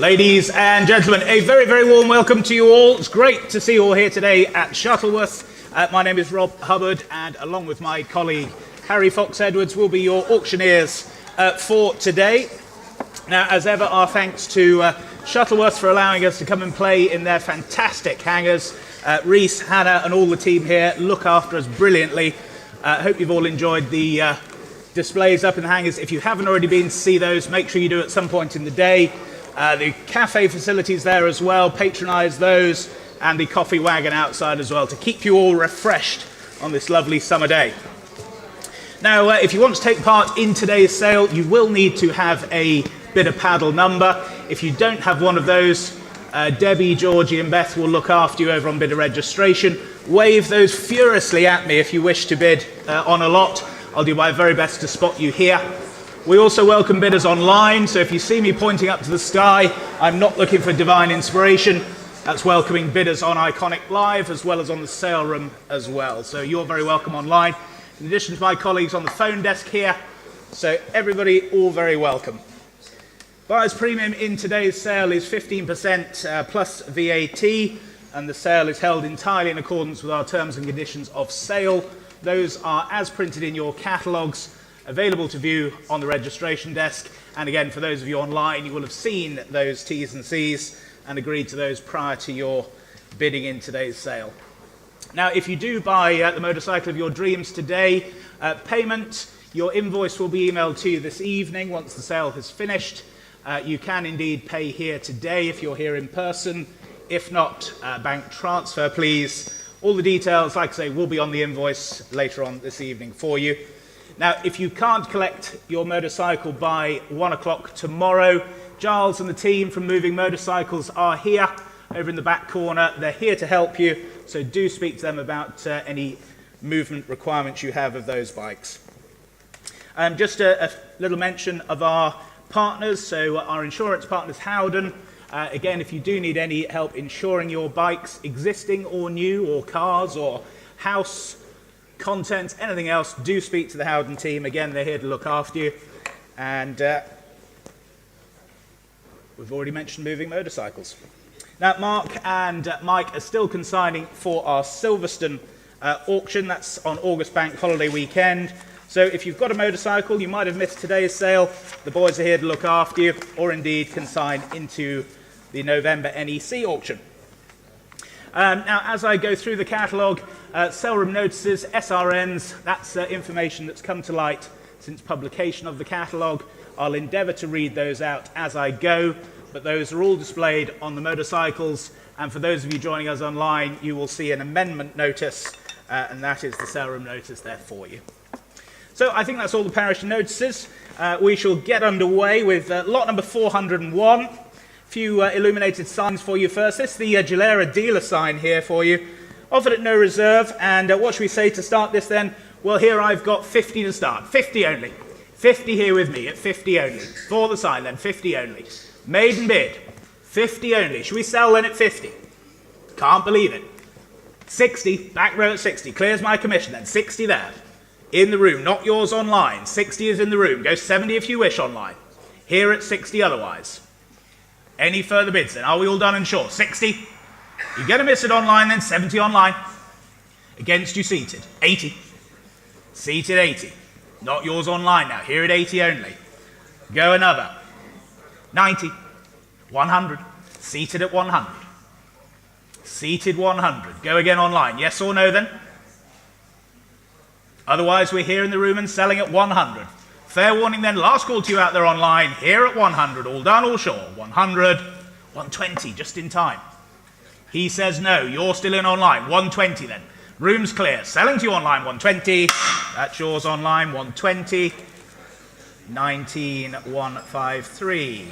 Ladies and gentlemen, a very, very warm welcome to you all. It's great to see you all here today at Shuttleworth. My name is Rob Hubbard, and along with my colleague Harry Fox-Edwards, will be your auctioneers for today. Now, as ever, our thanks to Shuttleworth for allowing us to come and play in their fantastic hangars. Reese, Hannah, and all the team here look after us brilliantly. Hope you've all enjoyed the displays up in the hangars. If you haven't already been to see those, make sure you do at some point in the day. The cafe facilities there as well, patronise those, and the coffee wagon outside as well to keep you all refreshed on this lovely summer day. Now, if you want to take part in today's sale, you will need to have a bidder paddle number. If you don't have one of those, Debbie, Georgie and Beth will look after you over on bidder registration. Wave those furiously at me if you wish to bid on a lot. I'll do my very best to spot you here. We also welcome bidders online, so if you see me pointing up to the sky, I'm not looking for divine inspiration. That's welcoming bidders on Iconic Live as well as on the sale room as well. So you're very welcome online, in addition to my colleagues on the phone desk here. So everybody, all very welcome. Buyer's premium in today's sale is 15% plus VAT, and the sale is held entirely in accordance with our terms and conditions of sale. Those are as printed in your catalogues, available to view on the registration desk. And again, for those of you online, you will have seen those T's and C's and agreed to those prior to your bidding in today's sale. Now, if you do buy the motorcycle of your dreams today, payment, your invoice will be emailed to you this evening once the sale has finished. You can indeed pay here today if you're here in person. If not, bank transfer, please. All the details, like I say, will be on the invoice later on this evening for you. Now, if you can't collect your motorcycle by 1 o'clock tomorrow, Giles and the team from Moving Motorcycles are here over in the back corner. They're here to help you, so do speak to them about any movement requirements you have of those bikes. Just a little mention of our partners. So our insurance partners, Howden. Again, if you do need any help insuring your bikes, existing or new, or cars or house contents, anything else, do speak to the Howden team. Again, they're here to look after you. And we've already mentioned Moving Motorcycles. Now, Mark and Mike are still consigning for our Silverstone auction. That's on August Bank Holiday weekend. So if you've got a motorcycle, you might have missed today's sale. The boys are here to look after you, or indeed consign into the November NEC auction. Now, as I go through the catalogue, sale room notices, SRNs, that's information that's come to light since publication of the catalogue. I'll endeavour to read those out as I go, but those are all displayed on the motorcycles. And for those of you joining us online, you will see an amendment notice, and that is the sale room notice there for you. So I think that's all the parish notices. We shall get underway with lot number 401. A few illuminated signs for you first. This is the Gilera dealer sign here for you. Offered at no reserve. And what should we say to start this then? Well, here I've got 50 to start. 50 only. 50 here with me at 50 only. For the sign then, 50 only. Maiden bid. 50 only. Should we sell then at 50? Can't believe it. 60. Back row at 60. Clears my commission then. 60 there. In the room, not yours online. 60 is in the room. Go 70 if you wish online. Here at 60 otherwise. Any further bids then? Are we all done and sure? 60. You're going to miss it online then. 70 online. Against you seated. 80. Seated 80. Not yours online now. Here at 80 only. Go another. 90. 100. Seated at 100. Seated 100. Go again online. Yes or no then? Otherwise, we're here in the room and selling at 100. Fair warning then, last call to you out there online, here at 100, all done, all sure. 100, 120, just in time. He says no, you're still in online, 120 then. Room's clear, selling to you online, 120. That's yours online, 120. 19153.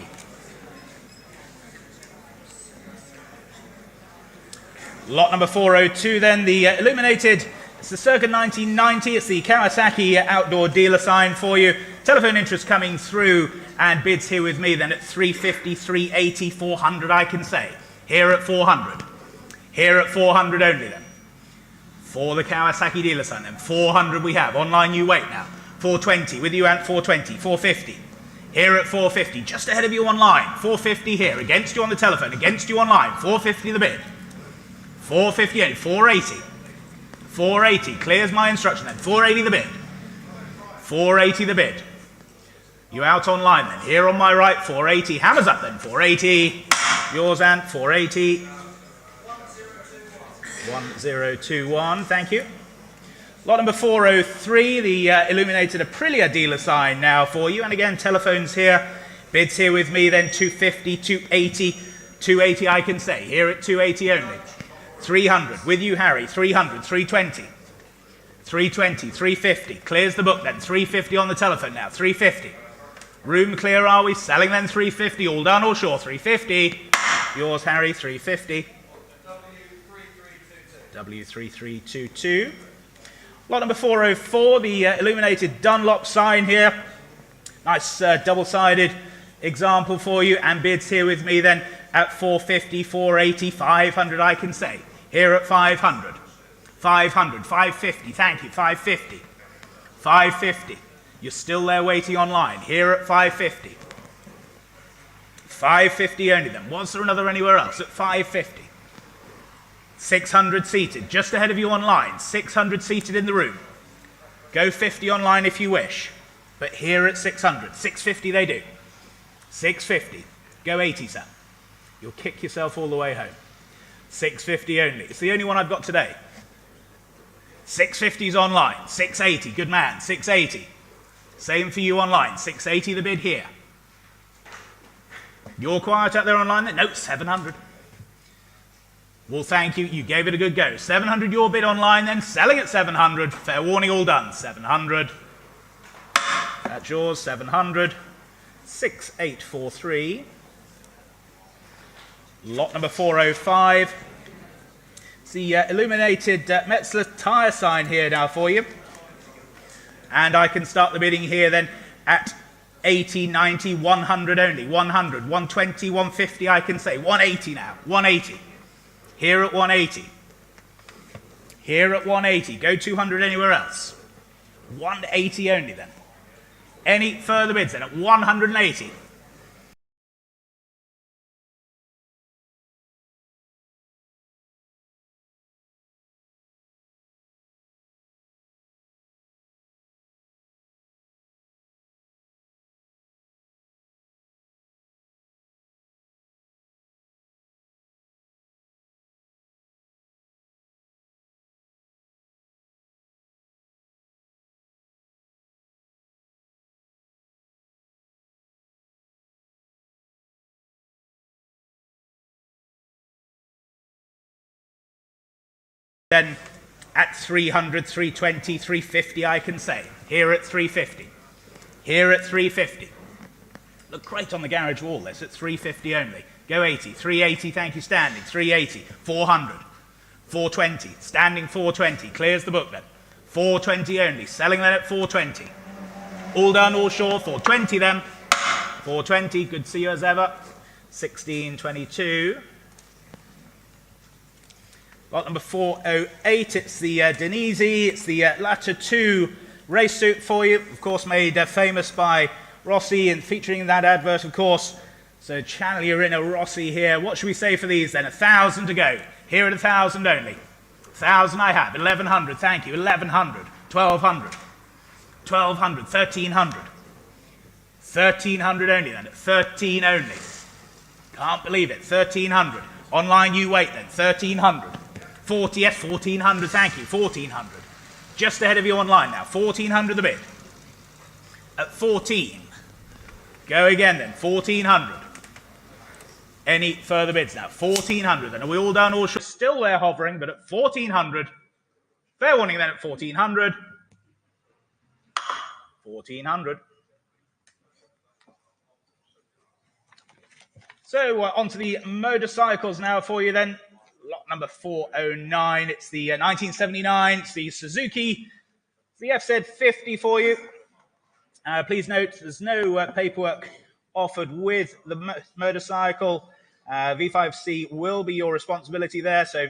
Lot number 402 then, the illuminated. It's the circa 1990, it's the Kawasaki outdoor dealer sign for you. Telephone interest coming through and bids here with me then at 350, 380, 400 I can say. Here at 400. Here at 400 only then. For the Kawasaki dealer sign then. 400 we have. Online you wait now. 420 with you at 420, 450. Here at 450, just ahead of you online. 450 here, against you on the telephone, against you online. 450 the bid. 458, 480. 480, clears my instruction then. 480 the bid. 480 the bid. You out online then. Here on my right, 480. Hammers up then. 480. Yours and 480. 1021, thank you. Lot number 403, the illuminated Aprilia dealer sign now for you. And again, telephones here. Bids here with me then. 250, 280. 280 I can say. Here at 280 only. 300. With you, Harry. 300. 320. 320. 350. Clears the book then. 350 on the telephone now. 350. Room clear, are we? Selling then 350. All done, all sure. 350. Yours, Harry. 350. W3322. Lot number 404, the illuminated Dunlop sign here. Nice double-sided example for you. And bids here with me then at 450, 480, 500 I can say. Here at 500. 500, 550, thank you, 550. 550. You're still there waiting online. Here at 550. 550 only then. Was there another anywhere else? At 550. 600 seated, just ahead of you online. 600 seated in the room. Go 50 online if you wish. But here at 600. 650 they do. 650. Go 80, Sam. You'll kick yourself all the way home. 650 only. It's the only one I've got today. 650's online. 680, good man. 680. Same for you online. 680 the bid here. You're quiet out there online then? No, 700. Well, thank you. You gave it a good go. 700 your bid online then. Selling at 700. Fair warning, all done. 700. That's yours. 700. 6843. Lot number 405. It's the illuminated Metzler tyre sign here now for you. And I can start the bidding here then at 80, 90, 100 only. 100, 120, 150 I can say. 180 now. 180. Here at 180. Here at 180. Go 200 anywhere else. 180 only then. Any further bids then at 180. Then at 300, 320, 350 I can say. Here at 350. Here at 350. Look great on the garage wall this at 350 only. Go 80, 380, thank you, standing. 380, 400, 420, standing 420. Clears the book then. 420 only, selling then at 420. All done, all sure, 420 then. 420, good to see you as ever. 1622. Lot number 408, it's the Denisi, it's the Latter 2 race suit for you. Of course, made famous by Rossi and featuring that advert, of course. So channel you're in a Rossi here. What should we say for these then? 1,000 to go. Here at 1,000 only. 1,000 I have. 1,100, thank you. 1,100. 1,200. 1,200. 1,300. 1,300 only then. At 13 only. Can't believe it. 1,300. Online you wait then. 1,300. 40, yes, 1,400, thank you, 1,400. Just ahead of you online now, 1,400 the bid. At 14. Go again then, 1,400. Any further bids now? 1,400 then. Are we all done? All sure? Still there hovering, but at 1,400. Fair warning then at 1,400. 1,400. So onto the motorcycles now for you then. Lot number 409, it's the 1979, it's the Suzuki, it's the FZ50 for you. Please note, there's no paperwork offered with the motorcycle. V5C will be your responsibility there, so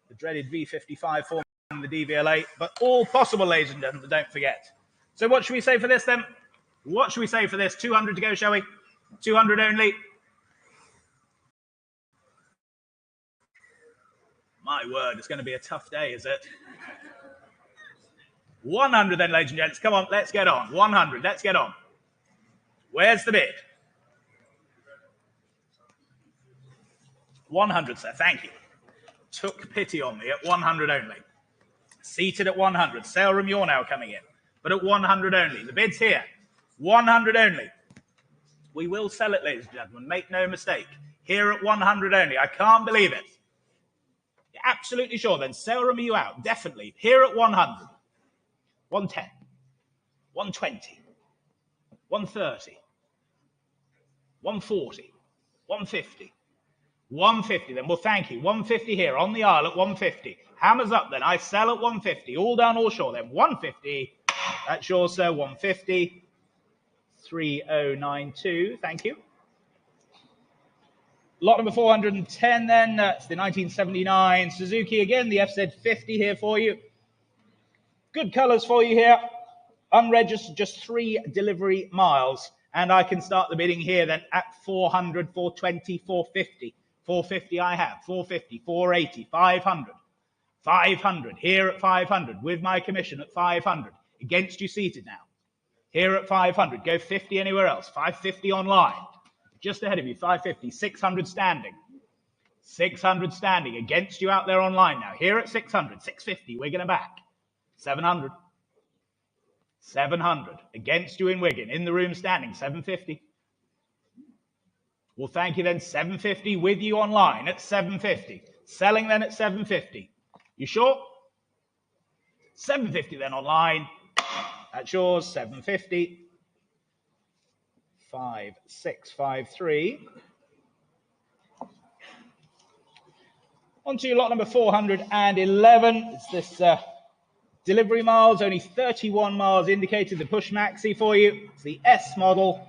the dreaded V55 form and the DVLA, but all possible, ladies and gentlemen, don't forget. So what should we say for this then? What should we say for this? 200 to go, shall we? 200 only. My word, it's going to be a tough day, is it? 100 then, ladies and gents. Come on, let's get on. 100, let's get on. Where's the bid? 100, sir, thank you. Took pity on me at 100 only. Seated at 100. Sale room, you're now coming in. But at 100 only. The bid's here. 100 only. We will sell it, ladies and gentlemen. Make no mistake. Here at 100 only. I can't believe it. You're absolutely sure then. Sale room, are you out? Definitely. Here at 100. 110. 120. 130. 140. 150. 150 then. Well, thank you. 150 here on the aisle at 150. Hammers up then. I sell at 150. All down, all short then. 150. That's yours, sir. 150. 3092. Thank you. Lot number 410 then. That's the 1979 Suzuki again. The FZ50 here for you. Good colours for you here. Unregistered, just 3 delivery miles. And I can start the bidding here then at 400, 420, 450. 450 I have. 450, 480, 500. 500. Here at 500 with my commission at 500. Against you seated now. Here at 500. Go 50 anywhere else. 550 online. Just ahead of you. 550. 600 standing. 600 standing. Against you out there online now. Here at 600. 650. Wigan and back. 700. 700. Against you in Wigan. In the room standing. 750. Well, thank you then. 750 with you online at 750. Selling then at 750. You sure? 750 then online. That's yours. 750. 5653. On to lot number 411. It's this delivery miles, only 31 miles indicated, the push maxi for you. It's the S model.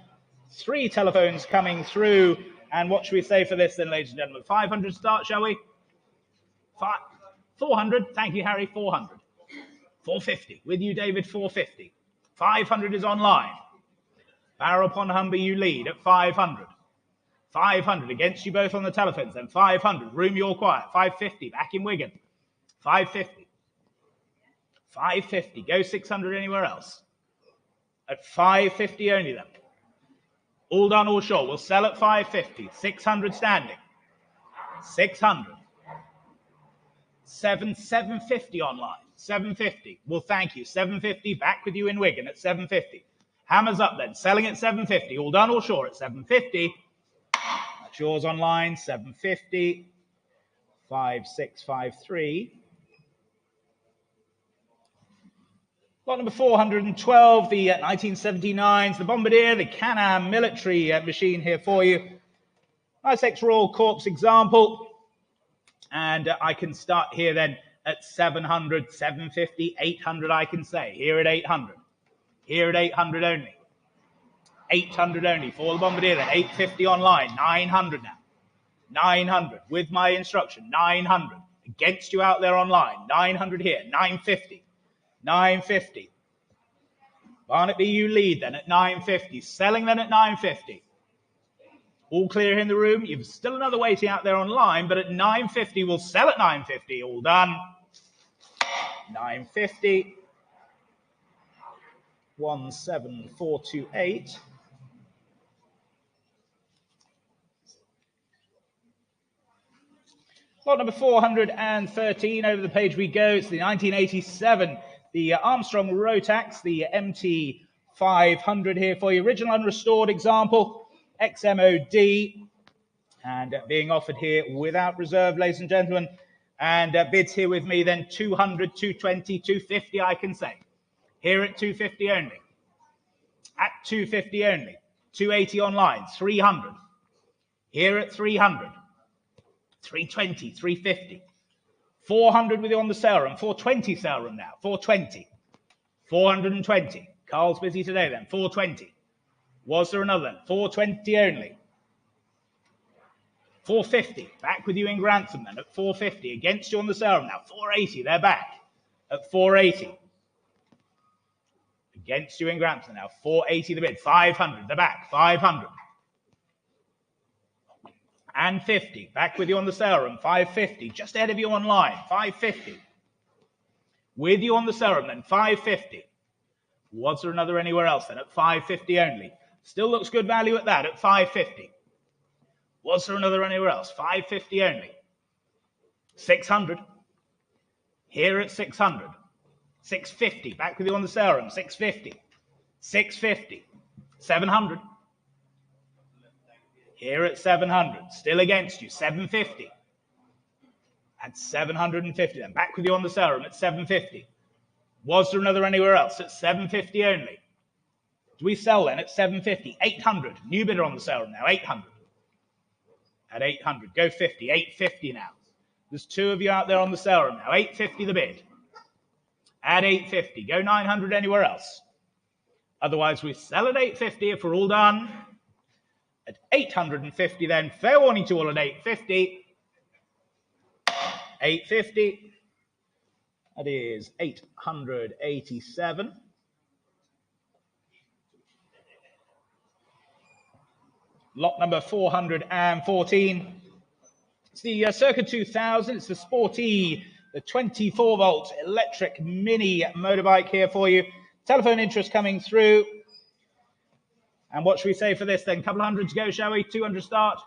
3 telephones coming through. And what should we say for this then, ladies and gentlemen? 500 start, shall we? 400. Thank you, Harry. 400. 450. With you, David. 450. 500 is online. Barrow upon Humber, you lead at 500. 500 against you both on the telephones. Then 500. Room, you're quiet. 550. Back in Wigan. 550. 550. Go 600 anywhere else. At 550 only then. All done, all short. We'll sell at 550. 600 standing. 600. 750 online. 750. Well, thank you. 750. Back with you in Wigan at 750. Hammers up then. Selling at 750. All done, all short at 750. That's yours online. 750. 5653. Lot number 412, the 1979s, the Bombardier, the Can-Am military machine here for you. Nice ex-Royal Corps example. And I can start here then at 700, 750, 800 I can say. Here at 800. Here at 800 only. 800 only for the Bombardier then. 850 online. 900 now. 900 with my instruction. 900. Against you out there online. 900 here. 950. 950. Barnaby, you lead then at 950. Selling then at 950. All clear in the room. You've still another waiting out there online, but at 950, we'll sell at 950. All done. 950. 17428. Lot number 413. Over the page we go. It's the 1987. The Armstrong Rotax, the MT500 here for you. Original unrestored example, XMOD, and being offered here without reserve, ladies and gentlemen. And bids here with me then 200, 220, 250 I can say. Here at 250 only. At 250 only. 280 online, 300. Here at 300. 320, 350. 400 with you on the sale room. 420 sale room now. 420. 420. Carl's busy today then. 420. Was there another then? 420 only. 450. Back with you in Grantham then at 450. Against you on the sale room now. 480. They're back at 480. Against you in Grantham now. 480 the bid. 500 the back. 500. And 50. Back with you on the sale room. 550. Just ahead of you online. 550. With you on the sale room then. 550. Was there another anywhere else then? At 550 only. Still looks good value at that. At 550. Was there another anywhere else? 550 only. 600. Here at 600. 650. Back with you on the sale room. 650. 650. 700. Here at 700. Still against you. 750. At 750 then. Back with you on the sale room at 750. Was there another anywhere else? At 750 only. Do we sell then at 750? 800. New bidder on the sale room now. 800. At 800. Go 50. 850 now. There's two of you out there on the sale room now. 850 the bid. At 850. Go 900 anywhere else. Otherwise, we sell at 850 if we're all done. At 850 then. Fair warning to all at 850. 850. That is 887. Lot number 414. It's the Circa 2000. It's the Sporty, the 24-volt electric mini motorbike here for you. Telephone interest coming through. And what should we say for this then? Couple of hundred to go, shall we? 200 start.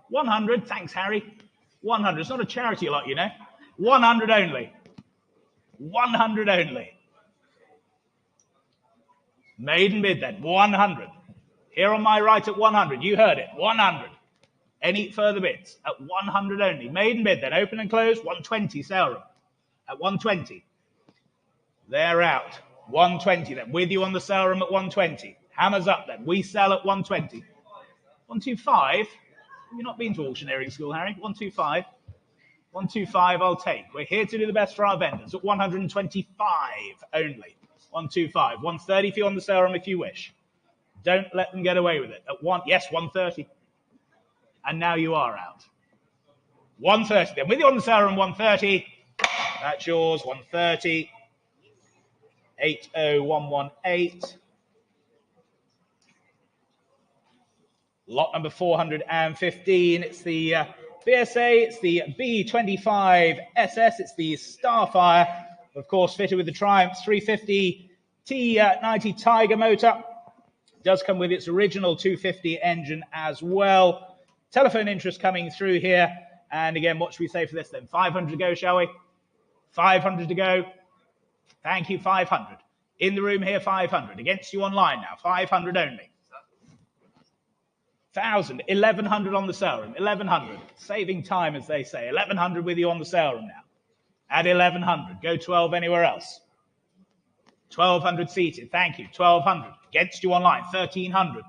100. Thanks, Harry. 100. It's not a charity lot, you know. 100 only. 100 only. Maiden bid then. 100. Here on my right at 100. You heard it. 100. Any further bids? At 100 only. Maiden bid then. Open and close. 120 sale room. At 120. They're out. 120 then. With you on the sale room at 120. Hammers up then. We sell at 120. 125. You've not been to auctioneering school, Harry. 125. 125 I'll take. We're here to do the best for our vendors at 125 only. 125. 130 for you on the sale room if you wish. Don't let them get away with it. At yes, 130. And now you are out. 130 then. With you on the sale room, 130. That's yours. 130. 80118. Lot number 415. It's the BSA. It's the B25 SS. It's the Starfire. Of course, fitted with the Triumph 350 T90 Tiger motor. Does come with its original 250 engine as well. Telephone interest coming through here. And again, what should we say for this then? 500 to go, shall we? 500 to go. Thank you, 500. In the room here, 500. Against you online now, 500 only. 1,000, 1,100 on the sale room, 1,100. Saving time, as they say. 1,100 with you on the sale room now. At 1,100. Go 12 anywhere else. 1,200 seated. Thank you. 1,200. Against you online. 1,300.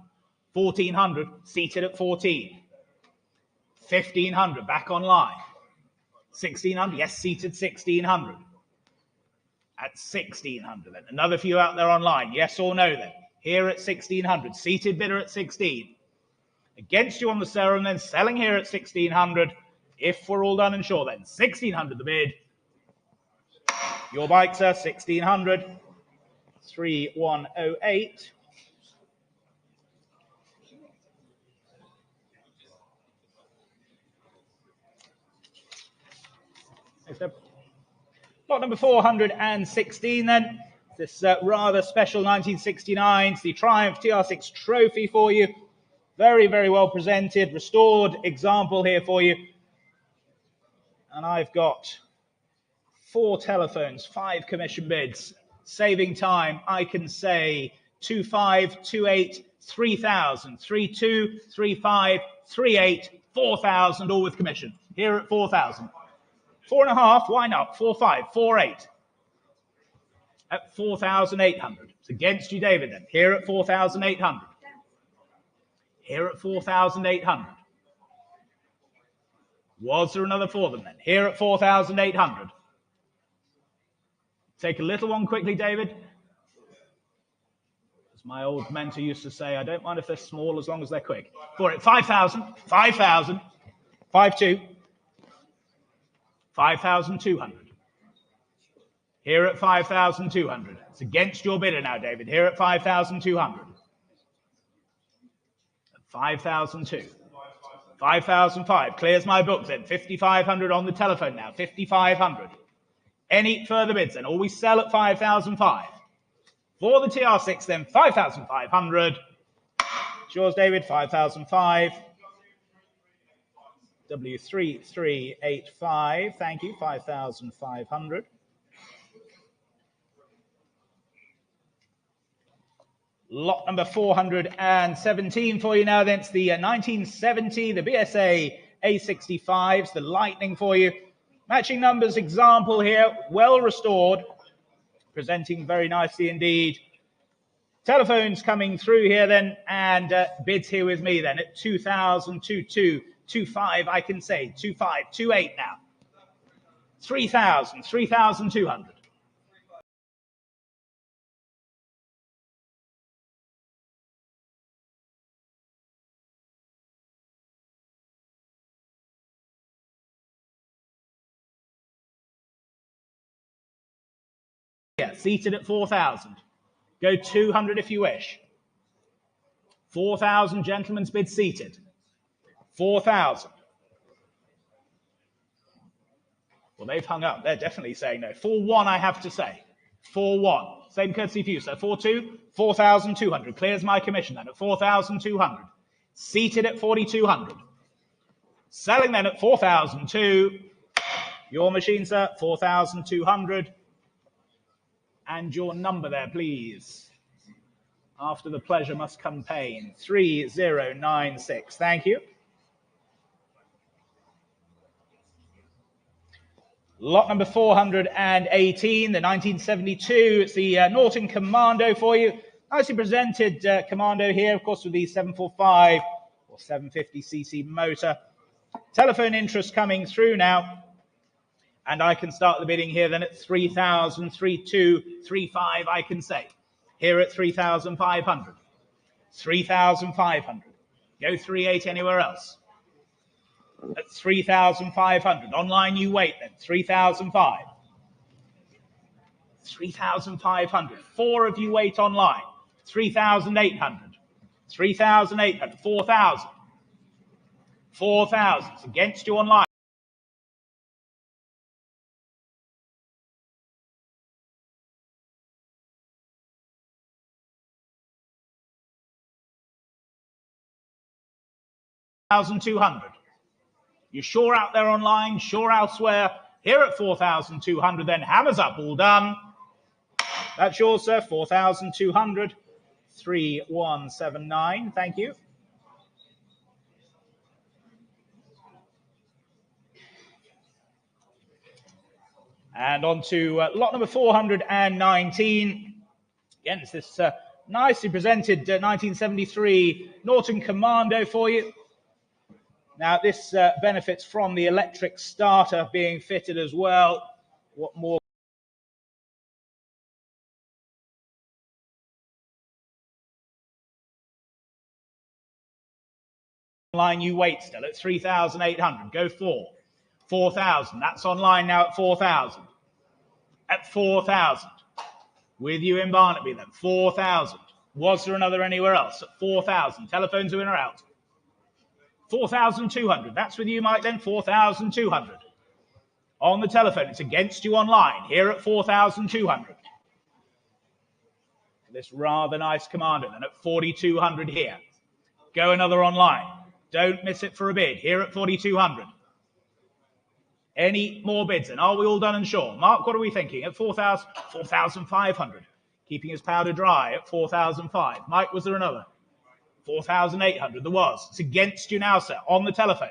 1,400. Seated at 14. 1,500. Back online. 1,600. Yes, seated 1,600. At 1,600 then. Another few out there online. Yes or no then. Here at 1,600. Seated bidder at 16. Against you on the sale room then. Selling here at 1,600. If we're all done and sure then. 1,600 the bid. Your bike, sir. 1,600. 3108. Lot number 416 then. This rather special 1969. It's the Triumph TR6 Trophy for you. Very, very well presented. Restored example here for you. And I've got 4 telephones, 5 commission bids. Saving time, I can say 25, 28, 3,000, 32, 35, 38, 4,000, all with commission. Here at 4,000. 4.5, why not? 4.5, 4.8. At 4,800. It's against you, David, then. Here at 4,800. Here at 4,800. Was there another for them, then? Here at 4,800. Take a little one quickly, David. As my old mentor used to say, I don't mind if they're small as long as they're quick. For it, 5,000, 5,000, 5,200, 5,200. Here at 5,200. It's against your bidder now, David. Here at 5,200. 5,002. 5,005. Clears my book then. 5,500 on the telephone now. 5,500. Any further bids then? Always sell at 5,005. For the TR6 then, 5,500. It's yours, David. 5,005. W3385. Thank you. 5,500. Lot number 417 for you now. Then it's the 1970, the BSA A65s, the Lightning for you. Matching numbers example here, well restored, presenting very nicely indeed. Telephones coming through here then, and bids here with me then at 2,000, 22, 25, I can say, 25, 28 now. 3,000, 3,200. Yeah, seated at 4,000. Go 200 if you wish. 4,000, gentlemen's bid seated. 4,000. Well, they've hung up. They're definitely saying no. 4-1, I have to say. 4-1. Same courtesy for you. So 4-2, 4,200. Clears my commission then at 4,200. Seated at 4,200. Selling then at 4,002. Your machine, sir, 4,200. And your number there, please. After the pleasure must come pain. 3096. Thank you. Lot number 418, the 1972. It's the Norton Commando for you. Nicely presented Commando here, of course, with the 745 or 750cc motor. Telephone interest coming through now. And I can start the bidding here then at 3,000, 3,235, I can say. Here at 3,500. 3,500. Go 3,8 anywhere else. At 3,500. Online you wait then. 3,005. 3,500. 4 of you wait online. 3,800. 3,800. 4,000. 4,000. It's against you online. 4,200. You're sure out there online, sure elsewhere. Here at 4,200 then, hammers up, all done. That's yours, sir, 4,200. 3179, thank you. And on to lot number 419. Again, it's this nicely presented 1973 Norton Commando for you. Now, this benefits from the electric starter being fitted as well. What more? Online you wait still at 3,800. Go 4. 4,000. That's online now at 4,000. At 4,000. With you in Barnaby then. 4,000. Was there another anywhere else? At 4,000. Telephones are in or out? 4,200. That's with you, Mike, then. 4,200. On the telephone, it's against you online. Here at 4,200. This rather nice Commander, then at 4,200 here. Go another online. Don't miss it for a bid. Here at 4,200. Any more bids? And are we all done and sure? Mark, what are we thinking? At 4,000, 4,500. Keeping his powder dry at 4,005. Mike, was there another? 4,800. There was. It's against you now, sir. On the telephone.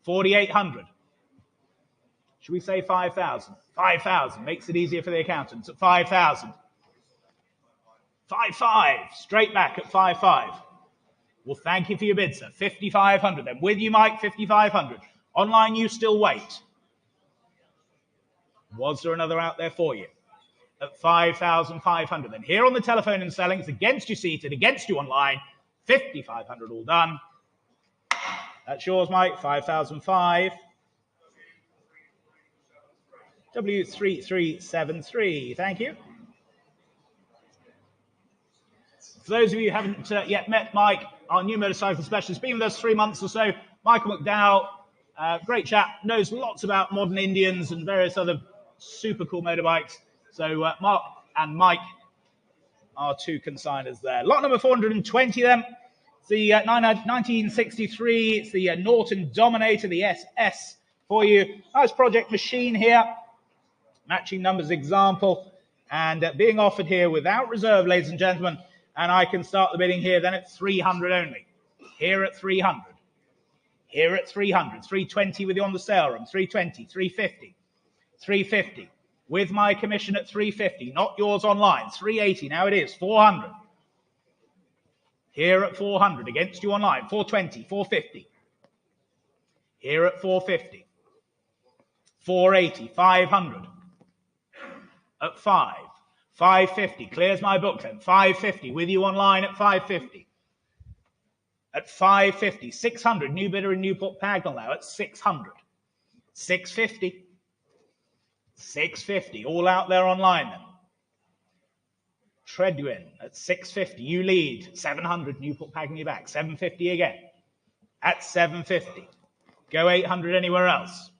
4,800. Should we say 5,000? 5,000. Makes it easier for the accountants. At 5,000. 5,500. Straight back at 5,500. Well, thank you for your bid, sir. 5,500 then. With you, Mike, 5,500. Online, you still wait. Was there another out there for you? At 5,500 then. Here on the telephone and selling, it's against you seated, against you online. 5,500 all done. That's yours, Mike. 5,005. W3373. Thank you. For those of you who haven't yet met Mike, our new motorcycle specialist, been with us 3 months or so, Michael McDowell, great chap, knows lots about modern Indians and various other super cool motorbikes. So Mark and Mike are two consigners there. Lot number 420 then. It's the 1963, it's the Norton Dominator, the SS for you. Nice project machine here, matching numbers example, and being offered here without reserve, ladies and gentlemen. And I can start the bidding here then at 300 only. Here at 300. Here at 300. 320 with you on the sale room. 320, 350. 350. With my commission at 350. Not yours online. 380. Now it is. 400. Here at 400. Against you online. 420. 450. Here at 450. 480. 500. At 5. 550, clears my book then. 550, with you online at 550. At 550, 600, new bidder in Newport Pagnell now at 600. 650. 650, all out there online then. Treadwin at 650, you lead. 700, Newport Pagnell back. 750 again. At 750. Go 800 anywhere else.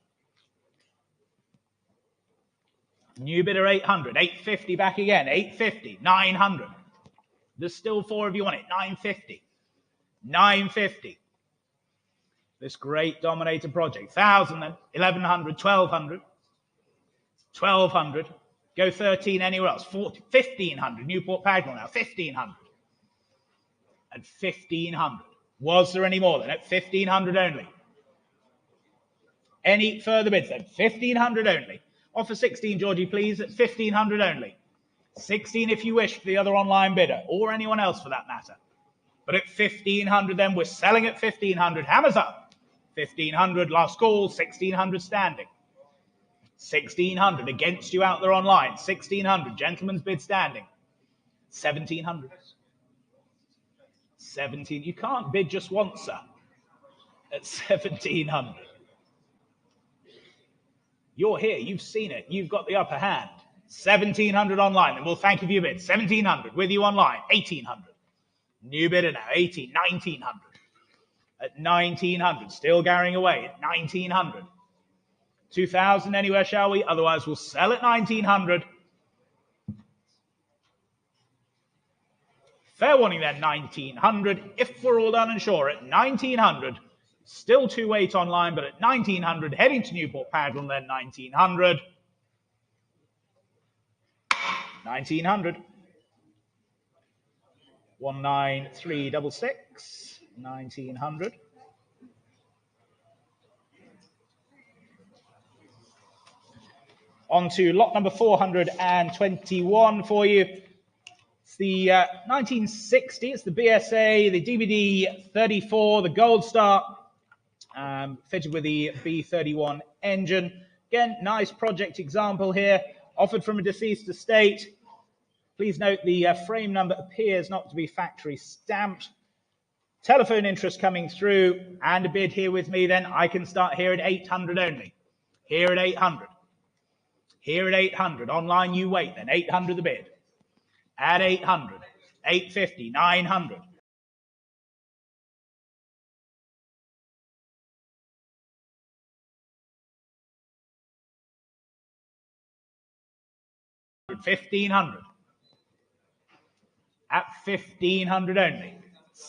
New bidder 800, 850 back again, 850, 900. There's still 4 of you on it, 950, 950. This great Dominator project, 1,000 then, 1,100, 1,200, 1,200. Go 13 anywhere else, 1,500, Newport Pagnell now, 1,500. At 1,500. Was there any more then? At 1,500 only. Any further bids then? 1,500 only. Offer 16, Georgie, please, at 1,500 only. 16 if you wish for the other online bidder, or anyone else for that matter. But at 1,500 then, we're selling at 1,500. Hammers up. 1,500, last call, 1,600 standing. 1,600 against you out there online. 1,600, gentleman's bid standing. 1,700. 17, you can't bid just once, sir. At 1,700. You're here, you've seen it, you've got the upper hand. 1,700 online, and we'll thank you for your bid. 1,700 with you online, 1,800. New bidder now, 18, 1,900. At 1,900, still carrying away at 1,900. 2,000 anywhere, shall we? Otherwise, we'll sell at 1,900. Fair warning then, 1,900. If we're all done and sure, at 1,900. Still 2 online, but at 1,900, heading to Newport Pagnell, then 1,900. 1,900. 19366. 1,900. On to lot number 421 for you. It's the 1960. It's the BSA, the DVD 34, the Gold Star. Fitted with the B31 engine. Again, nice project example here, offered from a deceased estate. Please note the frame number appears not to be factory stamped. Telephone interest coming through, and a bid here with me then. I can start here at 800 only. Here at 800. Here at 800. Online you wait then. 800 the bid. At 800. 850. 900. 1,500. At 1,500 only.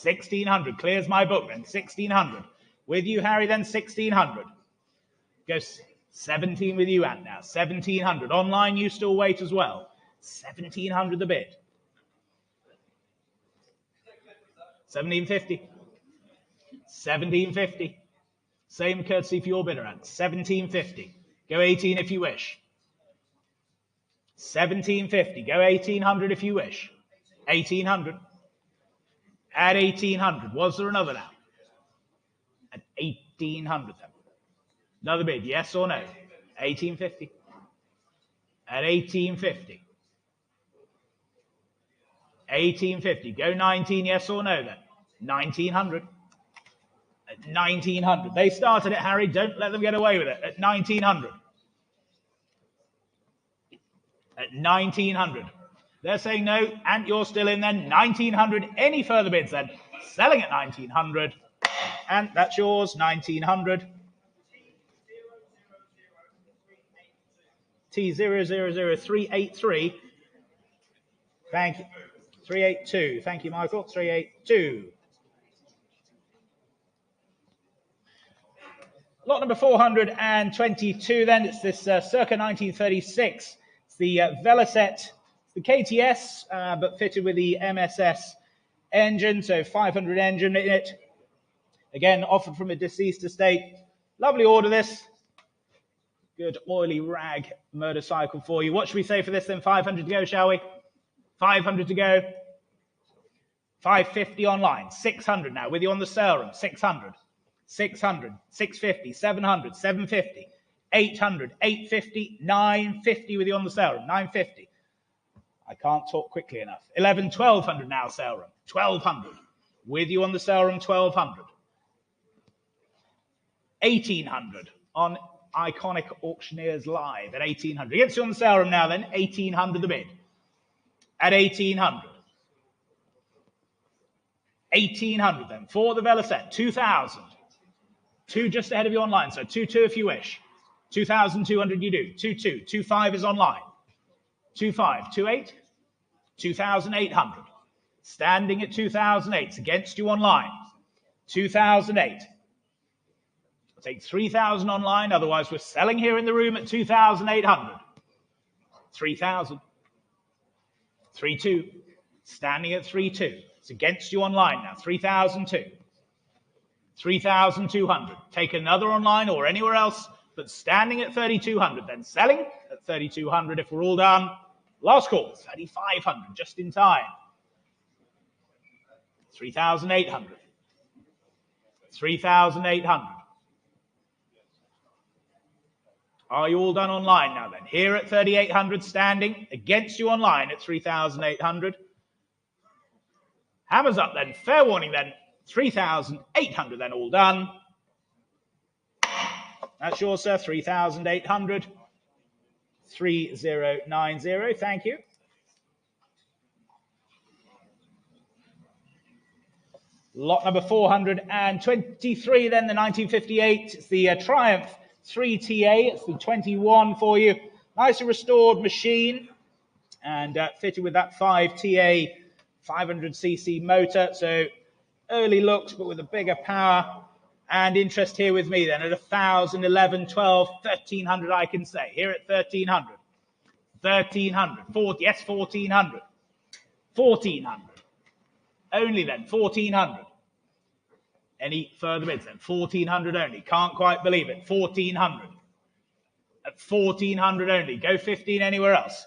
1,600. Clears my book then. 1,600. With you, Harry, then 1,600. Goes 17 with you, Ant, now. 1,700. Online, you still wait as well. 1,700 the bid. 1,750. 1,750. Same courtesy for your bidder, Ant. 1,750. Go 18 if you wish. 1,750. Go 1,800 if you wish. 1,800. At 1,800. Was there another now? At 1,800 then. Another bid, yes or no? 1,850. At 1,850. 1,850. Go 19, yes or no then? 1,900. At 1,900. They started it, Harry. Don't let them get away with it. At 1,900. at 1,900. They're saying no, and you're still in then. 1,900. Any further bids then? Selling at 1,900. And that's yours, 1,900. T000383. Thank you. 382. Thank you, Michael. 382. Lot number 422 then. It's this circa 1936. It's the Velocet, the KTS, but fitted with the MSS engine, so 500 engine in it. Again, offered from a deceased estate. Lovely order, this. Good oily rag motorcycle for you. What should we say for this then? 500 to go, shall we? 500 to go. 550 online. 600 now with you on the sale room. 600. 600, 650, 700, 750, 800, 850, 950 with you on the sale room. 950. I can't talk quickly enough. 1,200 now, sale room. 1,200. With you on the sale room, 1,200. 1,800 on Iconic Auctioneers Live at 1,800. Gets you on the sale room now then. 1,800 the bid. At 1,800. 1,800 then for the Velocet. 2,000. 2 just ahead of you online, so 2-2 if you wish. 2,200 you do. 2-2. 2-5 is online. 2-5. 2-8. 2,800. Standing at 2,008. It's against you online. 2,008. I'll take 3,000 online, otherwise we're selling here in the room at 2,800. 3,000. 3-2. Standing at 3-2. It's against you online now. 3,002. 3,200. Take another online or anywhere else, but standing at 3,200. Then selling at 3,200 if we're all done. Last call, 3,500, just in time. 3,800. 3,800. Are you all done online now then? Here at 3,800 standing, against you online at 3,800. Hammers up then, fair warning then. 3,800 then, all done. That's yours, sir. 3,800. 3,090. Thank you. Lot number 423 then, the 1958. It's the Triumph 3TA. It's the 21 for you. Nicely restored machine and fitted with that 5TA 500cc motor. So early looks, but with a bigger power and interest here with me then at 1,000, 11, 12, 1,300 I can say. Here at 1,300. 1,300. 40, yes, 1,400. 1,400. Only then, 1,400. Any further bids then? 1,400 only. Can't quite believe it. 1,400. At 1,400 only. Go 15 anywhere else.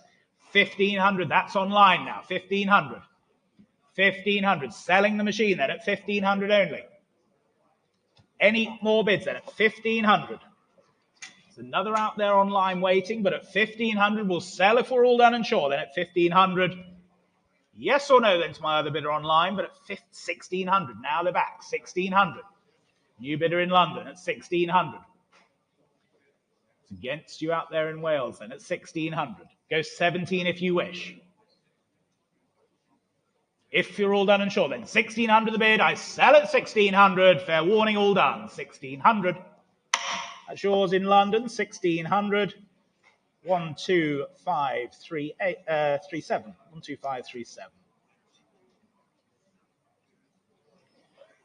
1,500. That's online now. 1,500. 1,500. Selling the machine then at 1,500 only. Any more bids then at 1,500. There's another out there online waiting, but at 1,500 we'll sell if we're all done and sure. Then at 1,500. Yes or no then to my other bidder online, but at 1,600. Now they're back. 1,600. New bidder in London at 1,600. It's against you out there in Wales then at 1,600. Go 17 if you wish. If you're all done and sure then 1,600 the bid. I sell at 1,600. Fair warning, all done. 1,600. That's yours in London. 1,600. 12537. 12537.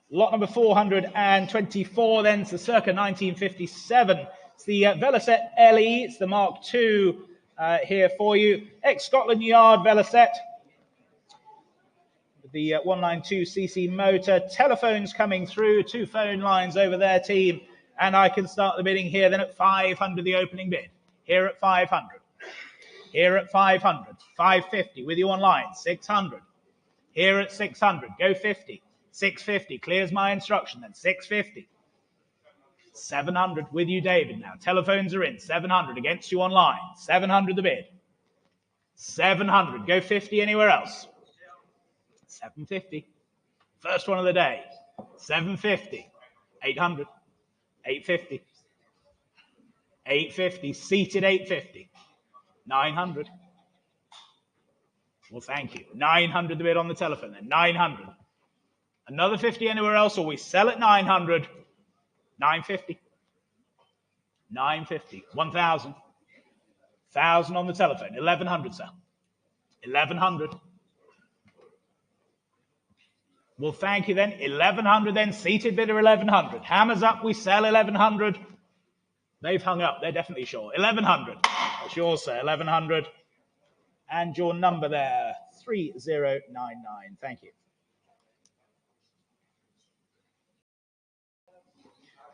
Lot number 424 then, it's the circa 1957. It's the Velocet LE, it's the Mark II here for you. Ex-Scotland Yard Velocet. The 192cc motor. Telephones coming through, 2 phone lines over their team, and I can start the bidding here then at 500 the opening bid. Here at 500. Here at 500. 550 with you online. 600. Here at 600. Go 50. 650. Clears my instruction then. 650. 700 with you, David. Now telephones are in. 700 against you online. 700 the bid. 700. Go 50 anywhere else. 750. First one of the day. 750. 800. 850. 850, seated 850. 900. Well, thank you. 900 the bid on the telephone then. 900. Another 50 anywhere else, or we sell at 900. 950. 950. 1,000. 1,000 on the telephone. 1,100, sir. 1,100. Well, thank you then. 1,100 then. Seated bidder 1,100. Hammers up. We sell 1,100. They've hung up. They're definitely sure. 1,100. That's yours, sir. 1,100. And your number there, 3099. Thank you.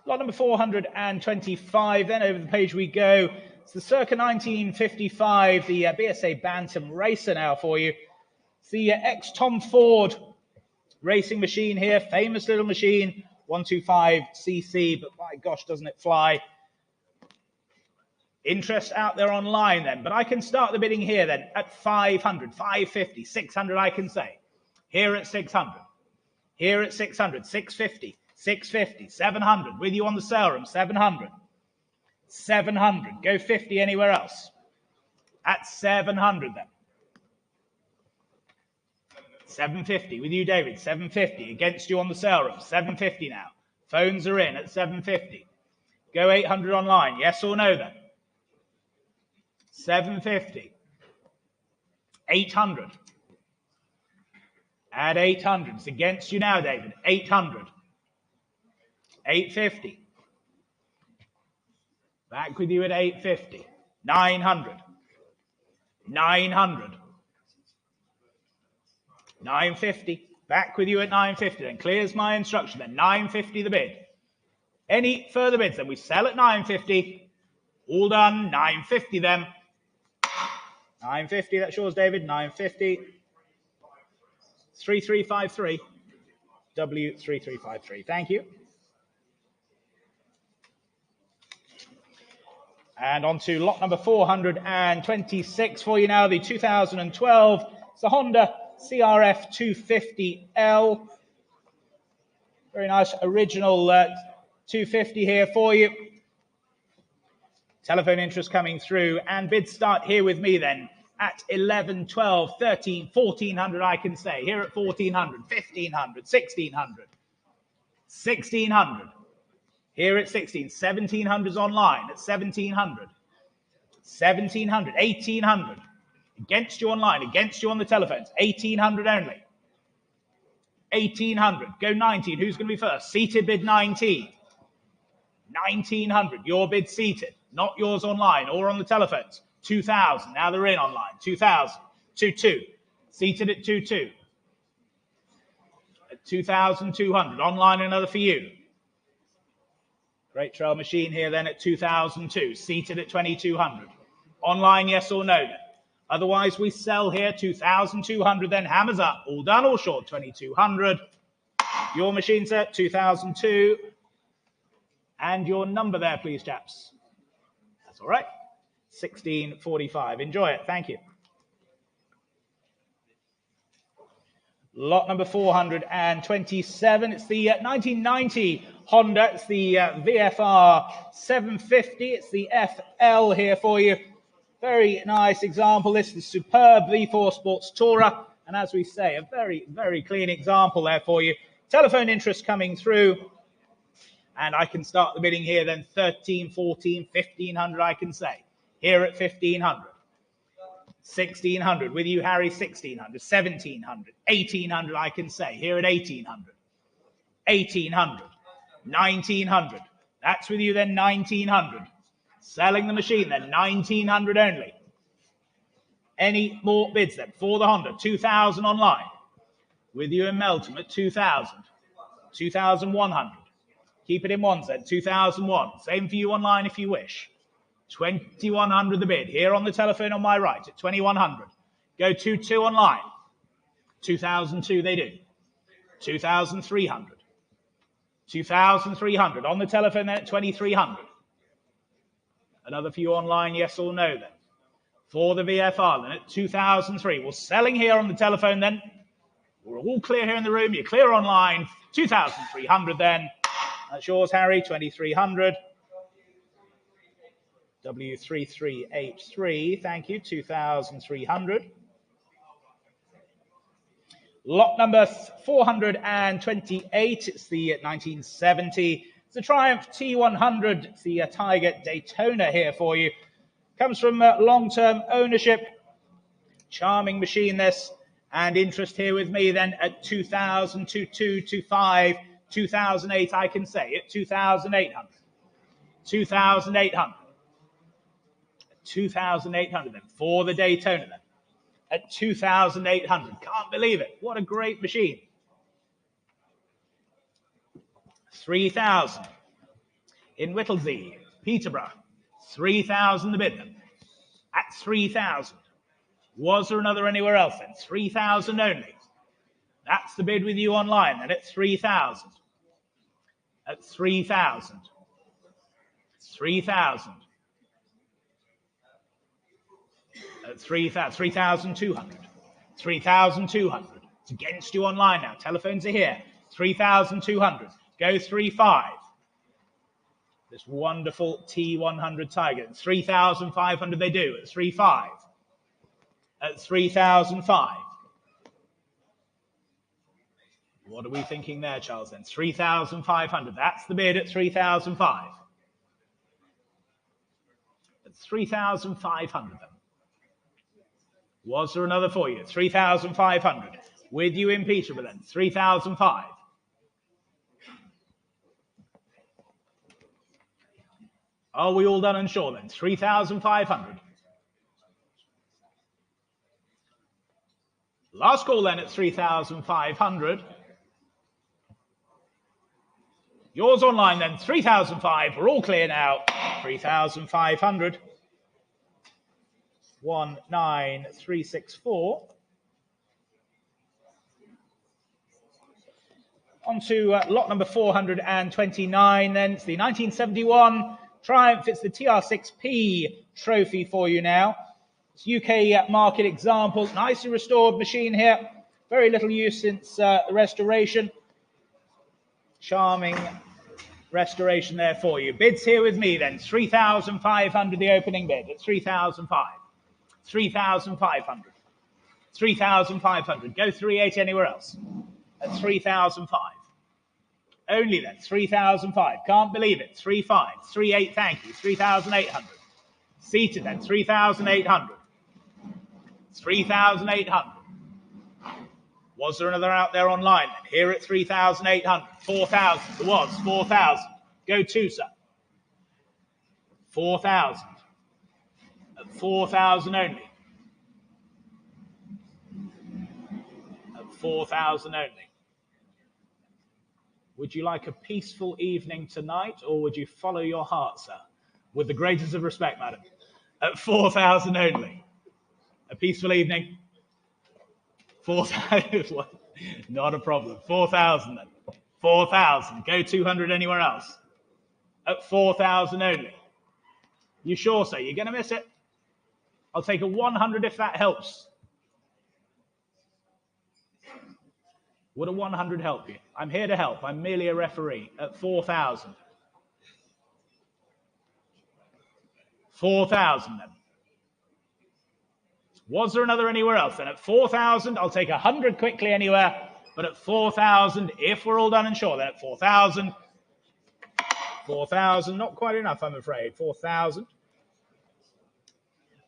Lot number 425. Then over the page we go. It's the circa 1955, the BSA Bantam Racer now for you. It's the ex-Tom Ford racing machine here. Famous little machine. 125cc, but my gosh, doesn't it fly. Interest out there online then, but I can start the bidding here then at 500, 550, 600 I can say. Here at 600, here at 600, 650, 650, 700, with you on the sale room, 700, 700, go 50 anywhere else. At 700 then. 750, with you David, 750, against you on the sale room, 750 now. Phones are in at 750. Go 800 online, yes or no then? 750. 800. At 800. It's against you now, David. 800. 850. Back with you at 850. 900. 900. 950. Back with you at 950. Then clears my instruction. Then 950 the bid. Any further bids? Then we sell at 950. All done. 950 then. 950, that's yours, David. 950. 3353. W3353. Thank you. And on to lot number 426 for you now, the 2012. It's the Honda CRF 250L. Very nice original 250 here for you. Telephone interest coming through, and bids start here with me then at 11, 12, 13, 1,400 I can say. Here at 1,400, 1,500, 1,600, 1,600. Here at 16, 1,700 is online at 1,700, 1,700, 1,800. Against you online, against you on the telephones, 1,800 only. 1,800, go 19, who's going to be first? Seated bid 19. 1,900, your bid seated. Not yours online or on the telephones. 2,000. Now they're in online. 2,000. 2,2. Seated at 2,2. At 2,200. Online another for you. Great trail machine here then at 2,002. Seated at 2,200. Online yes or no. Otherwise we sell here 2,200 then. Hammers up. All done or short. 2,200. Your machine's at 2,002. And your number there please chaps. That's all right. 1645. Enjoy it. Thank you. Lot number 427. It's the 1990 Honda. It's the VFR 750. It's the FL here for you. Very nice example. This is the superb V4 Sports Tourer. And as we say, a very, very clean example there for you. Telephone interest coming through. And I can start the bidding here then 13, 14, 1,500 I can say. Here at 1,500. 1,600. With you, Harry, 1,600. 1,700. 1,800 I can say. Here at 1,800. 1,800. 1,900. That's with you then 1,900. Selling the machine then 1,900 only. Any more bids then for the Honda? 2,000 online. With you in Melton at 2,000. 2,100. Keep it in ones then, 2001. Same for you online if you wish. 2,100 the bid. Here on the telephone on my right at 2,100. Go 2,2 online. 2,002 they do. 2,300. 2,300 on the telephone then at 2,300. Another for you online, yes or no then. For the VFR then at 2,003. We're selling here on the telephone then. We're all clear here in the room. You're clear online. 2,300 then. That's yours, Harry, 2,300. W3383, thank you, 2,300. Lot number 428, it's the 1970. It's the Triumph T100. It's the Tiger Daytona here for you. Comes from long-term ownership. Charming machine this. And interest here with me then at 2,000, 2,225, 2,008, I can say it, 2,800. 2,800. 2,800 then for the Daytona then. At 2,800. Can't believe it. What a great machine. 3,000 in Whittlesey, Peterborough. 3,000 the bid then. At 3,000. Was there another anywhere else then? 3,000 only. That's the bid with you online then at 3,000. At 3,000. 3,000. At 3,200. 3,200. It's against you online now. Telephones are here. 3,200. Go 3.5. This wonderful T100 Tiger. 3,500 they do at 3.5. At 3,005. What are we thinking there, Charles, then? 3,500. That's the bid at 3,005. At 3,500 then. Was there another for you? 3,500. With you in Peterborough then. 3,005. Are we all done and sure then? 3,500. Last call then at 3,500. Yours online then, 3,005. We're all clear now. 3,500. 19364. On to lot number 429 then. It's the 1971 Triumph. It's the TR6P trophy for you now. It's UK market example. Nicely restored machine here. Very little use since the restoration. Charming restoration there for you. Bids here with me then. 3,500 the opening bid at 3,005. 3,500. 3,500. Go 3.8 anywhere else. At 3,005. Only then. 3,005. Can't believe it. 3.5. 3.8. Thank you. 3,800. Seated then. 3,800. 3,800. Was there another out there online then? Here at 3,800. 4,000. There was. 4,000. Go 2, sir. 4,000. At 4,000 only. At 4,000 only. Would you like a peaceful evening tonight, or would you follow your heart, sir? With the greatest of respect, madam. At 4,000 only. A peaceful evening. 4,000. Not a problem. 4,000 then. 4,000. Go 200 anywhere else. At 4,000 only. You sure, sir? You're going to miss it? I'll take a 100 if that helps. Would a 100 help you? I'm here to help. I'm merely a referee. At 4,000. 4,000 then. Was there another anywhere else? Then at 4,000, I'll take 100 quickly anywhere. But at 4,000, if we're all done and sure, then at 4,000. 4,000, not quite enough, I'm afraid. 4,000.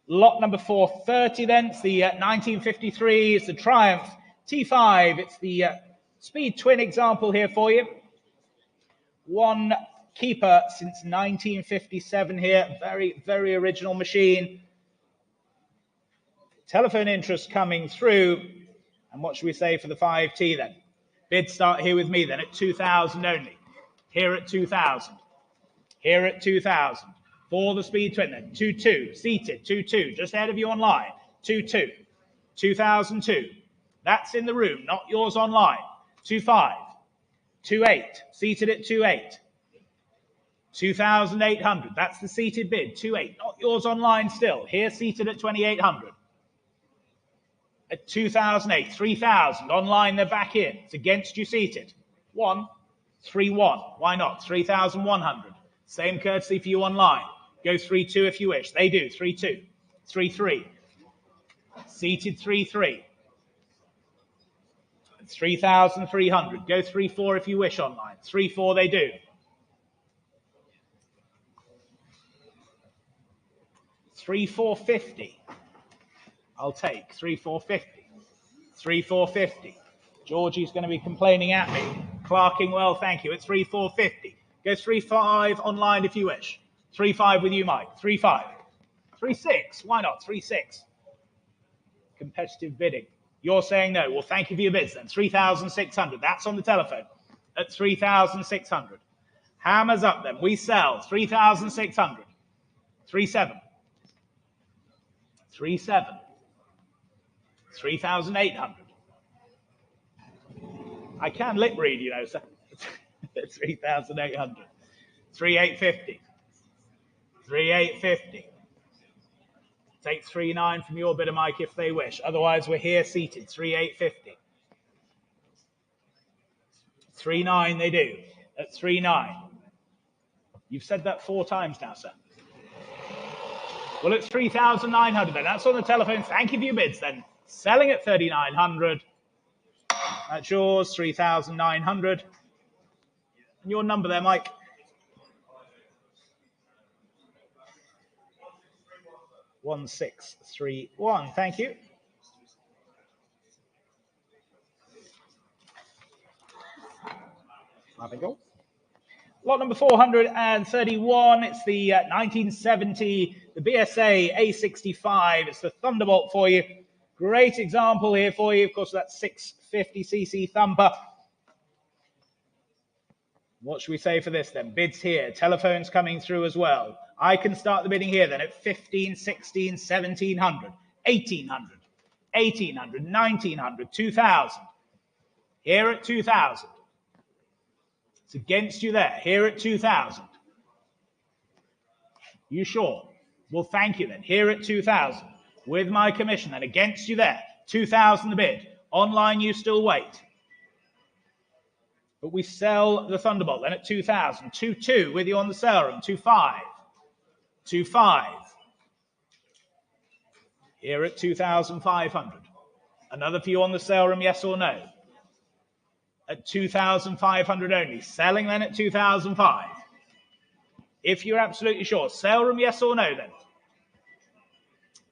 Lot number 430 then. It's the 1953. It's the Triumph T5. It's the Speed Twin example here for you. One keeper since 1957 here. Very, very original machine. Telephone interest coming through. And what should we say for the 5T then? Bid start here with me then at 2,000 only. Here at 2,000. Here at 2,000. For the Speed Twin then. 2.2. Seated. 2.2. Just ahead of you online. 2.2. 2002. That's in the room, not yours online. 2.5. 2.8. Seated at 2.8. 2,800. That's the seated bid. 2.8. Not yours online still. Here seated at 2,800. At 2008, 3,000. Online, they're back in. It's against you seated. 1, 3.1. Why not? 3,100. Same courtesy for you online. Go 3.2 if you wish. They do. 3.2. 3.3. Seated 3.3. 3,300. Go 3,400 if you wish online. 3,400 they do. 3,450. I'll take 3,450. 3,450. Georgie's going to be complaining at me. Clarking, well, thank you. It's 3,450. Go 3,500 online if you wish. 3,500 with you, Mike. 3,500. 3,600. Why not? 3,600. Competitive bidding. You're saying no. Well, thank you for your bids then. 3,600. That's on the telephone at 3,600. Hammers up then. We sell 3,600. 3,700. 3,700. 3,800. I can lip read, you know, sir. 3,800. 3,850. 3,850. Take 3,900 from your bidder, Mike, if they wish. Otherwise, we're here seated. 3,850. 3,900 they do. At 3,900. You've said that 4 times now, sir. Well, it's 3,900 then. That's on the telephone. Thank you for your bids then. Selling at 3,900. That's yours, 3,900. And your number there, Mike. 1631. Thank you. Lot number 431. It's the 1970, the BSA A65. It's the Thunderbolt for you. Great example here for you. Of course, that's 650cc thumper. What should we say for this then? Bids here. Telephones coming through as well. I can start the bidding here then at 15, 16, 1,700, 1,800, 1,800, 1,900, 2,000. Here at 2,000. It's against you there. Here at 2,000. You sure? Well, thank you then. Here at 2,000. With my commission then. Against you there. 2,000 the bid. Online you still wait. But we sell the Thunderbolt then at 2,000. 2,200 with you on the sale room. 2,500. 2,500. Here at 2,500. Another for you on the sale room, yes or no? At 2,500 only. Selling then at 2,500. If you're absolutely sure. Sale room, yes or no then?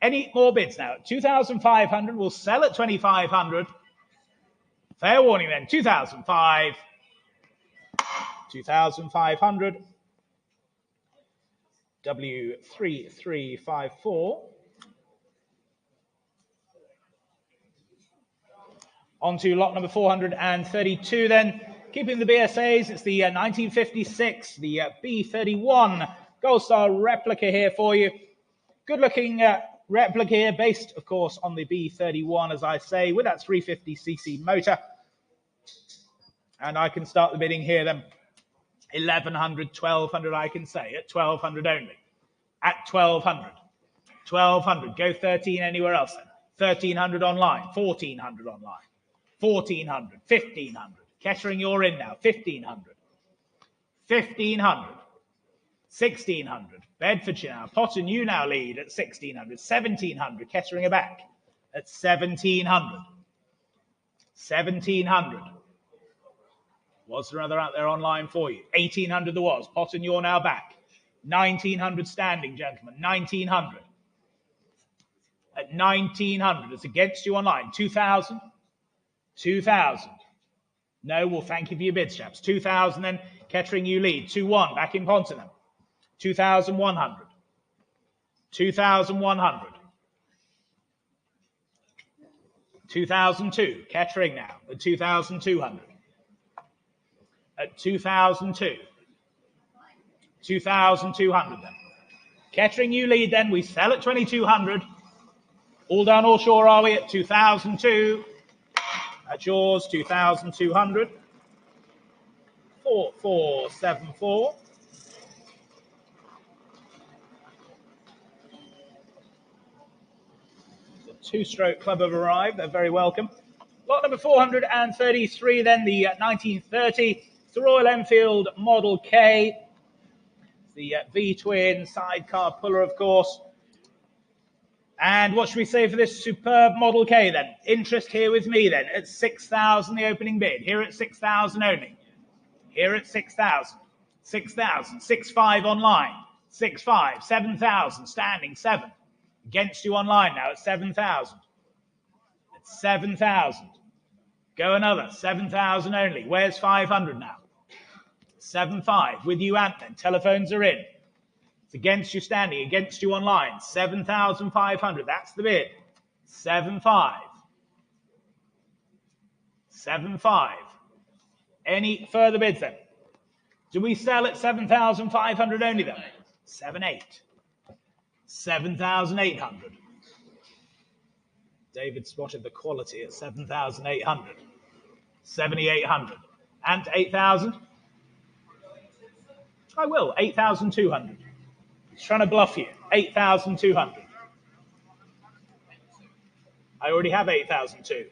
Any more bids now? At 2,500. We'll sell at 2,500. Fair warning then. 2,500. 2,500. W3354. On to lot number 432 then. Keeping the BSAs, it's the 1956, the B31 Gold Star replica here for you. Good looking replica here, based of course on the B31, as I say, with that 350cc motor. And I can start the bidding here then. 1,100, 1,200 I can say, at 1,200 only. At 1,200. 1,200, go 13 anywhere else then. 1,300 online, 1,400 online. 1,400, 1,500. Kettering, you're in now. 1,500. 1,500. 1,600. Bedfordshire now. Potton, you now lead at 1,600. 1,700. Kettering are back at 1,700. 1,700. Was there another out there online for you? 1,800 there was. Potton, you're now back. 1,900 standing, gentlemen. 1,900. At 1,900. It's against you online. 2,000. 2,000. No, well, thank you for your bids, chaps. 2,000 then. Kettering, you lead. 2-1. Back in Pontingham. 2,100. 2,100. 2,002. Kettering now at 2,200. At 2,002. 2,200 then. Kettering, you lead then. We sell at 2,200. All down, all shore are we at 2,002. That's yours, 2,200. 4,474. The two-stroke club have arrived. They're very welcome. Lot number 433 then, the 1930. It's the Royal Enfield Model K. The V-twin sidecar puller, of course. And what should we say for this superb Model K then? Interest here with me then at 6,000, the opening bid. Here at 6,000 only. Here at 6,000. 6,000. 6,500 online. 6,500. 7,000. Standing 7. Against you online now at 7,000. At 7,000. Go another. 7,000 only. Where's 500 now? 7,500. With you, Ant then. Telephones are in. It's against you standing, against you online. 7,500. That's the bid. 7,500. 7,500. Any further bids then? Do we sell at 7,500 only then? 7,800. 7,800. David spotted the quality at 7,800. 7,800. And 8,000? I will. 8,200. He's trying to bluff you. 8,200. I already have 8,002.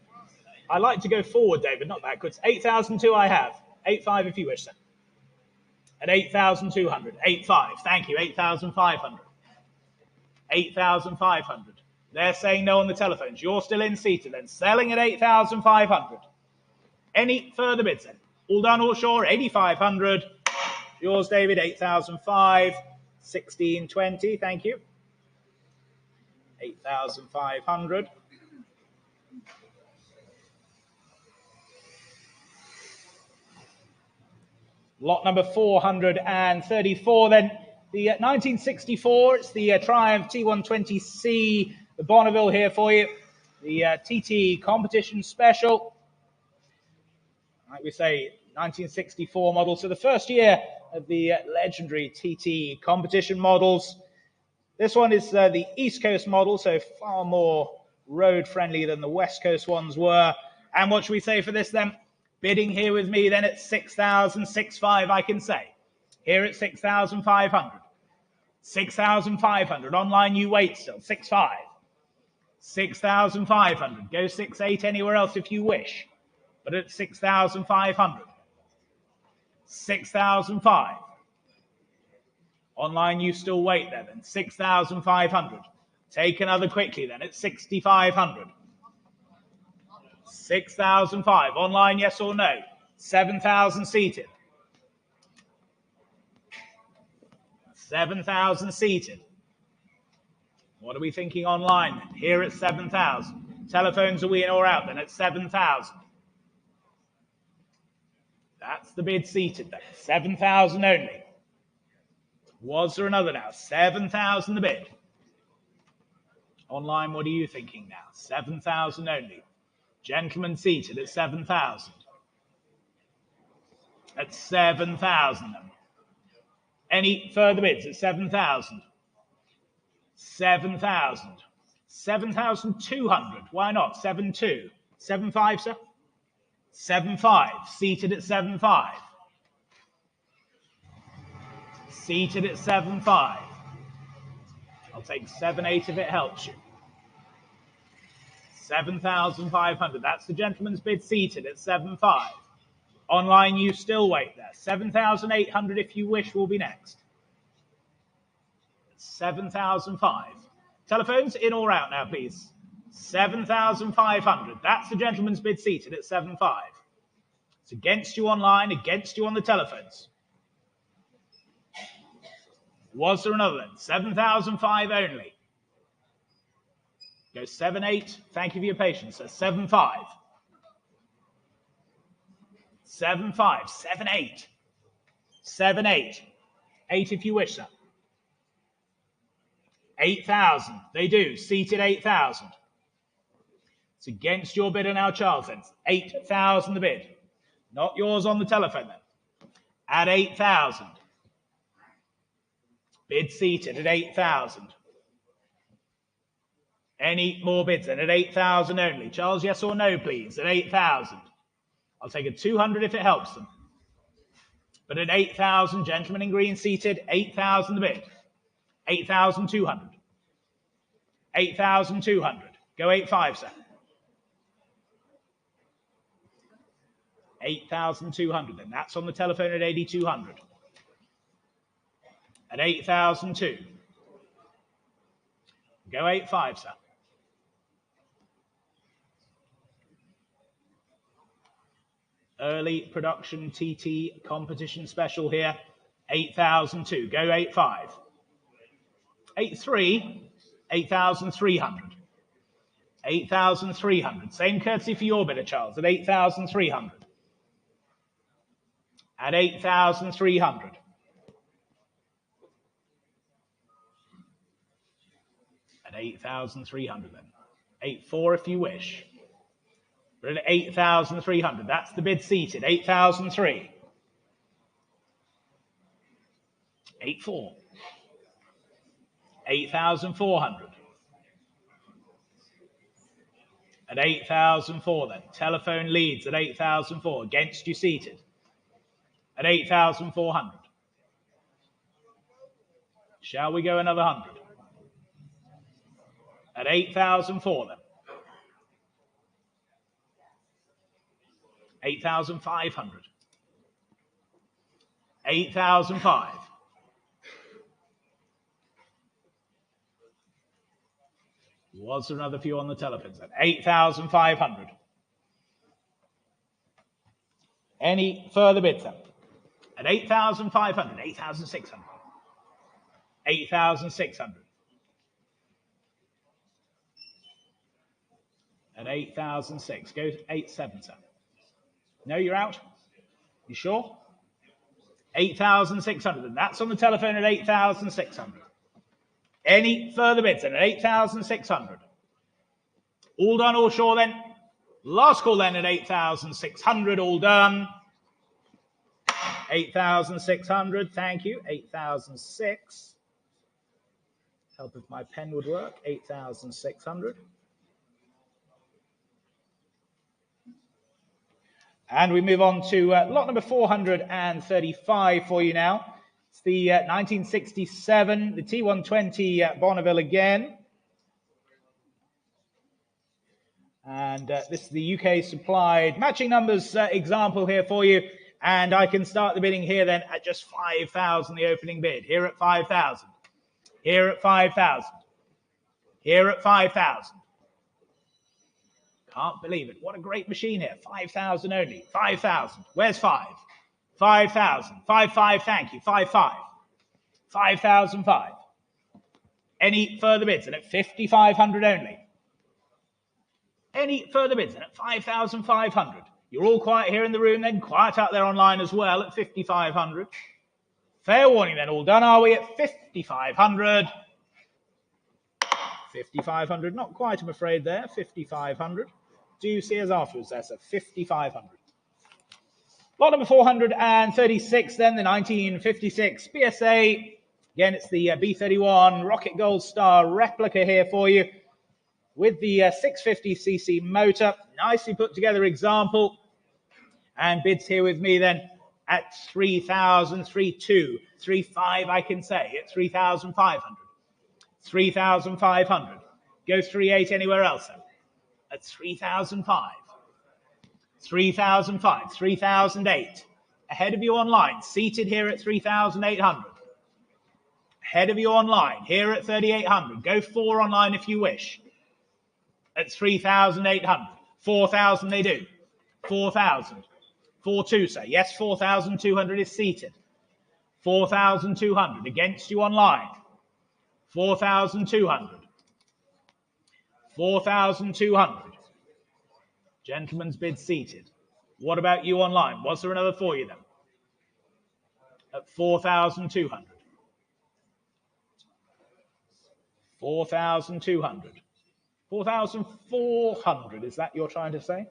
I like to go forward, David, not backwards. 8,002 I have. 8,500 if you wish, then. At 8,200. 8,500. Thank you. 8,500. 8,500. They're saying no on the telephones. You're still in seated then. Selling at 8,500. Any further bids then? All done, all sure. 8,500. Yours, David. 8,500. 1620. Thank you. 8,500. Lot number 434 then. The 1964, it's the Triumph T120C, the Bonneville here for you. The TT competition special. Like we say, 1964 model. So the first year of the legendary TT competition models. This one is the East Coast model, so far more road friendly than the West Coast ones were. And what should we say for this then? Bidding here with me then at 6,650, I can say. Here at 6,500. 6,500. Online you wait still. 6,500. 6,500. Go 6,800 anywhere else if you wish. But at 6,500. 6,500. Online you still wait there then. 6,500. Take another quickly then at 6,500. 6,500. Online, yes or no? 7,000 seated. 7,000 seated. What are we thinking online then? Here at 7,000. Telephones are we in or out then at 7,000? That's the bid seated then. 7,000 only. Was there another now? 7,000 the bid. Online, what are you thinking now? 7,000 only. Gentlemen seated at 7,000. At 7,000 then. Any further bids at 7,000? 7,000. 7,200. Why not? 7,200. 7,500, sir? 7,500. Seated at 7,500. Seated at 7,500. I'll take 7,800 if it helps you. 7,500. That's the gentleman's bid seated at 7,500. Online, you still wait there. 7,800 if you wish will be next. 7,500. Telephones in or out now, please. 7,500. That's the gentleman's bid seated at 7,500. It's against you online, against you on the telephones. Was there another then? 7,500 only. Go 7,800. Thank you for your patience. So 7,500. 7,500. 7,800. 7,800. 8 if you wish, sir. 8,000. They do. Seated 8,000. It's against your bidder now, Charles. Then 8,000 the bid. Not yours on the telephone then. At 8,000. Bid seated at 8,000. Any more bids then? At 8,000 only. Charles, yes or no, please? At 8,000. I'll take a 200 if it helps them. But at 8,000, gentlemen in green seated, 8,000 the bid. 8,200. 8,200. Go 8,500, sir. 8,200 then. That's on the telephone at 8,200. At 8,002. Go 8.5, sir. Early production TT competition special here. 8,002. Go 8.5. 8.3. 8,300. 8,300. Same courtesy for your bidder, Charles, at 8,300. At 8,300. At 8,300 then. 8.4 if you wish. We're at 8,300. That's the bid seated. 8,003. 8.4. 8,400. At 8,004 then. Telephone leads at 8,004. Against you seated. At 8,400. Shall we go another 100? At 8,004 then. 8,500. 8,005. Was there another few on the telephones then? 8,500. Any further bids then? At 8,500, 8,600. 8,600. At 8,006. Go 8.7, sir. No, you're out? You sure? 8,600. And that's on the telephone at 8,600. Any further bids then at 8,600? All done, all sure then? Last call then at 8,600. All done. 8,600. Thank you. 8,006. Help if my pen would work. 8,600. And we move on to lot number 435 for you now. It's the 1967, the T120 Bonneville again. And this is the UK supplied matching numbers example here for you. And I can start the bidding here then at just 5,000, the opening bid. Here at 5,000. Here at 5,000. Here at 5,000. Can't believe it. What a great machine here. 5,000 only. 5,000. Where's 5? 5,000. 5,500. Thank you. 5,500. 5,005. Any further bids? And at 5,500 only. Any further bids? And at 5,500. You're all quiet here in the room then. Quiet out there online as well at 5,500. Fair warning then. All done, are we? At 5,500. 5,500. Not quite, I'm afraid, there. 5,500. Do you see us afterwards there, sir? 5,500. Lot number 436 then, the 1956 BSA. Again, it's the B31 Rocket Gold Star replica here for you with the 650cc motor. Nicely put together example. And bids here with me then at 3,000, 3,200, 3,500 I can say, at 3,500. 3,500. Go 3,800 anywhere else then. At 3,005. 3,005. 3,008. Ahead of you online. Seated here at 3,800. Ahead of you online. Here at 3,800. Go 4 online if you wish. At 3,800. 4,000 they do. 4,000. 4,200, sir. Yes, 4,200 is seated. 4,200. Against you online. 4,200. 4,200. Gentleman's bid seated. What about you online? Was there another for you then? At 4,200. 4,200. 4,400, is that you're trying to say?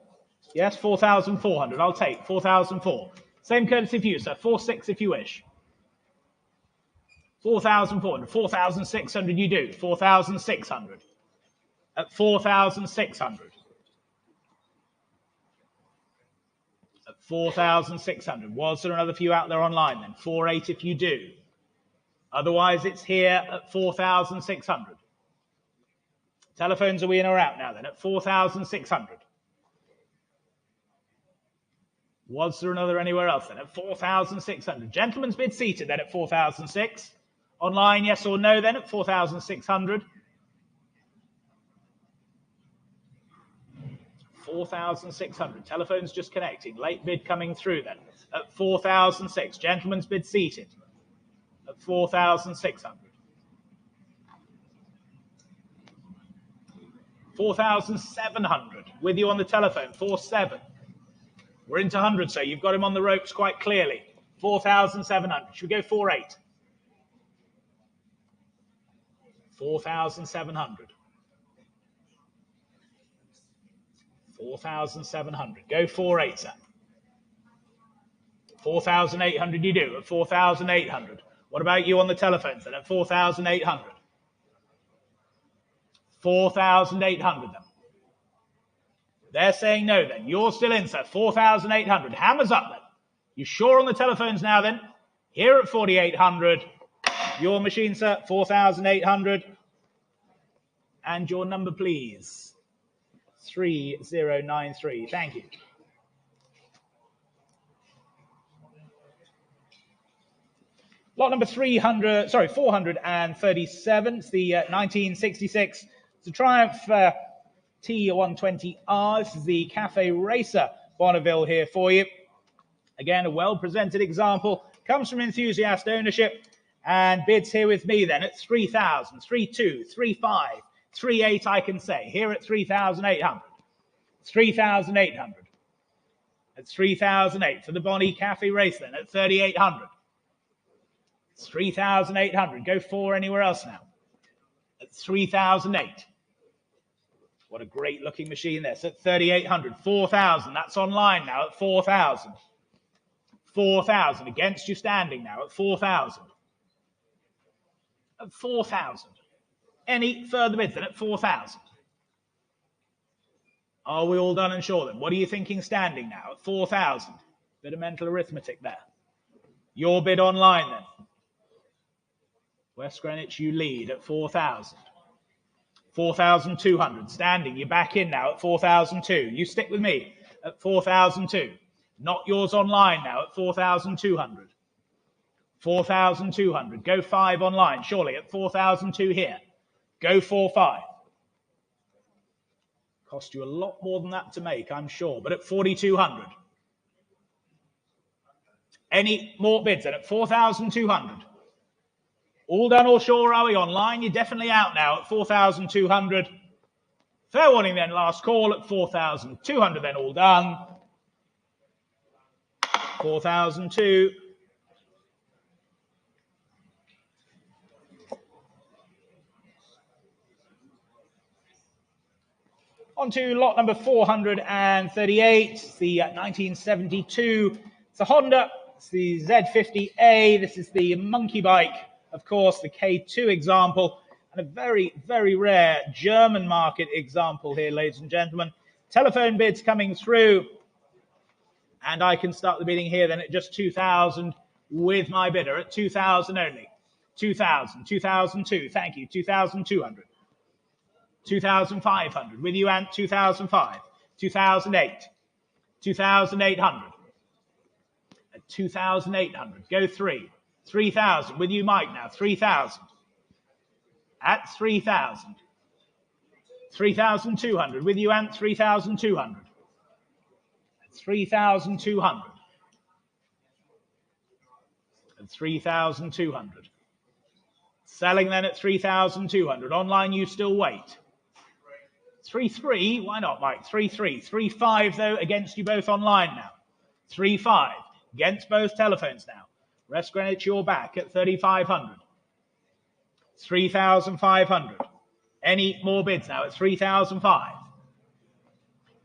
Yes, 4,400. I'll take 4,004. Same courtesy for you, sir. 4,600 if you wish. 4,400. 4,600 you do. 4,600. At 4,600. At 4,600. Was there another few out there online then? 4,800 if you do. Otherwise, it's here at 4,600. Telephones, are we in or out now then? At 4,600. Was there another anywhere else then? At 4,600. Gentleman's bid seated then at 4,006. Online, yes or no then at 4,600. 4,600. Telephone's just connecting. Late bid coming through then. At 4,006. Gentleman's bid seated. At 4,600. 4,700. With you on the telephone. 4,700. We're into hundreds, so you've got him on the ropes quite clearly. 4,700. Should we go 4,800? 4,700. 4,700. Go 4,800, sir. 4,800 you do at 4,800. What about you on the telephone, then, at 4,800? 4,800 then. They're saying no then. You're still in, sir. 4,800. Hammers up then. You sure on the telephones now then? Here at 4,800. Your machine, sir, 4,800. And your number, please. 3093. Thank you. Lot number 437. It's the 1966. It's a Triumph T120R. This is the Cafe Racer Bonneville here for you. Again, a well-presented example. Comes from enthusiast ownership. And bids here with me then at 3,000, 3,200, 3,500, 3,800 I can say. Here at 3,800. 3,800. At 3,800 for the Bonnie Cafe Race then at 3,800. 3,800. Go 4 anywhere else now. At 3,008. What a great looking machine there. So at 3,800. 4,000. That's online now at 4,000. 4,000. Against you standing now at 4,000. At 4,000. Any further bids than at 4,000? Are we all done and sure then? What are you thinking standing now at 4,000? Bit of mental arithmetic there. Your bid online then. West Greenwich, you lead at 4,000. 4,200. Standing, you're back in now at 4,002. You stick with me at 4,002. Not yours online now at 4,200. 4,200. Go 5 online, surely at 4,002 here. Go 4,500. Cost you a lot more than that to make, I'm sure, but at 4,200. Any more bids then at 4,200? All done or sure, are we online? You're definitely out now at 4,200. Fair warning then, last call at 4,200 then, all done. 4,002. On to lot number 438, it's the 1972. It's a Honda, it's the Z50A. This is the monkey bike, of course, the K2 example, and a very, very rare German market example here, ladies and gentlemen. Telephone bids coming through, and I can start the bidding here then at just 2,000 with my bidder at 2,000 only. 2,000, 2,002, thank you, 2,200. 2,500 with you, Ant. 2,005, 2,008, 2,800. At 2,800, go 3, 3,000 with you, Mike. Now 3,000. At 3,000, 3,200 with you, Ant. 3,200. At 3,200. At 3,200. Selling then at 3,200. Online, you still wait. 3,300, why not, Mike? 3,300. 3,500, though, against you both online now. 3,500, against both telephones now. West Greenwich, you're back at 3,500. 3,500. Any more bids now at 3,500?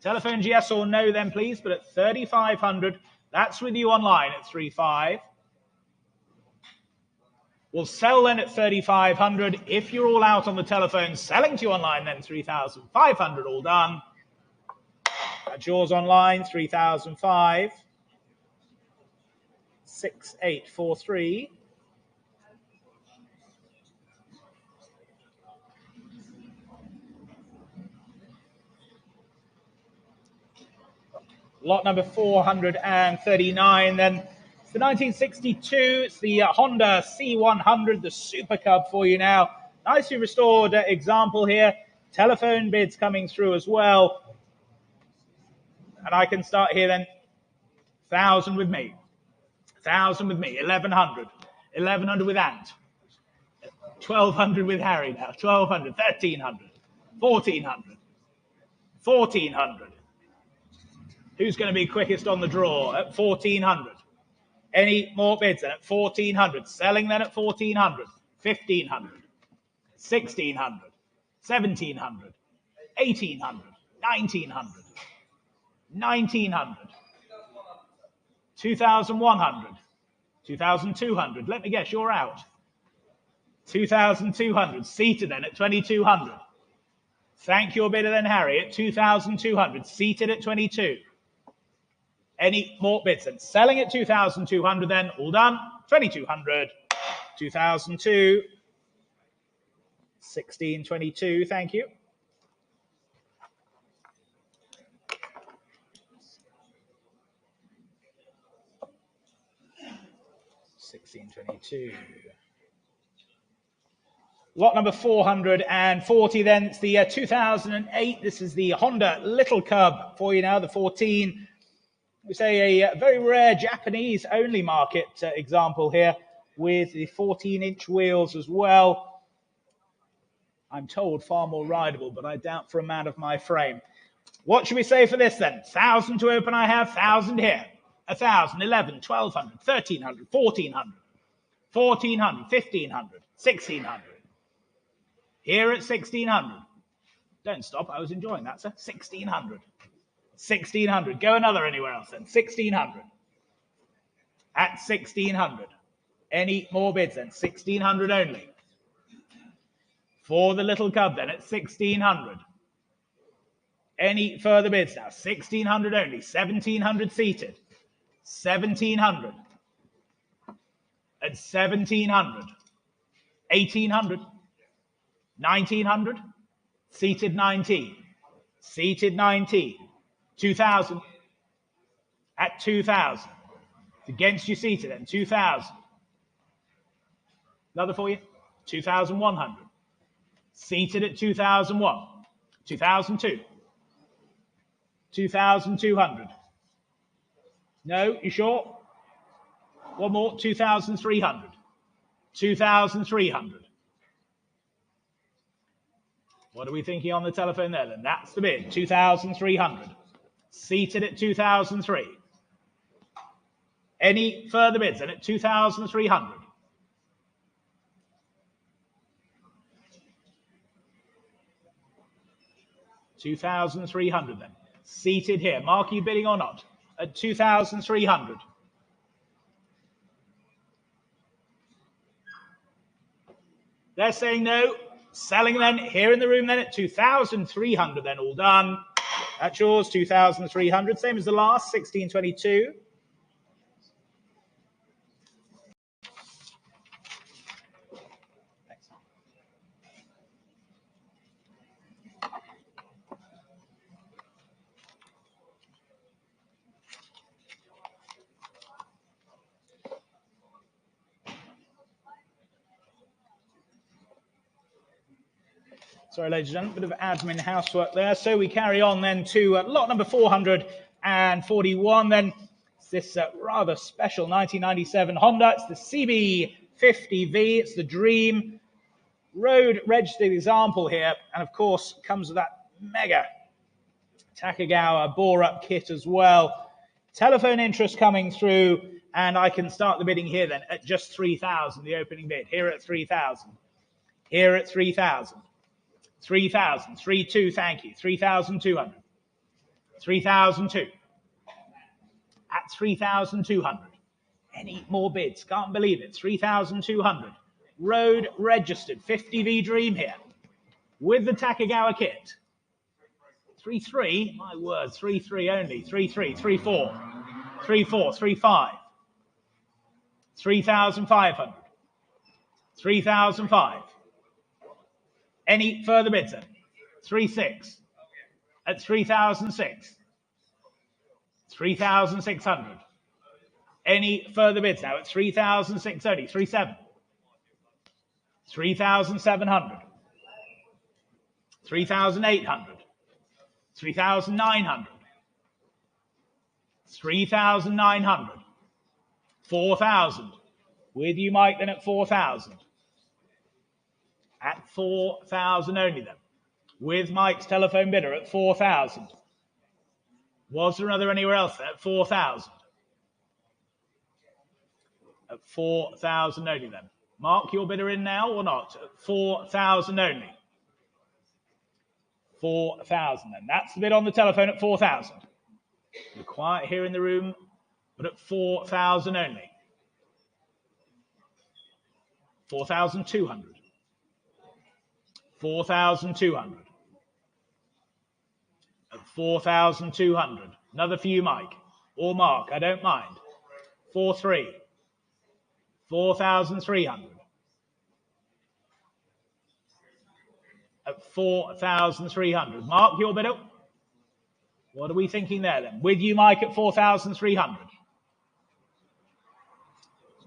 Telephones, yes or no, then, please, but at 3,500, that's with you online at 3,500. We'll sell then at 3,500. If you're all out on the telephone, selling to you online, then 3,500, all done. That's yours online, 3,500. 6843. Lot number 439 then. It's the 1962, it's the Honda C100, the Super Cub for you now. Nicely restored example here. Telephone bids coming through as well. And I can start here then. 1,000 with me. 1,000 with me. 1,100. 1,100 with Ant. 1,200 with Harry now. 1,200. 1,300. 1,400. 1,400. Who's going to be quickest on the draw at 1,400? Any more bids then at 1,400? Selling then at 1,400. 1,500. 1,600. 1,700. 1,800. 1,900. 1,900. 2,100. 2,200. Let me guess, you're out. 2,200. Seated then at 2,200. Thank your bidder then, Harry, at 2,200. Seated at 22. Any more bids then? Selling at 2,200 then. All done. 2,200. 2,002. 1,622. Thank you. 1,622. Lot number 440 then. It's the 2008. This is the Honda Little Cub for you now, the 14. We say a very rare Japanese only market example here with the 14-inch wheels as well. I'm told far more rideable, but I doubt for a man of my frame. What should we say for this then? 1,000 to open I have, 1,000 here. 1,000, 11, 1,200, 1,300, 1,400, 1,400, 1,500, 1,600. Here at 1,600. Don't stop, I was enjoying that, sir. 1,600. 1,600. Go another anywhere else then. 1,600. At 1,600. Any more bids then? 1,600 only. For the Little Cub then at 1,600. Any further bids now? 1,600 only. 1,700 seated. 1,700. At 1,700. 1,800. 1,900. Seated 19. Seated 19. 2,000. At 2,000. Against you seated then. 2,000. Another for you. 2,100. Seated at 2,001. 2,002. 2,200. No, you sure? One more. 2,300. 2,300. What are we thinking on the telephone there then? That's the bid. 2,300. Seated at 2,003. Any further bids then at 2,300? $2,300 then. Seated here. Mark, are you bidding or not? At 2,300. They're saying no. Selling then here in the room then at 2,300 then. All done. That's yours. 2,300. Same as the last. 1,622. Sorry, ladies and gentlemen, bit of admin housework there. So we carry on then to lot number 441 then. It's this rather special 1997 Honda. It's the CB50V. It's the Dream road registered example here. And of course, comes with that mega Takagawa bore-up kit as well. Telephone interest coming through. And I can start the bidding here then at just 3,000, the opening bid. Here at 3,000. Here at 3,000. 3,000, 3,200, thank you. 3,200. 3,002. At 3,200. Any more bids? Can't believe it. 3,200. Road registered. 50V Dream here. With the Takagawa kit. 3,3. My word. 3,3 only. 3,3. 3,4. 3,4. 3,5. 3,500. 3,005. Any further bids then? 3,600. At 3,006. 3,600. Any further bids now at 3,600 only? 3,700. 3,700. 3,800. 3,900. 3,900. 4,000. With you, Mike, then at 4,000. At 4,000 only then. With Mike's telephone bidder at 4,000. Was there another anywhere else there at 4,000? At 4,000 only then. Mark your bidder in now or not? At 4,000 only. 4,000 then. That's the bid on the telephone at 4,000. You're quiet here in the room, but at 4,000 only. 4,200. 4,200. At 4,200. Another for you, Mike. Or Mark, I don't mind. 4,300. 4,300. At 4,300. Mark, your bidder. What are we thinking there then? With you, Mike, at 4,300.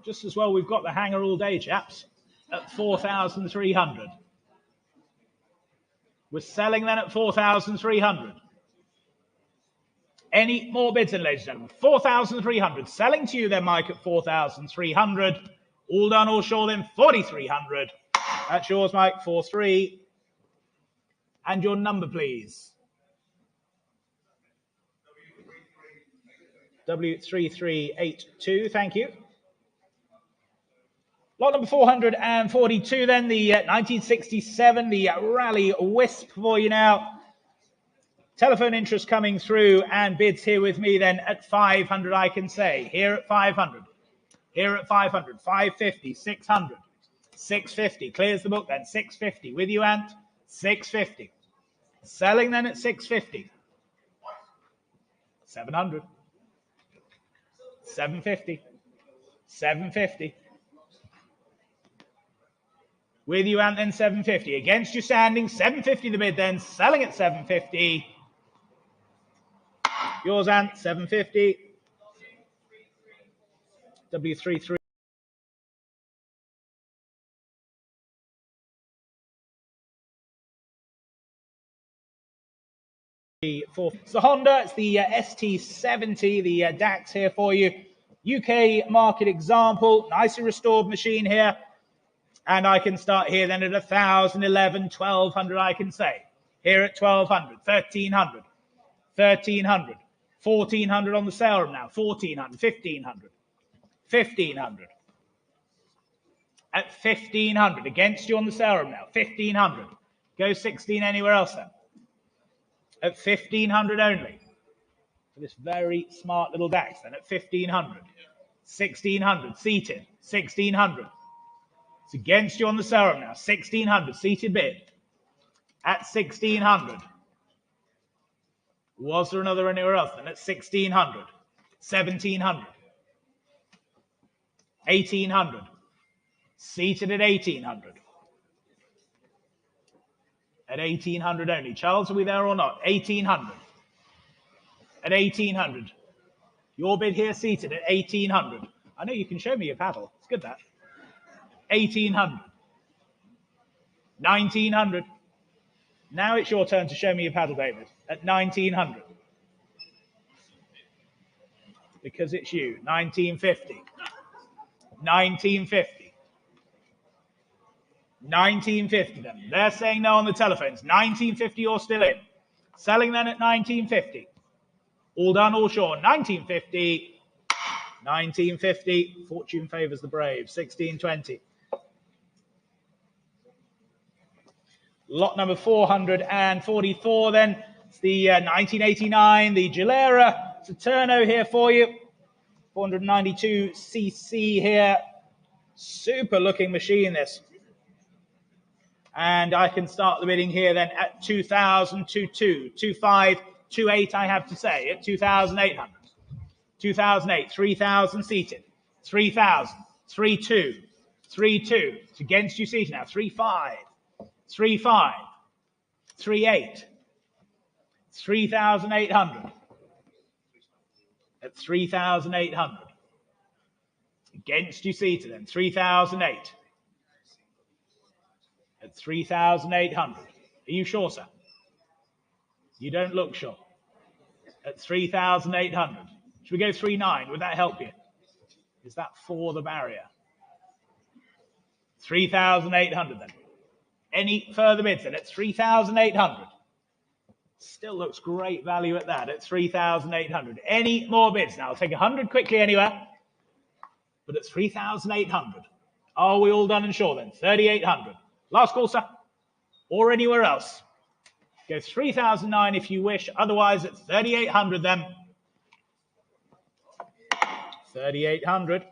Just as well we've got the hanger all day, chaps. At 4,300. We're selling then at 4,300. Any more bids in, ladies and gentlemen? 4,300. Selling to you then, Mike, at 4,300. All done, all sure then, 4,300. That's yours, Mike, 4-3. And your number, please. W3382, thank you. Lot number 442 then, the 1967, the Rally Wisp for you now. Telephone interest coming through and bids here with me then at 500, I can say. Here at 500. Here at 500. 550, 600, 650. Clears the book then, 650. With you, Ant, 650. Selling then at 650. 700. 750. 750. With you, Ant, then 750. Against you standing, 750 the bid then. Selling at 750. Yours, Ant, 750. W33. It's the Honda, it's the ST70, the DAX here for you. UK market example, nicely restored machine here. And I can start here then at 1,011, 1,200, I can say. Here at 1,200, 1,300, 1,300, 1,400 on the sale room now, 1,400, 1,500, 1,500. At 1,500, against you on the sale room now, 1,500. Go 16 anywhere else then. At 1,500 only. For this very smart little DAX then, at 1,500. 1,600, seated, 1,600. It's against you on the sale room now, 1,600, seated bid. At 1,600. Was there another anywhere else then? At 1,600. 1,700. 1,800. Seated at 1,800. At 1,800 only. Charles, are we there or not? 1,800. At 1,800. Your bid here seated at 1,800. I know you can show me your paddle. It's good, that. 1,800. 1,900. Now it's your turn to show me your paddle, David. At 1,900. Because it's you. 1,950. 1,950. 1,950 then. They're saying no on the telephones. 1,950, you're still in. Selling then at 1,950. All done, all sure. 1,950. 1,950. Fortune favours the brave. 1,620. Lot number 444 then. It's the 1989, the Gilera Saturno here for you. 492cc here. Super looking machine, this. And I can start the bidding here then at 2,000, 22, 25, 28, I have to say, at 2,800. 2,008, 3,000 seated. 3,000, 3,2, 3,2. It's against you seated now. 3,5, 3,5, 3,8, 3,800. At 3,800. Against you seated then. 3,008. At 3,800. Are you sure, sir? You don't look sure. At 3,800. Should we go 3.9? Would that help you? Is that for the barrier? 3,800 then. Any further bids then at 3,800? Still looks great value at that, at 3,800. Any more bids now? I'll take 100 quickly anywhere. But at 3,800. Are we all done and sure then? 3,800. Last call, sir. Or anywhere else. Go 3,009 if you wish. Otherwise, at 3,800 then. 3,800.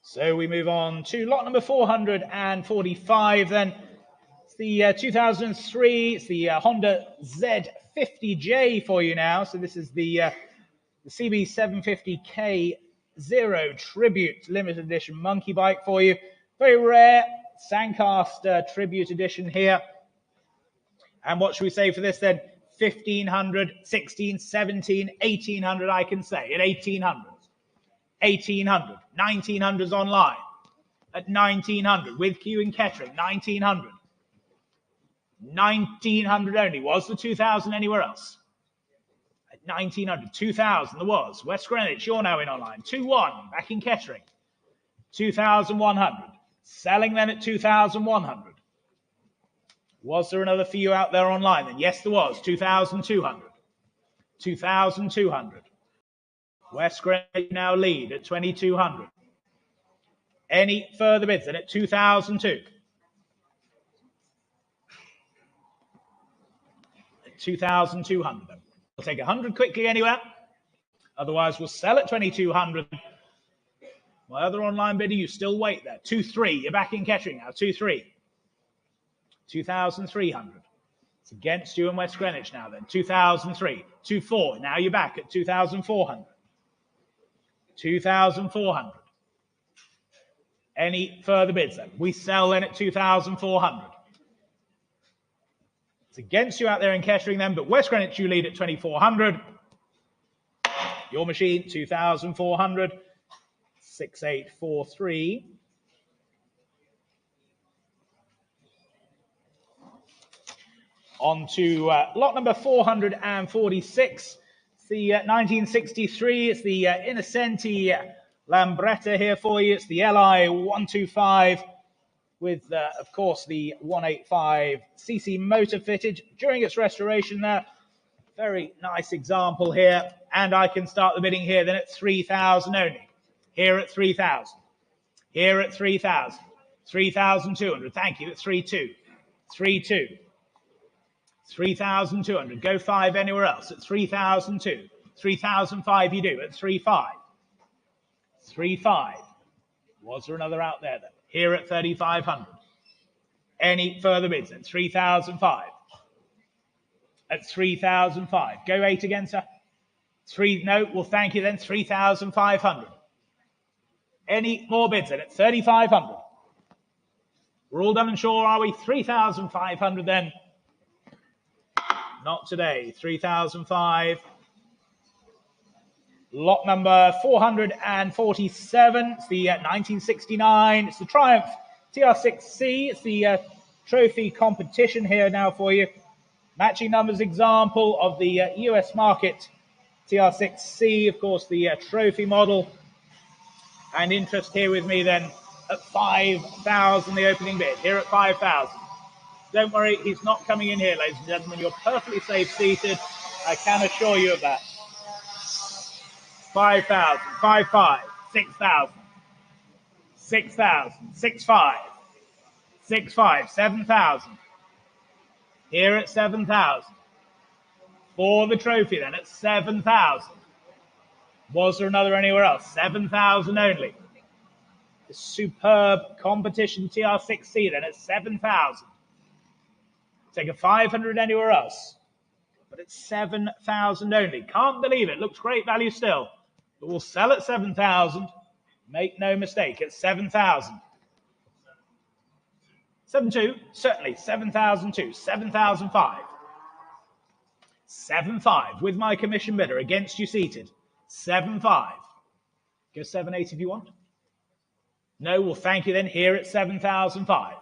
So we move on to lot number 445 then. It's the 2003. It's the Honda Z50J for you now. So this is the CB750K Zero Tribute Limited Edition monkey bike for you. Very rare Sandcast Tribute Edition here. And what should we say for this then? 1,500, 16, 17, 1,800 I can say. At 1,800. 1,800. 1,900's online. At 1,900. With queue and catering. 1,900. 1,900 only. Was the 2,000 anywhere else? At 1,900. 2,000 there was. West Greenwich, you're now in online. 2,100. Back in catering. 2,100. Selling then at 2,100. Was there another for you out there online then? Yes, there was. 2,200. 2,200. West Greenwich now lead at 2,200. Any further bids then at 2,002? At 2,200 then. We'll take 100 quickly anywhere. Otherwise, we'll sell at 2,200. My other online bidder, you still wait there. 2,300. You're back in catering now. 2,300. 2,300. It's against you in West Greenwich now then. 2,003. 2,400. Now you're back at 2,400. 2,400. Any further bids then? We sell then at 2,400. It's against you out there in catering then, but West Greenwich you lead at 2,400. Your machine, 2,400. 6,843. On to lot number 446. It's the 1963. It's the Innocenti Lambretta here for you. It's the LI 125 with, of course, the 185cc motor fitted during its restoration there. Very nice example here. And I can start the bidding here then at 3,000 only. Here at 3,000. Here at 3,000. 3,200. Thank you. At 3,200. 3,200. 3,200. Go 5 anywhere else at 3,002. 3,005 you do at 3,500. 3,500. Was there another out there then? Here at 3,500. Any further bids at 3,005? At 3,005. Go 8 again, sir. 3. No. Well, thank you then. 3,500. Any more bids then at 3,500? We're all done and sure, are we? 3,500 then. Not today. 3,005. Lot number 447. It's the 1969. It's the Triumph TR6C. It's the trophy competition here now for you. Matching numbers example of the US market TR6C. Of course, the trophy model. And interest here with me then at 5,000, the opening bid. Here at 5,000. Don't worry, he's not coming in here, ladies and gentlemen. You're perfectly safe seated. I can assure you of that. 5,000, 5,500, 6,000, 6,000, 6,500, 6,500, 7,000. Here at 7,000. For the trophy then at 7,000. Was there another anywhere else? 7,000 only. The superb competition TR6C then at 7,000. Take a 500 anywhere else. But it's 7,000 only. Can't believe it. Looks great value still. But we'll sell at 7,000. Make no mistake, it's 7,000. 7,200, certainly. 7,002, 7,005. 7,500 with my commission bidder against you seated. 7,500. Go 7,800 if you want. No, well, thank you then. Here at 7,005.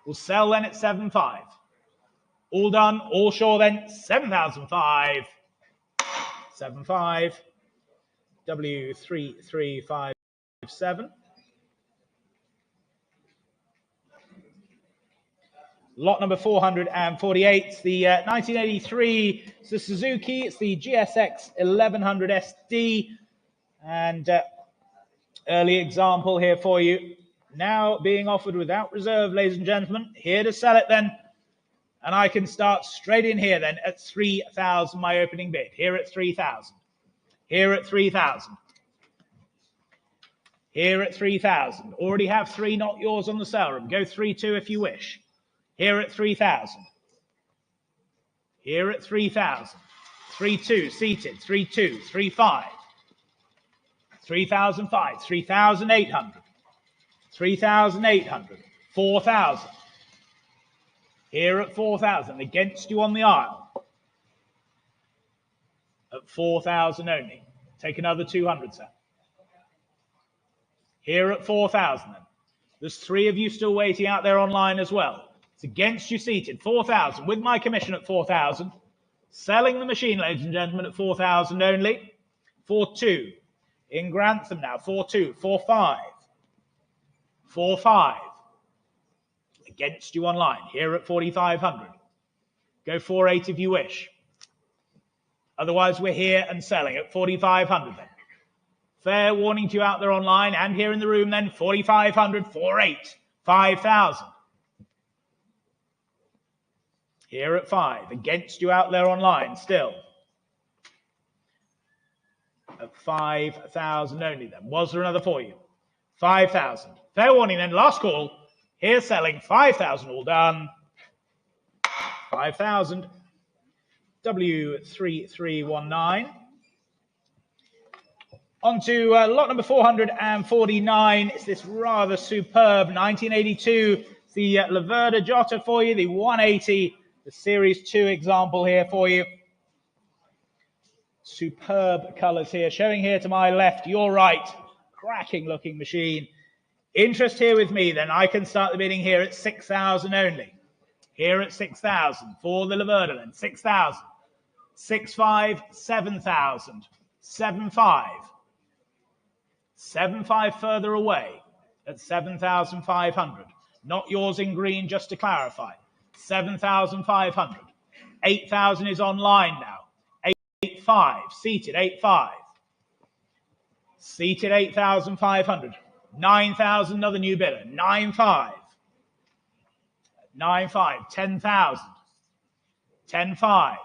We'll sell then at 7,500. All done, all sure then. 7,005. 75, W3357. Lot number 448, it's the 1983, it's the Suzuki, it's the GSX 1100 SD, and early example here for you. Now being offered without reserve, ladies and gentlemen. Here to sell it then. And I can start straight in here then at 3,000, my opening bid. Here at 3,000. Here at 3,000. Here at 3,000. Already have 3 not yours on the sale room. Go 3-2 if you wish. Here at 3,000. Here at 3,000. 3-2 seated. 3-2. 3-5. 3,005. 3,800. 3,800. 4,000. Here at 4,000, against you on the aisle. At 4,000 only. Take another 200, sir. Here at 4,000 then. There's 3 of you still waiting out there online as well. It's against you seated. 4,000 with my commission at 4,000. Selling the machine, ladies and gentlemen, at 4,000 only. 4-2. In Grantham now. 4-2. 4-5. 4-5. Against you online, here at 4,500. Go 4-8 if you wish. Otherwise, we're here and selling at 4,500 then. Fair warning to you out there online and here in the room then, 4,500, 4-8, 5,000. Here at 5, against you out there online still. At 5,000 only then. Was there another for you? 5,000. Fair warning then, last call. Here selling 5,000, all done. 5,000. W3319. On to lot number 449. It's this rather superb 1982. It's the Laverda Jota for you, the 180, the Series 2 example here for you. Superb colours here. Showing here to my left, your right. Cracking looking machine. Interest here with me, then I can start the bidding here at 6,000 only. Here at 6,000 for the Laverda, then 6,000, 6,500, 7,000, 7,500, 7,500 further away at 7,500. Not yours in green, just to clarify. 7,500. 8,000 is online now. 8,500 seated. 8,500 seated. 8,500. 9,000, another new bidder. 9,500. 9,500. 10,000. 10,500.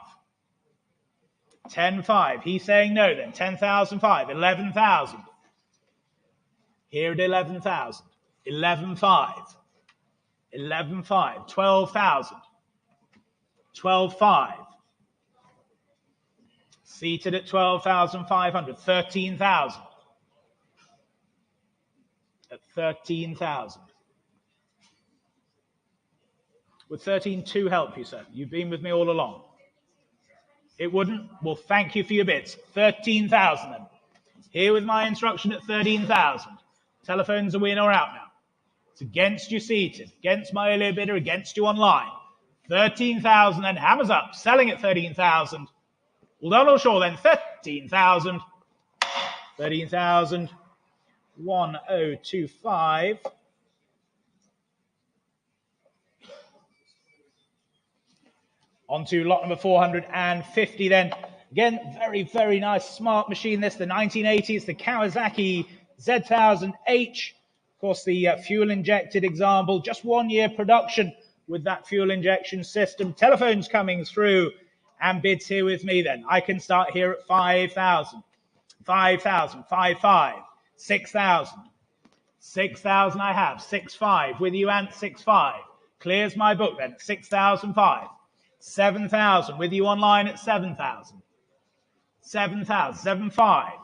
10,500. He's saying no then. 10,500. 11,000. Here at 11,000. 11,500. 11,500. 12,000. 12,500. Seated at 12,500. 13,000. At 13,000. Would 13.2 help you, sir? You've been with me all along. It wouldn't? Well, thank you for your bids. 13,000 then. Here with my instruction at 13,000. Telephones are in or out now. It's against you seated. Against my earlier bidder. Against you online. 13,000 then. Hammers up. Selling at 13,000. Well done, all sure then. 13,000. 13,000. 1025. On to lot number 450 then. Again, very, very nice, smart machine this. The 1980s, the Kawasaki Z1000H. Of course, the fuel-injected example. Just 1 year production with that fuel injection system. Telephones coming through and bids here with me then. I can start here at 5,000. 5,000, 5,500. 6,000. 6,000 I have. 6,500 with you and 6,500. Clears my book then. 6,005. 7,000 with you online at 7,000. 7,000. 7,500.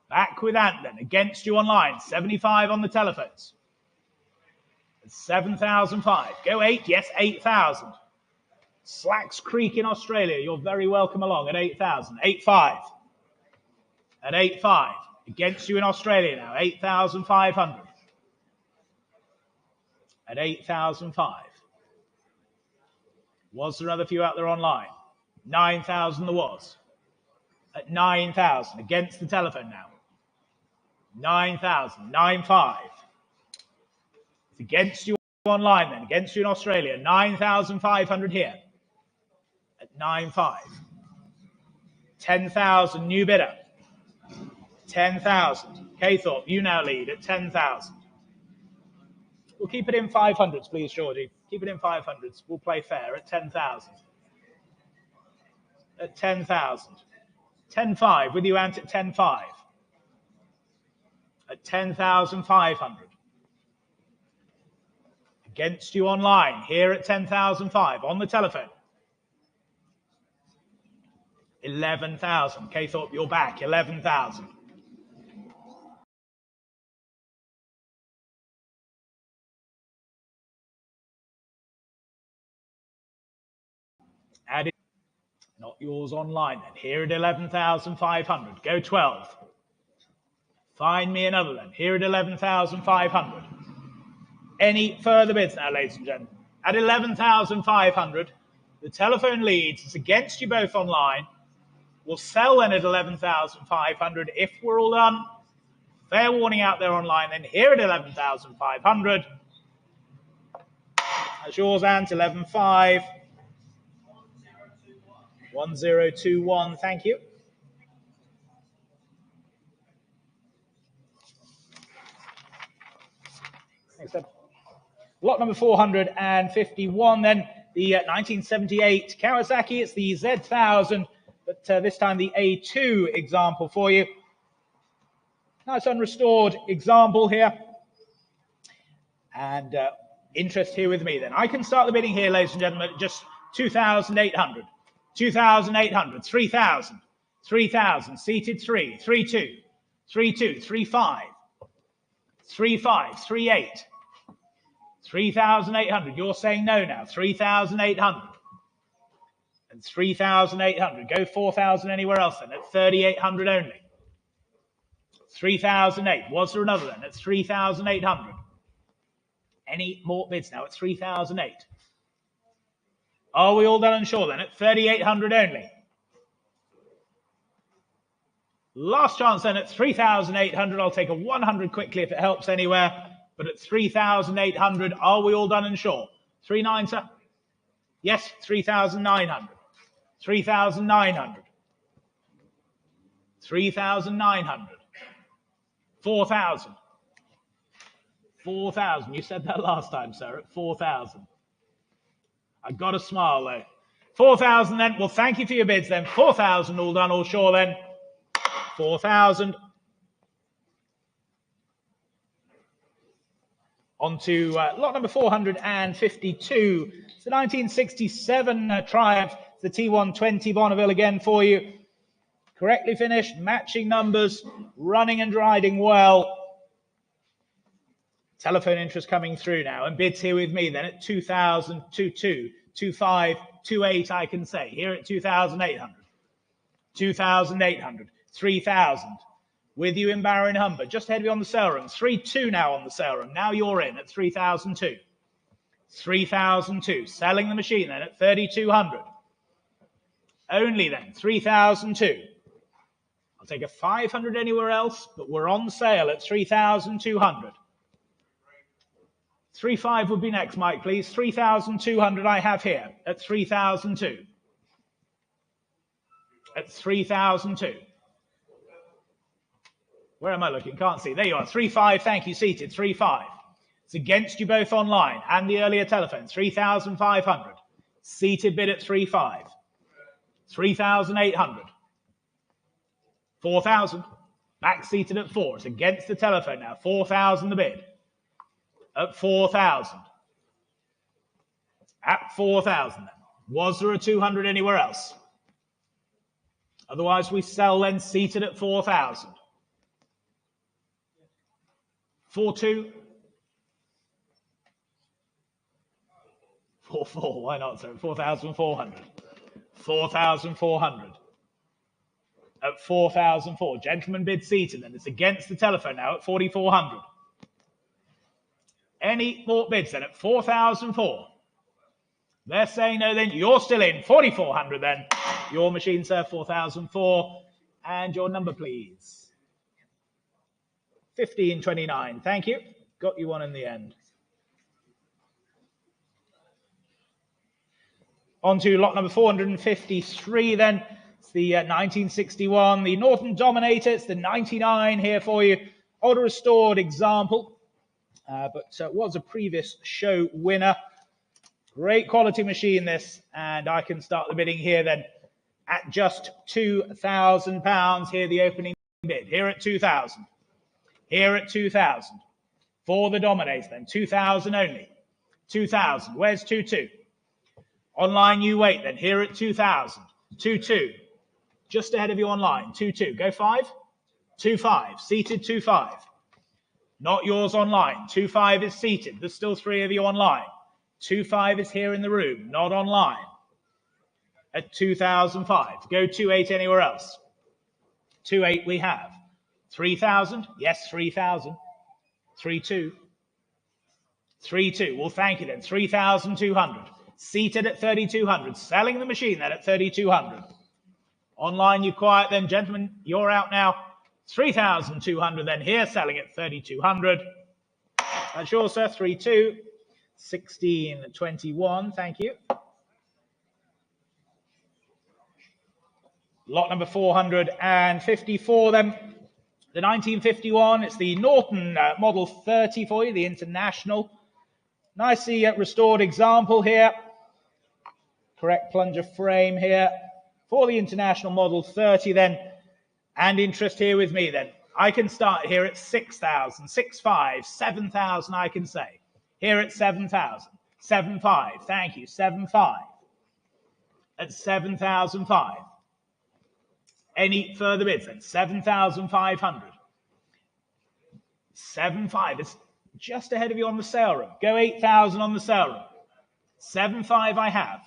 Back with Ant then. Against you online. 75 on the telephones. 7,005. Go 8. Yes, 8,000. Slacks Creek in Australia. You're very welcome along at 8,000. 8,500. At 8,500. Against you in Australia now, 8,500. At 8,005. Was there another few out there online? 9,000 there was. at 9,000. Against the telephone now. 9,000. 9,500. It's against you online then. Against you in Australia. 9,500 here. At 9,500. 10,000. New bidder. 10,000. Kaythorpe, you now lead at 10,000. We'll keep it in 500s, please, Georgie. Keep it in 500s. We'll play fair at 10,000. At 10,000. 10,500 with you, Ant, at 10,500. At 10,500. Against you online, here at 10,500. On the telephone. 11,000. Kaythorpe, you're back. 11,000. Add it. Not yours online then. Here at 11,500. Go 12. Find me another then. Here at 11,500. Any further bids now, ladies and gentlemen? At 11,500, the telephone leads. It's against you both online. We'll sell then at 11,500 if we're all done. Fair warning out there online then. Here at 11,500. That's yours, Ant. 11,500. 1021, thank you. Next up, lot number 451 then, the 1978 Kawasaki. It's the Z1000, but this time the A2 example for you. Nice unrestored example here. And interest here with me then. I can start the bidding here, ladies and gentlemen, at just 2,800. 2,800, 3,000, 3,000, seated 3, 3,2, 3,2, 3,500, 3,500, 3,800, 3,800. You're saying no now. 3,800 and 3,800. Go 4,000 anywhere else then at 3,800 only. 3,008. Was there another then at 3,800? Any more bids now at 3,008? Are we all done and sure then at 3,800 only? Last chance then at 3,800. I'll take a 100 quickly if it helps anywhere. But at 3,800, are we all done and sure? 3,900, sir? Yes, 3,900. 3,900. 3,900. 4,000. 4,000. You said that last time, sir, at 4,000. I got a smile though. 4,000 then. Well, thank you for your bids then. 4,000 all done, all sure then. 4,000. On to lot number 452. It's the 1967 Triumph. It's the T120 Bonneville again for you. Correctly finished, matching numbers, running and riding well. Telephone interest coming through now, and bids here with me then at 2,000, 2,2, 2,500, 2,800 I can say. Here at 2,800. 2,800, 3,000. With you in Barrow and Humber, just ahead of you on the sale room. 3,200 now on the sale room. Now you're in at 3,002. 3,002. Selling the machine then at 3,200. Only then, 3,002. I'll take a 500 anywhere else, but we're on sale at 3,200. 3,500 would be next, Mike, please. 3,200 I have here at 3,002. At 3,002. Where am I looking? Can't see. There you are. 3,500. Thank you. Seated. 3,500. It's against you both online and the earlier telephone. 3,500. Seated bid at 3,500. 3,800. 4,000. Back seated at 4. It's against the telephone now. 4,000 the bid. At 4,000. At 4,000 then. Was there a 200 anywhere else? Otherwise we sell then seated at 4,000. 4,2. 4,400. Why not, sir? 4,400. 4,400. At 4,004. Gentleman bid seated then. It's against the telephone now at 4,400. Any more bids then at 4,004? They're saying no then. You're still in. 4,400 then. Your machine, sir, 4,004. And your number, please. 1529. Thank you. Got you one in the end. On to lot number 453 then. It's the 1961, the Norton Dominator. It's the 99 here for you. Older restored example, but was a previous show winner. Great quality machine this, and I can start the bidding here then at just £2,000. Here the opening bid. Here at 2,000. Here at 2,000. For the Dominator then, 2,000 only. 2,000. Where's 2-2? Online you wait then. Here at 2,000. 2-2. Just ahead of you online. 2-2. Go 5. 2-5. Seated 2-5. Not yours online. 2-5 is seated. There's still 3 of you online. 2-5 is here in the room, not online. At 2,005. Go 2-8 anywhere else. 2-8 we have. 3,000. Yes, 3,000. 3-2. 3-2. Well, thank you then. 3,200. Seated at 3,200. Selling the machine then at 3,200. Online, you quiet then. Gentlemen, you're out now. 3,200 then here, selling at 3,200. That's yours, sir. 3-2. 1621. Thank you. Lot number 454 then. The 1951. It's the Norton Model 30 for you, the International. Nicely restored example here. Correct plunger frame here for the International Model 30 then. And interest here with me then. I can start here at 6,000, 6,500, 7,000 I can say. Here at 7,000, 7,500, thank you, 7,500. At 7,500. Any further bids then? 7,500. 7,500. It's just ahead of you on the sale room. Go 8,000 on the sale room. 7,500 I have.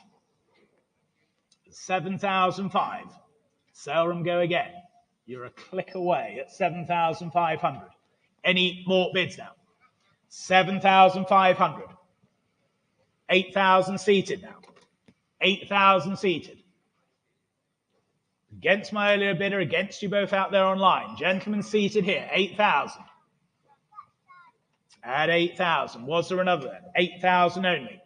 7,500. Sale room go again. You're a click away at 7,500. Any more bids now? 7,500. 8,000 seated now. 8,000 seated. Against my earlier bidder, against you both out there online. Gentlemen seated here, 8,000. At 8,000. Was there another then? 8,000 only.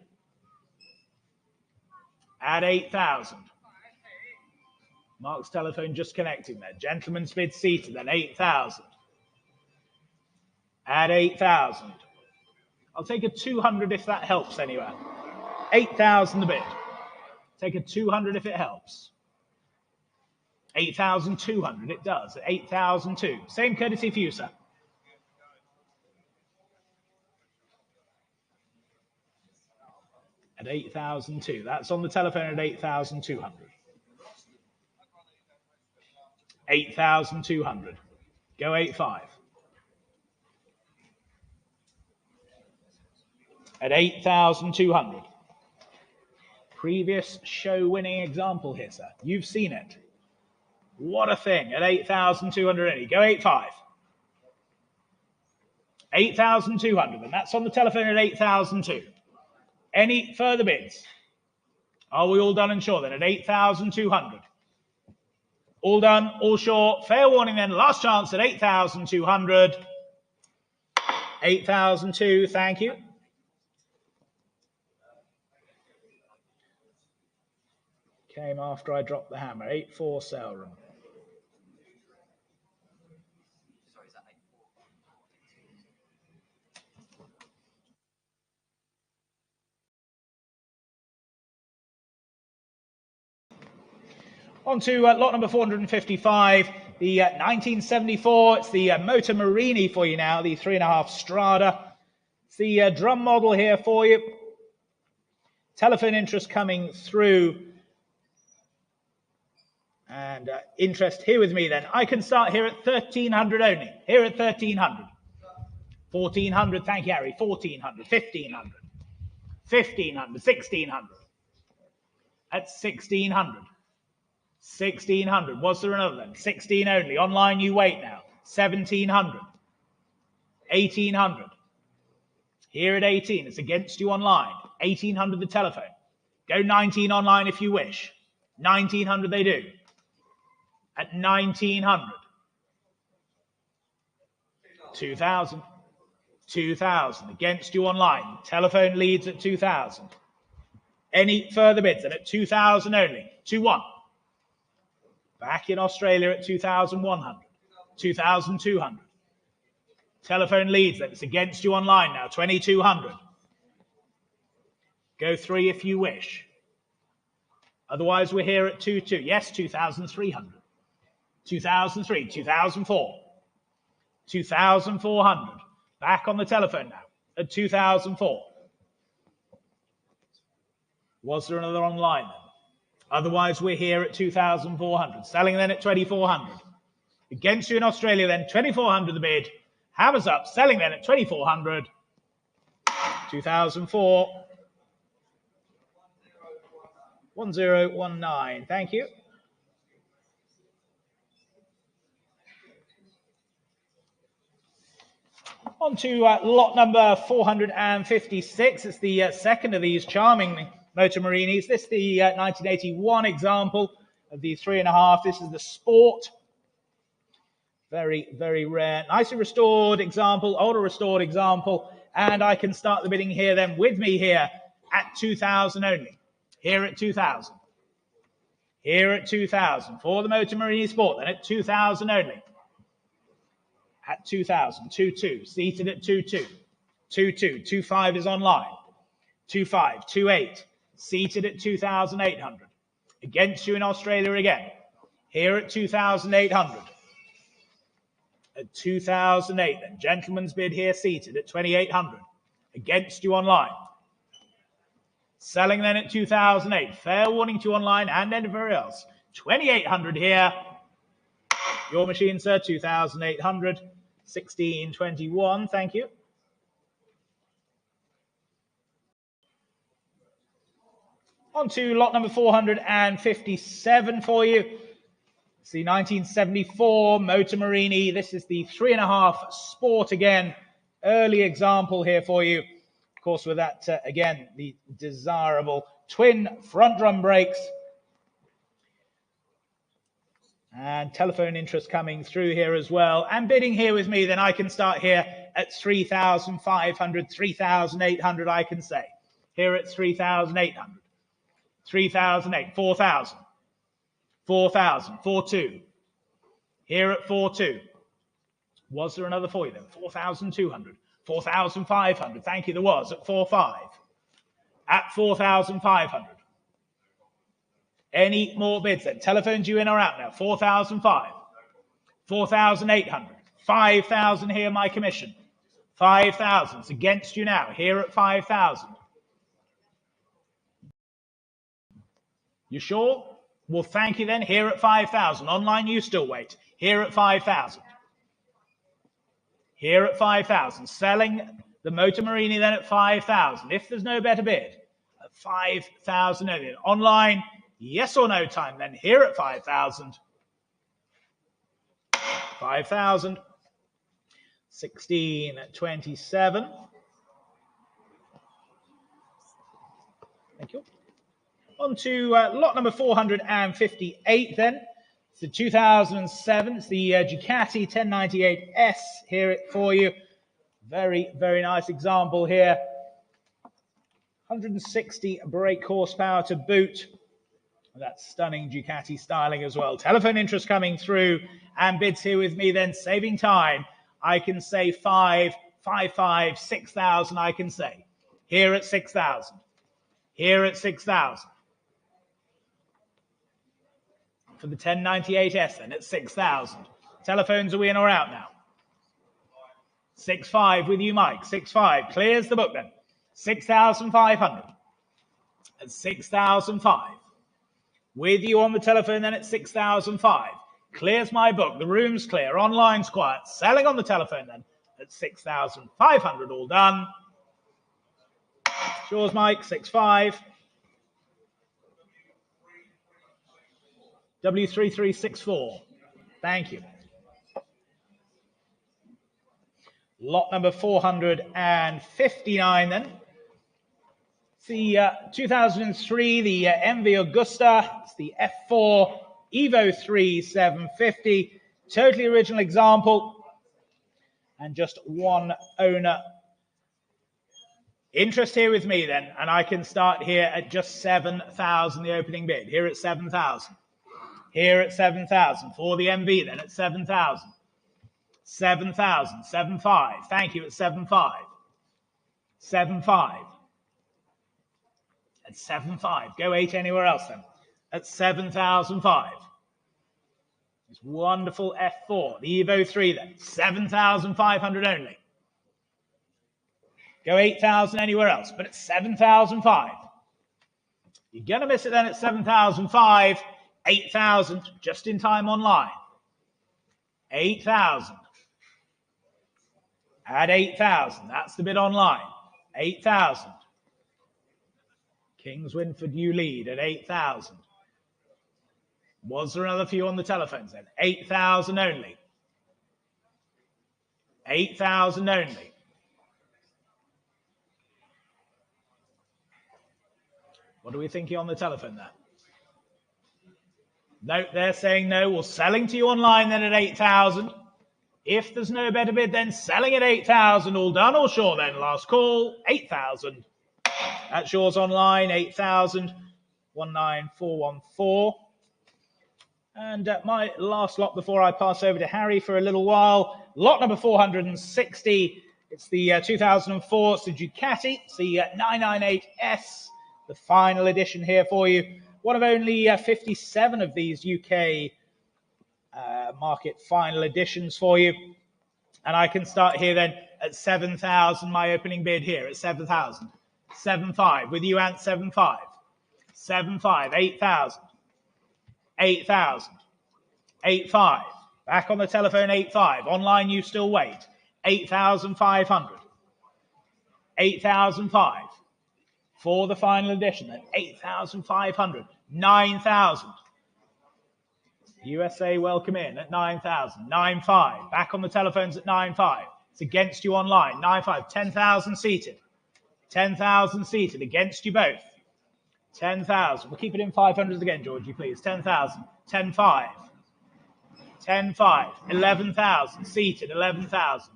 At 8,000. Mark's telephone just connecting there. Gentlemen's bid seated then, 8,000. At 8,000. I'll take a 200 if that helps anywhere. 8,000 the bid. Take a 200 if it helps. 8,200, it does. 8,002. Same courtesy for you, sir. At 8,002. That's on the telephone at 8,200. 8,200. Go 8,500. At 8,200. Previous show winning example here, sir. You've seen it. What a thing at 8,200 only. Go 8,500. 8,200, and that's on the telephone at 8,002. Any further bids? Are we all done and sure then at 8,200? All done, all sure. Fair warning then, last chance at 8,200. 8,002, thank you. Came after I dropped the hammer. 8-4 sale room. On to lot number 455, the 1974. It's the Motor Marini for you now, the 3.5 Strada. It's the drum model here for you. Telephone interest coming through. And interest here with me then. I can start here at 1,300 only. Here at 1,300. 1,400, thank you, Harry. 1,400, 1,500. 1,500, 1,600. At 1,600. 1,600. Was there another then? 16 only. Online you wait now. 1,700. 1,800. Here at 18. It's against you online. 1,800 the telephone. Go 19 online if you wish. 1,900 they do. at 1900. 2000. 2000. Against you online. Telephone leads at 2000. Any further bids? And at 2000 only. 2-1. Back in Australia at 2100. 2200. Telephone leads, then it's against you online now. 2200. Go 3 if you wish. Otherwise, we're here at 2-2. Yes, 2300. 2003. 2004. 2400. Back on the telephone now at 2004. Was there another online then? Otherwise, we're here at 2400. Selling then at 2400. Against you in Australia then, 2400 the bid. Hammers up, selling then at 2400. 2004. 1019. Thank you. On to lot number 456. It's the second of these charming Motor Marinis. This is the 1981 example of the 3.5. This is the Sport. Very, very rare. Nicely restored example, older restored example. And I can start the bidding here then with me here at 2000 only. Here at 2000. Here at 2000 for the Motor Marini Sport, then at 2000 only. At 2000, 2-2, seated at 2-2. 2-2, 2-5 is online. 2-5, 2-8, seated at 2,800. Against you in Australia again. Here at 2,800. At 2008, then. Gentleman's bid here, seated at 2,800. Against you online. Selling then at 2008. Fair warning to you online and anywhere else. 2,800 here. Your machine, sir, 2,800. 1621, thank you. On to lot number 457 for you. It's the 1974 Motor Marini. This is the 3.5 Sport again. Early example here for you. Of course, with that, again, the desirable twin front drum brakes. And telephone interest coming through here as well. And bidding here with me, then I can start here at 3,500, 3,800, I can say. Here at 3,800. 3,008, 4,000. 4,000, 4,2. Here at 4,2. Was there another for you then? 4,200. 4,500. Thank you, there was at 4,5. At 4,500. Any more bids then? Telephones you in or out now? 4,005. 4,800. 5,000 here, my commission. 5,000. It's against you now. Here at 5,000. You sure? Well, thank you then. Here at 5,000. Online, you still wait. Here at 5,000. Here at 5,000. Selling the Motor Marini then at 5,000. If there's no better bid, at 5,000 only. Online, yes or no time then. Here at 5,000. 5,000. 1627. Thank you. On to lot number 458 then. It's the 2007. It's the Ducati 1098S here for you. Very, very nice example here. 160 brake horsepower to boot. That stunning Ducati styling as well. Telephone interest coming through and bids here with me then, saving time. I can say 5, 5, 6,000 I can say. Here at 6,000. Here at 6,000. For the 1098S then at 6,000. Telephones are we in or out now? 6,5 with you, Mike. 6,5 clears the book then. 6,500 at 6,005. With you on the telephone then at 6,005. Clears my book. The room's clear. Online's quiet. Selling on the telephone then at 6,500. All done. Yours, Mike. 6,5. W3364. Thank you. Lot number 459 then. It's the 2003, the MV Augusta. It's the F4 Evo 3, 750. Totally original example. And just one owner. Interest here with me then, and I can start here at just 7,000, the opening bid. Here at 7,000. Here at 7,000. For the MV then at 7,000. 7,000. 7,500. Thank you at 7,500. 7,500. At 7,500. Go 8 anywhere else then. At 7,500. It's wonderful F4. The Evo 3 then. 7,500 only. Go 8,000 anywhere else, but at 7,500. You're going to miss it then at 7,500. 8,000 just in time online. 8,000. At 8,000. That's the bid online. 8,000. Kings Winford, you lead at 8,000. Was there another few on the telephones then? 8,000 only. 8,000 only. What are we thinking on the telephone there? No, they're saying no. Well, selling to you online then at 8,000. If there's no better bid, then selling at 8,000. All done or sure then? Last call, 8,000. That's yours online, 8,000. 19414. And my last lot before I pass over to Harry for a little while. Lot number 460. It's the 2004. It's the Ducati. It's the 998S. The final edition here for you. One of only 57 of these UK market final editions for you. And I can start here then at 7,000. My opening bid here at 7,000. 7,500 with you, Ant. 7,500. 7,500. 8,000. 8,000. 8,500. Back on the telephone, 8,500. Online, you still wait. 8,500. 8,500. For the final edition, then 8,500. 9,000. USA welcome in at 9,000. 9,500. Back on the telephones at 9,500. It's against you online. 9,500. 10,000 seated. 10,000 seated against you both. 10,000. We'll keep it in 500s again, Georgie, please. 10,000. 10,500. 10,500. 11,000 seated. 11,000.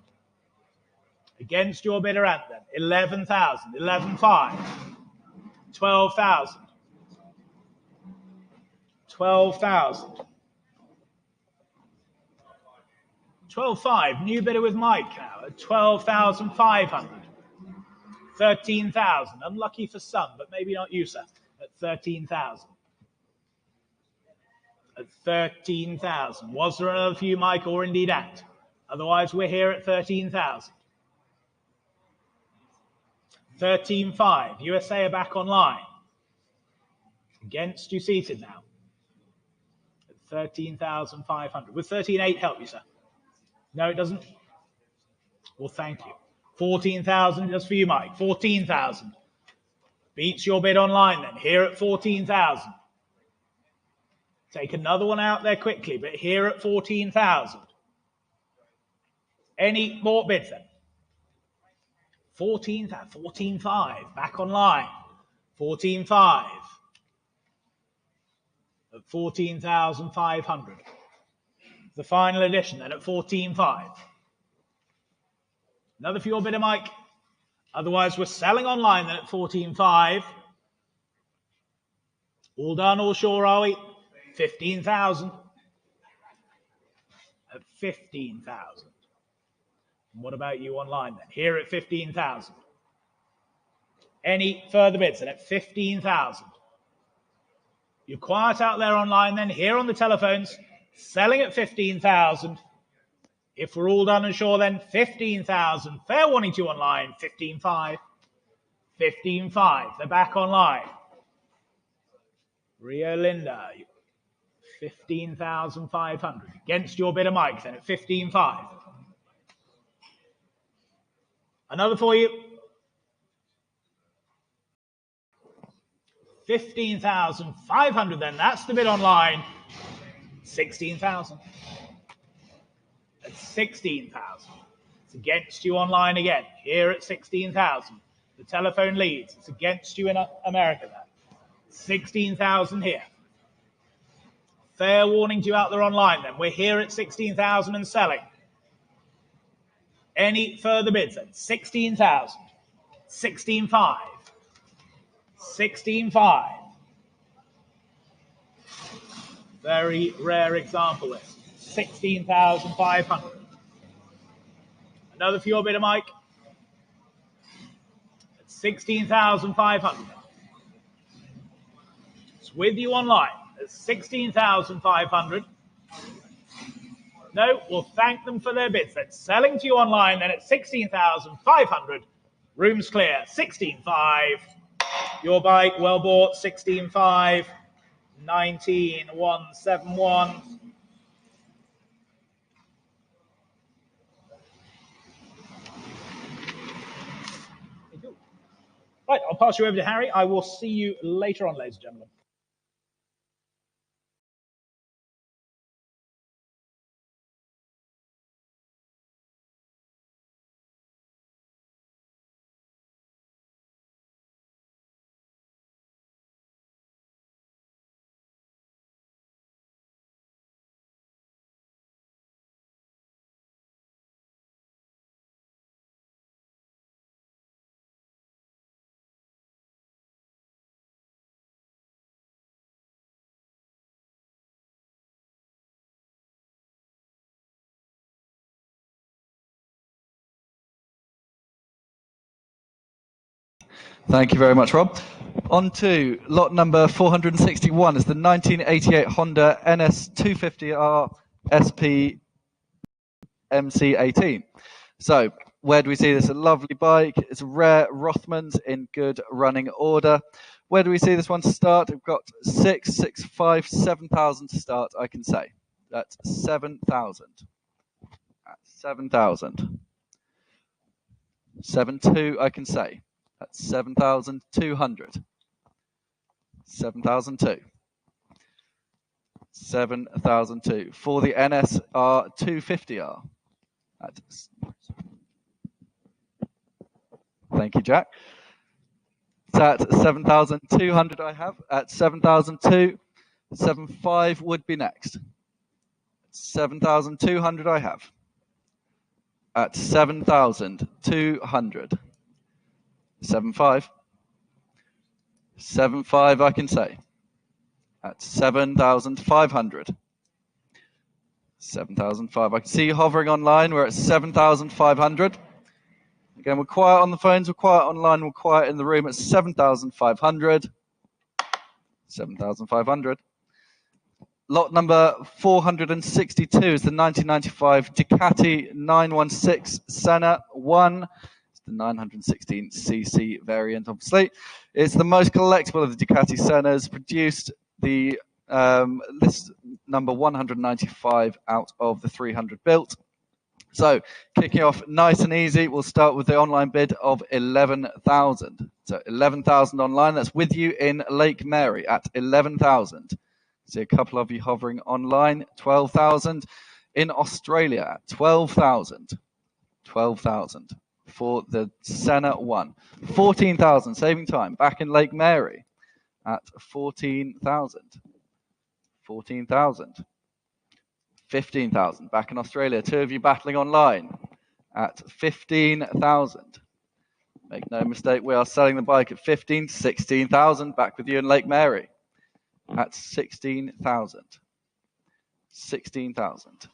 Against your bidder, Anthem. 11,000. 11,500. 12,000. 12,000. 12,500. New bidder with Mike now at 12,500. 13,000. Unlucky for some, but maybe not you, sir. At 13,000. At 13,000. Was there another for you, Mike, or indeed Ant? Otherwise, we're here at 13,000. 13,500. USA are back online. Against you seated now. At 13,500. Would 13,800 help you, sir? No, it doesn't? Well, thank you. 14,000 just for you, Mike. 14,000. Beats your bid online then. Here at 14,000. Take another one out there quickly, but here at 14,000. Any more bids then? 14,000. 14,500. Back online. 14,500. At 14,500. The final edition then at 14,500. Another for your bidder, Mike. Otherwise, we're selling online then at 14,500. All done, all sure, are we? 15,000. At 15,000. And what about you online then? Here at 15,000. Any further bids then at 15,000. You're quiet out there online then. Here on the telephones, selling at 15,000. If we're all done and sure, then 15,000. Fair warning to you online, 15,500. 15,500. They're back online. Rio Linda, 15,500. Against your bidder, Mike, then at 15,500. Another for you. 15,500 then. That's the bid online. 16,000. At 16,000. It's against you online again. Here at 16,000. The telephone leads. It's against you in America there. 16,000 here. Fair warning to you out there online then. We're here at 16,000 and selling. Any further bids then? 16,000. 16,500. 16,500. Very rare example this. 16,500. Another for your bidder, Mike. 16,500. It's with you online. It's 16,500. No, we'll thank them for their bids. That's selling to you online then at 16,500. Room's clear. 16,500. Your bike, well bought. 16,500. 19,171. Right, I'll pass you over to Harry. I will see you later on, ladies and gentlemen. Thank you very much, Rob. On to lot number 461 is the 1988 Honda NS250R SP MC18. So, where do we see this? A lovely bike. It's a rare Rothmans in good running order. Where do we see this one to start? We've got 6, 6, 5, 7,000 to start, I can say. That's 7,000. 7,000. 7,200, I can say. That's 7,200. 7,002. 7,002. For the NSR 250R. Thank you, Jack. So at 7,200 I have. At 7,002, 7,500 would be next. 7,200 I have. At 7,200. 7,500. 7,500 I can say. At 7,500. 7,500. I can see you hovering online. We're at 7,500. Again, we're quiet on the phones, we're quiet online, we're quiet in the room at 7,500. 7,500. Lot number 462 is the 1995 Ducati 916 Senna 1. It's the 916cc variant, obviously. It's the most collectible of the Ducati Sennas, produced the list number 195 out of the 300 built. So, kicking off nice and easy, we'll start with the online bid of 11,000. So, 11,000 online, that's with you in Lake Mary at 11,000. See a couple of you hovering online. 12,000 in Australia at 12,000. 12,000 for the Senna 1. 14,000, saving time, back in Lake Mary at 14,000. 14,000. 15,000 back in Australia. Two of you battling online at 15,000. Make no mistake, we are selling the bike at 16,000. Back with you in Lake Mary at 16,000. 16,000.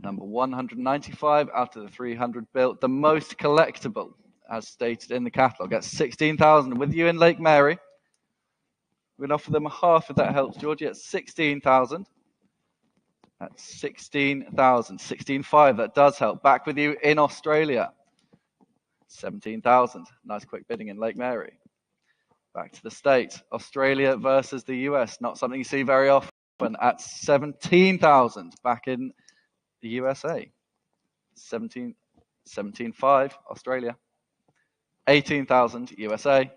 Number 195 out of the 300 built, the most collectible as stated in the catalogue at 16,000. With you in Lake Mary, we're going to offer them half if that helps, Georgie, at 16,000. That's 16,000. 16,500, that does help. Back with you in Australia. 17,000. Nice quick bidding in Lake Mary. Back to the States. Australia versus the US. Not something you see very often. At 17,000 back in the USA. 17,500 Australia. 18,000 USA.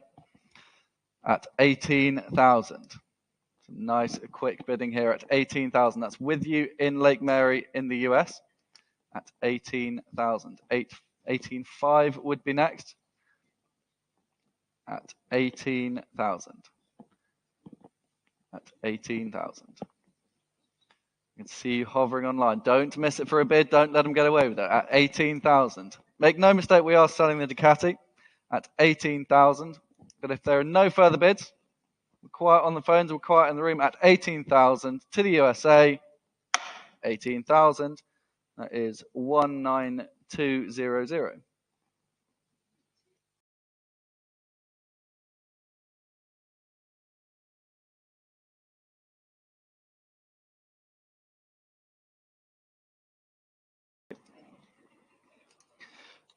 At 18,000. Nice quick bidding here at 18,000. That's with you in Lake Mary in the US at 18,000. 18,500 would be next at 18,000. at 18,000. You can see you hovering online. Don't miss it for a bid. Don't let them get away with it at 18,000. Make no mistake, we are selling the Ducati at 18,000. But if there are no further bids, we're quiet on the phones, we're quiet in the room at 18,000 to the USA. 18,000. That is 19200.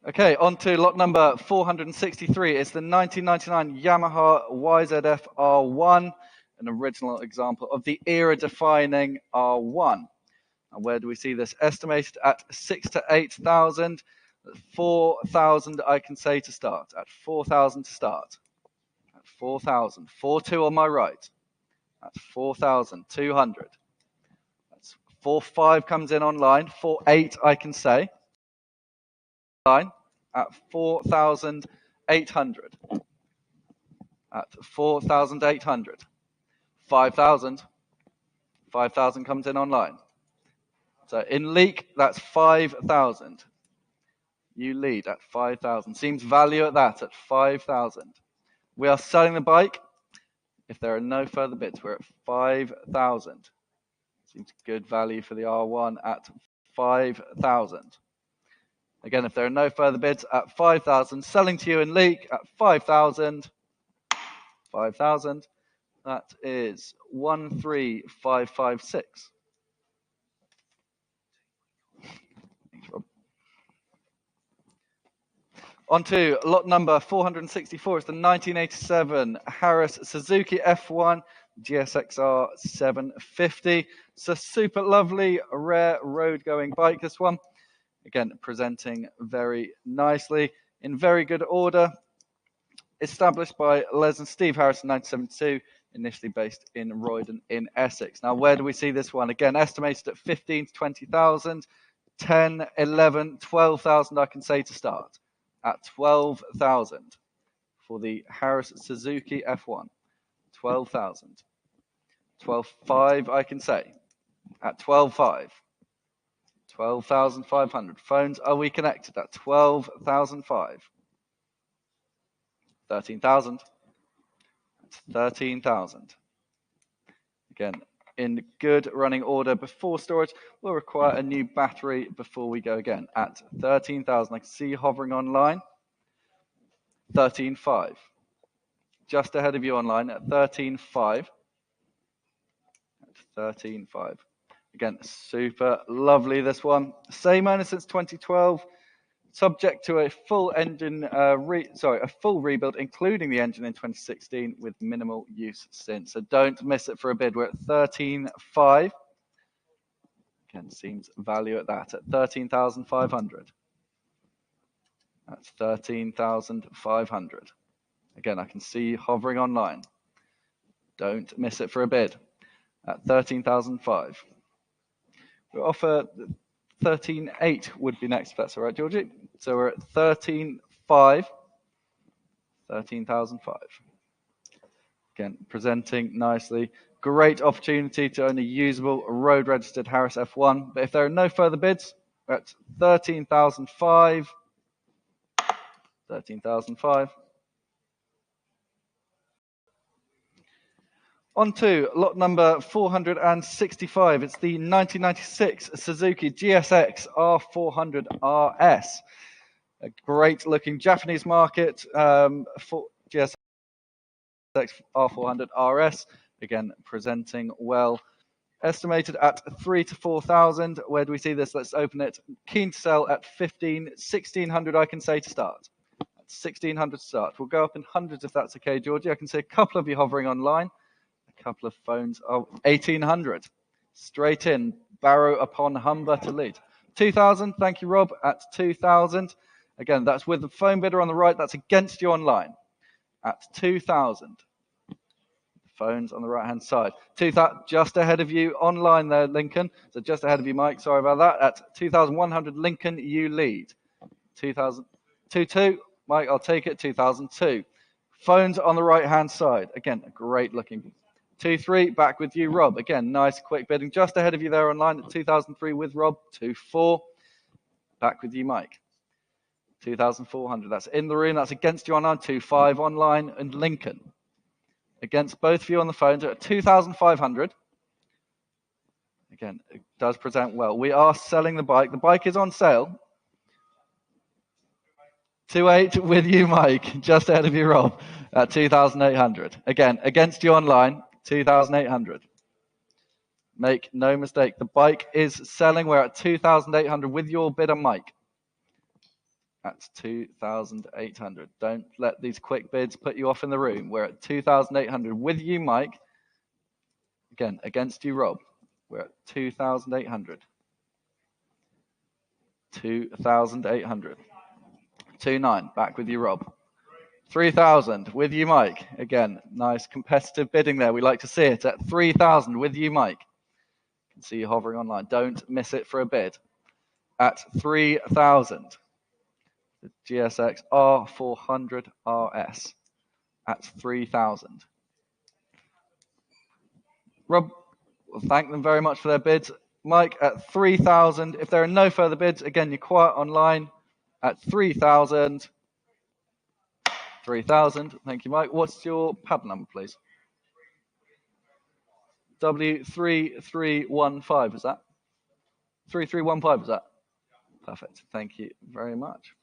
Okay, on to lot number 463. It's the 1999 Yamaha YZF R1, an original example of the era-defining R1. And where do we see this? Estimated at 6,000 to 8,000. 4,000 I can say to start. At 4,000 to start. At 4,000. 4,2 on my right. At 4,200. That's 4,5 comes in online. 4,8 I can say. Line at 4,800. At 4,800. 5,000. 5,000 comes in online. So in leak, that's 5,000. You lead at 5,000. Seems value at that, at 5,000. We are selling the bike. If there are no further bids, we're at 5,000. Seems good value for the R1 at 5,000. Again, if there are no further bids, at 5,000. Selling to you in leak at 5,000. 5,000. That is 13556. On to lot number 464. It's the 1987 Harris Suzuki F1 GSXR 750. It's a super lovely, rare road-going bike, this one. Again, presenting very nicely, in very good order. Established by Les and Steve Harris in 1972, initially based in Roydon in Essex. Now, where do we see this one? Again, estimated at 15 to 20,000, 10, 11, 12,000 I can say to start. At 12,000 for the Harris Suzuki F1. 12,000. 12,500 I can say. At 12,500. 12,500. Phones, are we connected? At 12,500. 13,000. 13,000. Again, in good running order before storage. We'll require a new battery before we go again. At 13,000, I can see you hovering online. 13,500. Just ahead of you online at 13,500. At 13,500. Again, super lovely, this one. Same owner since 2012. Subject to a full engine, a full rebuild, including the engine in 2016, with minimal use since. So don't miss it for a bid. We're at 13,500. Again, seems value at that, at 13,500. That's 13,500. Again, I can see hovering online. Don't miss it for a bid. At 13,500. We offer 13,800 would be next, if that's all right, Georgie. So we're at 13,500. 13,500. Again, presenting nicely. Great opportunity to own a usable road registered Harris F1. But if there are no further bids, we're at 13,500. 13,500. On to lot number 465. It's the 1996 Suzuki GSX R400 RS. A great looking Japanese market for GSX R400 RS. Again, presenting well. Estimated at 3,000 to 4,000. Where do we see this? Let's open it. Keen to sell at 1,600 I can say to start. At 1,600 to start. We'll go up in hundreds if that's okay, Georgie. I can see a couple of you hovering online. A couple of phones. Oh, 1,800. Straight in. Barrow upon Humber to lead. 2,000. Thank you, Rob. At 2,000. Again, that's with the phone bidder on the right. That's against you online. At 2,000. Phones on the right-hand side. 2,000, just ahead of you online there, Lincoln. So just ahead of you, Mike. Sorry about that. At 2,100, Lincoln, you lead. 2,000. 2,2. Mike, I'll take it. 2,002. Phones on the right-hand side. Again, a great looking 2-3, back with you, Rob. Again, nice quick bidding. Just ahead of you there online at 2003 with Rob. 2-4, back with you, Mike. 2,400. That's in the room. That's against you online. 2-5 online. And Lincoln. Against both of you on the phones at 2,500. Again, it does present well. We are selling the bike. The bike is on sale. 2-8 with you, Mike. Just ahead of you, Rob, at 2,800. Again, against you online, 2,800. Make no mistake, the bike is selling. We're at 2,800 with your bidder, Mike. That's 2,800. Don't let these quick bids put you off in the room. We're at 2,800 with you, Mike. Again, against you, Rob. We're at 2,800. 2,800. 2-9, back with you, Rob. 3,000 with you, Mike. Again, nice competitive bidding there. We like to see it at 3,000 with you, Mike. You can see you hovering online. Don't miss it for a bid. At 3,000. The GSX R400 RS at 3,000. Rob, we'll thank them very much for their bids. Mike, at 3,000. If there are no further bids, again, you're quiet online at 3,000. 3,000. Thank you, Mike. What's your pad number, please? W3315, is that? 3315, is that? Perfect. Thank you very much.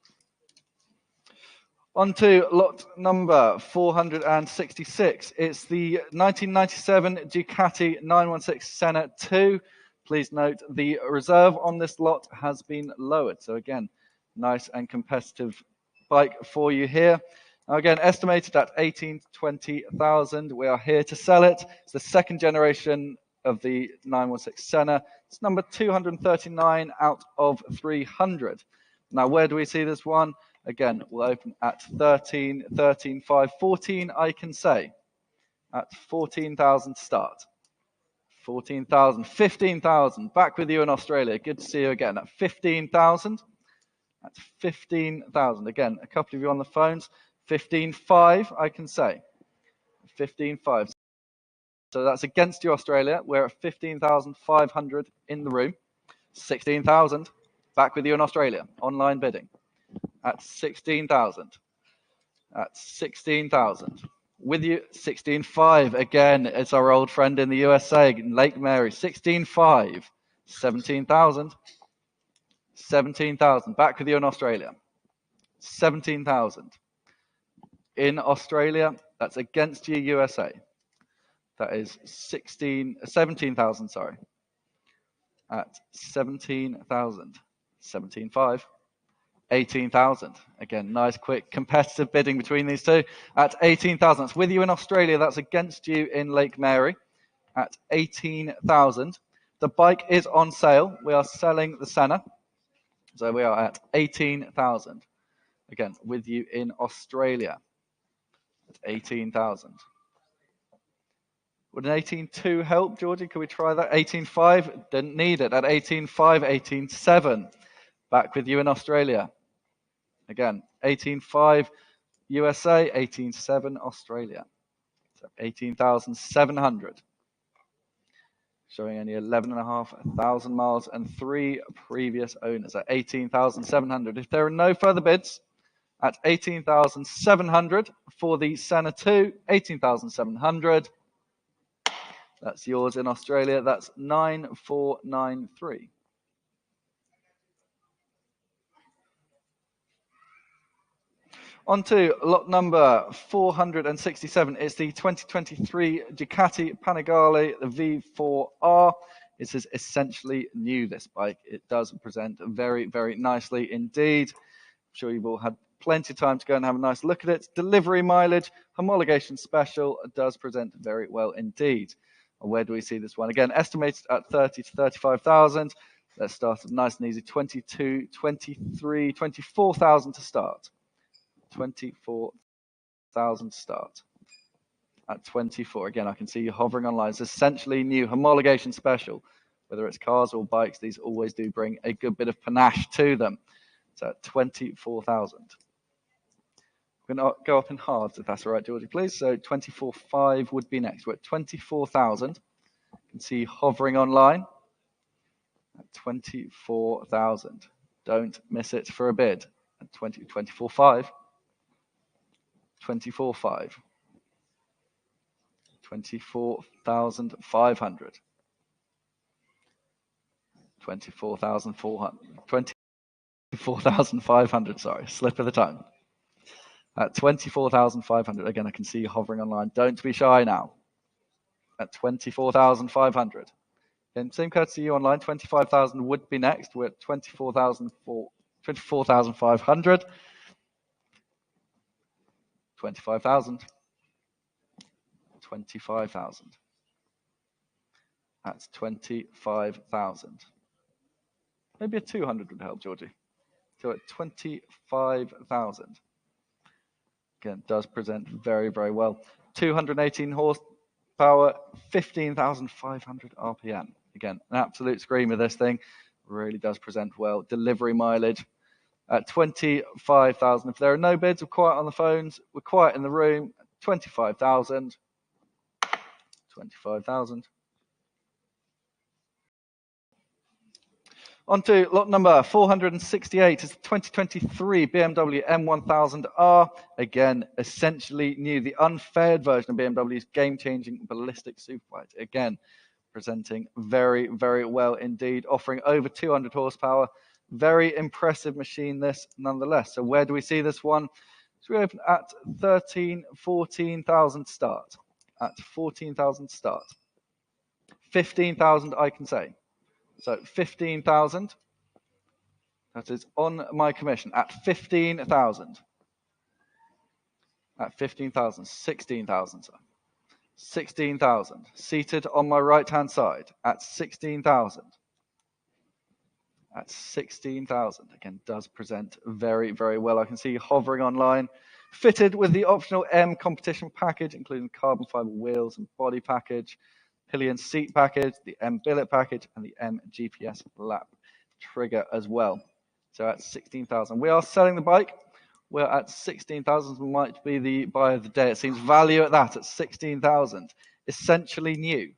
On to lot number 466. It's the 1997 Ducati 916 Senna 2. Please note the reserve on this lot has been lowered. So again, nice and competitive bike for you here. Now again, estimated at 18 to 20,000. We are here to sell it. It's the second generation of the 916 Senna. It's number 239 out of 300. Now, where do we see this one? Again, we'll open at 13, 13, 5, 14, I can say. At 14,000 start. 14,000, 15,000. Back with you in Australia. Good to see you again. At 15,000. That's 15,000. Again, a couple of you on the phones. 15.5, I can say. 15.5. So that's against you, Australia. We're at 15,500 in the room. 16,000. Back with you in Australia. Online bidding. At 16,000. At 16,000. With you, 16.5. Again, it's our old friend in the USA, Lake Mary. 16.5. 17,000. 17,000. Back with you in Australia. 17,000. In Australia, that's against you, USA. That is 17,000, sorry. At 17,000. 17.5. 18,000. Again, nice, quick, competitive bidding between these two. At 18,000. It's with you in Australia. That's against you in Lake Mary. At 18,000. The bike is on sale. We are selling the Senna. So we are at 18,000. Again, with you in Australia. At 18,000. Would an 18.2 help, Georgie? Could we try that? 18.5. Didn't need it. At 18.5, 18.7. Back with you in Australia. Again, 18.5 USA, 18.7 Australia. So 18,700. Showing only 11,500 miles and 3 previous owners at 18,700. If there are no further bids, at 18,700 for the Senna 2, 18,700. That's yours in Australia. That's 9493. On to lot number 467. It's the 2023 Ducati Panigale V4R. This is essentially new, this bike. It does present very, very nicely indeed. I'm sure you've all had plenty of time to go and have a nice look at it. Delivery mileage, homologation special, does present very well indeed. And where do we see this one? Again, estimated at 30 to 35,000. Let's start at nice and easy. 22, 23, 24,000 to start. 24,000 start at 24. Again, I can see you hovering online. It's essentially new homologation special. Whether it's cars or bikes, these always do bring a good bit of panache to them. So at 24,000. We're going to go up in halves, if that's all right, Georgie, please. So 24,500 would be next. We're at 24,000. You can see hovering online at 24,000. Don't miss it for a bid at 24,500. 24,500. 24,500. 24,400. 24,500, sorry, slip of the tongue. At 24,500, again, I can see you hovering online. Don't be shy now. At 24,500. Again, same courtesy you online, 25,000 would be next. We're at 24,500. 25,000. 25,000. That's 25,000. Maybe a 200 would help, Georgie. So at 25,000. Again, does present very, very well. 218 horsepower, 15,500 RPM. Again, an absolute screamer, this thing. Really does present well. Delivery mileage at 25,000. If there are no bids, we're quiet on the phones. We're quiet in the room. 25,000. 25,000. On to lot number 468 is the 2023 BMW M1000R. Again, essentially new, the unfaired version of BMW's game-changing ballistic superbike. Again, presenting very, very well indeed, offering over 200 horsepower. Very impressive machine this nonetheless. So where do we see this one? So we open at 14,000 start. At 14,000 start. 15,000 I can say. So 15,000, that is on my commission, at 15,000. At 15,000, 16,000, sir. 16,000, seated on my right-hand side, at 16,000. At 16,000, again, does present very, very well. I can see you hovering online. Fitted with the optional M competition package, including carbon fiber wheels and body package, pillion seat package, the M billet package, and the M GPS lap trigger as well. So at 16,000. We are selling the bike. We're at 16,000. Might be the buy of the day. It seems value at that, at 16,000. Essentially new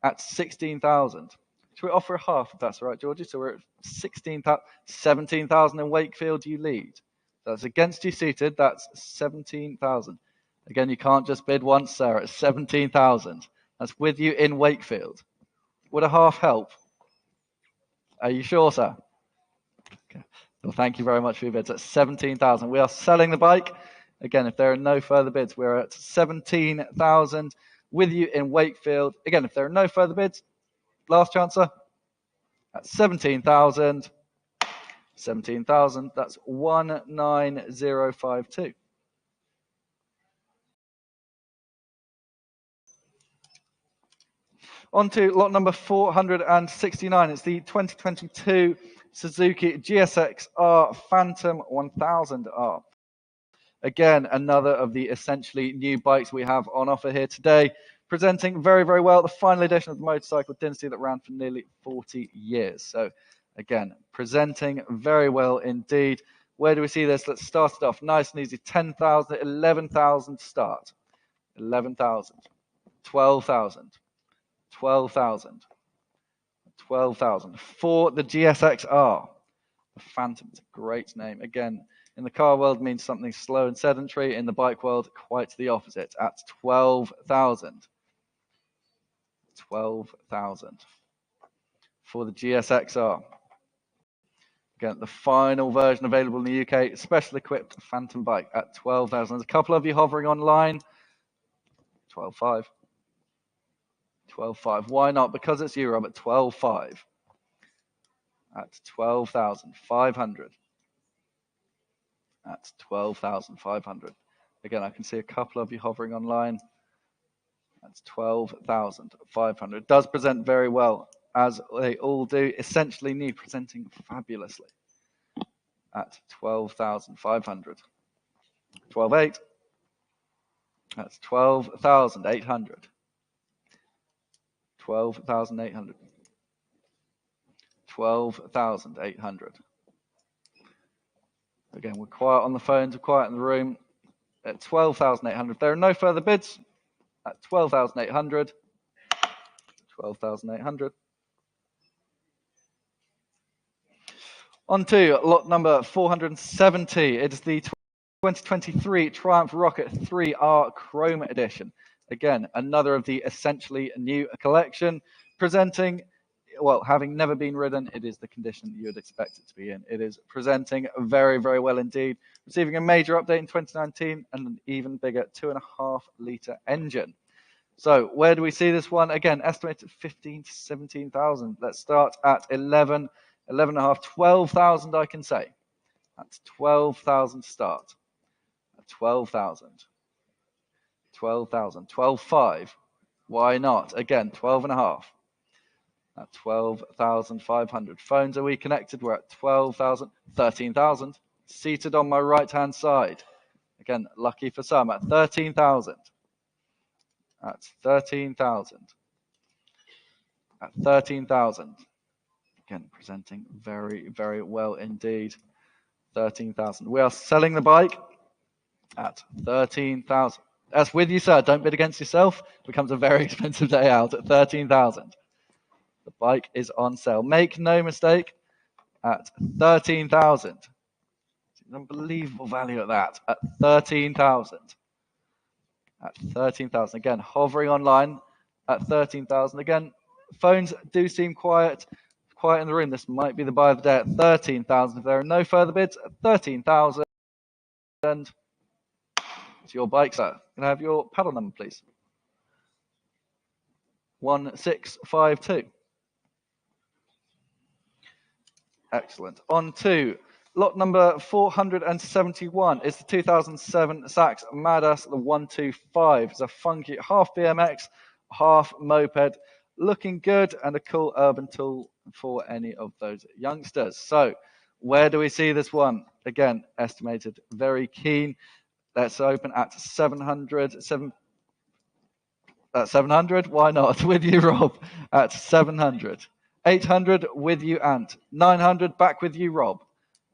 at 16,000. Should we offer a half if that's all right, Georgie? So we're at 16,000, 17,000 in Wakefield, you lead. That's against you seated, that's 17,000. Again, you can't just bid once, sir, at 17,000. That's with you in Wakefield. Would a half help? Are you sure, sir? Okay. Well, thank you very much for your bids. At 17,000. We are selling the bike. Again, if there are no further bids, we're at 17,000 with you in Wakefield. Again, if there are no further bids, last chance, sir. At 17,000. 17,000. That's 19052. On to lot number 469. It's the 2022 Suzuki GSX-R Phantom 1000R. Again, another of the essentially new bikes we have on offer here today. Presenting very, very well the final edition of the motorcycle dynasty that ran for nearly 40 years. So again, presenting very well indeed. Where do we see this? Let's start it off nice and easy. 10,000, 11,000 start. 11,000, 12,000. 12,000. 12,000 for the GSX-R. The Phantom is a great name. Again, in the car world means something slow and sedentary. In the bike world, quite the opposite. At 12,000. 12,000 for the GSX-R. Again, the final version available in the UK, special equipped Phantom bike at 12,000. There's a couple of you hovering online. 12,500. 12,500. Why not? Because it's you, Rob, at 12,500. At 12,500. At 12,500. Again, I can see a couple of you hovering online. That's 12,500. It does present very well, as they all do. Essentially new, presenting fabulously. At 12,500. 12,800. That's 12,800. 12,800. 12,800. Again, we're quiet on the phones, we're quiet in the room. at 12,800. If there are no further bids, at 12,800. 12,800. On to lot number 470. It is the 2023 Triumph Rocket 3R Chrome Edition. Again, another of the essentially new collection, presenting, well, having never been ridden, it is the condition that you would expect it to be in. It is presenting very, very well indeed, receiving a major update in 2019 and an even bigger 2.5-litre engine. So where do we see this one? Again, estimated 15 to 17,000. Let's start at 11, 11.5, 12,000, I can say. That's 12,000 start. 12,000. 12,000. 12.5. Why not? Again, 12.5. At 12,500. Phones, are we connected? We're at 12,000. 13,000. Seated on my right-hand side. Again, lucky for some at 13,000. At 13,000. At 13,000. Again, presenting very, very well indeed. 13,000. We are selling the bike at 13,000. That's with you, sir. Don't bid against yourself. It becomes a very expensive day out at 13,000. The bike is on sale. Make no mistake, at 13,000. It's an unbelievable value at that. At 13,000. At 13,000. Again, hovering online at 13,000. Again, phones do seem quiet in the room. This might be the buy of the day at 13,000. If there are no further bids, at 13,000. It's your bike, sir. Can I have your paddle number, please? 1652. Excellent. On to lot number 471 is the 2007 Sachs Madass, the 125. It's a funky half BMX, half moped, looking good and a cool urban tool for any of those youngsters. So where do we see this one? Again, estimated very keen. Let's open at 700. 700, why not? With you, Rob, at 700. 800 with you, Ant. 900 back with you, Rob,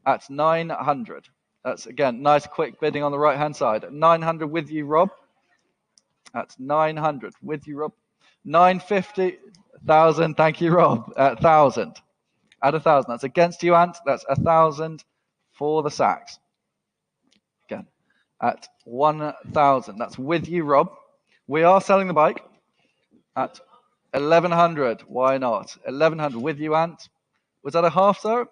at 900. That's, again, nice quick bidding on the right-hand side. 900 with you, Rob, at 900. With you, Rob. 950, 1,000, thank you, Rob, at 1,000. At 1,000, that's against you, Ant. That's 1,000 for the Sachs. Again, at 1,000. That's with you, Rob. We are selling the bike at 1,100. Why not? 1,100 with you, Ant. Was that a half, sir?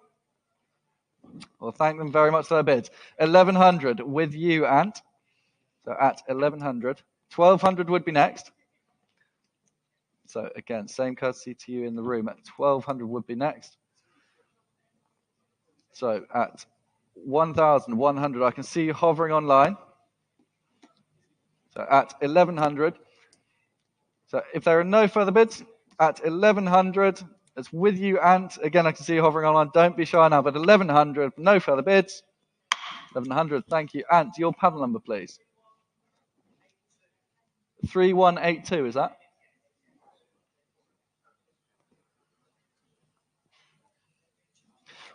Well, thank them very much for their bids. 1,100 with you, Ant. So at 1,100. 1,200 would be next. So again, same courtesy to you in the room. At 1,200 would be next. So at 1,100, I can see you hovering online. So at 1,100. So if there are no further bids, at 1,100, it's with you, Ant. Again, I can see you hovering online. Don't be shy now, but 1,100, no further bids. 1,100, thank you. Ant, your paddle number, please. 3182, is that?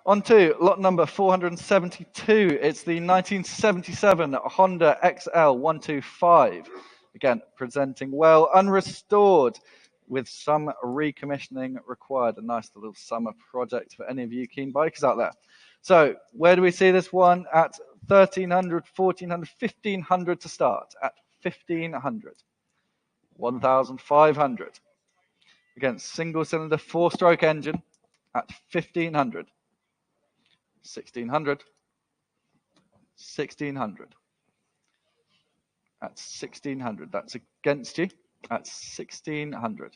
On to lot number 472. It's the 1977 Honda XL 125. Again, presenting well, unrestored, with some recommissioning required. A nice little summer project for any of you keen bikers out there. So where do we see this one? At 1,300, 1,400, 1,500 to start. At 1,500. 1,500. Again, single-cylinder, four-stroke engine at 1,500. 1,600. 1,600. At 1,600. That's against you. At 1,600.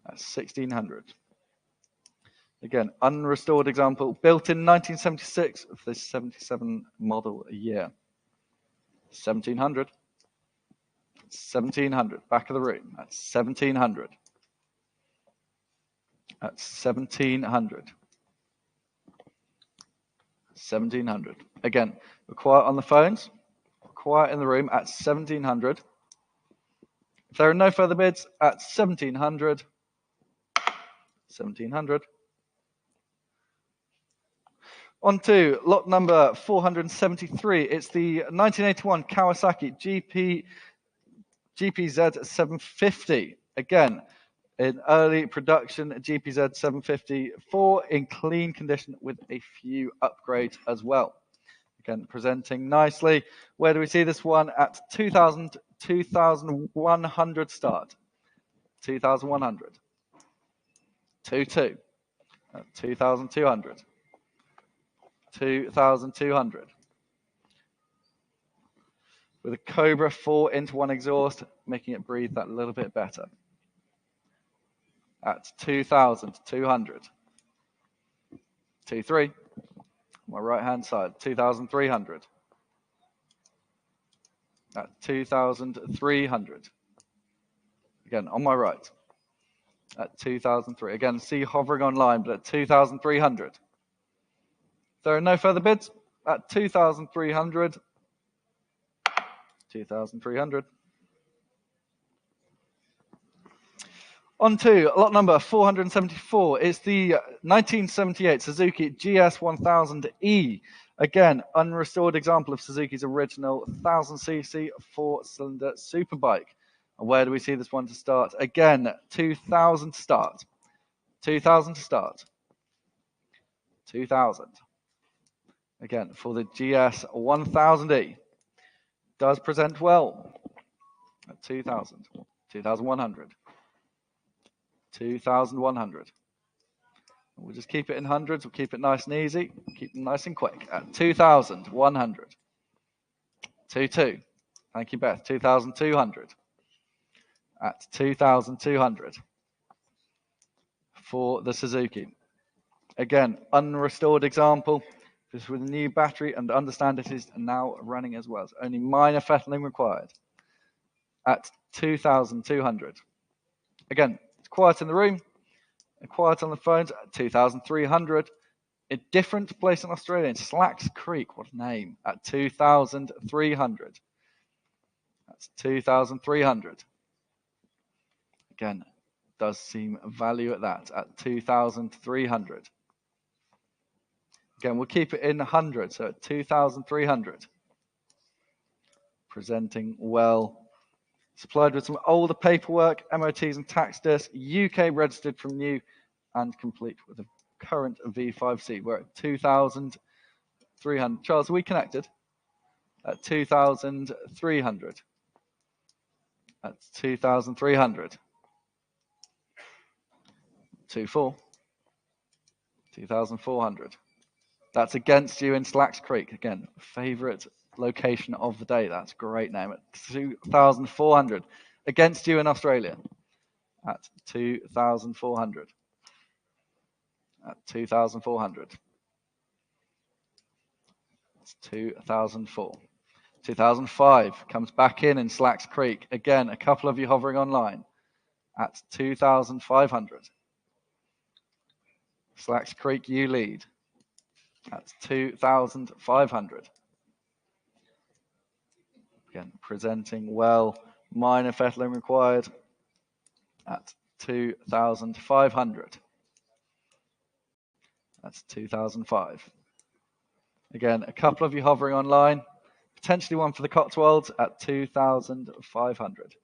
At 1,600. Again, unrestored example, built in 1976 of this 77 model year. 1,700. 1,700. Back of the room. At 1,700. At 1,700. 1,700. Again, we're quiet on the phones. Quiet in the room at 1,700. If there are no further bids, at 1,700. 1,700. On to lot number 473. It's the 1981 Kawasaki GPZ 750. Again, in early production GPZ 754 in clean condition with a few upgrades as well. Again, presenting nicely. Where do we see this one? At 2,100 start. 2,100. 2,2. 2,200. 2,200. With a Cobra 4-into-1 exhaust, making it breathe that little bit better. At 2,200. 2,3. My right-hand side, 2,300. At 2,300. Again, on my right. At 2,003. Again, see hovering online, but at 2,300. There are no further bids. At 2,300. 2,300. On to lot number 474. It's the 1978 Suzuki GS1000E. Again, unrestored example of Suzuki's original 1000cc 4-cylinder superbike. And where do we see this one to start? Again, 2,000 to start. 2,000 to start. 2,000. Again, for the GS1000E. Does present well. At 2,000. 2,100. 2,100. We'll just keep it in hundreds. We'll keep it nice and easy. Keep them nice and quick. At 2,100. 2,2. Thank you, Beth. 2,200. At 2,200. For the Suzuki. Again, unrestored example. This with a new battery, and understand it is now running as well. So only minor fettling required. At 2,200. Again, it's quiet in the room, and quiet on the phones at 2,300. A different place in Australia, in Slacks Creek, what a name, at 2,300. That's 2,300. Again, does seem value at that, at 2,300. Again, we'll keep it in 100, so at 2,300. Presenting well. Supplied with some older paperwork, MOTs and tax discs, UK registered from new, and complete with a current V5C. We're at 2,300. Charles, are we connected? At 2,300. That's 2,300. 2,400. 2,400. That's against you in Slacks Creek. Again, favorite location of the day. That's a great name. At 2,400. Against you in Australia. At 2,400. At 2,400. That's 2,004. 2005 comes back in Slacks Creek. Again, a couple of you hovering online. At 2,500. Slacks Creek, you lead. That's 2,500. Again, presenting well. Minor fettling required at 2,500. That's 2,005. Again, a couple of you hovering online. Potentially one for the Cotswolds at 2,500.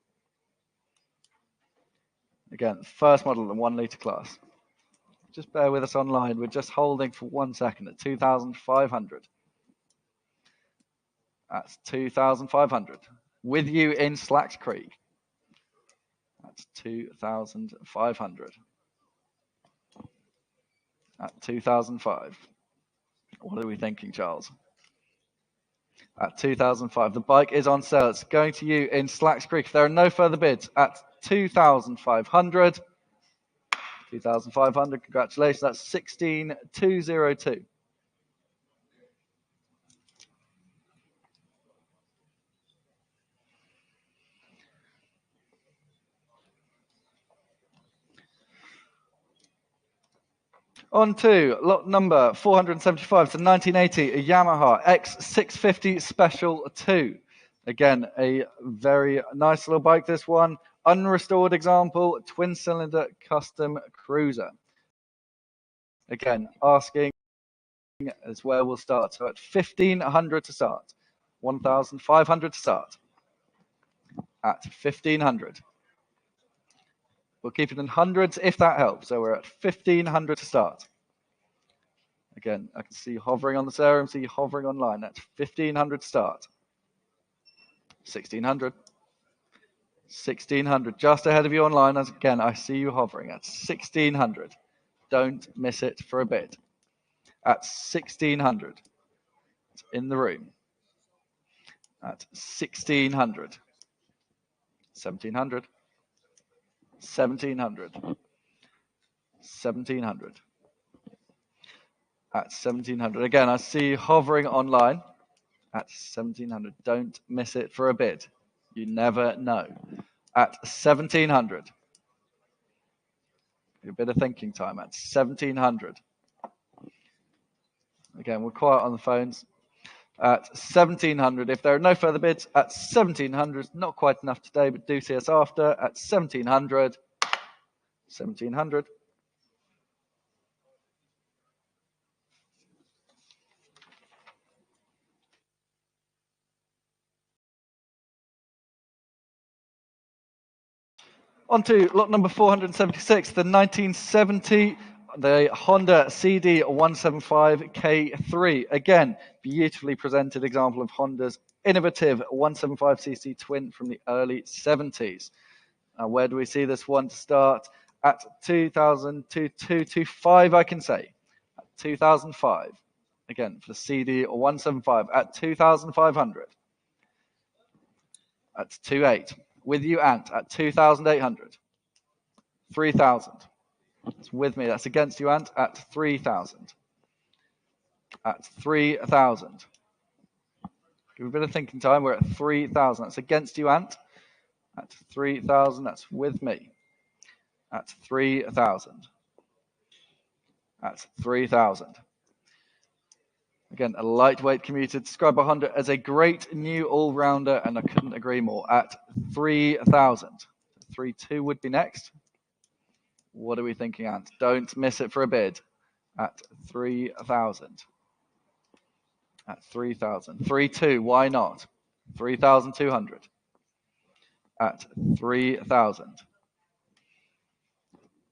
Again, first model in the 1 litre class. Just bear with us online. We're just holding for 1 second at 2,500. That's 2,500. With you in Slacks Creek. That's 2,500. At 2,005. What are we thinking, Charles? At 2,005. The bike is on sale. It's going to you in Slacks Creek. If there are no further bids, at 2,500. 2,500, congratulations, that's 16,202. On to lot number 475, it's a 1980 a Yamaha X650 Special 2. Again, a very nice little bike, this one. Unrestored example, twin-cylinder custom cruiser. Again, asking is where we'll start. So at 1,500 to start, 1,500 to start, at 1,500. We'll keep it in hundreds if that helps. So we're at 1,500 to start. Again, I can see you hovering on the serum, see you hovering online. That's 1,500 to start. 1,600. 1,600, just ahead of you online. As again, I see you hovering at 1,600. Don't miss it for a bit. At 1,600. It's in the room. At 1,600. 1,700. 1,700. 1,700. At 1,700. Again, I see you hovering online. At 1,700. Don't miss it for a bit. You never know. At 1,700. A bit of thinking time at 1,700. Again, we're quiet on the phones. At 1,700. If there are no further bids, at 1,700. Not quite enough today, but do see us after. At 1,700. 1,700. On to lot number 476, the 1970, the Honda CD175K3. Again, beautifully presented example of Honda's innovative 175cc twin from the early 70s. Where do we see this one to start? At 2,225, I can say. At 2,005. Again, for the CD175 at 2,500. At 2,800. With you, Ant, at 2,800. 3,000. That's with me. That's against you, Ant, at 3,000. At 3,000. Give a bit of thinking time. We're at 3,000. That's against you, Ant. At 3,000. That's with me. At 3,000. At 3,000. Again, a lightweight commuter described by Honda as a great new all-rounder, and I couldn't agree more. At 3,000. 3,200 would be next. What are we thinking, Ant? Don't miss it for a bid. At 3,000. At 3,000. 3,200, why not? 3,200. At 3,000.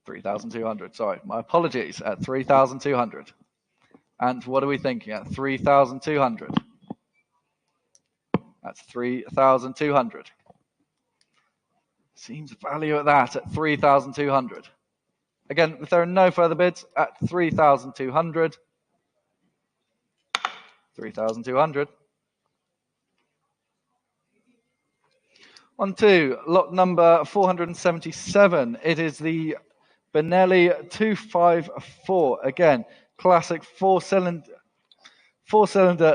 3,200, sorry, my apologies. At 3,200. And what are we thinking at 3,200? That's 3,200. Seems value at that at 3,200. Again, if there are no further bids, at 3,200. 3,200. On to lot number 477. It is the Benelli 254. Again, classic four-cylinder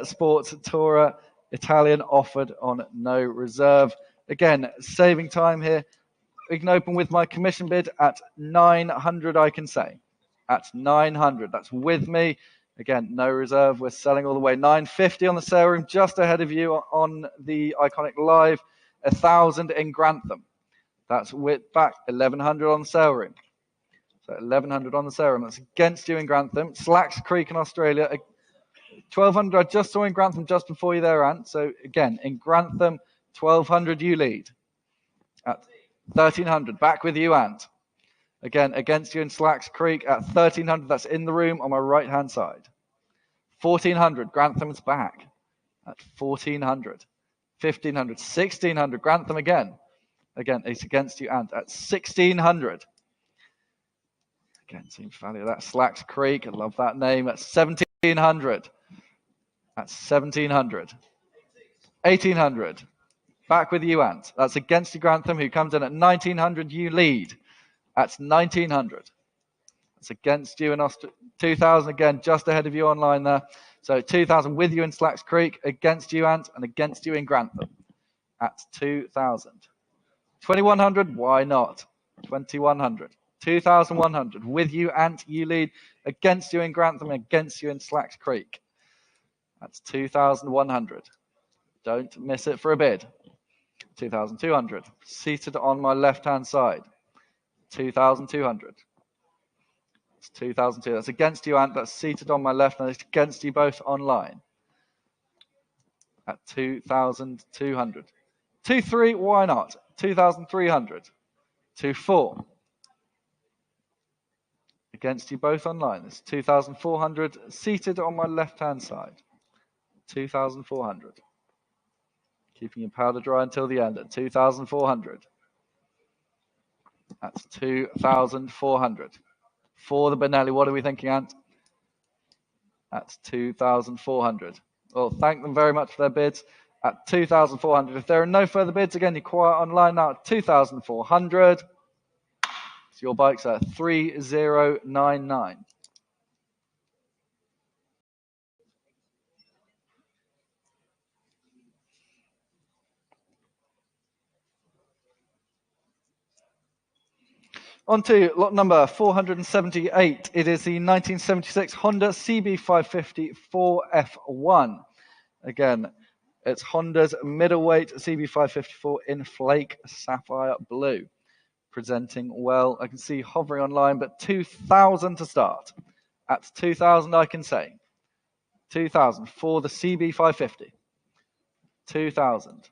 sports tourer, Italian, offered on no reserve. Again, saving time here. We can open with my commission bid at 900, I can say. At 900, that's with me. Again, no reserve. We're selling all the way. 950 on the sale room, just ahead of you on the Iconic Live. 1,000 in Grantham. That's with back 1,100 on the sale room. So 1,100 on the sale room. That's against you in Grantham. Slacks Creek in Australia. 1,200 I just saw in Grantham just before you there, Ant. So again, in Grantham, 1,200 you lead. At 1,300, back with you, Ant. Again, against you in Slacks Creek at 1,300. That's in the room on my right-hand side. 1,400, Grantham's back at 1,400. 1,500, 1,600, Grantham again. Again, it's against you, Ant, at 1,600. Again, seems value that. Slacks Creek, I love that name. At 1,700. That's 1,700. 1,800. Back with you, Ant. That's against you, Grantham, who comes in at 1,900. You lead. That's 1,900. That's against you in 2,000 again, just ahead of you online there. So 2,000 with you in Slacks Creek, against you, Ant, and against you in Grantham at 2,000. 2,100, why not? 2,100. 2,100 with you, Ant, you lead, against you in Grantham, against you in Slacks Creek. That's 2,100. Don't miss it for a bid. 2,200. Seated on my left-hand side. 2,200. That's 2002. That's against you, Ant. That's seated on my left, and it's against you both online. At 2,200. 2-3, why not? 2,300. 2-4. Against you both online. It's 2,400, seated on my left-hand side. 2,400. Keeping your powder dry until the end at 2,400. That's 2,400. For the Benelli, what are we thinking, Ant? That's 2,400. Well, thank them very much for their bids at 2,400. If there are no further bids, again, you're quiet online now at 2,400. So your bikes are 3,099. On to lot number 478. It is the 1976 Honda CB550 4F1. Again, it's Honda's middleweight CB554 in flake sapphire blue. Presenting well. I can see hovering online, but 2,000 to start. At 2,000, I can say. 2,000 for the CB550. 2,000.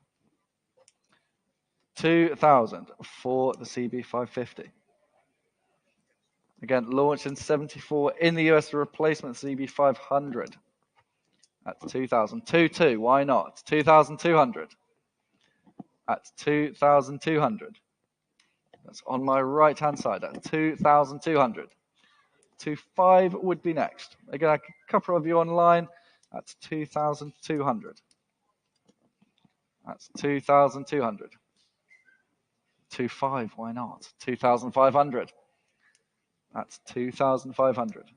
2,000 for the CB550. Again, launched in 74 in the US, the replacement CB500 at 2,000. 2,200, why not? 2,200 at 2,200. That's on my right-hand side at 2,200. 2,500 would be next. Again, a couple of you online at 2,200. That's 2,200. 2,500, why not? 2,500. That's 2,500.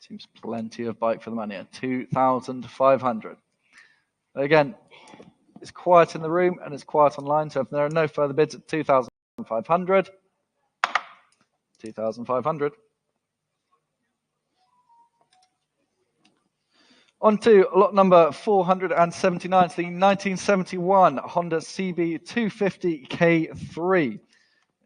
Seems plenty of bike for the money at 2,500. Again, it's quiet in the room and it's quiet online, so if there are no further bids at 2,500, 2,500. On to lot number 479, it's the 1971 Honda CB250K3.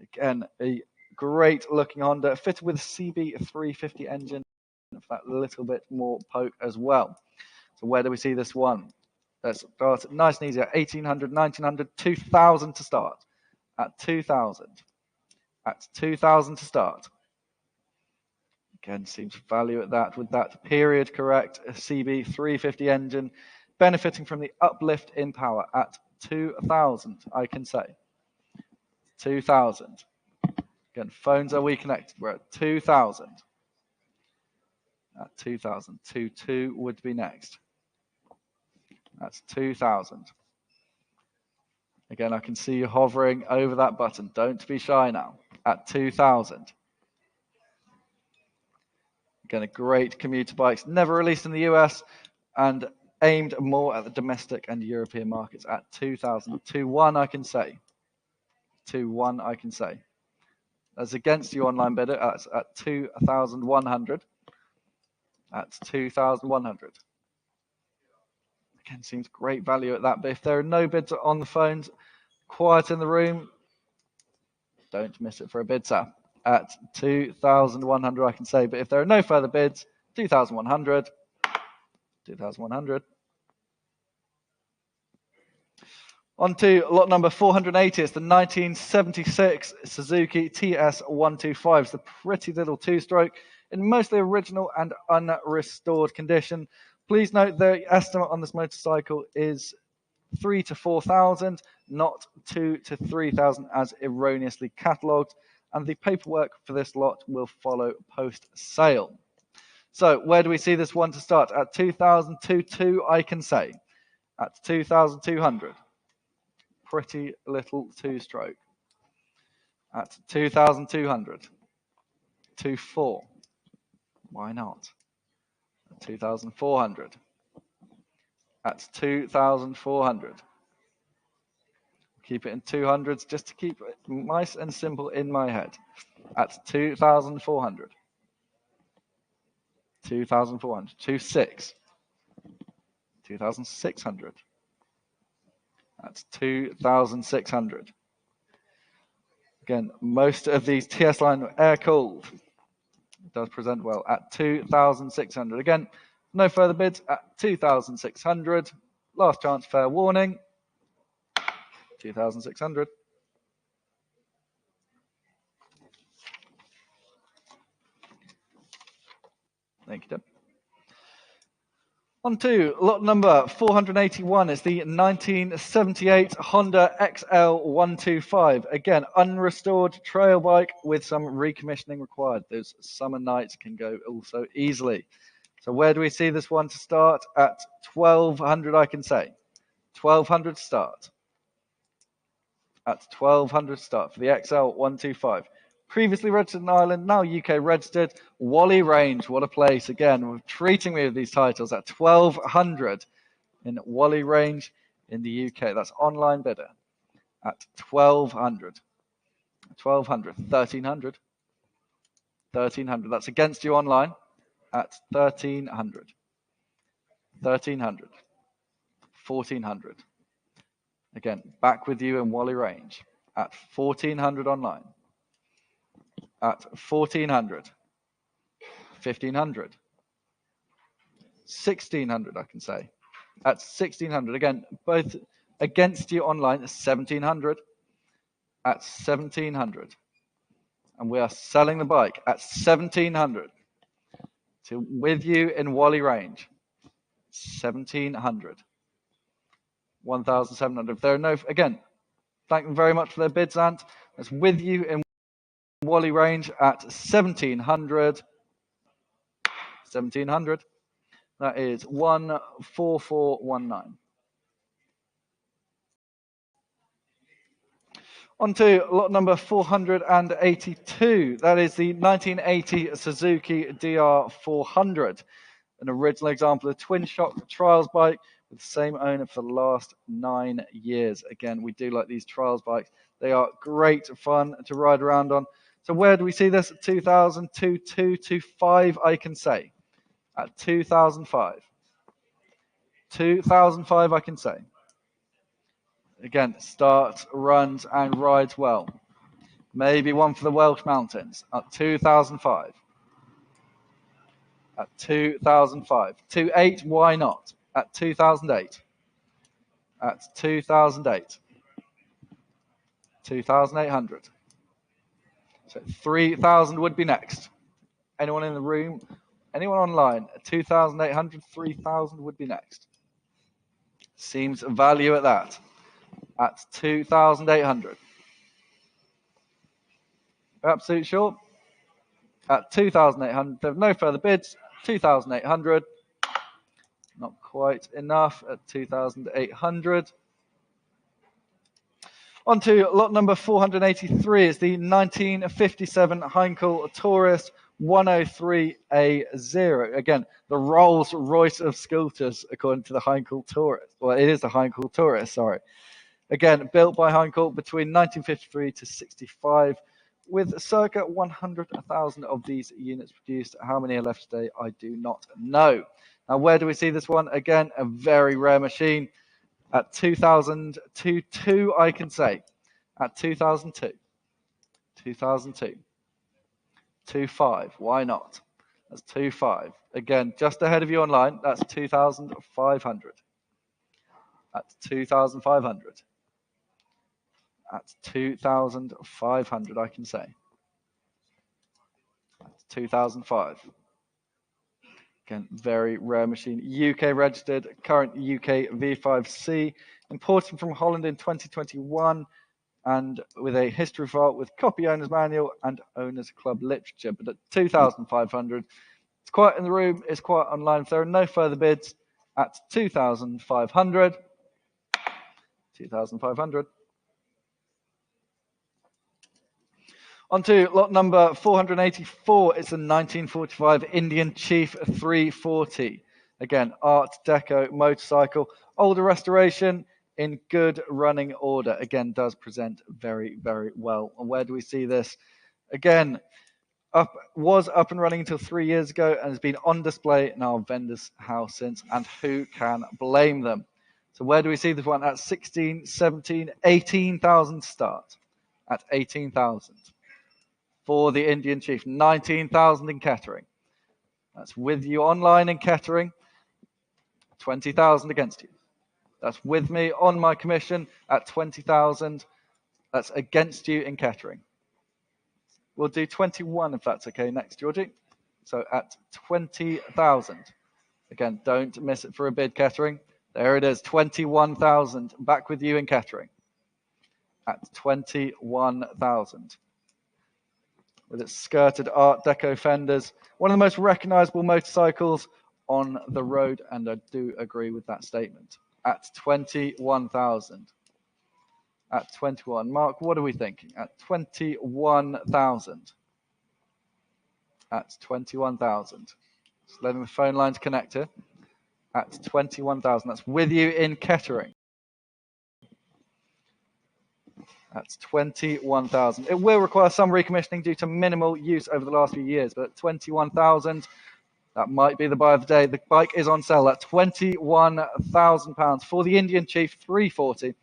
Again, a great looking Honda, fitted with a CB350 engine, for that little bit more poke as well. So where do we see this one? Let's start nice and easy at 1,800, 1,900, 2,000 to start. At 2,000. At 2,000 to start. Again, seems value at that with that period correct CB350 engine, benefiting from the uplift in power at 2,000, I can say. 2,000. Again, phones are we connected? We're at 2,000. At 2,000. 2,200 would be next. That's 2,000. Again, I can see you hovering over that button. Don't be shy now. At 2,000. Again, a great commuter bikes, never released in the US and aimed more at the domestic and European markets at 2,000. 2,100, I can say. 2,100, I can say. That's against you online bidder. That's at 2,100. That's 2,100. Again, seems great value at that. But if there are no bids on the phones, quiet in the room, don't miss it for a bid, sir. At 2,100, I can say. But if there are no further bids, 2,100. 2,100. On to lot number 480. It's the 1976 Suzuki TS125. It's the pretty little two-stroke in mostly original and unrestored condition. Please note the estimate on this motorcycle is 3,000 to 4,000, not 2,000 to 3,000 as erroneously catalogued, and the paperwork for this lot will follow post-sale. So where do we see this one to start? At 2,200, I can say. At 2,200. Pretty little two-stroke. At 2,200. 2,400. Why not? At 2,400. At 2,400. Keep it in 200s just to keep it nice and simple in my head. At 2,400. 2,400. 2,600. 2,600. That's 2,600. Again, most of these TS line are air-cooled. does present well at 2,600. Again, no further bids at 2,600. Last chance, fair warning. 2,600. Thank you, Deb. On to lot number 481 is the 1978 Honda XL125. Again, unrestored trail bike with some recommissioning required. Those summer nights can go also easily. So where do we see this one to start? At 1,200, I can say. 1,200 start. At 1,200 start for the XL125. Previously registered in Ireland, now UK registered. Whalley Range, what a place. Again, treating me with these titles at 1,200 in Whalley Range in the UK. That's online bidder at 1,200. 1,200, 1,300. 1,300, that's against you online at 1,300. 1,300. 1,400. Again, back with you in Whalley Range at 1,400 online. At 1,400, 1,500, 1,600, I can say. At 1,600, again, both against you online, 1,700, at 1,700. And we are selling the bike at 1,700 to with you in Whalley Range, 1,700, 1,700. If there are no, again, thank them very much for their bids, Ant. That's with you in Whalley Range at 1,700. 1,700. That is 14419. On to lot number 482. That is the 1980 Suzuki DR400, an original example of twin shock trials bike with the same owner for the last 9 years. Again, we do like these trials bikes. They are great fun to ride around on. So where do we see this? 2,002, 225, I can say. At 2,005. 2,005, I can say. Again, starts, runs, and rides well. Maybe one for the Welsh Mountains. At 2,005. At 2,005. 2,8, why not? At 2,008. At 2,008. 2,800. So 3,000 would be next. Anyone in the room? Anyone online? 2,800, 3,000 would be next. Seems value at that. At 2,800. Absolute sure? At 2,800. There are no further bids. 2,800. Not quite enough at 2,800. On to lot number 483 is the 1957 Heinkel Taurus 103A0. Again, the Rolls Royce of scooters, according to the Heinkel Taurus. Well, it is the Heinkel Taurus, sorry. Again, built by Heinkel between 1953 to 65, with circa 100,000 of these units produced. How many are left today? I do not know. Now, where do we see this one? Again, a very rare machine. At 2002, I can say. At 2002. 2002. 2.5. Why not? That's 2.5. Again, just ahead of you online. That's 2,500. At 2,500. At 2,500, I can say. That's 2005. Again, very rare machine. UK registered, current UK V5C, imported from Holland in 2021, and with a history file with copy owner's manual and owner's club literature. But at 2,500, it's quiet in the room, it's quiet online. If there are no further bids, at 2,500, 2,500. On to lot number 484. It's a 1945 Indian Chief 340. Again, Art Deco motorcycle. Older restoration in good running order. Again, does present very, very well. And where do we see this? Again, was up and running until 3 years ago and has been on display in our vendor's house since. And who can blame them? So where do we see this one? At 16, 17, 18,000 start. At 18,000. for the Indian Chief. 19,000 in catering. That's with you online in catering. 20,000 against you. That's with me on my commission at 20,000. That's against you in catering. We'll do 21 if that's okay next, Georgie. So at 20,000. Again, don't miss it for a bid, catering. There it is, 21,000. Back with you in catering. At 21,000. With its skirted Art Deco fenders. One of the most recognizable motorcycles on the road, and I do agree with that statement. At 21,000. At 21. Mark, what are we thinking? At 21,000. At 21,000. Just letting the phone lines connect here. At 21,000. That's with you in catering. That's 21,000. It will require some recommissioning due to minimal use over the last few years, but at 21,000, that might be the buy of the day. The bike is on sale at £21,000 for the Indian Chief 340.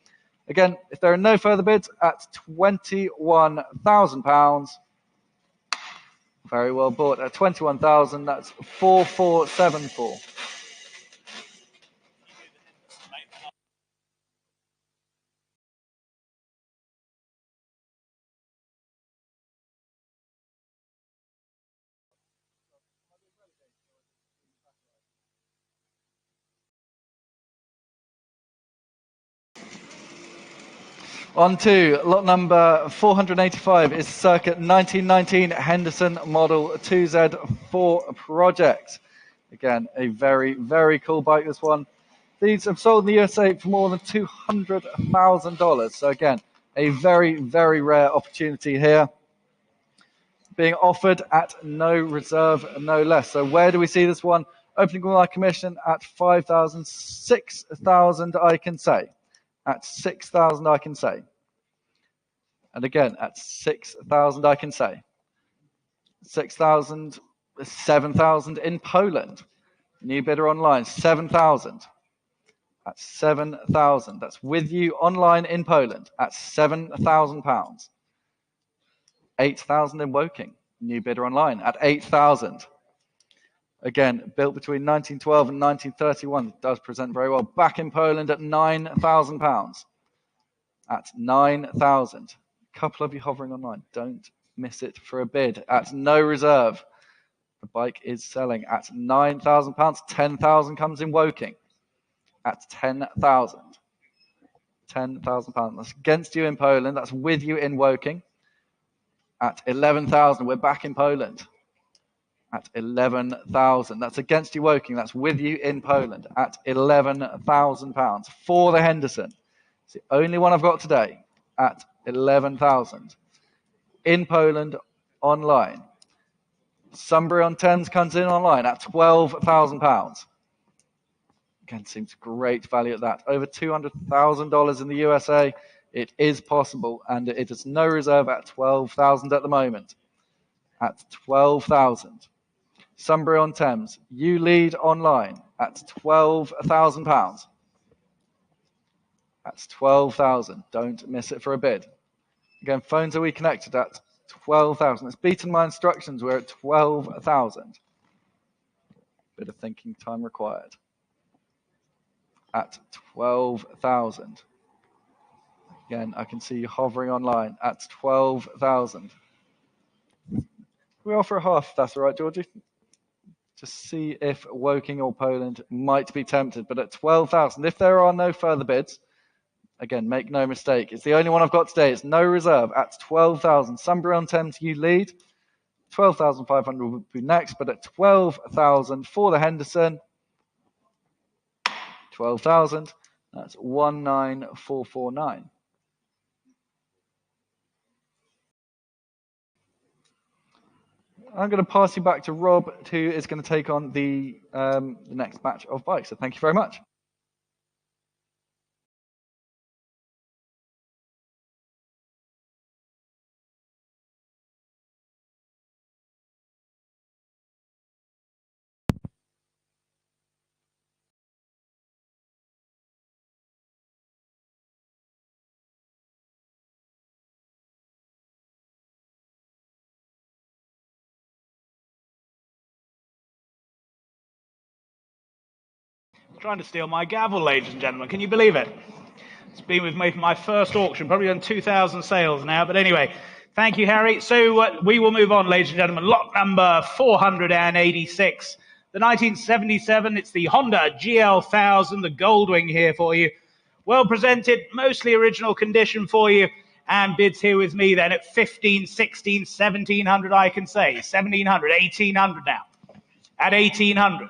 Again, if there are no further bids, at £21,000. Very well bought. At 21,000, that's 4474. On to lot number 485 is circa 1919 Henderson Model 2Z4 Project. Again, a very, very cool bike, this one. These have sold in the USA for more than $200,000. So again, a very, very rare opportunity here. Being offered at no reserve, no less. So where do we see this one? Opening with my commission at 5,000, 6,000 I can say. At 6,000 I can say. And again, at 6,000 I can say. 6,000, 7,000 in Poland. New bidder online, 7,000. At 7,000. That's with you online in Poland at £7,000. 8,000 in Woking. New bidder online at 8,000. Again, built between 1912 and 1931. Does present very well. Back in Poland at £9,000. At 9,000. Couple of you hovering online. Don't miss it for a bid. At no reserve. The bike is selling at £9,000. 10,000 comes in Woking. At 10,000. £10,000. That's against you in Poland. That's with you in Woking. At 11,000. We're back in Poland. At 11,000. That's against you Woking. That's with you in Poland. At £11,000 for the Henderson. It's the only one I've got today. At 11,000. In Poland, online. Sunbury-on-Thames comes in online at £12,000. Again, seems great value at that. Over $200,000 in the USA. It is possible, and it is no reserve at 12,000 at the moment. At 12,000. Sunbury-on-Thames, you lead online at £12,000. That's 12,000. Don't miss it for a bid. Again, phones are reconnected at 12,000. It's beaten my instructions. We're at 12,000. Bit of thinking time required. At 12,000. Again, I can see you hovering online at 12,000. We offer a half, if that's all right, Georgie. Just see if Woking or Poland might be tempted. But at 12,000, if there are no further bids, again, make no mistake, it's the only one I've got today. It's no reserve at 12,000. Sunbury-on-Thames, you lead. 12,500 will be next, but at 12,000 for the Henderson, 12,000, that's 19,449. I'm going to pass you back to Rob, who is going to take on the next batch of bikes. So thank you very much. Trying to steal my gavel, ladies and gentlemen. Can you believe it? It's been with me for my first auction, probably done 2,000 sales now. But anyway, thank you, Harry. So we will move on, ladies and gentlemen. Lot number 486. The 1977, it's the Honda GL1000, the Goldwing here for you. Well presented, mostly original condition for you. And bids here with me then at 15, 16, 1700, I can say. 1700, 1800 now. At 1800.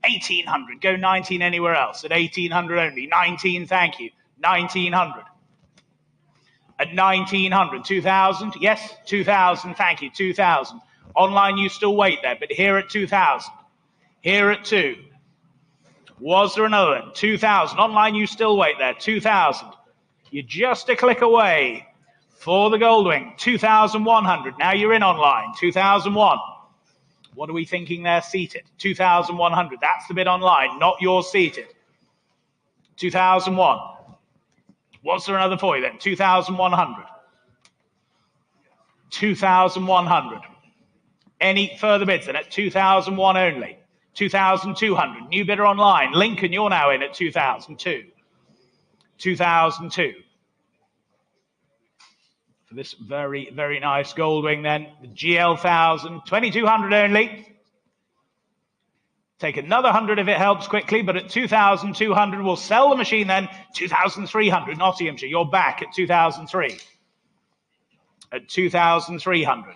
1800, go 19 anywhere else. At 1800 only. 19, thank you. 1900. At 1900, 2000, yes, 2000, thank you, 2000. Online, you still wait there, but here at 2000. Here at 2. Was there another one? 2000. Online, you still wait there, 2000. You're just a click away for the Goldwing. 2100. Now you're in online. 2001. What are we thinking there? Seated. 2100. That's the bid online, not yours seated. 2001. What's there another for you then? 2100. 2100. Any further bids then at 2001 only? 2200. New bidder online. Lincoln, you're now in at 2002. 2002. For this very, very nice Goldwing then, the GL1000, 2200 only. Take another 100 if it helps quickly, but at 2,200 we'll sell the machine then. 2,300, Nottinghamshire, you're back at 2003. At 2,300.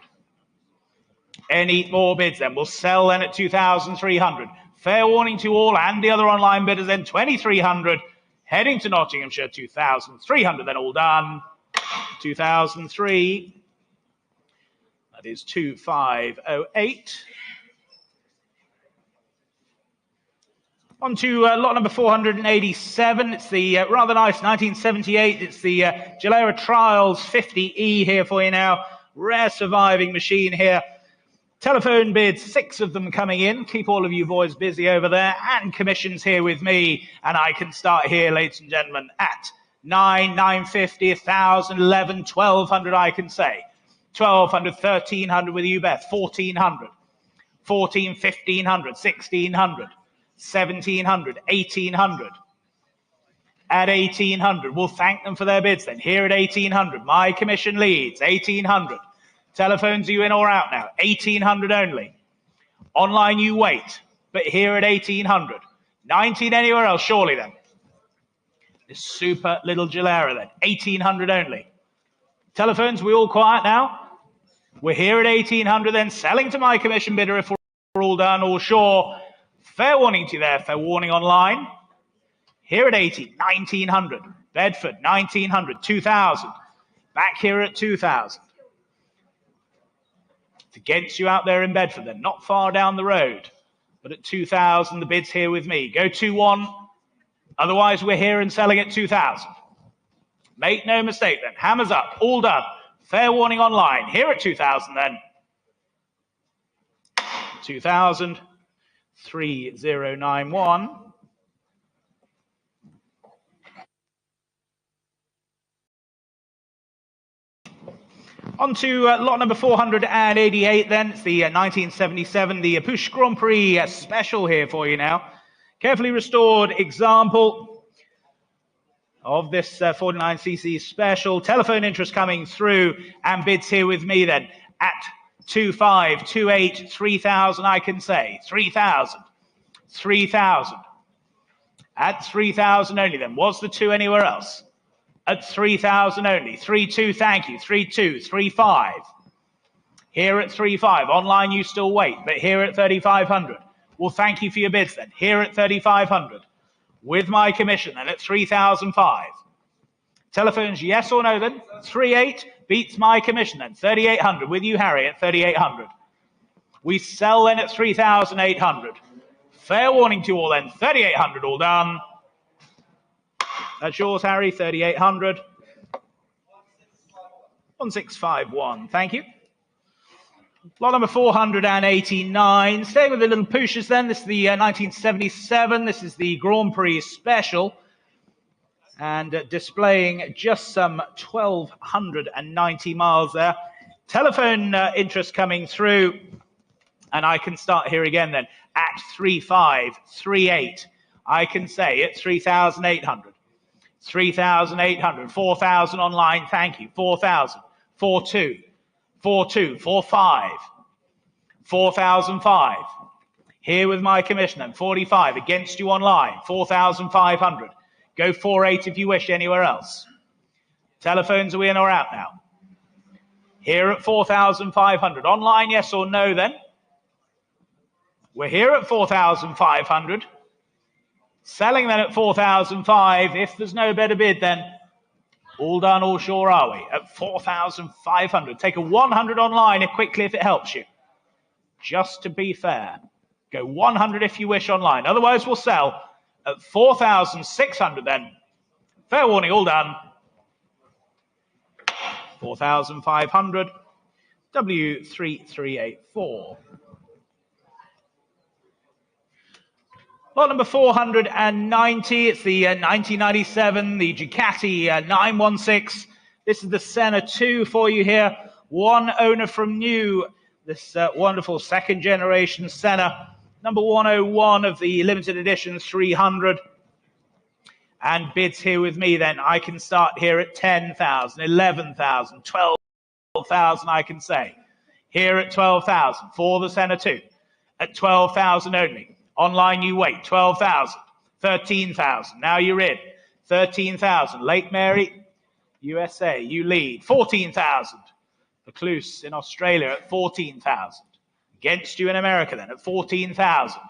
Any more bids then? We'll sell then at 2,300. Fair warning to all and the other online bidders then, 2,300. Heading to Nottinghamshire, 2,300, then all done. 2003. That is 2508. On to lot number 487. It's the rather nice 1978. It's the Gilera Trials 50E here for you now. Rare surviving machine here. Telephone bids, 6 of them coming in. Keep all of you boys busy over there. And commissions here with me. And I can start here, ladies and gentlemen, at 9, 950, 1,000, 11, 1,200, I can say. 1,200, 1,300 with you, Beth. 1,400. 14, 1,500, 1,600. 1,700, 1,800. At 1,800, we'll thank them for their bids then. Here at 1,800, my commission leads, 1,800. Telephones, are you in or out now? 1,800 only. Online, you wait, but here at 1,800. 19 anywhere else, surely then. This super little Gilera then, 1,800 only. Telephones, we all quiet now? We're here at 1,800 then, selling to my commission bidder if we're all done, all sure. Fair warning to you there, fair warning online. Here at 1,900. Bedford, 1,900, 2,000. Back here at 2,000. It's against you out there in Bedford then, not far down the road. But at 2,000, the bid's here with me. Go 2-1. Otherwise, we're here and selling at 2,000. Make no mistake then. Hammers up, all done. Fair warning online. Here at 2,000 then. 2,000. 3091. On to lot number 488 then. It's the 1977, the Push Grand Prix special here for you now. Carefully restored example of this 49cc special. Telephone interest coming through and bids here with me then at 2,500, 2,800, 3,000, I can say. 3,000. 3,000. At 3,000 only then. Was the 2 anywhere else? At 3,000 only. 3,2, thank you. 3,2, 3,500. Here at 3,500. Online, you still wait, but here at 3,500. Well, thank you for your bids then. Here at 3,500. With my commission then at 3,005. Telephones, yes or no then? 3,800 beats my commission then. 3,800 with you, Harry, at 3,800. We sell then at 3,800. Fair warning to you all then. 3,800 all done. That's yours, Harry. 3,800. 1651. Thank you. Lot number 489. Staying with the little pushes then. This is the 1977. This is the Grand Prix Special. And displaying just some 1,290 miles there. Telephone interest coming through. And I can start here again then at 3,500, 3,800. I can say at 3,800. 3,800. 4,000 online, thank you. 4,000. 4,2. 4,2. 4,5. 4,005. Here with my commission then. 45 against you online. 4,500. Go 4,8 if you wish anywhere else. Telephones, are we in or out now? Here at 4,500. Online, yes or no then? We're here at 4,500. Selling then at 4,005. If there's no better bid then, all done, all sure are we? At 4,500. Take a 100 online if quickly if it helps you. Just to be fair. Go 100 if you wish online. Otherwise we'll sell at 4,600 then. Fair warning, all done. 4,500. W3384. Lot number 490, it's the 1997, the Ducati 916. This is the Senna 2 for you here. One owner from new, this wonderful second generation Senna. Number 101 of the limited edition 300. And bids here with me then. I can start here at 10,000, 11,000, 12,000 I can say. Here at 12,000 for the Senna 2. At 12,000 only. Online you wait, 12,000, 13,000, now you're in, 13,000, Lake Mary, USA, you lead, 14,000, Vaucluse in Australia at 14,000, against you in America then at 14,000,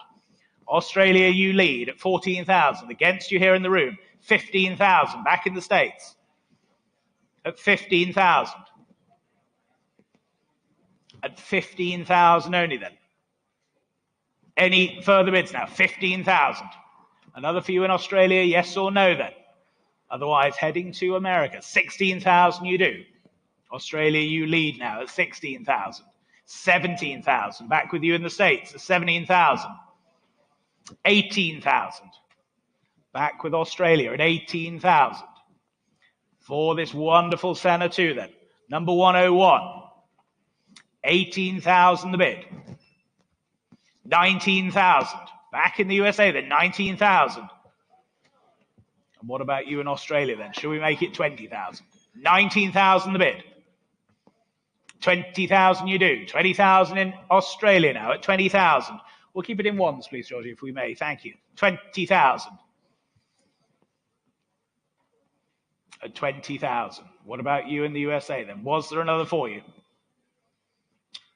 Australia you lead at 14,000, against you here in the room, 15,000, back in the States, at 15,000, at 15,000 only then. Any further bids now? 15,000. Another for you in Australia, yes or no then? Otherwise, heading to America. 16,000 you do. Australia, you lead now at 16,000. 17,000. Back with you in the States at 17,000. 18,000. Back with Australia at 18,000. For this wonderful Senna 2 then. Number 101. 18,000 the bid. 19,000. Back in the USA then, 19,000. And what about you in Australia then? Shall we make it 20,000? 19,000 the bid. 20,000 you do. 20,000 in Australia now at 20,000. We'll keep it in ones, please, Georgie, if we may. Thank you. 20,000. At 20,000. What about you in the USA then? Was there another for you?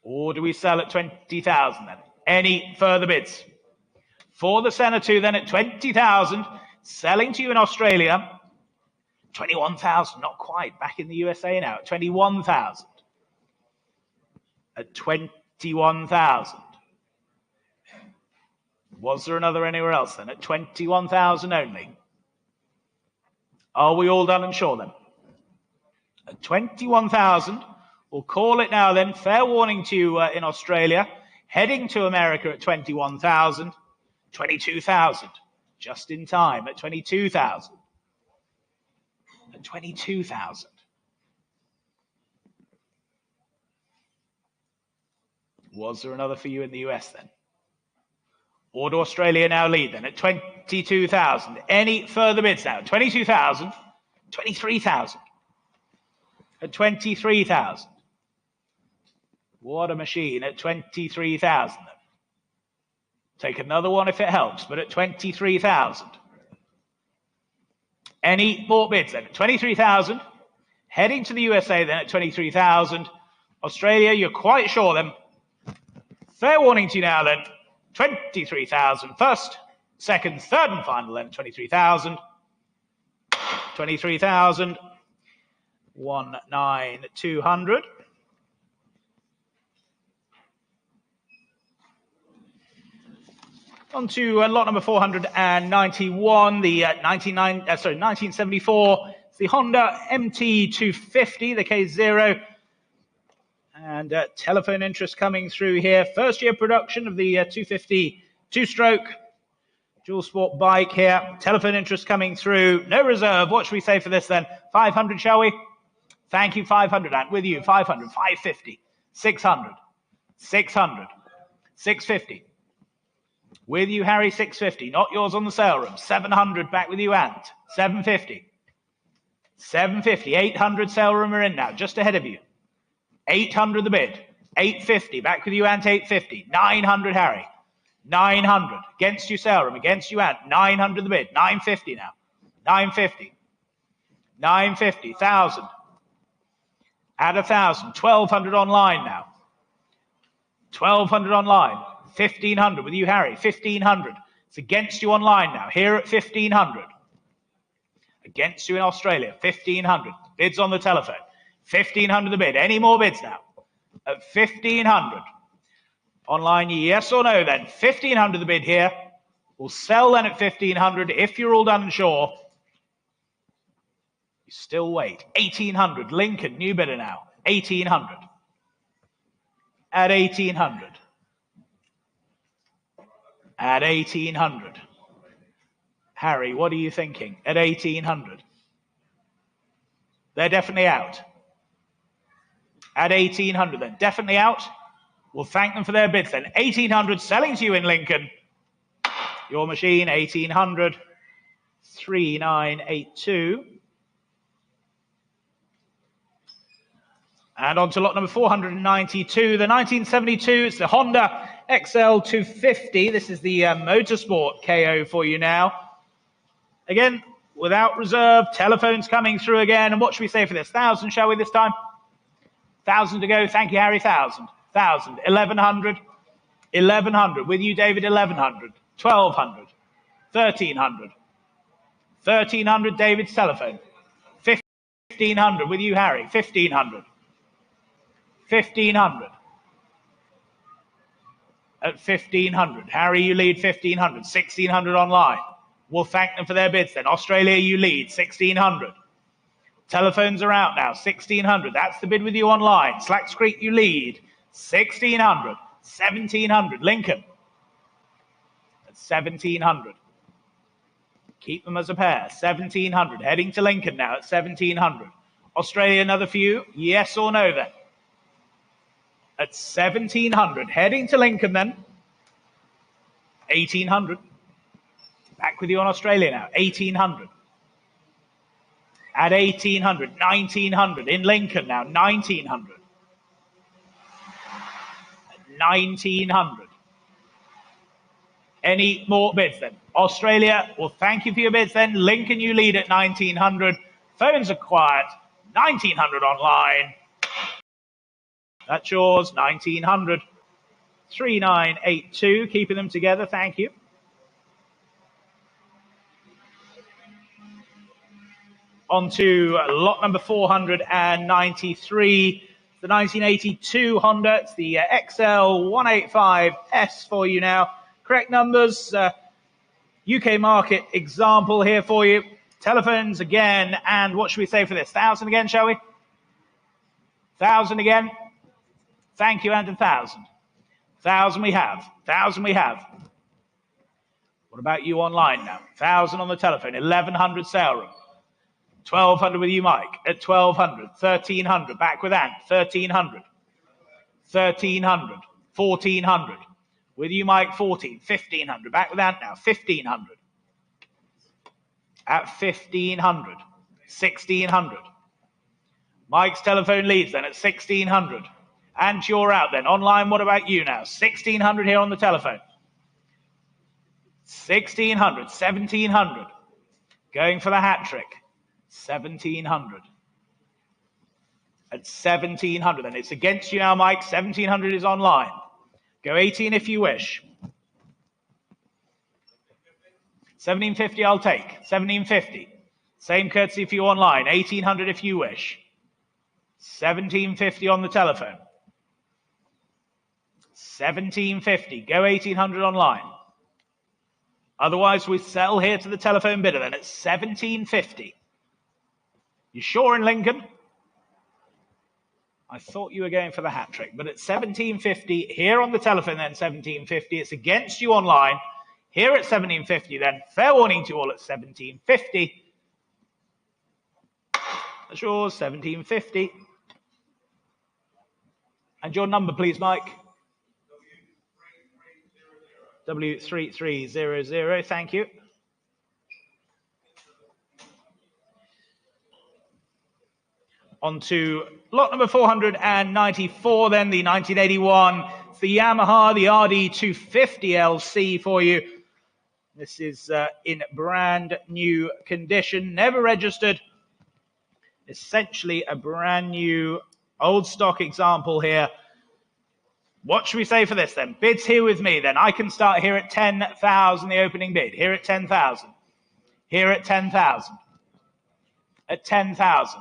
Or do we sell at 20,000 then? Any further bids? For the Senna 2 then at 20,000, selling to you in Australia, 21,000, not quite, back in the USA now at 21,000. At 21,000. Was there another anywhere else then? At 21,000 only. Are we all done and sure then? At 21,000, we'll call it now then, fair warning to you in Australia, heading to America at 21,000, 22,000, just in time at 22,000, at 22,000. Was there another for you in the US then? Or do Australia now lead then at 22,000? Any further bids now? 22,000, 23,000, at 23,000. What a machine at 23,000. Take another one if it helps, but at 23,000. Any more bids then? At 23,000. Heading to the USA then at 23,000. Australia, you're quite sure then. Fair warning to you now then. 23,000 first, second, third and final then 23,000. 23,000. 19,200. On to lot number 491, the 1974. It's the Honda MT250, the K0. And telephone interest coming through here. First year production of the 250 two-stroke dual sport bike here. Telephone interest coming through. No reserve. What should we say for this then? 500, shall we? Thank you, 500. And with you, 500, 550, 600, 600, 650. With you, Harry, 650. Not yours on the sale room. 700 back with you, Ant. 750. 750. 800 sale room are in now, just ahead of you. 800 the bid. 850 back with you, Ant. 850. 900, Harry. 900 against you, sale room. Against you, Ant. 900 the bid. 950 now. 950. 950. 1,000. At 1,000. 1,200 online now. 1,200 online. 1,500 with you, Harry. 1,500. It's against you online now. Here at 1,500. Against you in Australia. 1,500. Bids on the telephone. 1,500 the bid. Any more bids now? At 1,500. Online, yes or no then? 1,500 the bid here. We'll sell then at 1,500 if you're all done and sure. You still wait. 1,800. Lincoln, new bidder now. 1,800. At 1,800. At 1,800. Harry, what are you thinking? At 1,800. They're definitely out. At 1,800 then. Definitely out. We'll thank them for their bids then. 1,800 selling to you in Lincoln. Your machine, 1,800. 3,982. And on to lot number 492, the 1972. It's the Honda XL 250. This is the Motorsport KO for you now. Again, without reserve, telephones coming through again. And what should we say for this? 1,000, shall we, this time? 1,000 to go. Thank you, Harry. 1,000. 1,000. 1,100. 1,100. With you, David, 1,100. 1,200. 1,300. 1,300, David's telephone. 1,500. With you, Harry. 1,500. 1,500. At 1,500. Harry, you lead 1,500. 1,600 online. We'll thank them for their bids then. Australia, you lead 1,600. Telephones are out now. 1,600. That's the bid with you online. Slacks Creek, you lead 1,600. 1,700. Lincoln at 1,700. Keep them as a pair. 1,700. Heading to Lincoln now at 1,700. Australia, another few. Yes or no then? At 1,700. Heading to Lincoln then. 1,800. Back with you on Australia now. 1,800. At 1,800. 1,900. In Lincoln now. 1,900. 1,900. Any more bids then? Australia, well, thank you for your bids then. Lincoln, you lead at 1,900. Phones are quiet. 1,900 online. That's yours. 1,900. 3,982. Keeping them together. Thank you. On to lot number 493. The 1982 Honda. It's the XL 185S for you now. Correct numbers. UK market example here for you. Telephones again. And what should we say for this? 1,000 again, shall we? 1,000 again. Thank you, and 1,000. 1,000 we have. 1,000 we have. What about you online now? 1,000 on the telephone. 1,100 sale room. 1,200 with you, Mike. At 1,200. 1,300. Back with Ant. 1,300. 1,300. 1,400. With you, Mike. 14. 1,500. Back with Ant now. 1,500. At 1,500. 1,600. Mike's telephone leads then at 1,600. And you're out then. Online, what about you now? 1,600 here on the telephone. 1,600. 1,700. Going for the hat trick. 1,700. At 1,700 then. It's against you now, Mike. 1,700 is online. Go 18 if you wish. 1,750 I'll take. 1,750. Same courtesy for you online. 1,800 if you wish. 1,750 on the telephone. 1,750. Go 1,800 online. Otherwise, we sell here to the telephone bidder then at 1,750. You sure in Lincoln? I thought you were going for the hat trick, but at 1,750 here on the telephone then 1,750. It's against you online. Here at 1,750 then. Fair warning to you all at 1,750. That's yours, 1,750. And your number, please, Mike. W3300, thank you. On to lot number 494 then, the 1981. It's the Yamaha, the RD250LC for you. This is in brand new condition, never registered. Essentially a brand new old stock example here. What should we say for this then? Bids here with me then. I can start here at 10,000, the opening bid. Here at 10,000. Here at 10,000. At 10,000.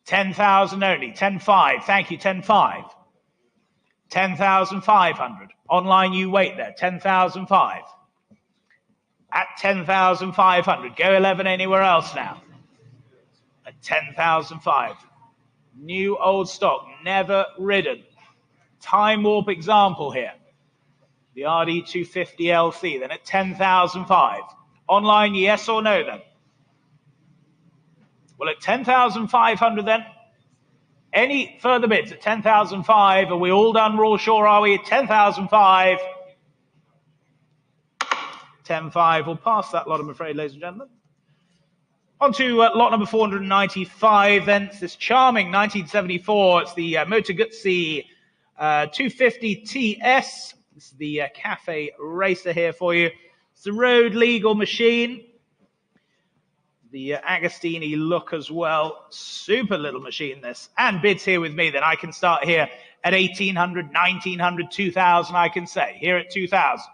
10,000 only. 10,500. Thank you. 10,500. 10,500. Online you wait there. 10,500. At 10,500. Go 11 anywhere else now. At 10,500. New old stock. Never ridden. Time warp example here. The RD250LC then at 10,500. Online yes or no then? Well, at 10,500 then, any further bids at 10,500? Are we all done, Raw Shore? Are we at 10,500? 10,500. We'll pass that lot, I'm afraid, ladies and gentlemen. On to lot number 495 then. It's this charming 1974. It's the Moto Guzzi 250 TS. This is the cafe racer here for you. It's the road legal machine. The Agostini look as well. Super little machine this. And bids here with me, then I can start here at 1,800, 1,900, 2,000, I can say. Here at 2,000.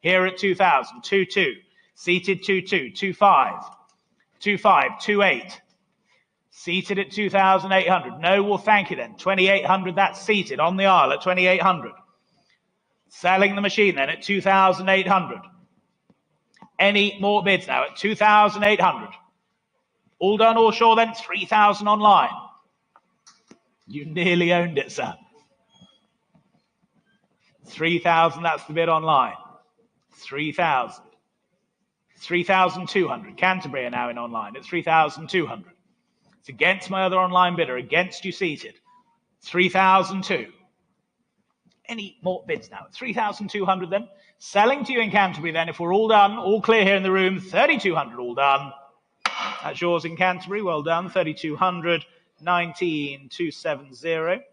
Here at 2,000. 2,2. Seated 2,2. 2,500. 2,500. 2,800. Seated at 2,800. No, well, thank you then. 2,800, that's seated on the aisle at 2,800. Selling the machine then at 2,800. Any more bids now at 2,800? All done or sure then? 3,000 online. You nearly owned it, sir. 3,000, that's the bid online. 3,000. 3,200. Canterbury are now in online at 3,200. It's against my other online bidder, against you seated. 3,002. Any more bids now? 3,200 then. Selling to you in Canterbury then, if we're all done, all clear here in the room, 3,200 all done. That's yours in Canterbury, well done. 3,200, 19,270.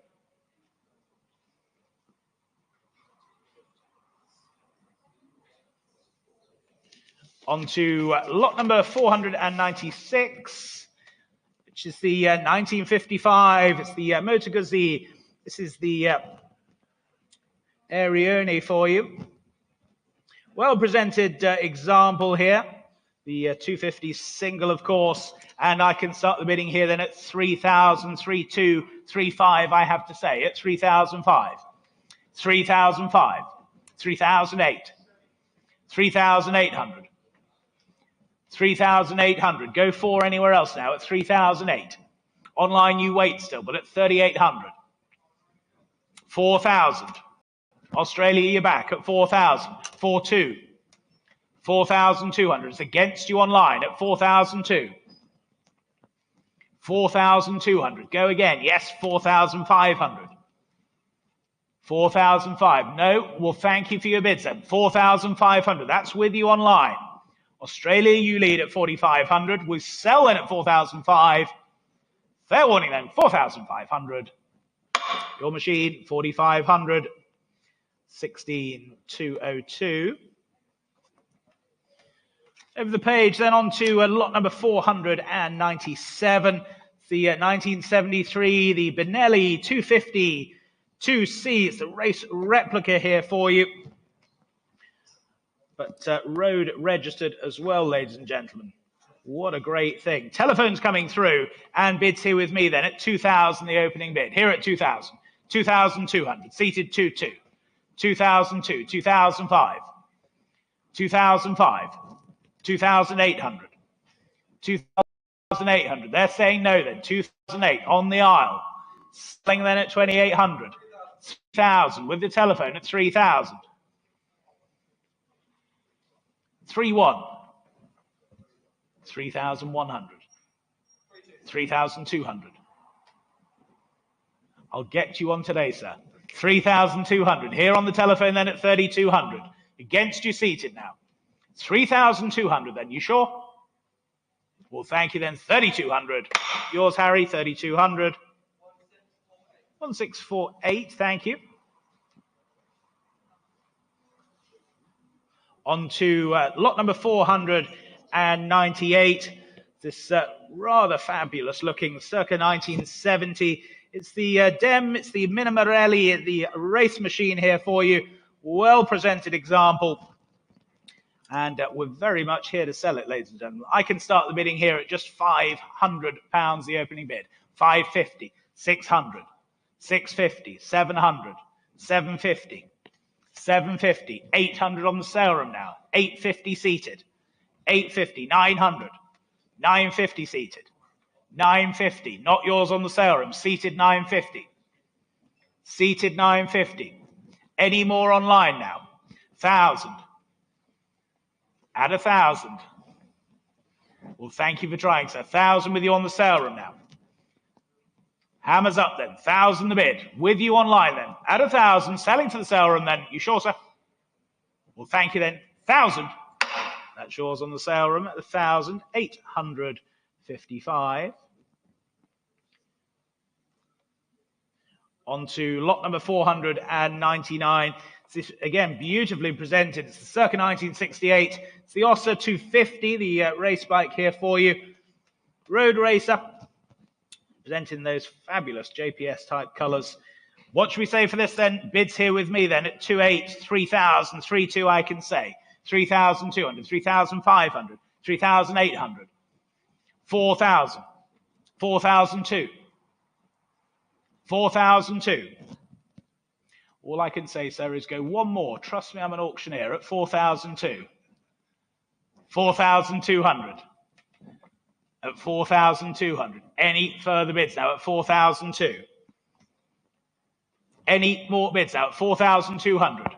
On to lot number 496, which is the 1955. It's the Moto Guzzi. This is the Arione for you. Well presented example here. The 250 single, of course. And I can start the bidding here then at 3,000, 3,200, 3,500, I have to say, at 3,500. 3,500. 3,800. 3,800. 3,800. Go for anywhere else now at 3,008. Online you wait still, but at 3,800. 4,000. Australia, you're back at 4,000. 4,200. 4,200. It's against you online at 4,002. 4,200. Go again. Yes, 4,500. 4,500. No, well, thank you for your bids then. 4,500. That's with you online. Australia, you lead at 4,500. We sell then at 4,500. Fair warning then, 4,500. Your machine, 4,500. 16,202. Over the page, then on to lot number 497. The 1973, the Benelli 250 2C. It's the race replica here for you. But road registered as well, ladies and gentlemen. What a great thing. Telephones coming through and bids here with me then at 2,000, the opening bid. Here at 2,000. 2,200. Seated 2,200. 2,002. 2,005. 2,005. 2,800. 2,800. They're saying no then. 2,008 on the aisle. Selling then at 2,800. 3,000 with the telephone at 3,000. 3,100. 3,100. 3,200. I'll get you on today, sir. 3,200. Here on the telephone then at 3,200. Against you seated now. 3,200 then, you sure? Well, thank you then, 3,200. Yours, Harry, 3,200. 1648, thank you. On to lot number 498. This rather fabulous looking circa 1970. It's the Dem, it's the Minimarelli, the race machine here for you. Well presented example. And we're very much here to sell it, ladies and gentlemen. I can start the bidding here at just £500, the opening bid. 550, 600, 650, 700, 750, 750, 800 on the sale room now. 850 seated. 850, 900, 950 seated. 950, not yours on the sale room. Seated 950. Seated 950. Any more online now? 1,000. At 1,000. Well, thank you for trying, sir. 1,000 with you on the sale room now. Hammers up then. 1,000 the bid. With you online then. At 1,000. Selling to the sale room then. You sure, sir? Well, thank you then. 1,000. That's yours on the sale room at 1,855. On to lot number 499. This, again, beautifully presented. It's the circa 1968. It's the Ossa 250, the race bike here for you. Road racer, presenting those fabulous JPS-type colours. What should we say for this then? Bids here with me then at 2,800, 3,000, 3,200 I can say. 3,200, 3,500, 3,800, 4,000, 4,002, 4,002. All I can say, sir, is go one more. Trust me, I'm an auctioneer at 4,002. 4,200. At 4,200. Any further bids now at 4,002? Any more bids now at 4,200?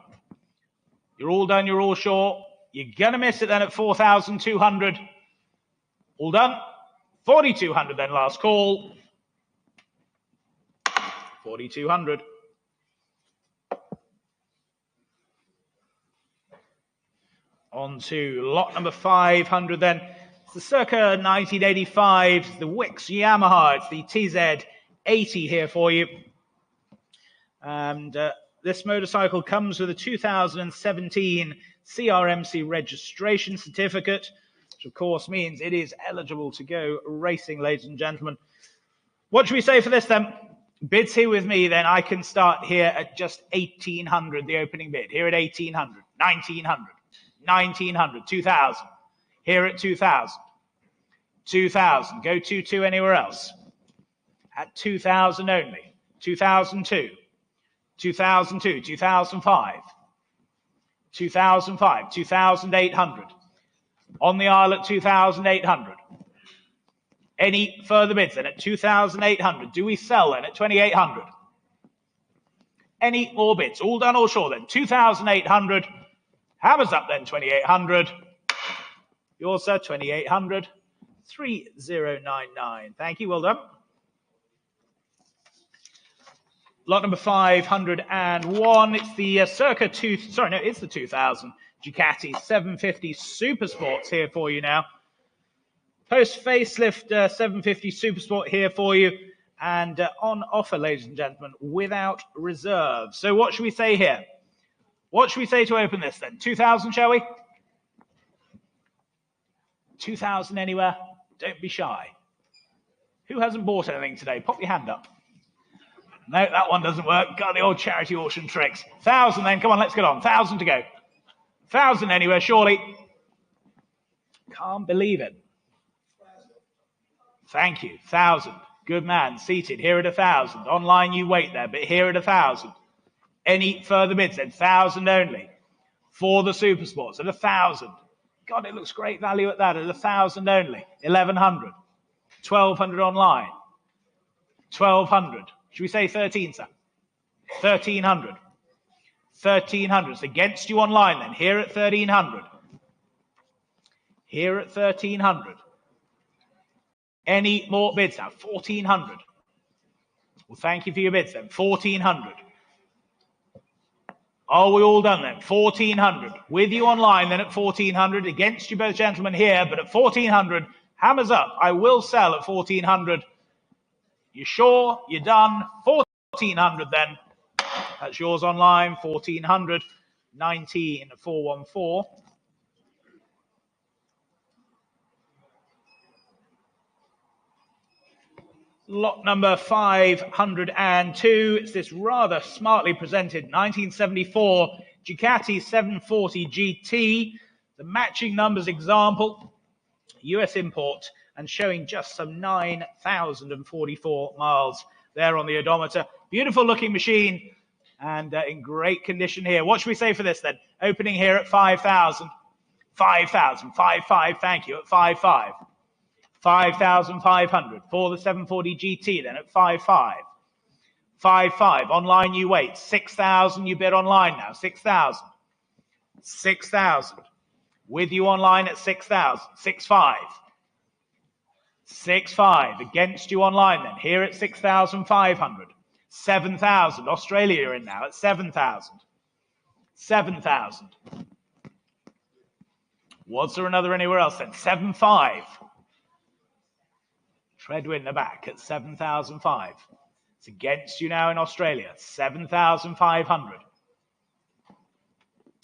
You're all done, you're all sure. You're going to miss it then at 4,200. All done? 4,200 then, last call. 4,200. On to lot number 500 then. It's the circa 1985, the Wix Yamaha. It's the TZ80 here for you. And this motorcycle comes with a 2017 CRMC registration certificate, which of course means it is eligible to go racing, ladies and gentlemen. What should we say for this then? Bids here with me then. I can start here at just 1,800, the opening bid. Here at 1,800, 1,900. 1,900, 2,000. Here at 2,000. 2,000. Go 2,2 anywhere else. At 2,000 only. 2,002. 2,002. 2,005. 2,005. 2,800. On the aisle at 2,800. Any further bids then at 2,800? Do we sell then at 2,800? Any more bids? All done, all sure then. 2,800. Hammers up then, 2,800. Yours, sir, 2,800. 3,099. Thank you, well done. Lot number 501. It's the circa it's the 2000 Ducati 750 Super Sports here for you now. Post facelift 750 Super Sport here for you. And on offer, ladies and gentlemen, without reserve. So what should we say here? What should we say to open this then? 2,000, shall we? 2,000 anywhere? Don't be shy. Who hasn't bought anything today? Pop your hand up. No, that one doesn't work. Got the old charity auction tricks. 1,000 then. Come on, let's get on. 1,000 to go. 1,000 anywhere, surely. Can't believe it. Thank you. 1,000. Good man. Seated. Here at 1,000. Online, you wait there, but here at 1,000. Any further bids then? 1,000 only. For the Super Sports at 1,000. God, it looks great value at that. At 1,000 only. 1,100. 1,200 online. 1,200. Should we say 13, sir? 1,300. 1,300. It's against you online then. Here at 1,300. Here at 1,300. Any more bids now? 1,400. Well, thank you for your bids then. 1,400. Are we all done then? 1400. With you online then at 1400. Against you both gentlemen here, but at 1400, hammers up. I will sell at 1400. You sure? You're done? 1400 then. That's yours online. 1400. 19414. Lot number 502. It's this rather smartly presented 1974 Ducati 740 GT. The matching numbers example, US import, and showing just some 9,044 miles there on the odometer. Beautiful looking machine and in great condition here. What should we say for this then? Opening here at 5,000. 5,000. 5,500. Thank you. At 5,500. 5,500 for the 740 GT then at 5,500. 5,500. Online you wait. 6,000 you bid online now. 6,000. 6,000. With you online at 6,000. 6,500. 6,500. Against you online then. Here at 6,500. 7,000. Australia you're in now at 7,000. 7,000. Was there another anywhere else then? 7,500. Treadway in the back at 7,500. It's against you now in Australia. 7,500.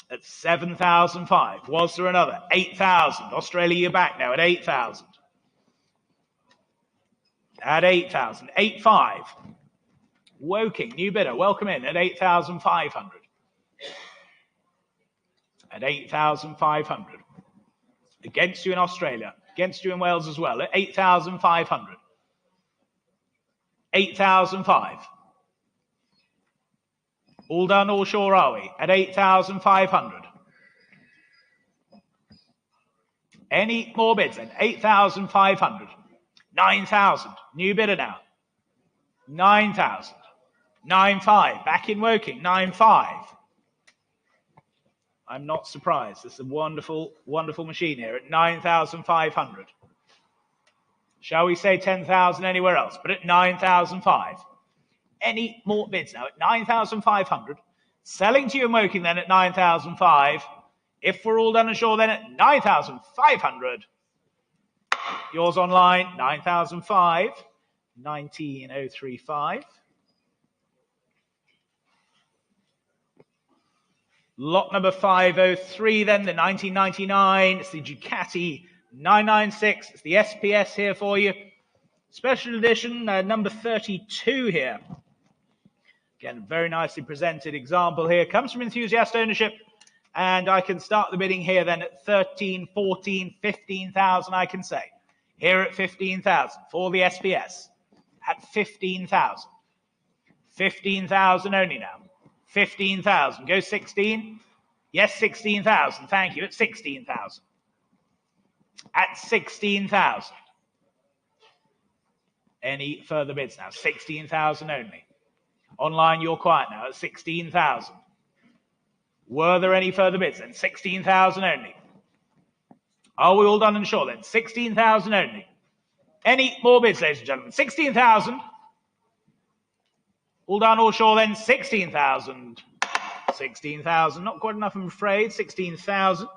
At 7,500. Was there another? 8,000. Australia, you're back now at 8,000. At 8,000. 8,500. Woking, new bidder. Welcome in at 8,500. At 8,500. Against you in Australia. Against you in Wales as well at 8,500. 8,500. All done, all sure are we? At 8,500. Any more bids then? 8,500. 9,000. New bidder now. 9,000. 9,500. Back in Woking. 9,500. I'm not surprised. This is a wonderful, wonderful machine here at 9,500. Shall we say 10,000 anywhere else? But at 9,500. Any more bids now at 9,500. Selling to you in Woking then at 9,500. If we're all done and sure then at 9,500. Yours online, 9,500. 19,035. Lot number 503 then, the 1999. It's the Ducati 996. It's the SPS here for you. Special edition, number 32 here. Again, very nicely presented example here. Comes from enthusiast ownership. And I can start the bidding here then at 13, 14, 15,000, I can say. Here at 15,000 for the SPS. At 15,000. 15,000 only now. 15,000. Go 16. Yes, 16,000. Thank you. At 16,000. At 16,000. Any further bids now? 16,000 only. Online, you're quiet now at 16,000. Were there any further bids then? 16,000 only. Are we all done and sure then? 16,000 only. Any more bids, ladies and gentlemen? 16,000. All done, all sure then, 16,000. 16,000, not quite enough, I'm afraid, 16,000.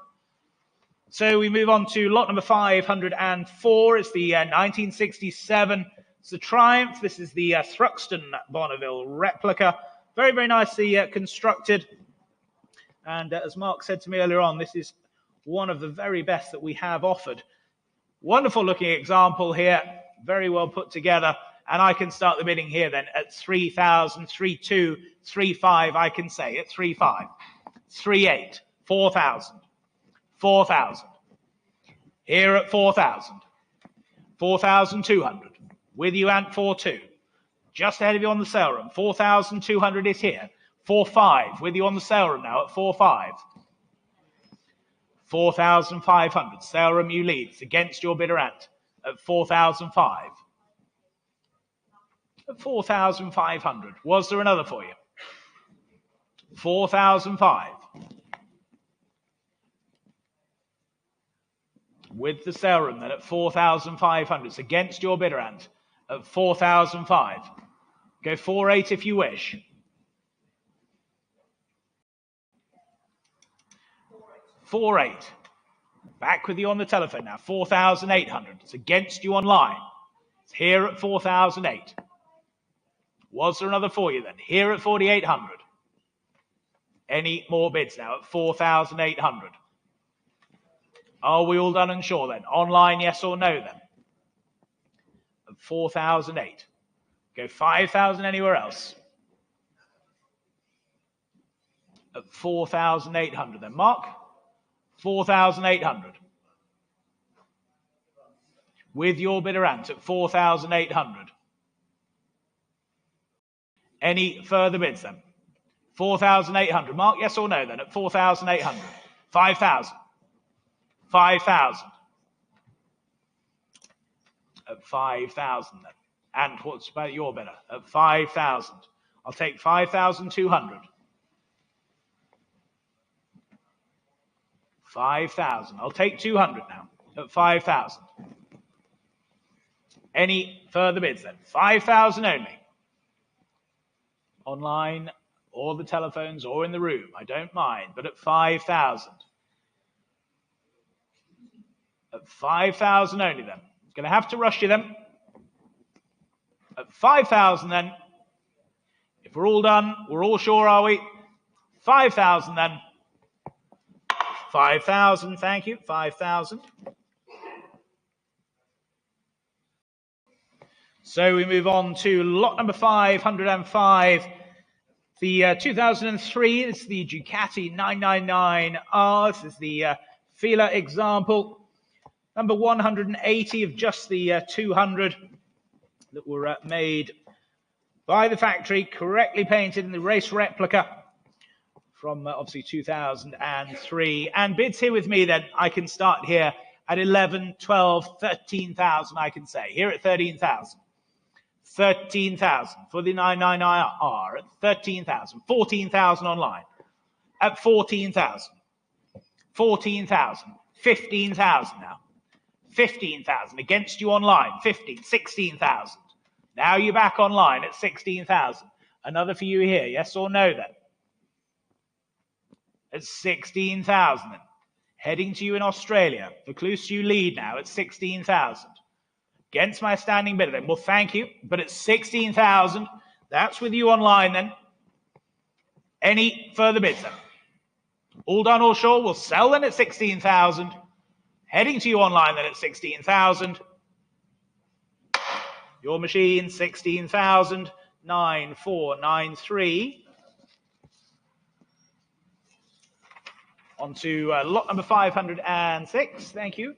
So we move on to lot number 504. It's the 1967. It's the Triumph. This is the Thruxton Bonneville replica. Very, very nicely constructed. And as Mark said to me earlier on, this is one of the very best that we have offered. Wonderful looking example here. Very well put together. And I can start the bidding here then at 3,000, 3,200, 3,500, I can say at 3,500, 3,800, 4,000, 4,000. Here at 4,000, 4,200. With you and 4,200. Just ahead of you on the sale room, 4,200 is here. 4,500. With you on the sale room now at 4,500. 4,500. Sale room you lead. It's against your bidder at 4,500. At 4,500. Was there another for you? 4,500. With the sale room then at 4,500. It's against your bidder at 4,500. Go 4,800 if you wish. 4,800. Back with you on the telephone now. 4,800. It's against you online. It's here at 4,008. Was there another for you then? Here at 4,800. Any more bids now at 4,800? Are we all done and sure then? Online, yes or no then? At 4,008. Go 5,000 anywhere else. At 4,800 then. Mark? 4,800. With your bidder ant at 4,800. Any further bids then? 4,800. Mark, yes or no then? At 4,800. 5,000. 5,000. At 5,000 then. And what's about your bidder? At 5,000. I'll take 5,200. 5,000. I'll take 200 now. At 5,000. Any further bids then? 5,000 only. Online, or the telephones, or in the room. I don't mind, but at 5,000. At 5,000 only then. Going to have to rush you then. At 5,000 then. If we're all done, we're all sure, are we? 5,000 then. 5,000, thank you. 5,000. So we move on to lot number 505. The 2003, this is the Ducati 999R. This is the Fila example. Number 180 of just the 200 that were made by the factory, correctly painted in the race replica from obviously 2003. And bids here with me then, I can start here at 11, 12, 13,000, I can say. Here at 13,000. 13,000 for the 999R at 13,000. 14,000 online at 14,000. 14,000. 15,000 now. 15,000 against you online. 15, 16,000. Now you're back online at 16,000. Another for you here, yes or no then? At 16,000 then. Heading to you in Australia. Vaucluse, you lead now at 16,000. Against my standing bidder then. Well, thank you. But at 16,000, that's with you online then. Any further bids then? All done, all sure? We'll sell then at 16,000. Heading to you online then at 16,000. Your machine, 16,000. 9493. On to lot number 506. Thank you.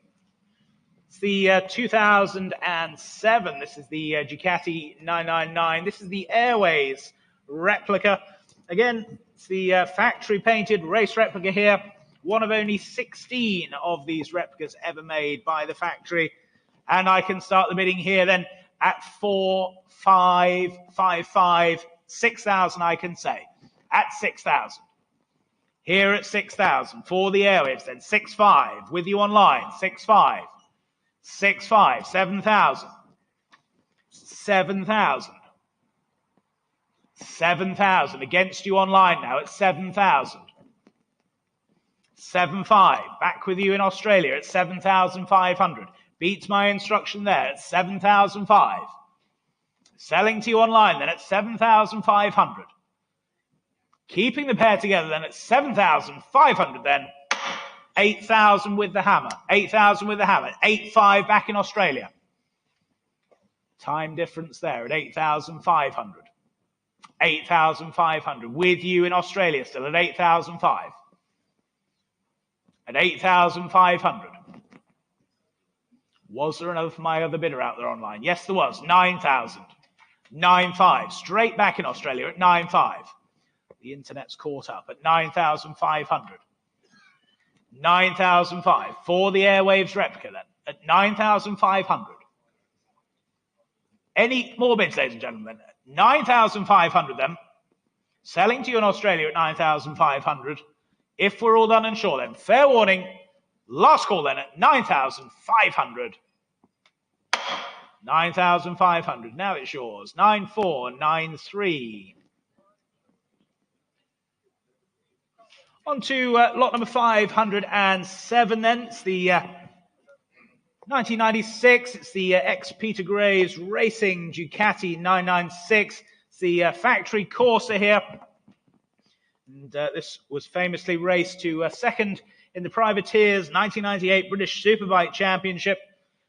It's the 2007. This is the Ducati 999. This is the Airways replica. Again, it's the factory painted race replica here. One of only 16 of these replicas ever made by the factory. And I can start the bidding here then at 4,555, 6,000 I can say. At 6,000. Here at 6,000 for the Airways then. 6,500 with you online. 6,500. 6,500, 7,000, 7,000, 7,000 against you online now at 7,000, 7,500 back with you in Australia at 7,500, beats my instruction there at 7,500, selling to you online then at 7,500, keeping the pair together then at 7,500 then. 8,000 with the hammer. 8,000 with the hammer. 8,500 back in Australia. Time difference there at 8,500. 8,500 with you in Australia still at 8,500. At 8,500. Was there another for my other bidder out there online? Yes, there was. 9,000. 9,500. Straight back in Australia at 9,500. The internet's caught up at 9,500. 9,500 for the Airwaves replica then at 9,500. Any more bids, ladies and gentlemen? 9,500 then. Selling to you in Australia at 9,500. If we're all done and sure then. Fair warning. Last call then at 9,500. 9,500. Now it's yours. 9493. On to lot number 507 then. It's the 1996. It's the ex-Peter Graves Racing Ducati 996. It's the factory Corsa here. And this was famously raced to second in the Privateers 1998 British Superbike Championship.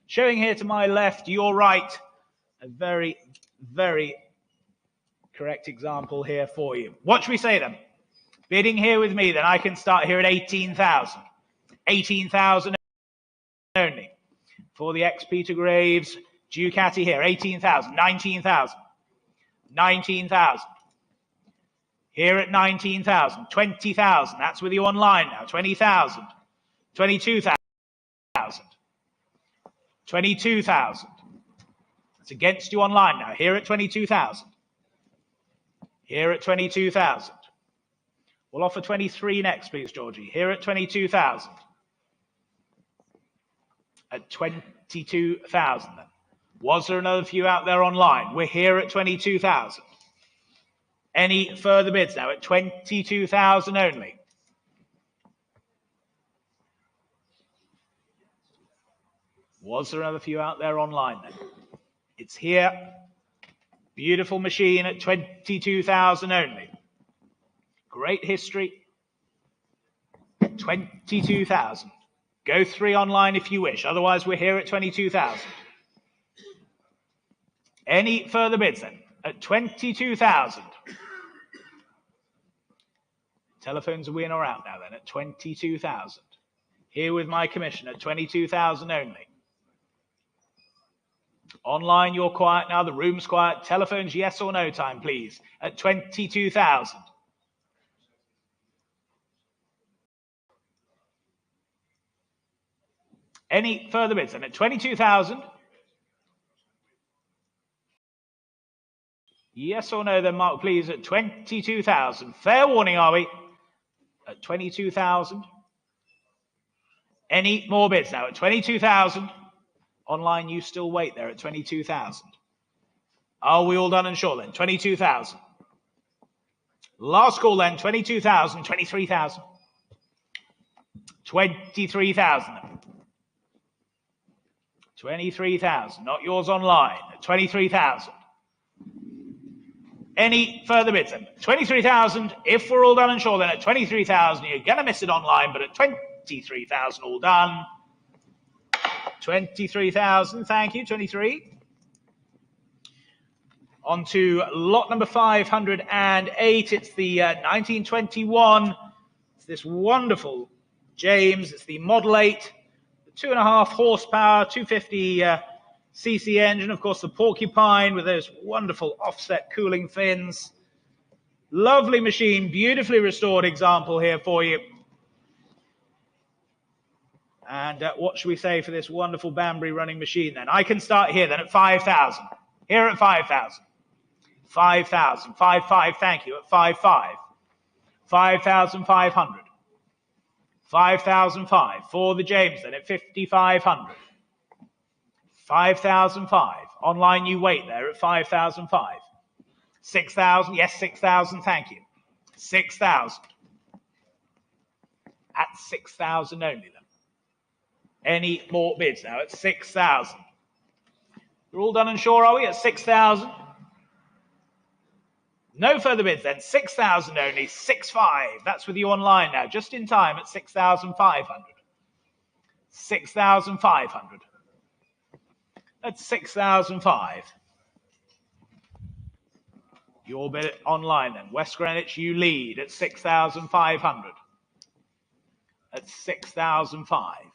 Showing here to my left, your right, a very, very correct example here for you. What should we say then? Bidding here with me, then I can start here at 18,000. 18,000 only. For the ex-Peter Graves Ducati here, 18,000, 19,000. 19,000. Here at 19,000, 20,000. That's with you online now. 20,000. 22,000. 22,000. It's against you online now. Here at 22,000. Here at 22,000. We'll offer 23 next, please, Georgie. Here at 22,000. At 22,000 then. Was there another few out there online? We're here at 22,000. Any further bids now at 22,000 only? Was there another few out there online then? It's here. Beautiful machine at 22,000 only. Great history. 22,000. Go 3 online if you wish. Otherwise, we're here at 22,000. Any further bids then? At 22,000. Telephones are in or out now then at 22,000. Here with my commission at 22,000 only. Online, you're quiet now. The room's quiet. Telephones, yes or no time, please. At 22,000. Any further bids then at 22,000? Yes or no then, Mark, please, at 22,000. Fair warning, are we? At 22,000. Any more bids now at 22,000? Online, you still wait there at 22,000. Are we all done and sure then? 22,000. Last call then, 22,000, 23,000. 23,000. 23,000, not yours online, at 23,000. Any further bids then? 23,000, if we're all done and sure then at 23,000, you're going to miss it online, but at 23,000 all done. 23,000, thank you, 23. On to lot number 508, it's the 1921, it's this wonderful James, it's the Model 8, 2.5 horsepower, 250 cc engine, of course the Porcupine with those wonderful offset cooling fins. Lovely machine, beautifully restored example here for you. And what should we say for this wonderful Banbury running machine then? I can start here then at 5,000. Here at 5,000. 5,000. 5,500, thank you, at 5,500. 5,500. 5,005 for the James then at 5,500. 5,005. Online you wait there at 5,005. 6,000, yes, 6,000, thank you. 6,000. At 6,000 only then. Any more bids now at 6,000? We're all done and sure, are we, at 6,000? No further bids then, 6,000 only, 6,500. That's with you online now, just in time at 6,500. 6,500. That's 6,500. Your bid online then, West Greenwich, you lead at 6,500. At 6,500.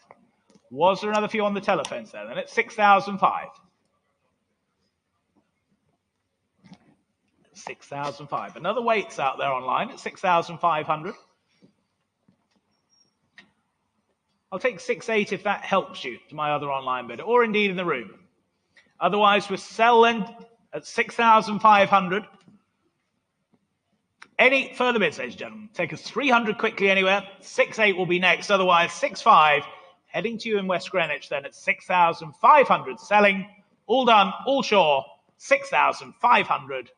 Was there another few on the telephones there then at 6,500? 6,500. Another weights out there online at 6,500. I'll take 6,800 if that helps you to my other online bid, or indeed in the room. Otherwise, we'll sell then at 6,500. Any further bids, ladies and gentlemen? Take us 300 quickly anywhere. 6,800 will be next. Otherwise, 6,500. Heading to you in West Greenwich then at 6,500. Selling. All done. All sure. 6,500.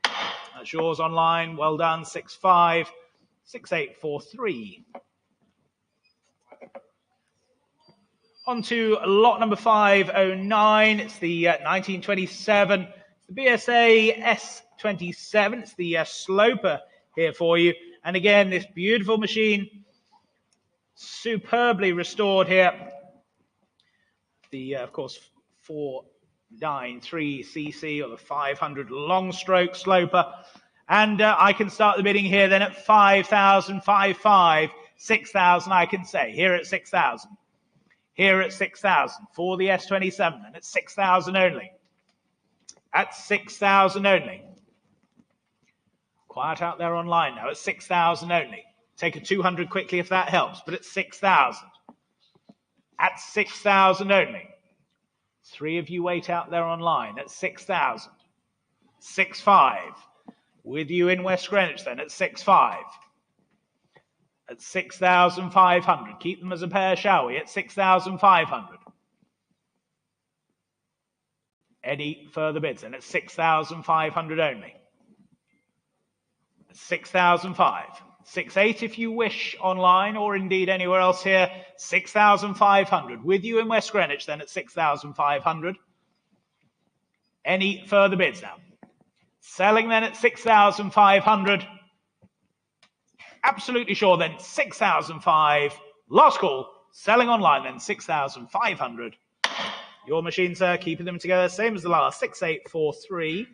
That's yours online. Well done. 6,500. 6843. On to lot number 509. It's the 1927. It's the BSA S27. It's the sloper here for you. And again, this beautiful machine, superbly restored here. The, of course, 493cc or the 500 long stroke sloper. And I can start the bidding here then at 5,000, 5,500, 6,000 I can say. Here at 6,000. Here at 6,000 for the S27 and at 6,000 only. At 6,000 only. Quiet out there online now at 6,000 only. Take a 200 quickly if that helps, but at 6,000. At 6,000 only. 3 of you wait out there online at 6,000. 6,500. With you in West Greenwich then at 6,500. At 6,500. Keep them as a pair, shall we? At 6,500. Any further bids then at 6,500 only. At 6,500. 6,800 if you wish online or indeed anywhere else here. 6,500. With you in West Greenwich then at 6,500. Any further bids now? Selling then at 6,500. Absolutely sure then 6,500. Last call. Selling online then 6,500. Your machine, sir, keeping them together. Same as the last. 6843.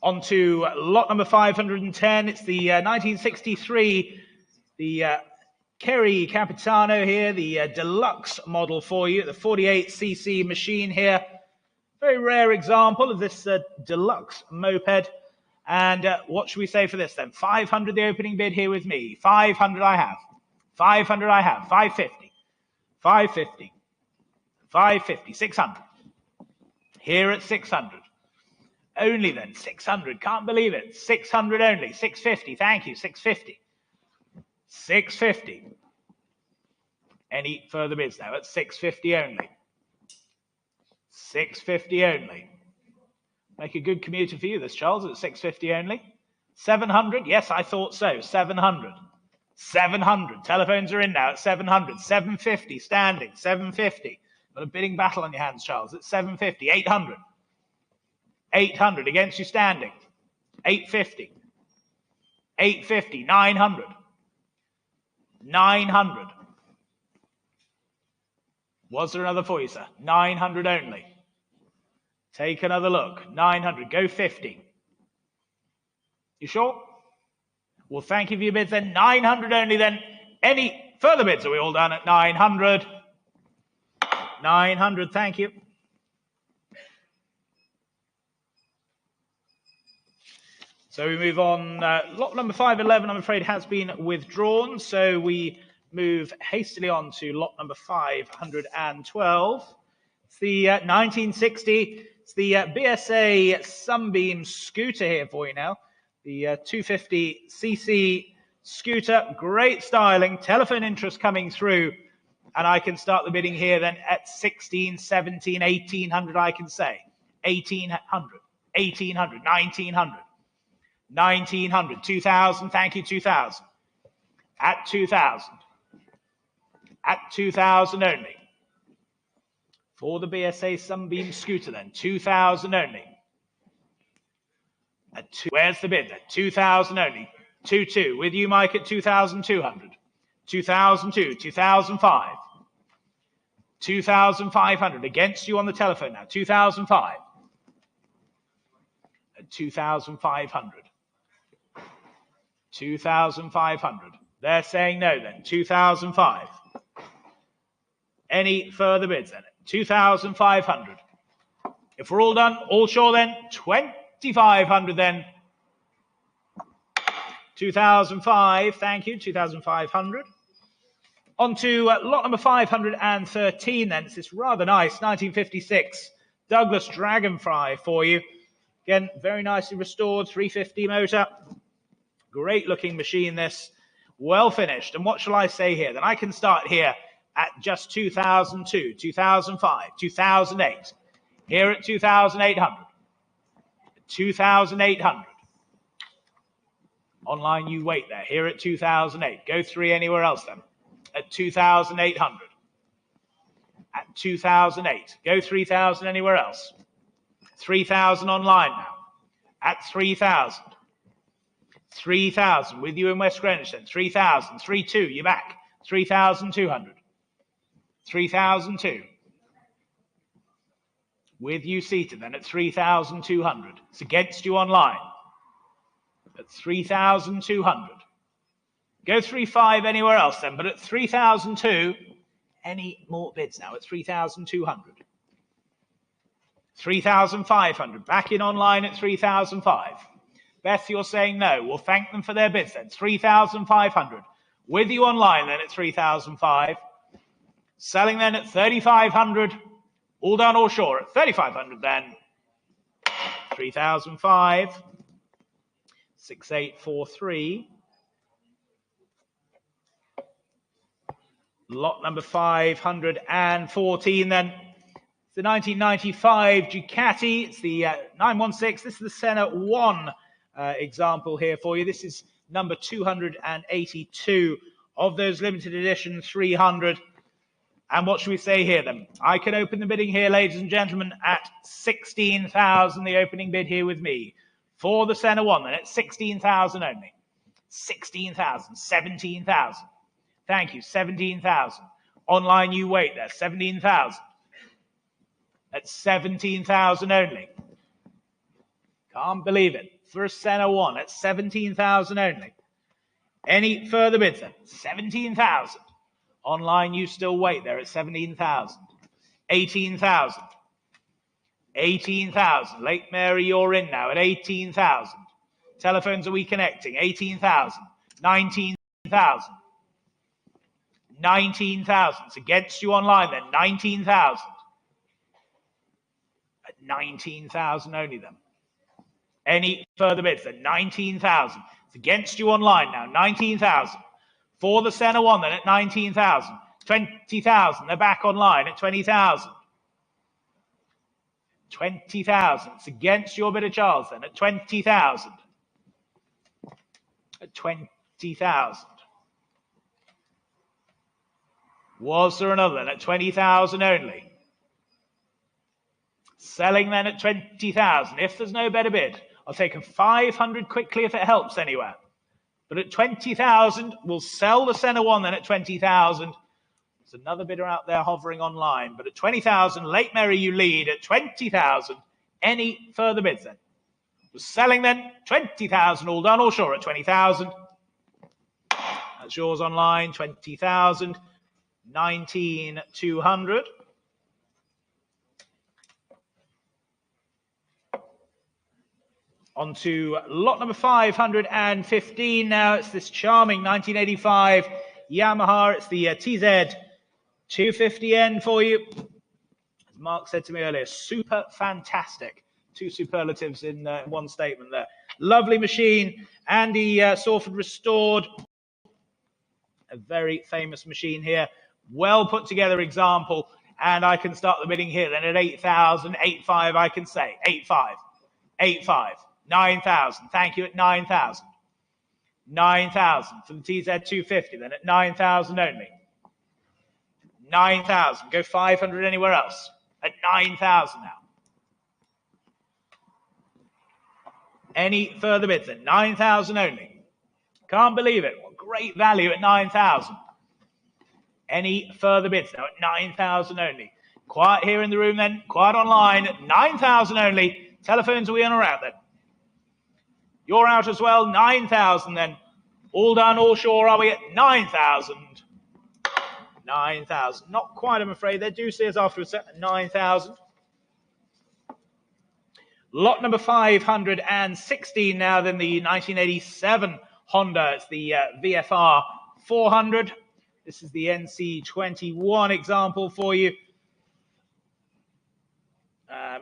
On to lot number 510. It's the 1963. The Kerry Capitano here. The deluxe model for you. The 48cc machine here. Very rare example of this deluxe moped. And what should we say for this then? 500 the opening bid here with me. 500 I have. 500 I have. 550. 550. 550. 600. Here at 600. Only then. 600. Can't believe it. 600 only. 650. Thank you. 650. 650. Any further bids now at 650 only. 650 only. Make a good commuter for you, this, Charles, at 650 only. 700? Yes, I thought so. 700. 700. Telephones are in now at 700. 750 standing. 750. Got a bidding battle on your hands, Charles. At 750. 800. 800 against you standing. 850. 850. 900. 900. Was there another for you, sir? 900 only. Take another look. 900. Go 50. You sure? Well, thank you for your bids then. 900 only then. Any further bids? Are we all done at 900? 900. Thank you. So we move on. Lot number 511, I'm afraid, has been withdrawn. So we move hastily on to lot number 512. It's the 1960. It's the BSA Sunbeam scooter here for you now. The 250cc scooter. Great styling. Telephone interest coming through. And I can start the bidding here then at 16, 17, 1800, I can say. 1800, 1800, 1900. 1900, 2000, thank you, 2000. At 2000. At 2000 only. For the BSA Sunbeam scooter then, 2000 only. Where's the bid then? 2000 only. 22. With you, Mike, at 2200. 2002, 2005. 2500. Against you on the telephone now. 2005. At 2500. 2500. They're saying no then. 2005. Any further bids then? 2500. If we're all done, all sure then, 2500 then. 2005, thank you, 2500. On to lot number 513 then. It's this rather nice 1956 Douglas Dragonfly for you. Again, very nicely restored, 350 motor. Great looking machine this. Well finished. And what shall I say here? Then I can start here at just 2002, 2005, 2008. Here at 2800. 2800. Online, you wait there. Here at 2008. Go 3 anywhere else then. At 2,800. At 2008. Go 3,000 anywhere else. 3,000 online now. At 3,000. 3,000 with you in West Greenwich then. 3,000. 3,2. You're back. 3,200. 3,002. With you seated then at 3,200. It's against you online. At 3,200. Go 3,500 anywhere else then, but at 3,002, any more bids now at 3,200. 3,500. Back in online at 3,005. Beth, you're saying no. We'll thank them for their bids then. 3,500. With you online then at 3,005. Selling then at 3,500. All done or short at 3,500 then. 3,005. 6843. Lot number 514 then. It's the 1995 Ducati. It's the 916. This is the Senna 1 example here for you. This is number 282 of those limited edition 300. And what should we say here then? I can open the bidding here, ladies and gentlemen, at 16,000, the opening bid here with me. For the Senna 1 then, at 16,000 only. 16,000, 17,000. Thank you, 17,000. Online, you wait there, 17,000. At 17,000 only. Can't believe it. For a Senna 1 at 17,000 only. Any further bids then? 17,000. Online, you still wait there at 17,000. 18,000. 18,000. Lake Mary, you're in now at 18,000. Telephones, are we connecting? 18,000. 19,000. 19,000. It's against you online then. 19,000. At 19,000 only then. Any further bids then? 19,000. It's against you online now. 19,000. For the Senna 1 then at 19,000. 20,000. They're back online at 20,000. 20,000. It's against your bidder, Charles, then at 20,000. At 20,000. Was there another then at 20,000 only? Selling then at 20,000. If there's no better bid, I'll take a 500 quickly if it helps anywhere. But at 20,000, we'll sell the Senna 1 then at 20,000. There's another bidder out there hovering online. But at 20,000, Lake Mary, you lead at 20,000. Any further bids then? We're selling then 20,000, all done, all sure at 20,000. That's yours online, 20,000. 19,200. On to lot number 515 now. It's this charming 1985 Yamaha. It's the TZ 250N for you. As Mark said to me earlier, super fantastic. Two superlatives in one statement there. Lovely machine. Andy Sawford restored. A very famous machine here. Well put together example. And I can start the bidding here then at 8,000, 8,500 I can say. 8,500, 8,500. 9,000. Thank you at 9,000. 9,000 for the TZ 250 then at 9,000 only. 9,000. Go 500 anywhere else at 9,000 now. Any further bids then? 9,000 only. Can't believe it. What great value at 9,000. Any further bids now at 9,000 only. Quiet here in the room then. Quiet online at 9,000 only. Telephones, are we on or out then? You're out as well, 9,000 then. All done, all sure, are we at 9,000? 9,000. Not quite, I'm afraid. They do see us afterwards at 9,000. Lot number 516 now, then the 1987 Honda. It's the VFR 400. This is the NC21 example for you.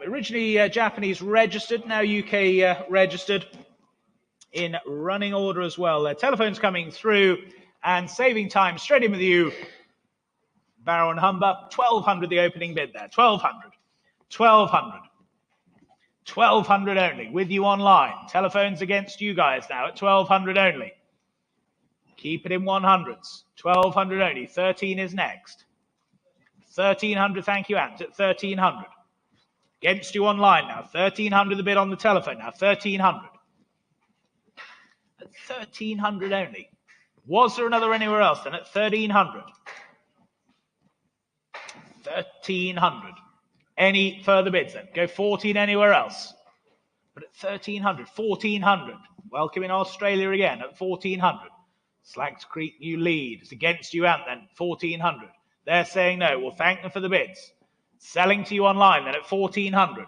Originally Japanese registered, now UK registered. In running order as well. Their telephone's coming through and saving time straight in with you. Barrow and Humber, 1,200 the opening bid there. 1,200. 1,200. 1,200 only. With you online. Telephones against you guys now at 1,200 only. Keep it in 100s. 1,200 only. 13 is next. 1,300, thank you, Ant, at 1,300. Against you online now. 1,300 the bid on the telephone now. 1,300. At 1,300 only. Was there another anywhere else then at 1,300? 1,300. Any further bids then? Go 14 anywhere else. But at 1,300, 1,400. Welcome in Australia again at 1,400. Slags Creek, you lead. It's against you, Ant, then 1,400. They're saying no. We'll thank them for the bids. Selling to you online then at 1,400.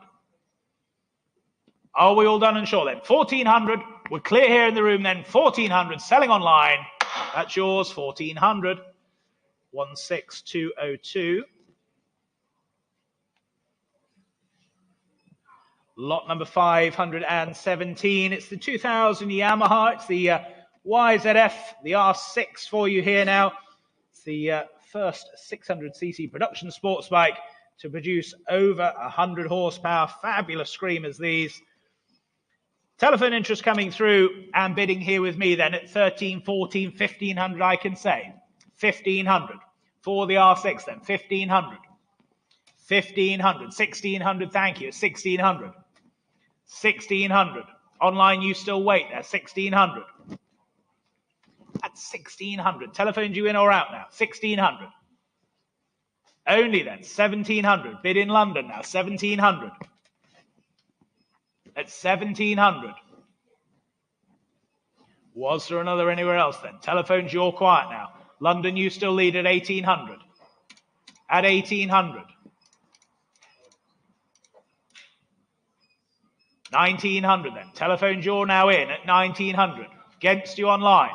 Are we all done and sure then? 1,400. We're clear here in the room then. 1,400. Selling online. That's yours. 1,400. 16202. Lot number 517. It's the 2000 Yamaha. It's the YZF, the R6 for you here now. It's the first 600cc production sports bike to produce over 100 horsepower. Fabulous screamers these. Telephone interest coming through and bidding here with me then at 13, 14, 1,500 I can say. 1,500 for the R6 then. 1,500. 1,500. 1,600, thank you. 1,600. 1,600. Online, you still wait there. 1,600. At 1,600. Telephones you in or out now? 1,600. Only then. 1,700. Bid in London now. 1,700. At 1,700. Was there another anywhere else then? Telephones, you're quiet now. London, you still lead at 1,800. At 1,800. 1,900 then. Telephones, you're now in at 1,900. Against you online.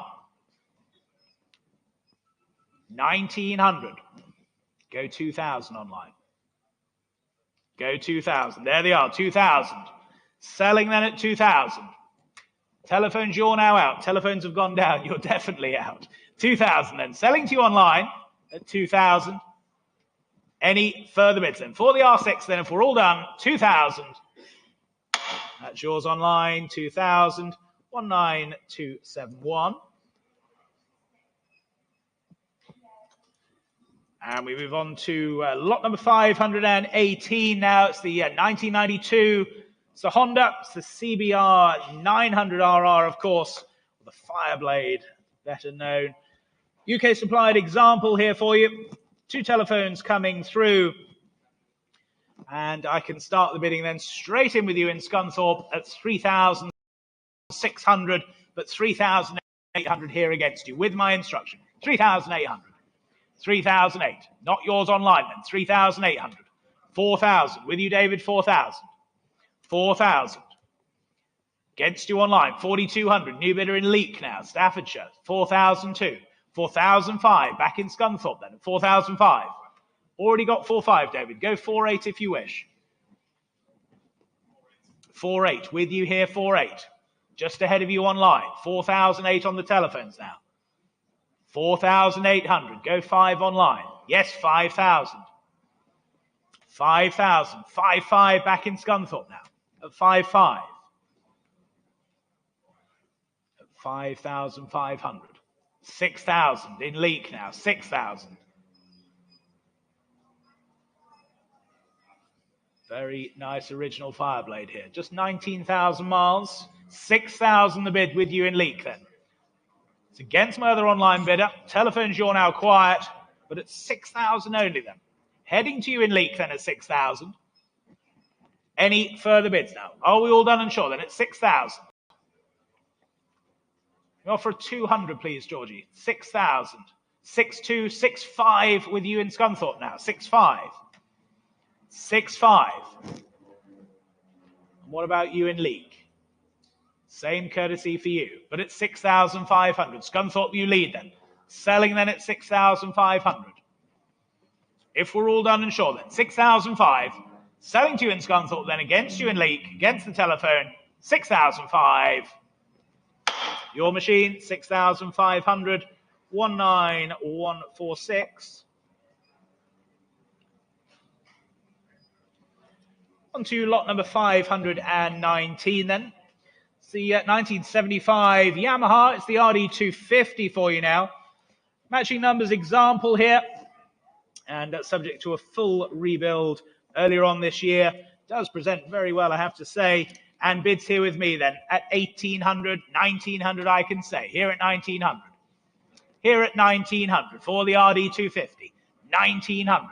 1,900. Go 2,000 online. Go 2,000. There they are, 2,000. Selling then at 2,000. Telephones, you're now out. Telephones have gone down. You're definitely out. 2,000 then. Selling to you online at 2,000. Any further bids then? For the R6 then, if we're all done, 2,000. That's yours online, 2,000. 19271. And we move on to lot number 518 now. It's the 1992. It's the Honda. It's the CBR 900RR, of course. The Fireblade, better known. UK supplied example here for you. 2 telephones coming through. And I can start the bidding then straight in with you in Scunthorpe at 3,600, but 3,800 here against you with my instruction. 3,800. 3,008. Not yours online then. 3,800. 4,000. With you, David, 4,000. 4,000. Against you online. 4,200. New bidder in Leek now. Staffordshire. 4,002. 4,005. Back in Scunthorpe then. 4,005. Already got 4,500, David. Go 4,800 if you wish. 4,800. With you here, 4,800. Just ahead of you online. 4,008 on the telephones now. 4,800. Go 5 online. Yes, 5,000. 5,000. 5,500 back in Scunthorpe now. At 5,500. At 5,500. 6,000 in Leek now. 6,000. Very nice original Fireblade here. Just 19,000 miles. 6,000 the bid with you in Leek then. It's against my other online bidder. Telephones, you're now quiet, but at 6,000 only then. Heading to you in Leek then at 6,000. Any further bids now? Are we all done and sure then at 6,000? We offer 200, please, Georgie. 6,000. 6,200, 6,500 with you in Scunthorpe now. 6,500. 6,500. What about you in Leek? Same courtesy for you, but at 6,500. Scunthorpe, you lead then. Selling then at 6,500. If we're all done and sure then, 6,500. Selling to you in Scunthorpe then, against you in Leek, against the telephone, 6,500. Your machine, 6,500. 19146. On to lot number 519 then. It's the 1975 Yamaha. It's the RD250 for you now. Matching numbers example here. And subject to a full rebuild earlier on this year. Does present very well, I have to say. And bids here with me then at 1,800, 1,900 I can say. Here at 1,900. Here at 1,900 for the RD250. 1,900.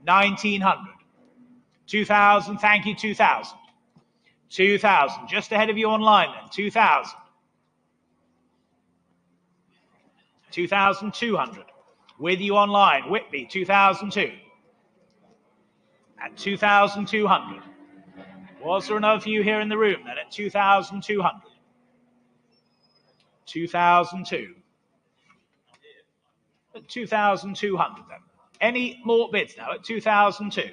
1,900. 2,000, thank you, 2,000. 2,000, just ahead of you online then, 2,000. 2,200. With you online, Whitby, 2002. At 2,200. Was there another for you here in the room then at 2,200? 2,002. At 2,200 then. Any more bids now at 2,002?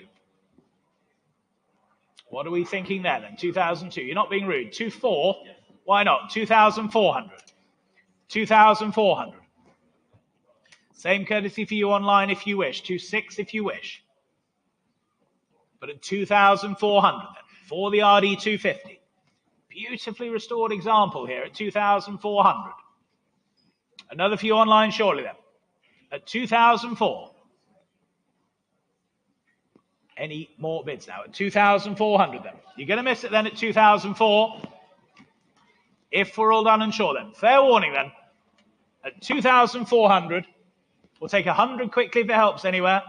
What are we thinking there then? 2002. You're not being rude. 2,400. Why not? 2,400. 2,400. Same courtesy for you online if you wish. 2,600 if you wish. But at 2,400 then for the RD250. Beautifully restored example here at 2,400. Another for you online shortly then. At 2,004. Any more bids now at 2,400 then? You're going to miss it then at 2,004. If we're all done and sure then. Fair warning then. At 2,400. We'll take 100 quickly if it helps anywhere.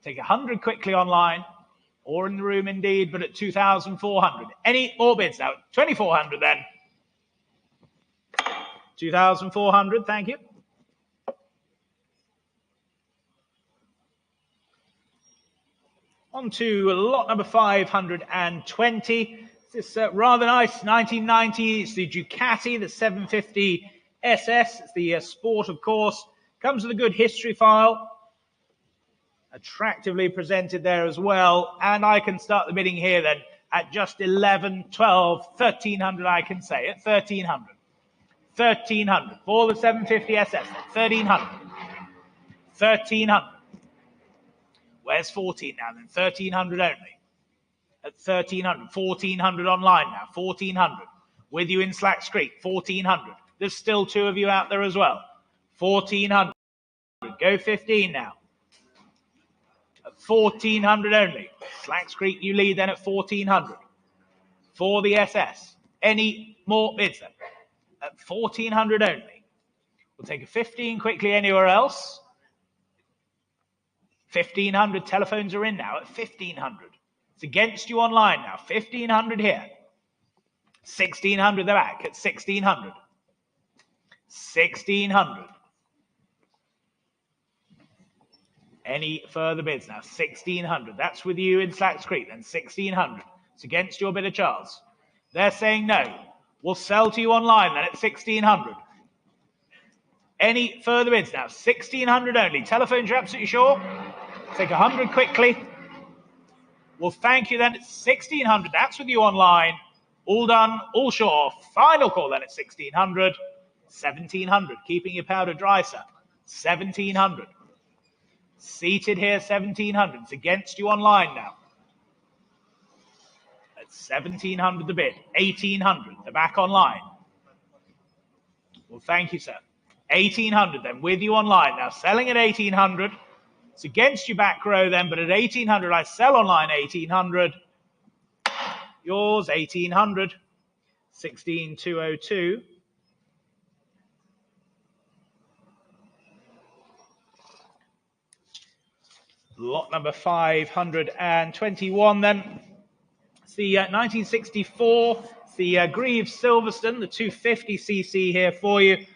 Take 100 quickly online. Or in the room indeed, but at 2,400. Any more bids now? 2,400 then. 2,400, thank you. On to lot number 520. This rather nice 1990. It's the Ducati, the 750 SS. It's the Sport, of course. Comes with a good history file. Attractively presented there as well. And I can start the bidding here then at just 11, 12, 1,300 I can say. At 1,300. 1,300 for the 750 SS. 1,300. 1,300. Where's 14 now then? 1,300 only. At 1,300. 1,400 online now. 1,400. With you in Slacks Creek. 1,400. There's still two of you out there as well. 1,400. Go 15 now. At 1,400 only. Slacks Creek, you lead then at 1,400. For the SS. Any more bids then? At 1,400 only. We'll take a 15 quickly anywhere else. 1,500 telephones are in now at 1,500. It's against you online now. 1,500 here. 1,600 they're back at 1,600. 1,600. Any further bids now? 1,600. That's with you in Slacks Creek then. 1,600. It's against your bidder, Charles. They're saying no. We'll sell to you online then at 1,600. Any further bids now? 1,600 only. Telephones, you're absolutely sure? Take 100 quickly. Well, thank you then. It's 1,600. That's with you online. All done, all sure. Final call then at 1,600. 1,700. Keeping your powder dry, sir. 1,700. Seated here, 1,700. It's against you online now. At 1,700 the bid. 1,800. They're back online. Well, thank you, sir. 1,800 then with you online now. Selling at 1,800. It's against you back row then, but at 1,800 I sell online 1,800. Yours 1,800. 16,202. Lot number 521 then. It's the 1964. It's the Greaves Silverstone, the 250cc here for you.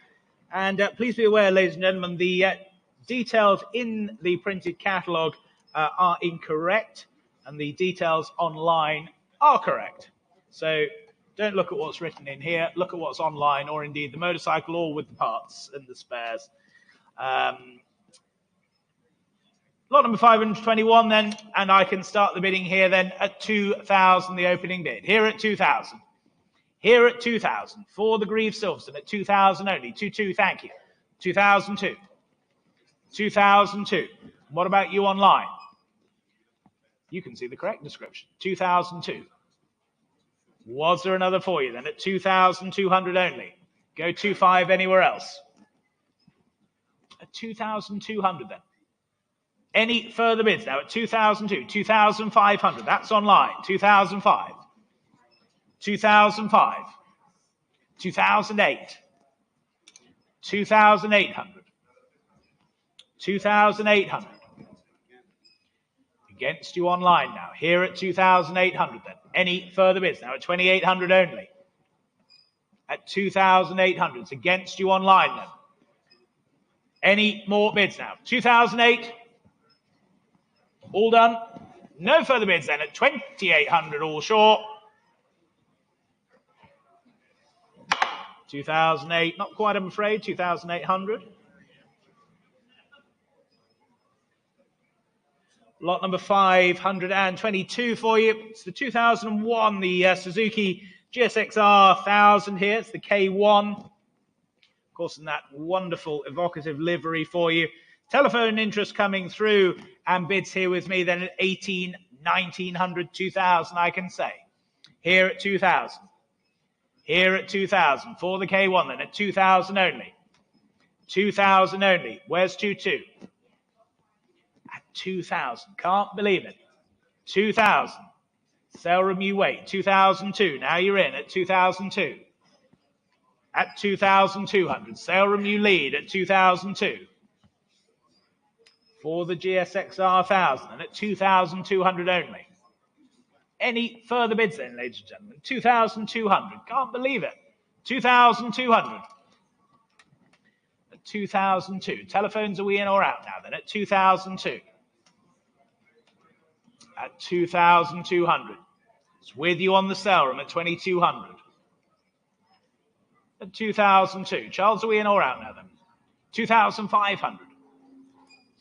And please be aware, ladies and gentlemen, the details in the printed catalogue are incorrect, and the details online are correct. So don't look at what's written in here. Look at what's online, or indeed the motorcycle, or with the parts and the spares. Lot number 521 then, and I can start the bidding here then at 2,000, the opening bid. Here at 2,000. Here at 2,000 for the Greaves Silverstone at 2,000 only. 2,200, thank you. 2,002. 2,002. What about you online? You can see the correct description. 2002. Was there another for you then at 2,200 only? Go 25 anywhere else. At 2,200 then. Any further bids now at 2002, 2,500. That's online. 2005. 2005. 2008. 2,800. 2,800. Against you online now. Here at 2,800 then. Any further bids now at 2,800 only. At 2,800. It's against you online then. Any more bids now? 2008. All done. No further bids then at 2,800 all short. 2008. Not quite, I'm afraid. 2,800. Lot number 522 for you. It's the 2001, the Suzuki GSX-R 1000 here. It's the K1. Of course, in that wonderful, evocative livery for you. Telephone interest coming through and bids here with me then at 18, 1900, 2000, I can say. Here at 2000. Here at 2000 for the K1 then at 2000 only. 2000 only. Where's 22? At 2000. Can't believe it. 2000. Sale room you wait. 2002. Now you're in at 2002. At 2,200. Sale room you lead at 2002. For the GSX-R 1000 and at 2,200 only. Any further bids then, ladies and gentlemen? 2,200. Can't believe it. 2,200. At 2002. Telephones, are we in or out now then? At 2002. At 2,200. It's with you on the sale room at 2,200. At 2002. Charles, are we in or out now then? 2,500.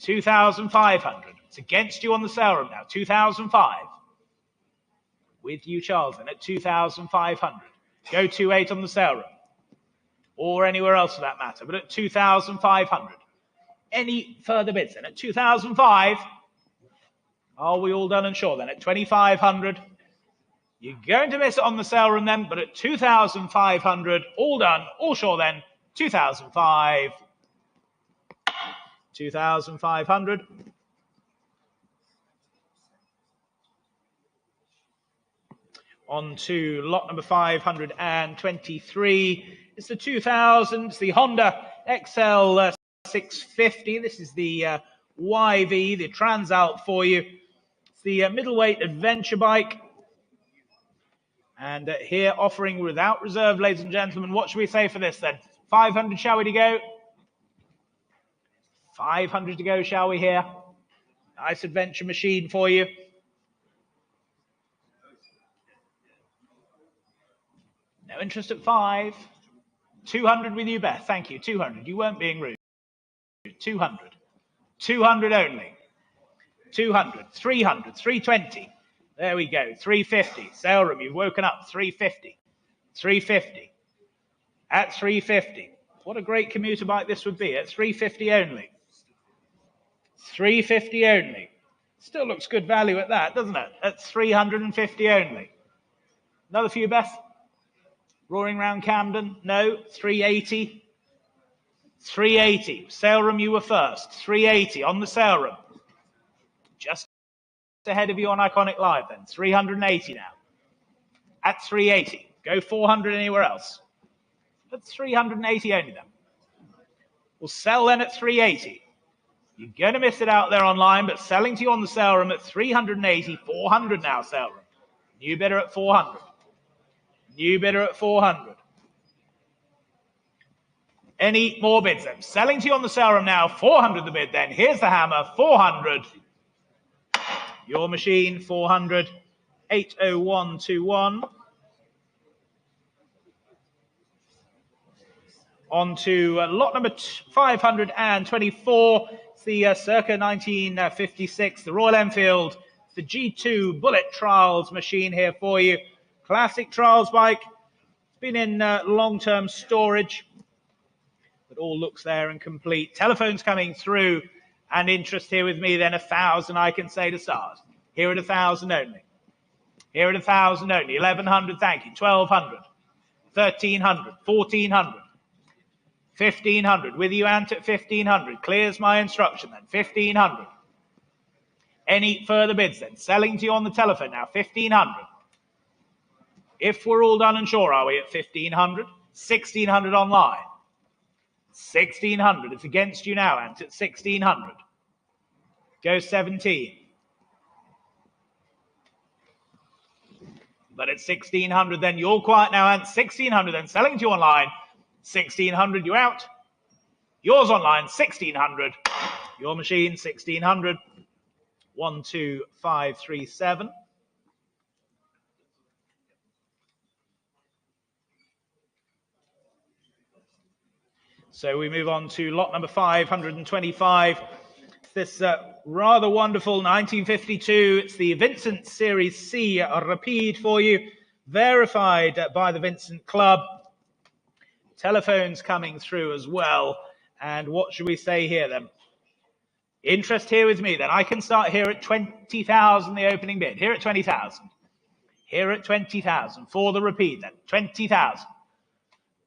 2,500. It's against you on the sale room now. 2005. With you, Charles, then at 2,500. Go 28 on the sale room. Or anywhere else for that matter. But at 2,500. Any further bids then? At 2,005. Are we all done and sure then? At 2,500. You're going to miss it on the sale room then, but at 2,500, all done, all sure then, 2,005. 2,500. On to lot number 523. It's the 2000, it's the Honda XL 650. This is the YV, the Transalp for you. It's the middleweight adventure bike. And here offering without reserve, ladies and gentlemen. What should we say for this then? 500, shall we to go? 500 to go, shall we here? Nice adventure machine for you. No interest at 5. 200 with you, Beth. Thank you. 200. You weren't being rude. 200. 200 only. 200. 300. 320. There we go. 350. Sale room, you've woken up. 350. 350. At 350. What a great commuter bike this would be. At 350 only. 350 only. Still looks good value at that, doesn't it? At 350 only. Another for you, Beth? Roaring round Camden? No. 380. 380. Sale room, you were first. 380 on the sale room. Just ahead of you on Iconic Live then. 380 now. At 380. Go 400 anywhere else. At 380 only then. We'll sell then at 380. You're going to miss it out there online, but selling to you on the sale room at 380. 400 now, sale room. New bidder at 400. New bidder at 400. Any more bids then? Selling to you on the sale room now. 400 the bid then. Here's the hammer. 400. Your machine, 400, 80121. On to lot number 524. It's the circa 1956, the Royal Enfield, the G2 Bullet Trials machine here for you. Classic trials bike. It's been in long-term storage, but all looks there and complete. Telephones coming through. And interest here with me then, 1,000 I can say to start. Here at 1,000 only. Here at 1,000 only. 1,100, thank you. 1,200. 1,300. 1,400. 1,500. With you, Ant, at 1,500. Clears my instruction then. 1,500. Any further bids then? Selling to you on the telephone now. 1,500. If we're all done and sure, are we at 1,500? 1,600 online. 1,600. It's against you now, Ant, at 1,600. Go 17. But at 1,600 then, you're quiet now, Ant. 1,600 then, selling to you online. 1,600, you're out. Yours online, 1,600. Your machine, 1,600. 1, 2, 5, 3, 7. So we move on to lot number 525. This rather wonderful 1952. It's the Vincent Series C Rapide for you, verified by the Vincent Club. Telephones coming through as well. And what should we say here then? Interest here with me then. I can start here at 20,000, the opening bid. Here at 20,000. Here at 20,000 for the Rapide then. 20,000.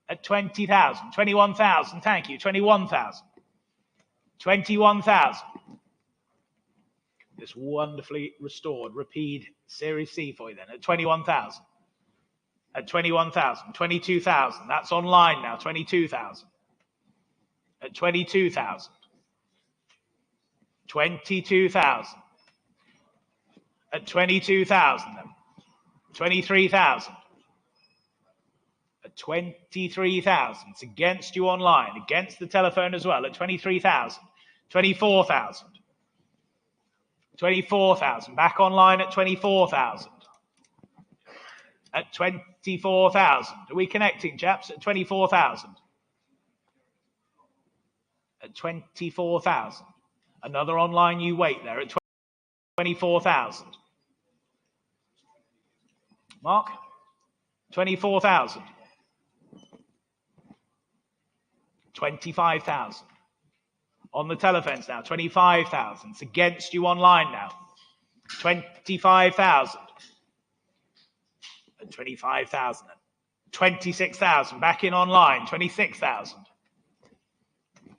At 20,000. 21,000, thank you. 21,000. 21,000. This wonderfully restored Rapide Series C for you then at 21,000. At 21,000. 22,000. That's online now. 22,000. At 22,000. 22,000. At 22,000 then. 23,000. At 23,000. It's against you online, against the telephone as well at 23,000. 24,000. 24,000. Back online at 24,000. At 24,000. Are we connecting, chaps? At 24,000. At 24,000. Another online you wait there at 24,000. Mark? 24,000. 25,000. On the telephones now, 25,000. It's against you online now. 25,000. 25,000. 26,000. Back in online, 26,000.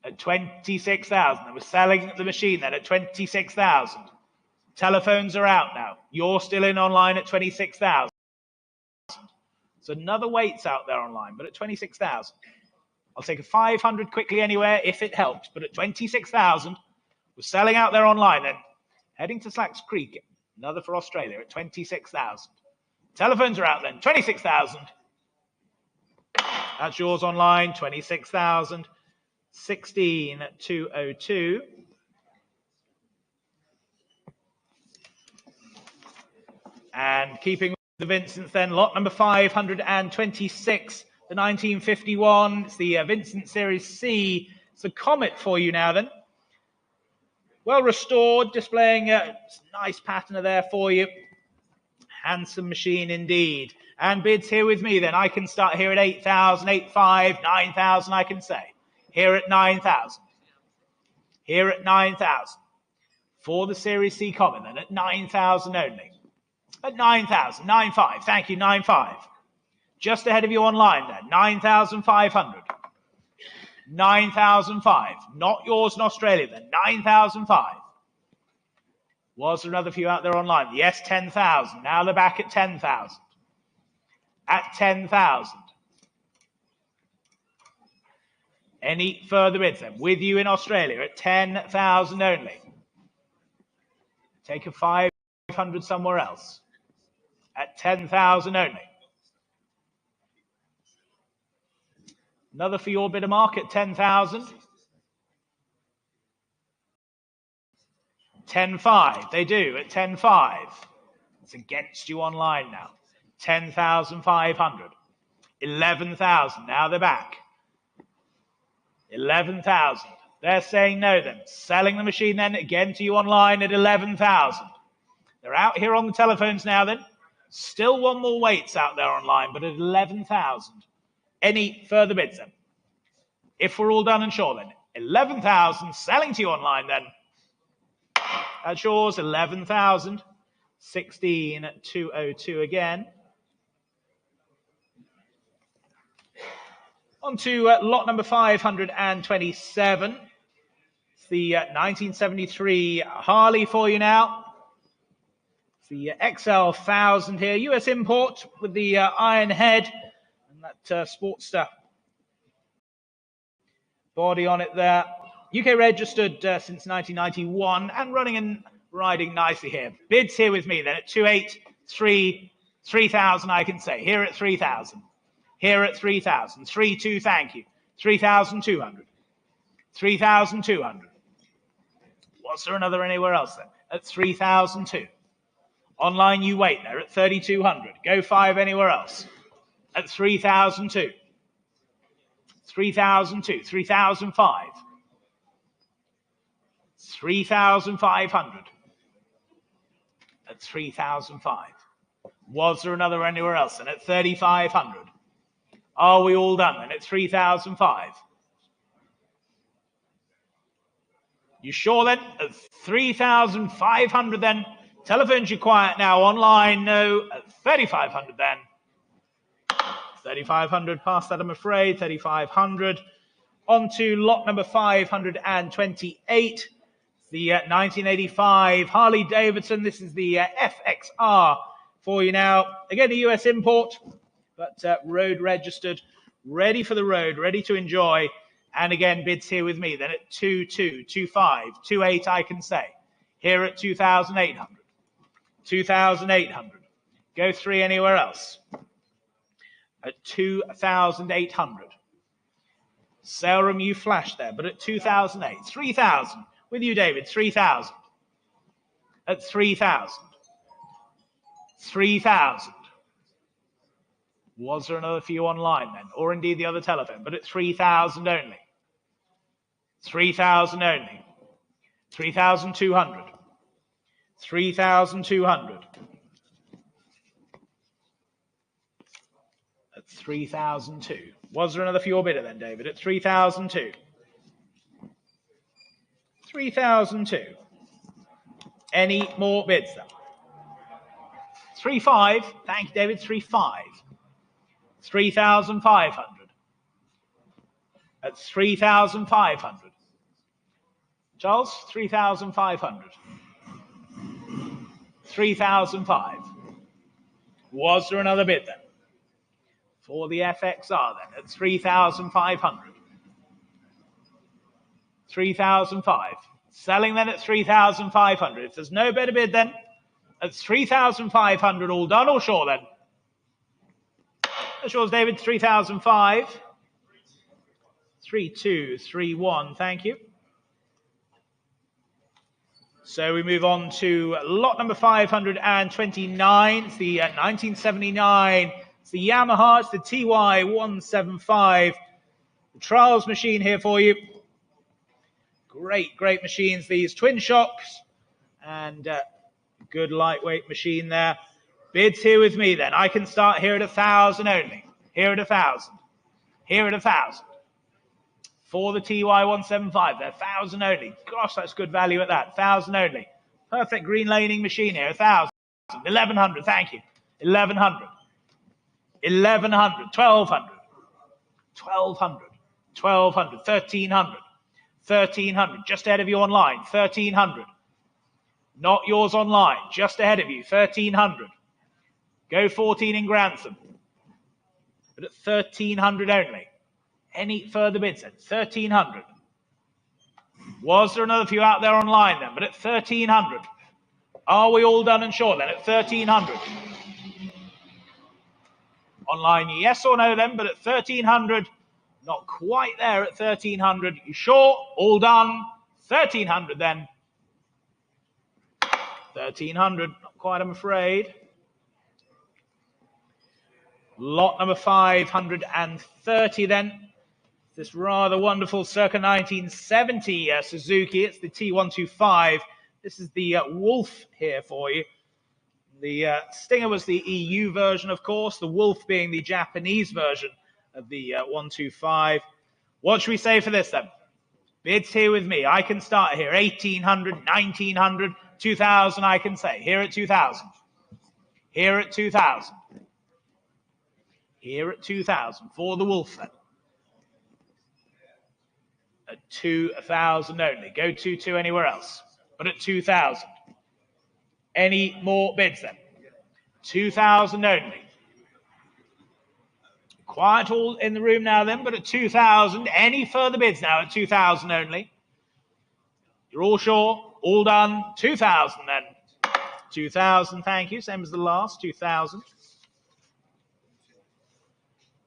At 26,000. I was selling the machine then at 26,000. Telephones are out now. You're still in online at 26,000. So another wait's out there online, but at 26,000. I'll take a 500 quickly anywhere if it helps, but at 26,000, we're selling out there online then. Heading to Slacks Creek, another for Australia at 26,000. Telephones are out then, 26,000. That's yours online, 26,000. 16,202. And keeping the Vincents then, lot number 526, the 1951. It's the Vincent Series C. It's the Comet for you now then. Well restored, displaying a nice patina there for you. Handsome machine indeed. And bids here with me then. I can start here at 8,000, 8,500, 9,000 I can say. Here at 9,000. Here at 9,000. For the Series C Comet then at 9,000 only. At 9,000, 9,500. Thank you, 9,500. Just ahead of you online then, 9,500. 9,500. Not yours in Australia then, 9,500. Was there another few out there online? Yes, 10,000. Now they're back at 10,000. At 10,000. Any further bids then? With you in Australia at 10,000 only. Take a 500 somewhere else. At 10,000 only. Another for your bit of market, 10,000. 10,500. They do at 10,500. It's against you online now. 10,500. 11,000. Now they're back. 11,000. They're saying no then. Selling the machine then again to you online at 11,000. They're out here on the telephones now then. Still one more waits out there online, but at 11,000. Any further bids then? If we're all done and sure then. 11,000 selling to you online then. That's yours, 11,000. 16202 again. On to lot number 527. It's the 1973 Harley for you now. It's the XL 1000 here, US import with the iron head and that Sportster body on it there. UK registered since 1991 and running and riding nicely here. Bids here with me then at 3,000 I can say. Here at 3,000. Here at 3,000. 3,200, thank you. 3,200. 3,200. Was there another anywhere else then? At 3,002. Online you wait there at 3,200. Go 5 anywhere else. At 3,002. 3,002. 3,005. 3,500. At 3,005. Was there another anywhere else then? At 3,500. Are we all done then? At 3,005. You sure then? At 3,500 then. Telephones you quiet now. Online, no. At 3,500 then. 3,500 past that, I'm afraid. 3,500. On to lot number 528. The 1985 Harley Davidson. This is the FXR for you now. Again, a US import, but road registered. Ready for the road, ready to enjoy. And again, bids here with me. Then at 2,200, 2,500, 2,800 I can say. Here at 2,800. 2,800. Go 3 anywhere else. At 2,800. Sale room you flashed there, but at 2,008. 3,000. With you, David. 3,000. At 3,000. 3,000. Was there another for you online then? Or indeed the other telephone, but at 3,000 only. 3,000 only. 3,200. 3,200. At 3,002. Was there another for your bidder then, David? At 3,002. 3,002. Any more bids then? 3,500. Thank you, David. 3,500. 3,500. At 3,500. Charles, 3,500. 3,500. Was there another bid then? For the FXR then, at 3,500. 3,500. Selling then at 3,500. If there's no better bid then, at 3,500, all done or sure then? Sure's David, 3,005. 3,231, thank you. So we move on to lot number 529. It's the 1979. It's the Yamaha. It's the TY175. The trials machine here for you. Great, great machines. These twin shocks and good lightweight machine there. Bids here with me then. I can start here at 1,000 only. Here at 1,000. Here at 1,000. For the TY175, they're 1,000 only. Gosh, that's good value at that. 1,000 only. Perfect green laning machine here. 1,000. 1,100, thank you. 1,100. 1,100. 1,200. 1,200. 1,200. 1,300. 1,300. Just ahead of you online. 1,300. Not yours online. Just ahead of you. 1,300. Go 14 in Grantham. But at 1,300 only. Any further bids then? 1,300. Was there another few out there online then? But at 1,300. Are we all done and sure then? At 1,300. Online, yes or no then? But at 1,300. Not quite there at 1,300. You sure? All done. 1,300 then. 1,300. Not quite, I'm afraid. Lot number 530 then. This rather wonderful circa 1970 Suzuki. It's the T125. This is the Wolf here for you. The Stinger was the EU version, of course. The Wolf being the Japanese version of the 125. What should we say for this then? Bids here with me. I can start here. 1,800, 1,900, 2,000, I can say. Here at 2,000. Here at 2,000. Here at 2,000 for the wolf then. At 2,000 only. Go 2-2 anywhere else. But at 2,000. Any more bids then? 2,000 only. Quiet all in the room now then, but at 2,000. Any further bids now at 2,000 only? You're all sure? All done? 2,000 then. 2,000, thank you. Same as the last, 2,000.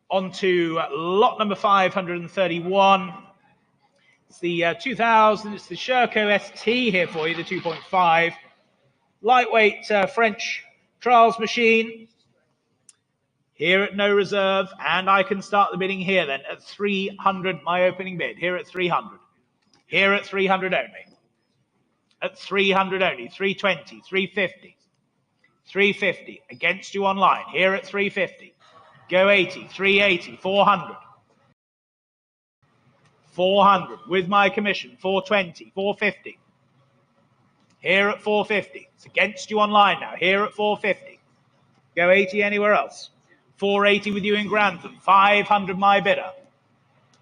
On to lot number 531. It's the 2,000. It's the Sherco ST here for you, the 2.5. Lightweight French trials machine. Here at no reserve, and I can start the bidding here then at 300, my opening bid. Here at 300. Here at 300 only. At 300 only. 320, 350. 350 against you online. Here at 350. Go 80, 380, 400. 400 with my commission. 420, 450. Here at 450. It's against you online now. Here at 450. Go 80 anywhere else. 480 with you in Grantham. 500 my bidder.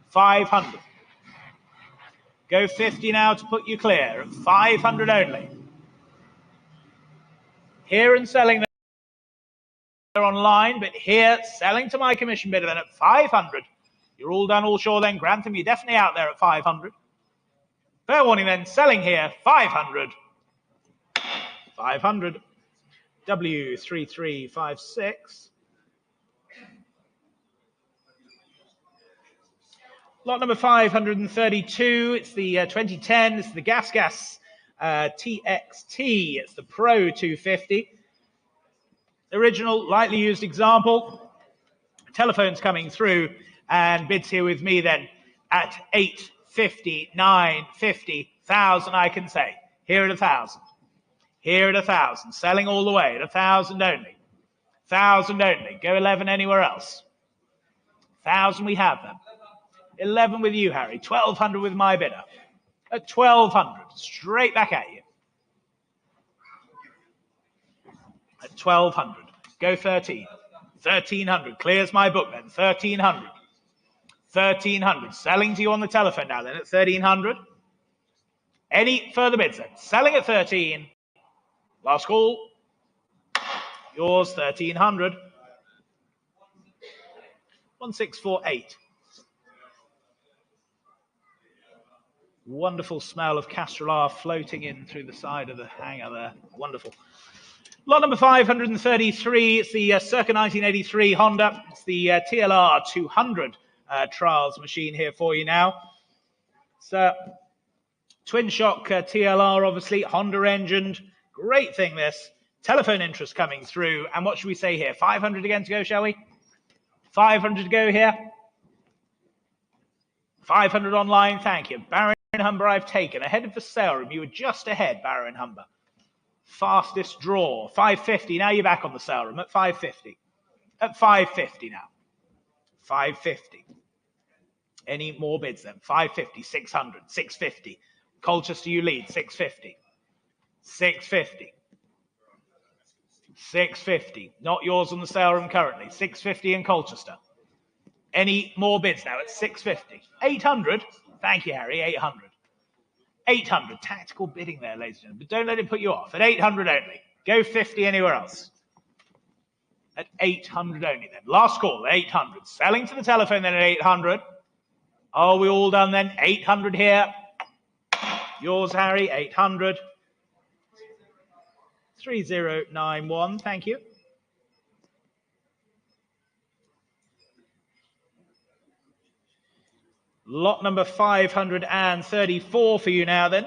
500. Go 50 now to put you clear. At 500 only. Here and selling there online, but here selling to my commission bidder then at 500. You're all done, all sure then. Grantham, you're definitely out there at 500. Fair warning then. Selling here, 500. 500. W3356. Lot number 532, it's the 2010, it's the Gas TXT, it's the Pro 250. Original, lightly used example. Telephone's coming through, and bids here with me then at 850, 950, 1,000 I can say. Here at 1,000. Here at 1,000, selling all the way at 1,000 only. 1,000 only, go 11 anywhere else. 1,000 we have them. 11 with you, Harry. 1,200 with my bidder. At 1,200, straight back at you. At 1,200, go 13. 1,300, clears my book then. 1,300. 1,300, selling to you on the telephone now then at 1,300. Any further bids then? Selling at 13. Last call. Yours, 1,300. 1648. Wonderful smell of Castrol floating in through the side of the hangar there. Wonderful. Lot number 533. It's the circa 1983 Honda. It's the TLR 200 trials machine here for you now. It's twin shock TLR, obviously, Honda engined. Great thing, this. Telephone interest coming through. And what should we say here? 500 again to go, shall we? 500 to go here. 500 online, thank you. Barrow and Humber I've taken. Ahead of the sale room. You were just ahead, Barrow and Humber. Fastest draw. 550. Now you're back on the sale room at 550. At 550 now. 550. Any more bids then? 550, 600, 650. Colchester, you lead. 650. 650. 650. Not yours on the sale room currently. 650 in Colchester. Any more bids now at 650? 800? Thank you, Harry. 800. 800. Tactical bidding there, ladies and gentlemen. But don't let it put you off. At 800 only. Go 50 anywhere else. At 800 only then. Last call, 800. Selling to the telephone then at 800. Are we all done then? 800 here. Yours, Harry. 800. 3091. Thank you. Lot number 534 for you now then.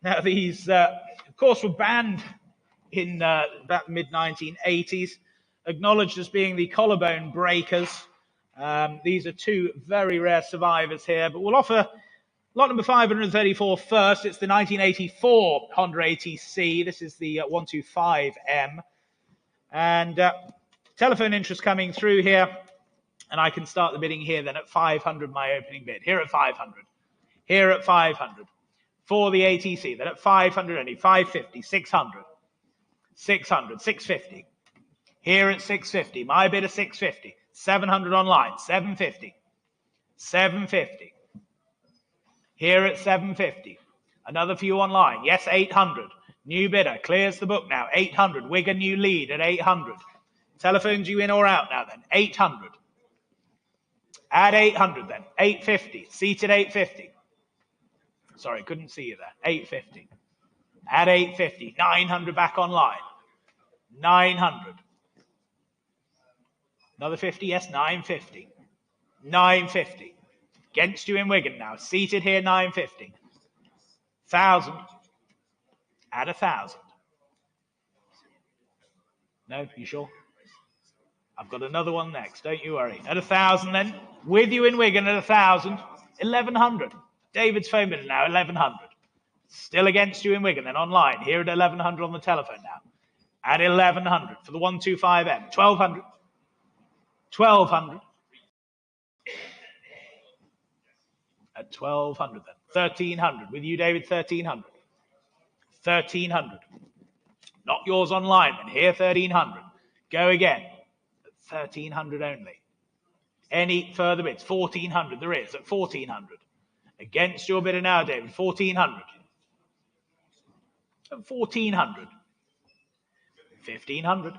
Now these, of course, were banned in about the mid-1980s, acknowledged as being the collarbone breakers. These are two very rare survivors here, but we'll offer lot number 534 first. It's the 1984 Honda ATC. This is the 125M. And telephone interest coming through here. And I can start the bidding here then at 500, my opening bid. Here at 500. Here at 500. for the ATC. Then at 500 only, 550, 600, 600, 650. Here at 650, my bid at 650, 700 online, 750, 750. Here at 750, another few online, yes, 800. New bidder, clears the book now, 800. Wigan new lead at 800. Telephones you in or out now then, 800. Add 800 then, 850, seated 850. Sorry, couldn't see you there, 850. Add 850, 900 back online, 900. Another 50, yes, 950. 950. Against you in Wigan now. Seated here, 950. 1,000. Add 1,000. No, you sure? I've got another one next, don't you worry. At 1,000 then. With you in Wigan at 1,000. 1,100. David's phone bidder now, 1,100. Still against you in Wigan then online. Here at 1,100 on the telephone now. At 1,100 for the 125M. 1,200. 1,200. At 1,200 then. 1,300. With you, David, 1,300. 1,300. Not yours online then. Here, 1,300. Go again. At 1,300 only. Any further bids? 1,400. There is at 1,400. Against your bidder now, David. 1,400. At 1,400. 1,500.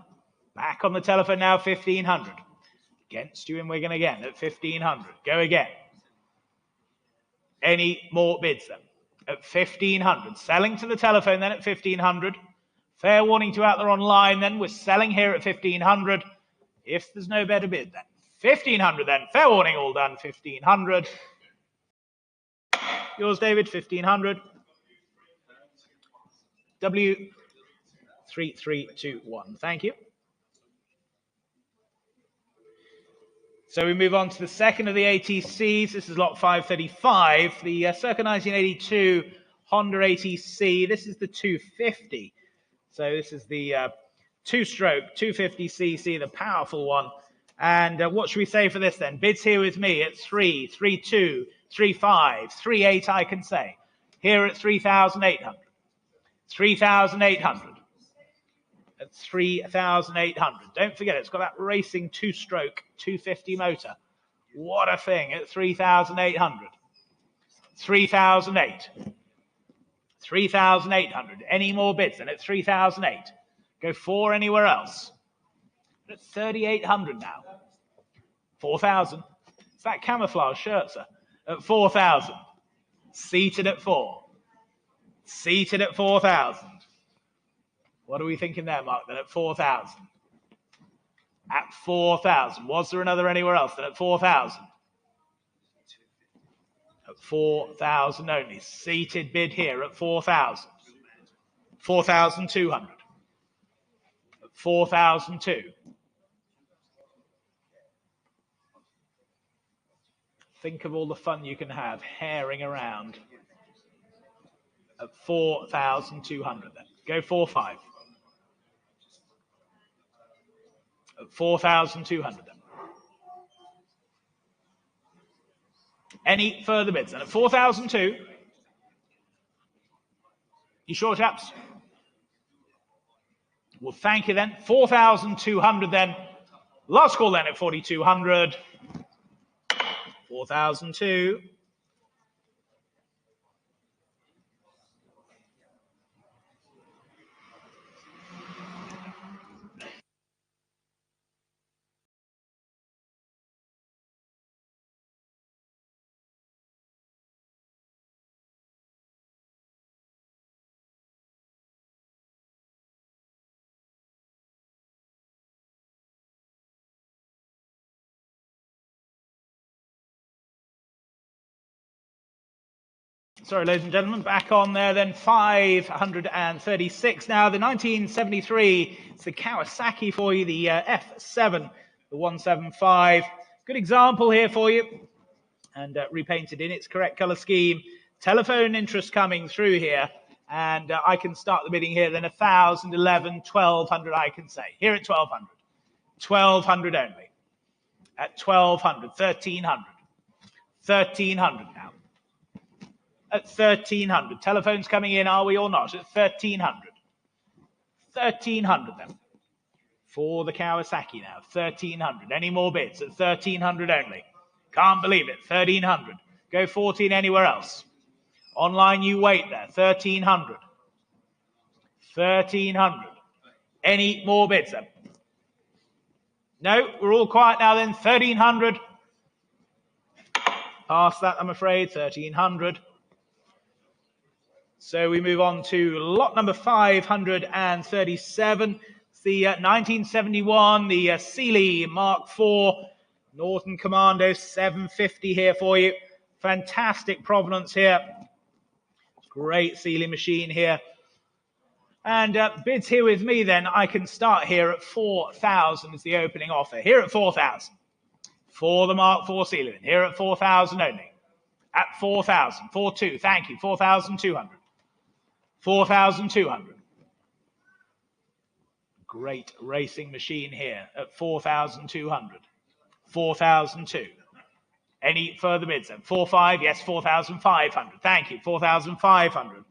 Back on the telephone now, 1,500. Against you in Wigan again at 1,500. Go again. Any more bids then? At 1,500. Selling to the telephone then at 1,500. Fair warning to out there online then. We're selling here at 1,500. If there's no better bid then. 1,500 then. Fair warning, all done. 1,500. Yours, David, 1,500. W3321. Thank you. So we move on to the second of the ATCs. This is lot 535, the circa 1982 Honda ATC. This is the 250. So this is the two-stroke 250cc, the powerful one. And what should we say for this then? Bids here with me at 3, 3.2, 3.5, 3.8 I can say. Here at 3,800. 3,800. At 3,800. Don't forget, it's got that racing two-stroke 250 motor. What a thing at 3,800. 3,008. 3,800. Any more bids than at 3,008? Go 4 anywhere else. At 3,800 now. 4,000. It's that camouflage shirt, sir. At 4,000. Seated at 4. Seated at 4,000. What are we thinking there, Mark, then at 4,000? At 4,000. Was there another anywhere else than at 4,000? At 4,000 only. Seated bid here at 4,000. 4,200. At 4,002. Think of all the fun you can have herring around. At 4,200 then. Go 4.5. At 4,200 then. Any further bids? And at 4,002, you sure, chaps? Well, thank you then. 4,200 then. Last call then at 4,200. 4,002. Sorry, ladies and gentlemen, back on there then, 536 now. The 1973, it's the Kawasaki for you, the F7, the 175. Good example here for you, and repainted in its correct colour scheme. Telephone interest coming through here, and I can start the bidding here then, 1,000, 11, 1,200 I can say. Here at 1,200. 1,200 only. At 1,200, 1,300. 1,300 now. at 1,300. Telephones coming in, are we or not? At 1,300. 1,300 then. For the Kawasaki now, 1,300. Any more bids? At 1,300 only. Can't believe it, 1,300. Go 14 anywhere else. Online, you wait there, 1,300. 1,300. Any more bids then? No, we're all quiet now then, 1,300. Past that, I'm afraid, 1,300. So we move on to lot number 537. It's the 1971, the Sealy Mark IV Norton Commando 750 here for you. Fantastic provenance here. Great Sealy machine here. And bids here with me then, I can start here at 4,000 as the opening offer. Here at 4,000. For the Mark IV Sealy. Here at 4,000 only. At 4,000. 4,200. Thank you. 4,200. 4,200. Great racing machine here at 4,200. 4,002. Any further bids then? 4,500. Yes, 4,500. Thank you. 4,500.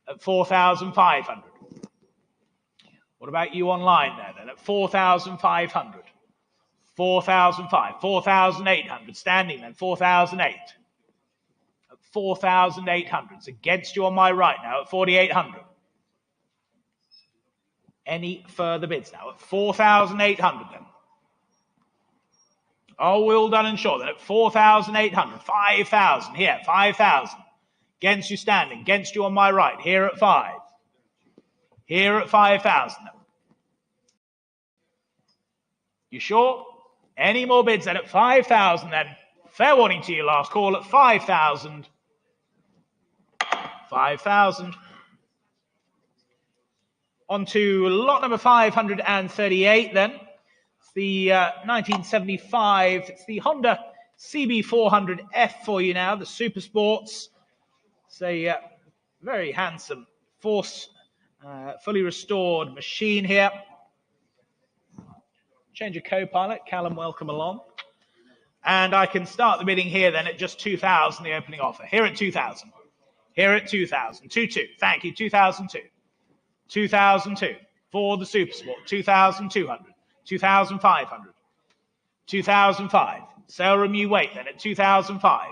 At 4,500. What about you online there then? At 4,500. 4,500. 4,800. Standing then. 4,008. At 4,800. It's against you on my right now at 4,800. Any further bids now? At 4,800 then. Oh, we're all done and short then. At 4,800. 5,000. Here, 5,000. Against you standing. Against you on my right. Here at 5. Here at 5,000. You sure? Any more bids then? At 5,000 then. Fair warning to you, last call at 5,000. 5,000. On to lot number 538 then. It's the 1975. It's the Honda CB400F for you now, the Super Sports. It's a very handsome force, fully restored machine here. Change of co-pilot. Callum, welcome along. And I can start the bidding here then at just 2,000, the opening offer. Here at 2,000. Here at 2,000. 2,200. Thank you. 2,002. 2,002. For the Super Sport. 2,200. 2,500. 2,005. Sale room, you wait then at 2,005.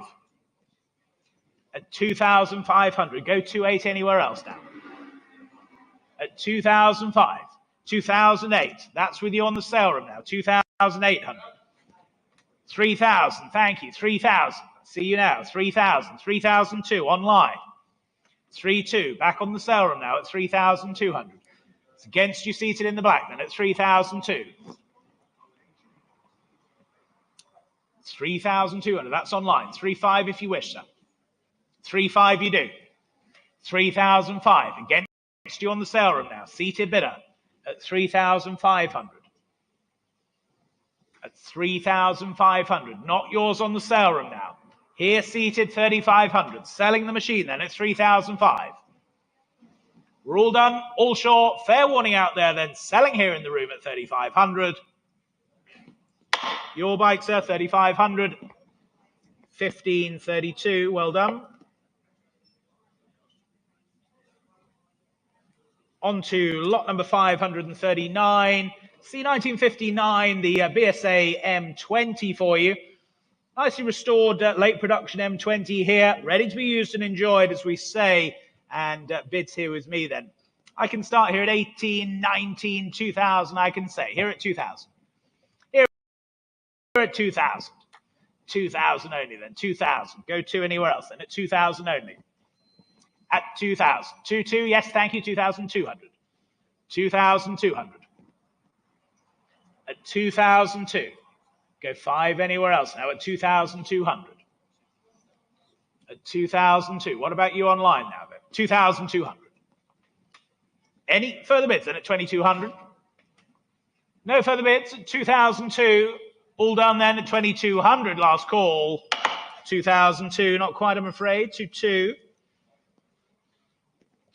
At 2,500. Go 2,800 anywhere else now. At 2,005. 2,008. That's with you on the sale room now. 2,800. 3,000. Thank you. 3,000. See you now. 3,000. 3,002 online. 3,200. Back on the sale room now at 3,200. It's against you seated in the black then at 3,002. 3,200. That's online. 3,500 if you wish, sir. 3,500 you do. 3,500. Against you on the sale room now. Seated bidder at 3,500. At 3,500. Not yours on the sale room now. Here seated 3,500. Selling the machine then at 3,500. We're all done, all short. Fair warning out there then. Selling here in the room at 3,500. Your bike, sir, 3,500. 1,532. Well done. On to lot number 539. C1959, the BSA M20 for you. Nicely restored late production M20 here, ready to be used and enjoyed, as we say, and bids here with me then. I can start here at 18, 19, 2,000, I can say. Here at 2,000. Here at 2,000. 2,000 only then, 2,000. Go to anywhere else then, at 2,000 only. At 2,000. 2,200, yes, thank you, 2,200. 2,200. At 2,002. Go 5 anywhere else now at 2,200. At 2,002. What about you online now, then? 2,200. Any further bids then at 2,200? No further bids at 2,002. All done then at 2,200. Last call. 2,002. Not quite, I'm afraid. 2,200.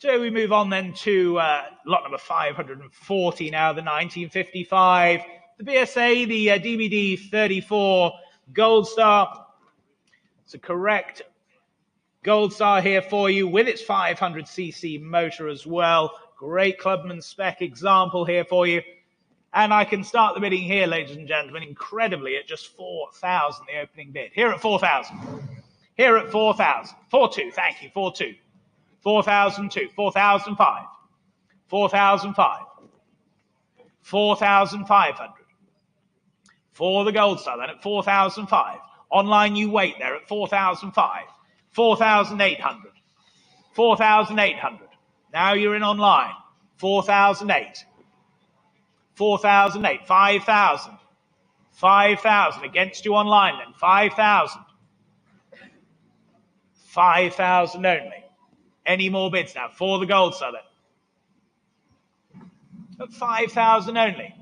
So we move on then to lot number 540 now, the 1955. The BSA, the DVD 34 Gold Star. It's a correct Gold Star here for you with its 500cc motor as well. Great Clubman spec example here for you. And I can start the bidding here, ladies and gentlemen, incredibly at just 4,000, the opening bid. Here at 4,000. Here at 4,000. 4,2, thank you, 4,2. 4,002, 4,005. 4,005. 4,500. For the Gold Star then at 4,005. Online you wait there at 4,005. 4,800. 4,800. Now you're in online. 4,008. 4,008. 5,000. 5,000. Against you online then. 5,000. 5,000 only. Any more bids now for the Gold Star then? At 5,000 only.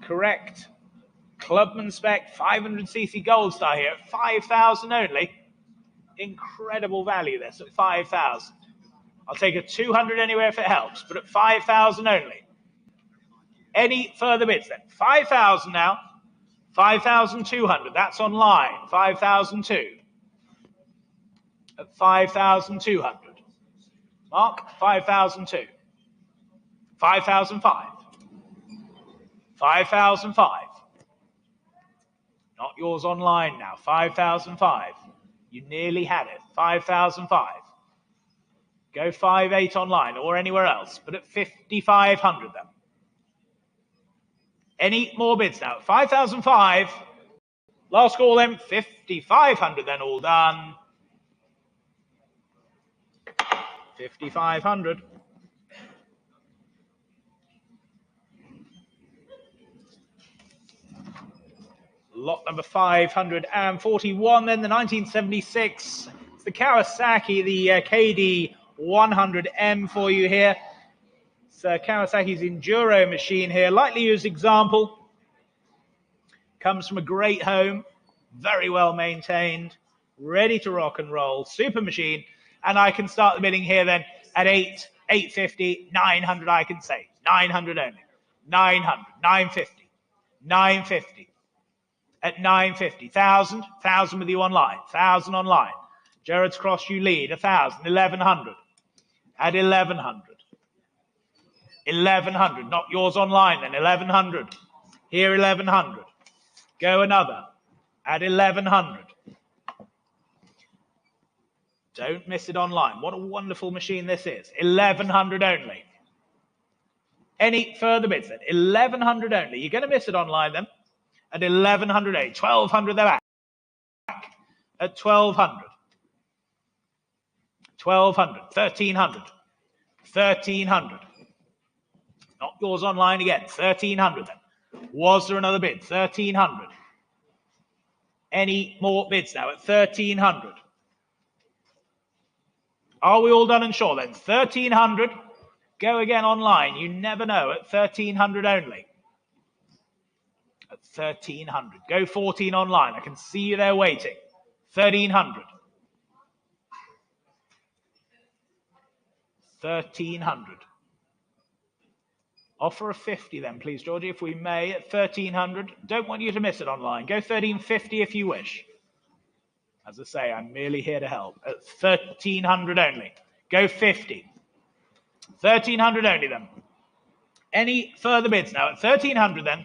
Correct. Clubman spec 500cc Gold Star here at 5,000 only. Incredible value this at 5,000. I'll take a 200 anywhere if it helps, but at 5,000 only. Any further bids then? 5,000 now. 5,200. That's online. 5,002. At 5,200. Mark, 5,002. 5,005. 5,005. Not yours online now. 5,005. You nearly had it. 5,005. Go 5,800 online or anywhere else, but at 5,500 then. Any more bids now? 5,005. Last call then. 5,500 then, all done. 5,500. Lot number 541, then the 1976. It's the Kawasaki, the KD 100M for you here. It's Kawasaki's Enduro machine here. Lightly used example. Comes from a great home. Very well maintained. Ready to rock and roll. Super machine. And I can start the bidding here then at 850, 900 I can say. 900 only. 900, 950, 950. At 950, 1,000 with you online, 1,000 online. Gerrard's Cross, you lead, 1,000, 1,100. At 1,100. 1,100, not yours online then, 1,100. Here, 1,100. Go another. At 1,100. Don't miss it online. What a wonderful machine this is. 1,100 only. Any further bids then? 1,100 only. You're going to miss it online then. At 1,100, 1,200 they're back. At 1,200. 1,200, 1,300. 1,300. Not yours online again. 1,300 then. Was there another bid? 1,300. Any more bids now at 1,300? Are we all done and sure then? 1,300. Go again online. You never know. At 1,300 only. At 1,300. Go 14 online. I can see you there waiting. 1,300. 1,300. Offer of 50 then, please, Georgie, if we may, at 1,300. Don't want you to miss it online. Go 1,350 if you wish. As I say, I'm merely here to help. At 1,300 only. Go 50. 1,300 only then. Any further bids now? At 1,300 then.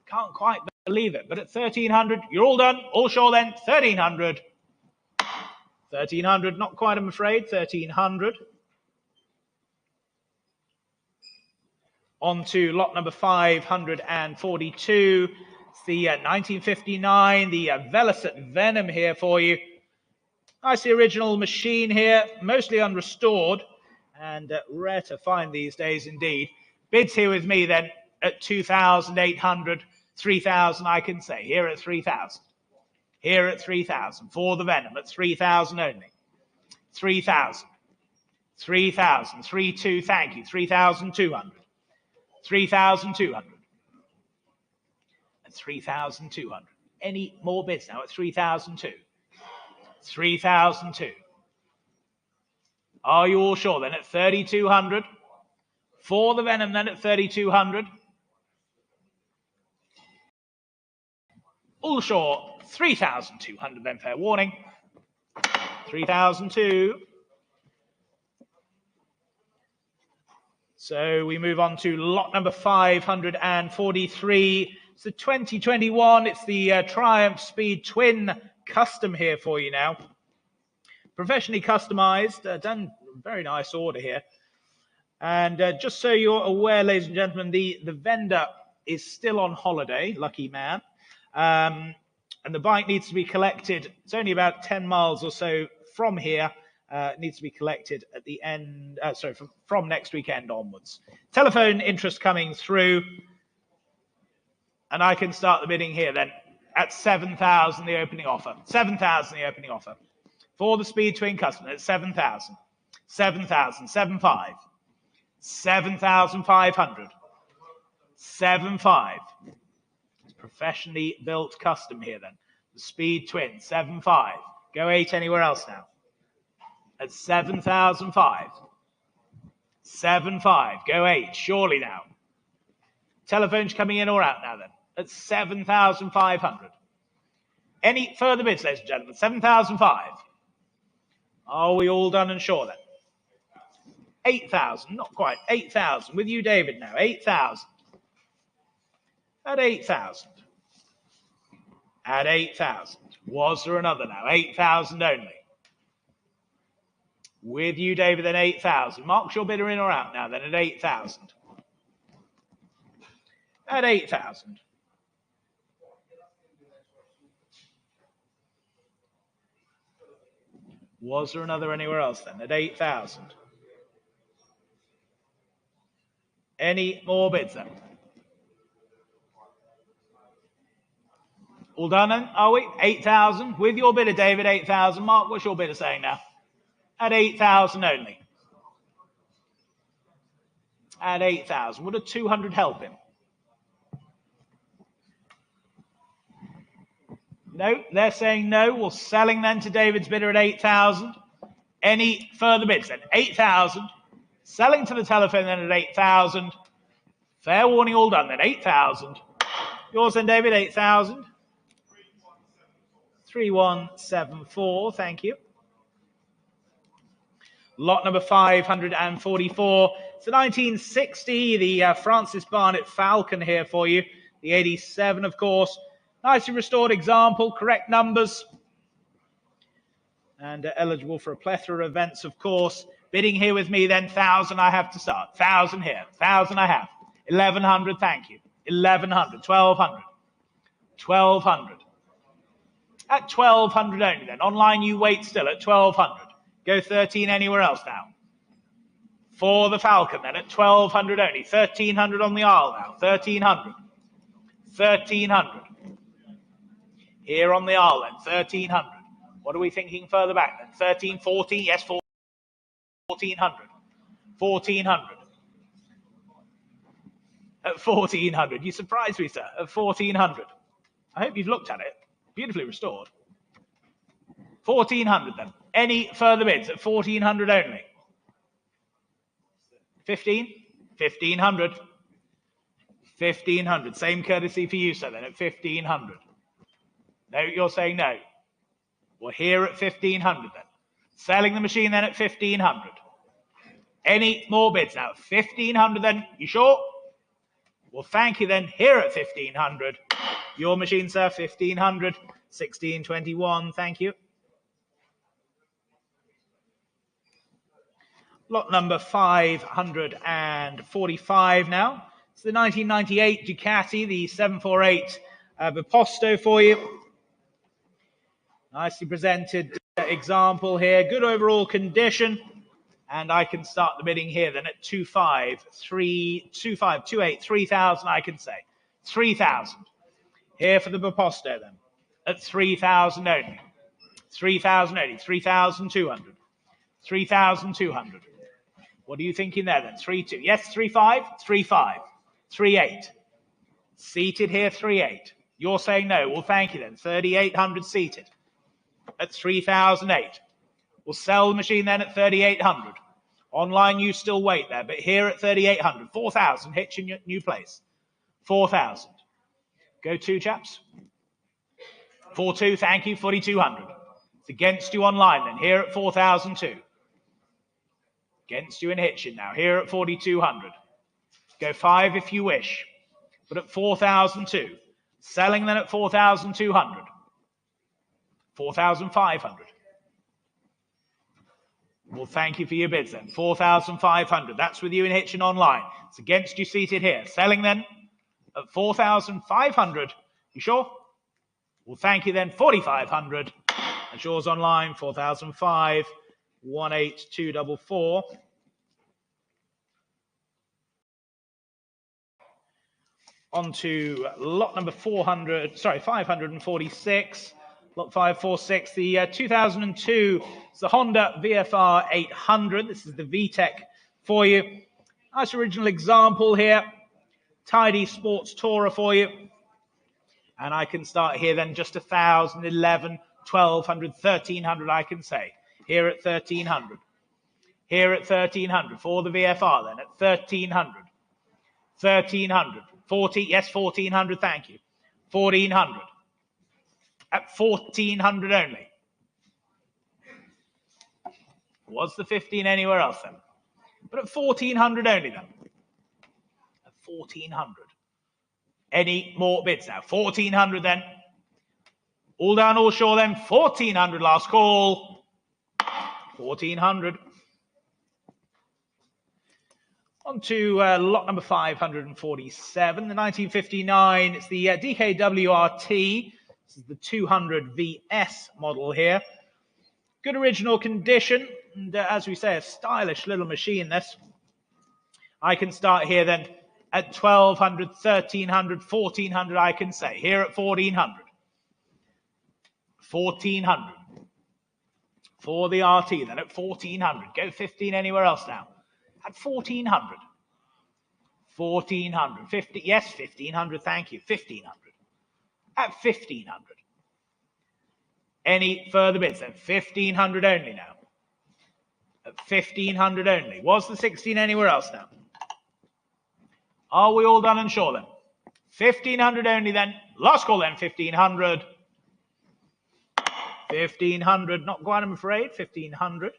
Can't quite believe it, but at 1,300, you're all done, all sure then. 1,300. 1,300, not quite, I'm afraid. 1,300. On to lot number 542. It's the 1959, the Velocet Venom here for you. Nice original machine here, mostly unrestored, and rare to find these days indeed. Bids here with me then at 2,800, 3,000 I can say. Here at 3,000. Here at 3,000. For the Venom at 3,000 only. 3,000. 3,000. 3,2, thank you. 3,200. 3,200. At 3,200. Any more bids now at 3,002? 3,002. Are you all sure then at 3,200? For the Venom then at 3,200. All sure, 3,200 then, fair warning. 3,002. So we move on to lot number 543. It's the 2021. It's the Triumph Speed Twin Custom here for you now. Professionally customized, done very nice order here. And just so you're aware, ladies and gentlemen, the vendor is still on holiday, lucky man. And the bike needs to be collected. It's only about 10 miles or so from here. It needs to be collected at the end, from next weekend onwards. Telephone interest coming through. And I can start the bidding here then at 7,000, the opening offer. 7,000, the opening offer. For the Speed Twin Custom, at 7,000. 7,000, 7,500. 7,500. 7,500. It's professionally built custom here then. The Speed Twin, 7,500. Go 8 anywhere else now. At 7,500. 7,500. Go 8. Surely now. Telephones coming in or out now then. At 7,500. Any further bids, ladies and gentlemen? 7,500. Are we all done and sure then? 8,000. Not quite. 8,000. With you, David, now. 8,000. At 8,000. At 8,000. Was there another now? 8,000 only. With you, David, then 8,000. Mark's your bidder in or out now then at 8,000. At 8,000. Was there another anywhere else then at 8,000? Any more bids then? All done then, are we? 8,000. With your bidder, David, 8,000. Mark, what's your bidder saying now? At 8,000 only. At 8,000. Would a 200 help him? No, they're saying no. We're selling then to David's bidder at 8,000. Any further bids then? 8,000. Selling to the telephone then at 8,000. Fair warning, all done then. 8,000. Yours then, David, 8,000. 3174, thank you. Lot number 544. It's the 1960, the Francis Barnett Falcon here for you. The 87, of course. Nicely restored example, correct numbers. And eligible for a plethora of events, of course. Bidding here with me then, 1,000 I have to start. 1,000 here, 1,000 I have. 1,100, thank you. 1,100, 1,200. 1,200. At 1,200 only then. Online you wait still at 1,200. Go 13 anywhere else now. For the Falcon then at 1,200 only. 1,300 on the aisle now. 1,300. 1,300. Here on the aisle then. 1,300. What are we thinking further back then? 13, 14. Yes, 1,400. 1,400. At 1,400. You surprised me, sir. At 1,400. I hope you've looked at it. Beautifully restored. 1,400 then. Any further bids at 1,400 only? 15? 1,500. 1,500. Same courtesy for you, sir, then at 1,500. No, you're saying no. We're here at 1,500 then. Selling the machine then at 1,500. Any more bids now? 1,500 then. You sure? Well, thank you then. Here at 1,500. Your machine, sir, 1,500. 1621, thank you. Lot number 545 now. It's the 1998 Ducati, the 748 Viposto for you. Nicely presented example here. Good overall condition. And I can start the bidding here then at 2,528, 3,000 I can say. 3,000. Here for the Viposto then. At 3,000 only. 3,000 only. 3,200. 3,200. What are you thinking there then? 3,200. Yes, 3,500. 3,500. 3,800. Seated here, 3,800. You're saying no. Well, thank you then. 3,800 seated. At 3,008. We'll sell the machine then at 3,800. Online, you still wait there, but here at 3,800. 4,000. Hitch in your new place. 4,000. Go two, chaps. 4,200. Thank you. 4,200. It's against you online then, here at 4,002. Against you in Hitchin now, here at 4,200. Go 5 if you wish, but at 4,002. Selling then at 4,200. 4,500. Well, thank you for your bids then. 4,500. That's with you in Hitchin online. It's against you seated here. Selling then at 4,500. You sure? Well, thank you then. 4,500. That's yours online. 4,005. 18244. On to lot number 546. Lot 546, the 2002, it's the Honda VFR 800. This is the VTEC for you. Nice original example here. Tidy sports tourer for you. And I can start here then just 1,000, 11, 1,200, 1,300 I can say. Here at 1,300. Here at 1,300 for the VFR then at 1,300. 1,300. 40, yes, 1,400, thank you. 1,400. At 1,400 only. Was the 15 anywhere else then? But at 1,400 only then. At 1,400. Any more bids now? 1,400 then. All down, all sure then. 1,400 last call. 1,400. On to lot number 547, the 1959. It's the DKWRT. This is the 200 VS model here. Good original condition, and as we say, a stylish little machine this. I can start here then at 1,200, 1,300, 1,400 I can say. Here at 1,400. 1,400. For the RT then at 1,400. Go 15 anywhere else now. At 1,400. 1,400. 50, yes, 1,500, thank you. 1,500. At 1,500. Any further bids then? 1,500 only now. At 1,500 only. Was the 16 anywhere else now? Are we all done and sure then? 1,500 only then. Last call then, 1,500. 1,500. Not quite, I'm afraid. 1,500.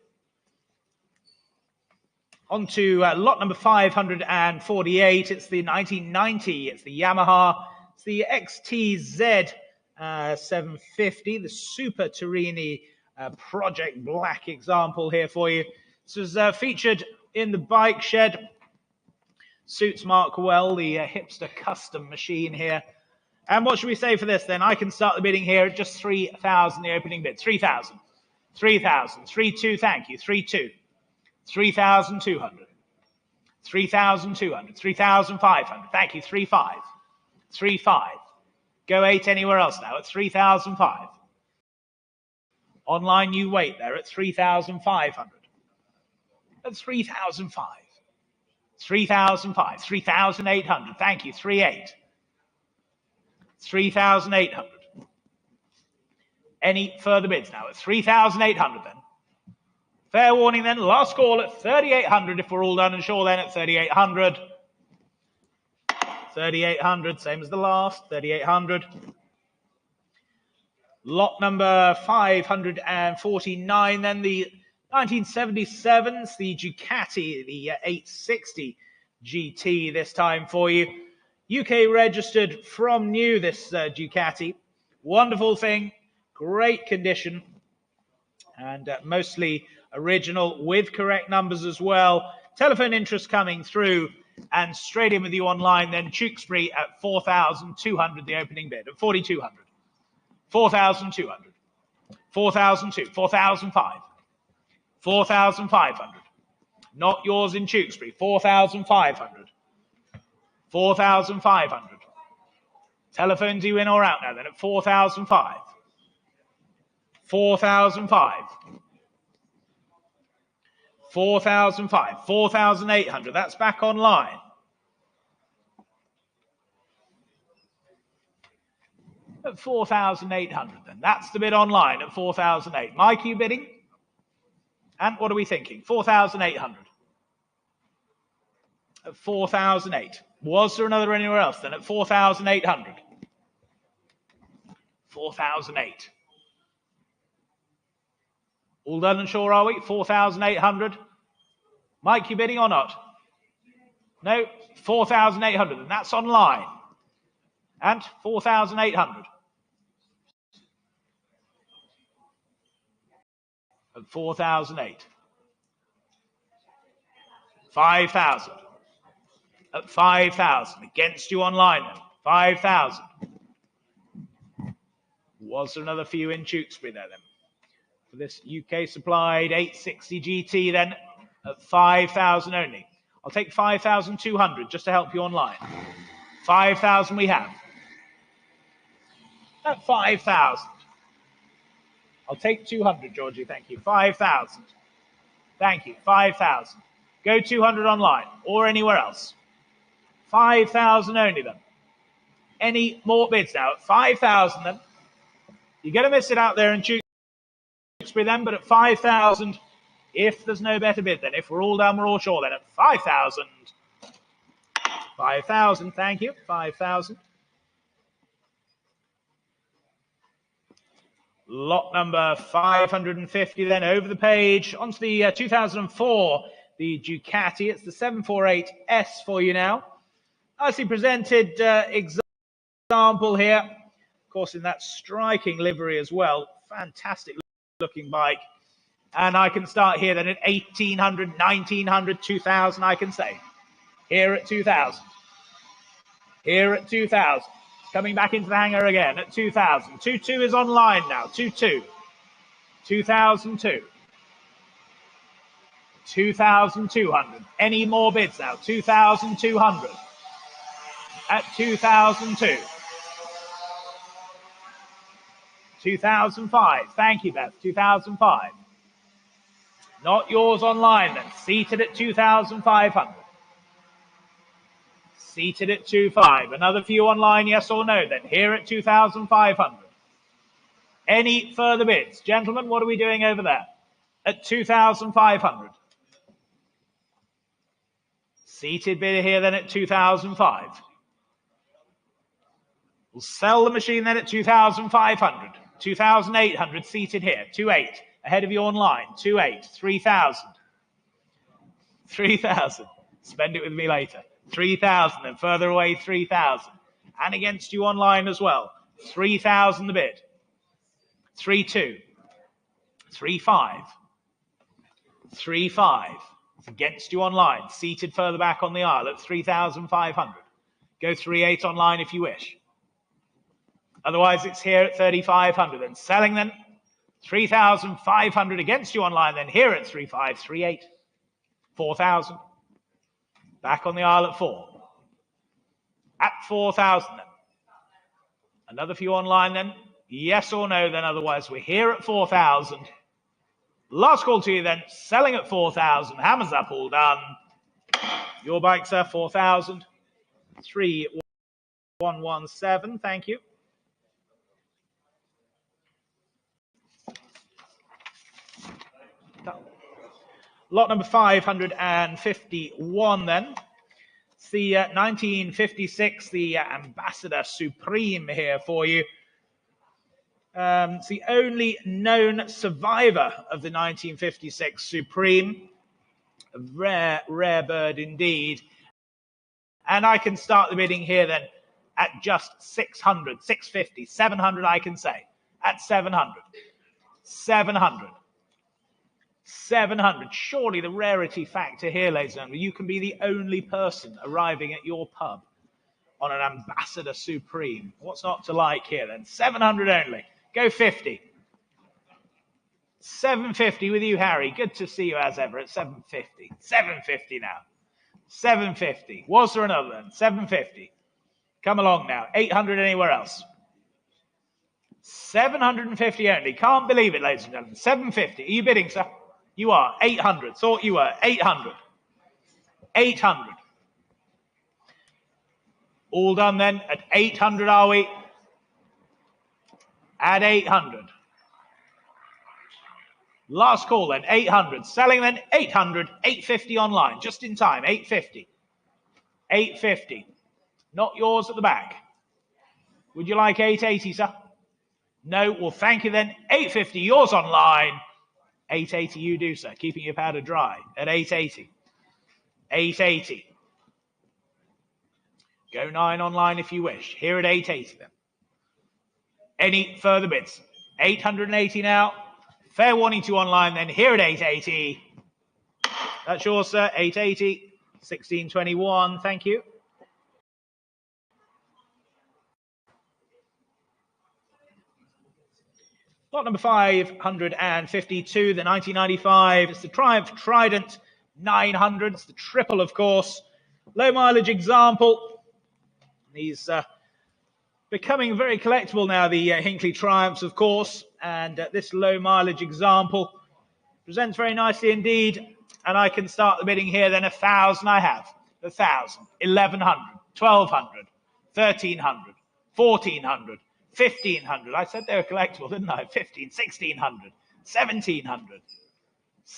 On to lot number 548. It's the 1990. It's the Yamaha. It's the XTZ 750, the Super Turini Project Black example here for you. This was featured in the bike shed. Suits Mark well, the hipster custom machine here. And what should we say for this then? I can start the bidding here at just 3,000, the opening bid. 3,000. 3,000. 3,2, thank you. 3,2. 3,200. 3,200. 3,500. Thank you. 3,5. 3,5. Go 8 anywhere else now at 3,005. Online you wait there at 3,500. At 3,005. 3,005. 3,800. Thank you. 3,8. 3,800. Any further bids now at 3,800 then? Fair warning then, last call at 3,800 if we're all done and sure then at 3,800. 3,800, same as the last, 3,800. Lot number 549 then, the 1977s, the Ducati, the 860 GT this time for you. UK registered from new, this Ducati. Wonderful thing, great condition, and mostly original with correct numbers as well. Telephone interest coming through, and straight in with you online then. Tewkesbury at 4,200, the opening bid at 4,200. 4,200. 4,002. 4,005. 4,500. Not yours in Tewkesbury. 4,500. 4,500. Telephones you in or out now then at 4,005. 4,005. 4,005. 4,800. That's back online. At 4,800 then. That's the bid online at 4,008. Mike, you bidding? And what are we thinking? 4,800. At 4,008. Was there another anywhere else then at 4,800? 4,008. All done and sure, are we? 4,800. Mike, you bidding or not? No, 4,800, and that's online. And 4,800. And 4,008. 5,000. At 5,000. Against you online then. 5,000. Was there another few in Tewkesbury there then? For this UK supplied 860 GT then at 5,000 only. I'll take 5,200 just to help you online. 5,000 we have. At 5,000. I'll take 200, Georgie, thank you. 5,000. Thank you, 5,000. Go 200 online or anywhere else. 5,000 only then. Any more bids now? At 5,000 then. You're going to miss it out there in Tewkesbury then, but at 5,000, if there's no better bid then, if we're all done, we're all sure then, at 5,000. 5,000, thank you, 5,000. Lot number 550 then, over the page, onto the 2004, the Ducati. It's the 748S for you now. Nicely presented example here. Of course, in that striking livery as well. Fantastic looking bike. And I can start here then at 1,800, 1,900, 2,000, I can say. Here at 2,000. Here at 2,000. Coming back into the hangar again at 2,000. 2,2 is online now. 2,2. 2,002. 2,200. Any more bids now? 2,200. At 2,002. 2,005. Thank you, Beth. 2,005. Not yours online then. Seated at 2,500. Seated at 2,500. Another few online, yes or no then. Here at 2,500. Any further bids? Gentlemen, what are we doing over there? At 2,500. Seated bid here then at 2,005. We'll sell the machine then at 2,500. 2,800 seated here. 2,800. Ahead of you online. 2,800. 3,000. 3,000. Spend it with me later. 3,000 and further away 3,000. And against you online as well. 3,000 the bid. 3,200. 3,500. 3,500. Against you online. Seated further back on the aisle at 3,500. Go 3,800 online if you wish. Otherwise, it's here at 3,500. And selling then 3,500 against you online. Then here at 3,500, 3,800. 4,000. Back on the aisle at 4,000. At 4,000 then. Another few online then. Yes or no then. Otherwise, we're here at 4,000. Last call to you then. Selling at 4,000. Hammers up, all done. Your bike, sir, 4,000. 3,117. Thank you. Lot number 551 then. It's the 1956, the Ambassador Supreme here for you. It's the only known survivor of the 1956 Supreme. A rare, rare bird indeed. And I can start the bidding here then at just 600, 650, 700 I can say. At 700. 700. 700. Surely the rarity factor here, ladies and gentlemen, you can be the only person arriving at your pub on an Ambassador Supreme. What's not to like here then? 700 only. Go 50. 750 with you, Harry. Good to see you as ever at 750. 750 now. 750. Was there another then? 750. Come along now. 800 anywhere else. 750 only. Can't believe it, ladies and gentlemen. 750. Are you bidding, sir? You are. 800. Thought you were. 800. 800. All done then. At 800 are we? At 800. Last call then. 800. Selling then. 800. 850 online. Just in time. 850. 850. Not yours at the back. Would you like 880, sir? No. Well, thank you then. 850. Yours online. 880 you do, sir. Keeping your powder dry at 880. 880. Go 9 online if you wish. Here at 880 then. Any further bids? 880 now. Fair warning to you online then. Here at 880. That's yours, sir. 880. 1621. Thank you. Lot number 552, the 1995. It's the Triumph Trident 900. It's the triple, of course. Low mileage example. These becoming very collectible now, the Hinckley Triumphs, of course. And this low mileage example presents very nicely indeed. And I can start the bidding here then. 1,000 I have. 1,000. 1,100. 1,200. 1,300. 1,400. 1,500. I said they were collectible, didn't I? 15, 1,600, 1,700,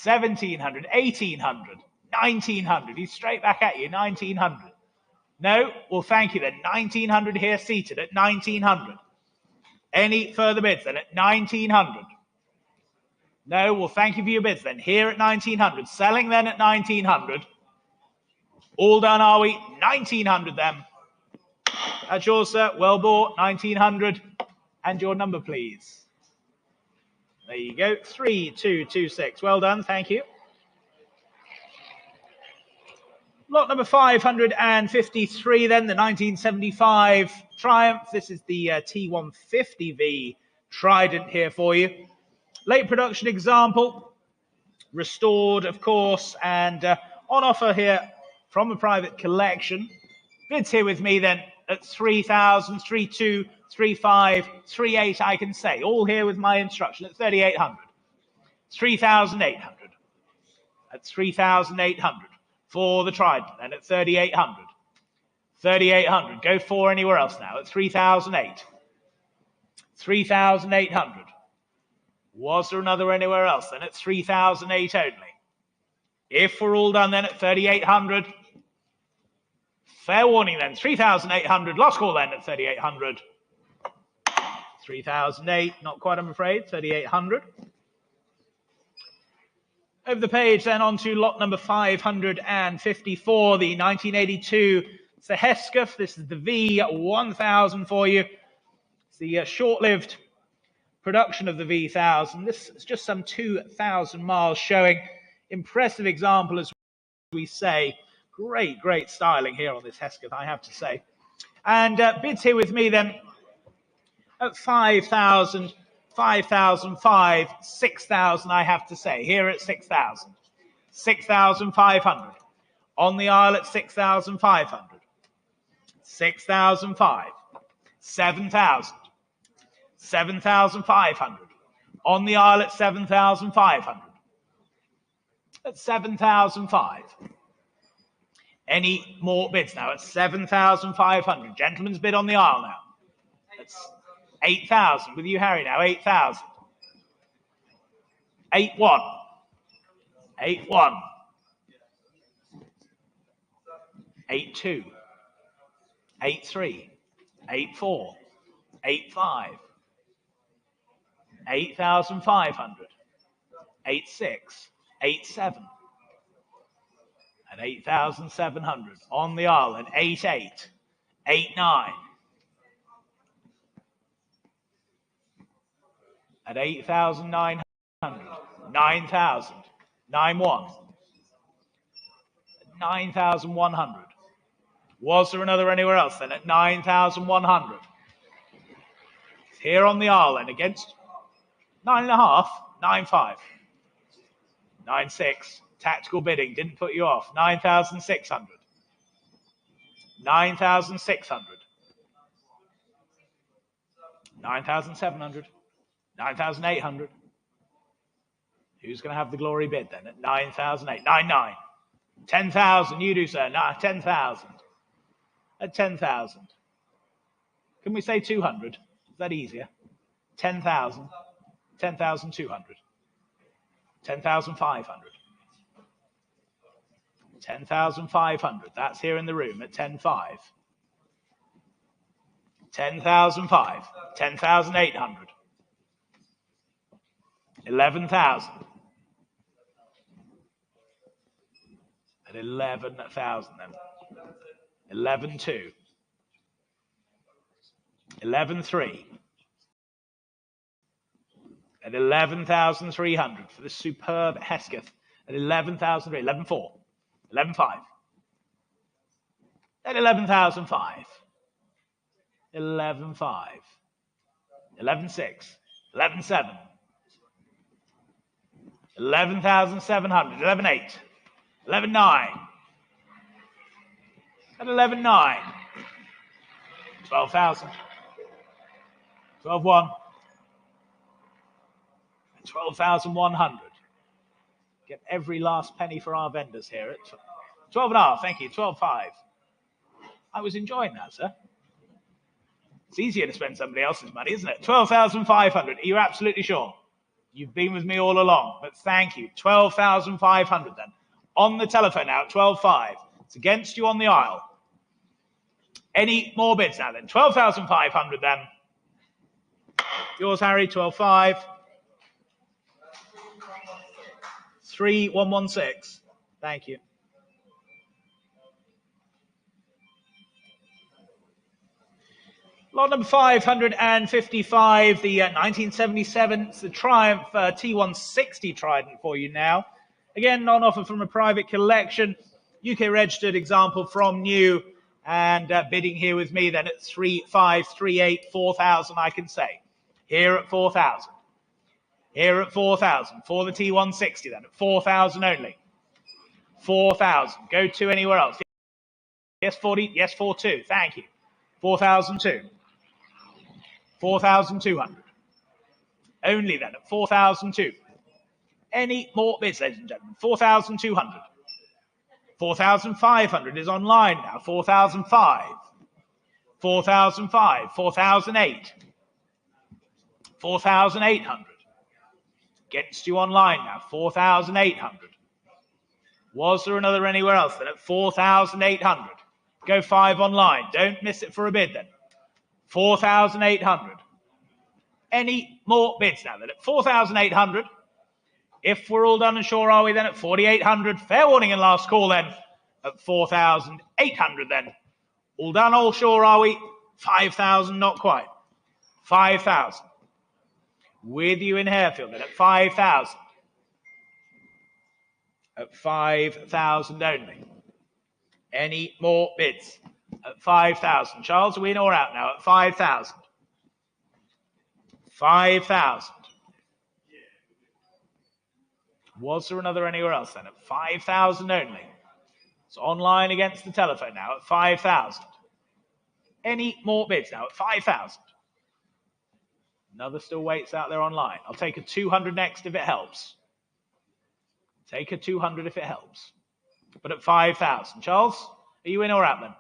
1,700, 1,800, 1,900. He's straight back at you, 1,900. No? Well, thank you then. 1,900 here seated at 1,900. Any further bids then at 1,900? No? Well, thank you for your bids then. Here at 1,900. Selling then at 1,900. All done, are we? 1,900 then. That's yours, sir. Well bought. 1,900. And your number, please. There you go. 3226. Well done. Thank you. Lot number 553 then, the 1975 Triumph. This is the T150V Trident here for you. Late production example. Restored, of course, and on offer here from a private collection. Bids here with me then at 3,000, 3,200, 3,500, 3,800, I can say. All here with my instruction at 3,800. 3,800. At 3,800 for the Trident, and at 3,800. 3,800. Go for anywhere else now at 3,008. 3,800. Was there another anywhere else then at 3,008 only? If we're all done then at 3,800. Fair warning then, 3,800. Last call then at 3,800. 3,008, not quite, I'm afraid. 3,800. Over the page then on to lot number 554, the 1982. It's the Hesketh. This is the V1000 for you. It's the short-lived production of the V1000. This is just some 2,000 miles showing. Impressive example, as we say. Great, great styling here on this Hesketh, I have to say. And bids here with me then at 5,000, 5,005, 6,000, I have to say. Here at 6,000. 6,500. On the aisle at 6,500. 6,005. 7,000. 7,500. On the aisle at 7,500. At 7,005. Any more bids now at 7,500. Gentleman's bid on the aisle now. That's 8,000. With you, Harry, now. 8,000. 8,1. 8,1. 8,2. 8,3. 8,4. 8,5. 8,500. 8,6. 8,7. At 8,700 on the aisle at 8,800, 8,900. At 8,900, 9,000, 9,100, 9,100. Was there another anywhere else then at 9,100? Here on the aisle then against 9.5, 9,5, 9,600. Tactical bidding didn't put you off. 9,600. 9,600. 9,700. 9,800. Who's going to have the glory bid then at 9,800? 9,900. 10,000. You do, sir. No, 10,000. At 10,000. Can we say 200? Is that easier? 10,000. 10,200. 10,500. 10,500. That's here in the room at 10,500. 10,500. 10,800. 11,000. At 11,000 then. 11,2. 11,3. At 11,300 for the superb Hesketh. At 11,003. 11,4. 11,5. At 11,005. 11,5. 11,6. 11,7. 11,700. 11,8. 11,9. At 11,9. 12,000. 12,1. 12,100. Get every last penny for our vendors here at 12.5. Thank you. 12.5. I was enjoying that, sir. It's easier to spend somebody else's money, isn't it? 12,500. Are you absolutely sure? You've been with me all along, but thank you. 12,500 then. On the telephone now at 12.5. It's against you on the aisle. Any more bids now then? 12,500 then. Yours, Harry, 12.5. 3,116. Thank you. Lot number 555, the 1977, it's the Triumph T160 Trident for you now. Again, on offer from a private collection. UK registered example from new, and bidding here with me then at 3,538, 4,000 I can say. Here at 4,000. Here at 4,000 for the T160 then at 4,000 only. 4,000. Go to anywhere else. Yes, 40. Yes, 4,2. Thank you. 4,002. 4,200. Only then at 4,002. Any more bids, ladies and gentlemen? 4,200. 4,500 is online now. 4,005. 4,005. 4,008. 4,800. Gets you online now. 4,800. Was there another anywhere else then at 4,800? Go 5 online. Don't miss it for a bid then. 4,800. Any more bids now then at 4,800? If we're all done and sure, are we then at 4,800? Fair warning and last call then at 4,800 then. All done, all sure, are we? 5,000, not quite. 5,000. With you in Harefield then at 5,000. At 5,000 only. Any more bids? At 5,000. Charles, are we in or out now? At 5,000. 5,000. Was there another anywhere else then? At 5,000 only. It's online against the telephone now at 5,000. Any more bids now at 5,000? Another still waits out there online. I'll take a 200 next if it helps. Take a 200 if it helps. But at 5,000. Charles, are you in or out then?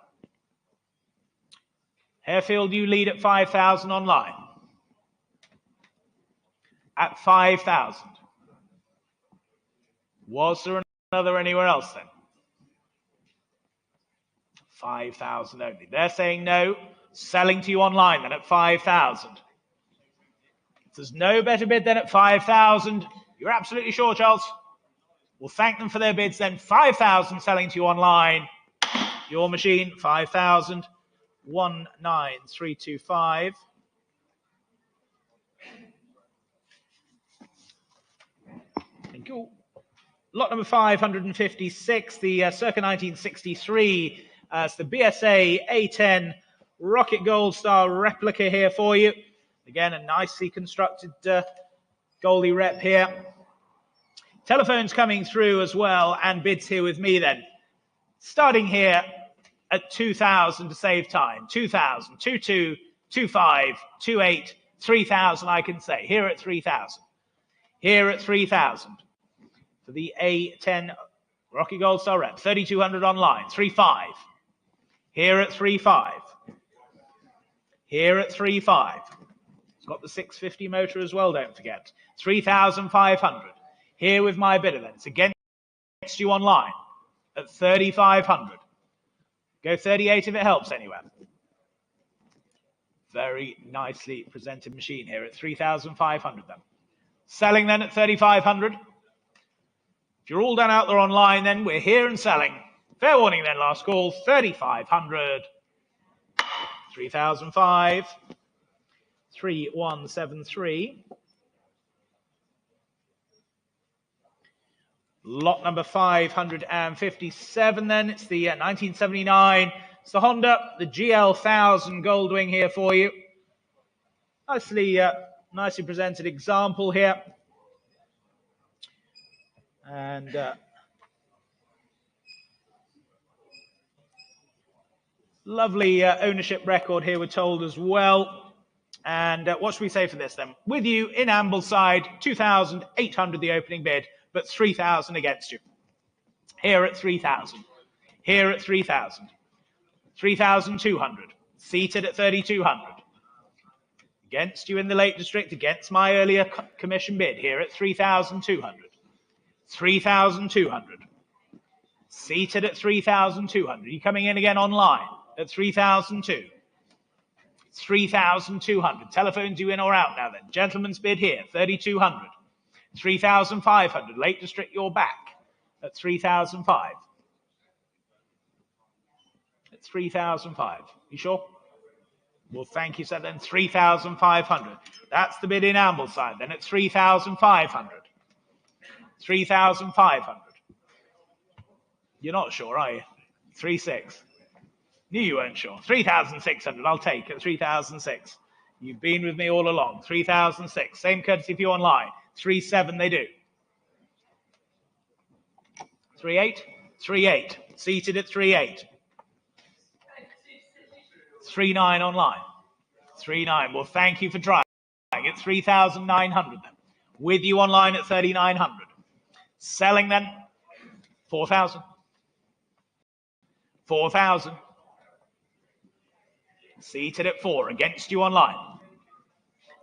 Harefield, you lead at 5,000 online. At 5,000. Was there another anywhere else then? 5,000 only. They're saying no. Selling to you online then at 5,000. If there's no better bid than at 5,000, you're absolutely sure, Charles? We'll thank them for their bids then. 5,000 selling to you online. Your machine, 5,000. 19325. Thank you. Lot number 556, the circa 1963. It's the BSA A10 Rocket Gold Star replica here for you. Again, a nicely constructed Goldie rep here. Telephones coming through as well, and bids here with me then. Starting here at 2,000 to save time. 2,000, 2,2, 2,5, 2,8, 3,000 I can say. Here at 3,000. Here at 3,000. For the A10 Rocky Gold Star rep. 3,200 online. 3,5. Here at 3,5. Here at 3,5. It's got the 650 motor as well, don't forget. 3,500. Here with my bidder then. It's against you online at 3,500. Go 38 if it helps anywhere. Very nicely presented machine here at 3,500 then. Selling then at 3,500. If you're all done out there online, then we're here and selling. Fair warning then, last call, 3,500, 3,005, 3,173. Lot number 557 then, it's the 1979. It's the Honda, the GL 1000 Goldwing here for you. Nicely presented example here. And lovely ownership record here, we're told as well. And what should we say for this then? With you in Ambleside, 2,800 the opening bid, but 3,000 against you. Here at 3,000. Here at 3,000. 3,200. Seated at 3,200. Against you in the Lake District, against my earlier commission bid. Here at 3,200. 3,200. Seated at 3,200. You coming in again online at 3,002. 3,200. Telephones you in or out now then. Gentleman's bid here, 3,200. 3,500. Lake District, you're back at 3,005. At 3,005. You sure? Well, thank you, sir. Then 3,500. That's the bid in Ambleside. Then at 3,500. 3,500. You're not sure, are you? 3,600. Knew you weren't sure. 3,600. I'll take it. 3,006. You've been with me all along. 3,006. Same courtesy for you online. 3,700 they do. 3,800. 3,800. Seated at 3,800. 3,900 online. 3,900. Well, thank you for trying. At 3,900 then. With you online at 3,900. Selling then. 4,000. 4,000. Seated at 4. Against you online.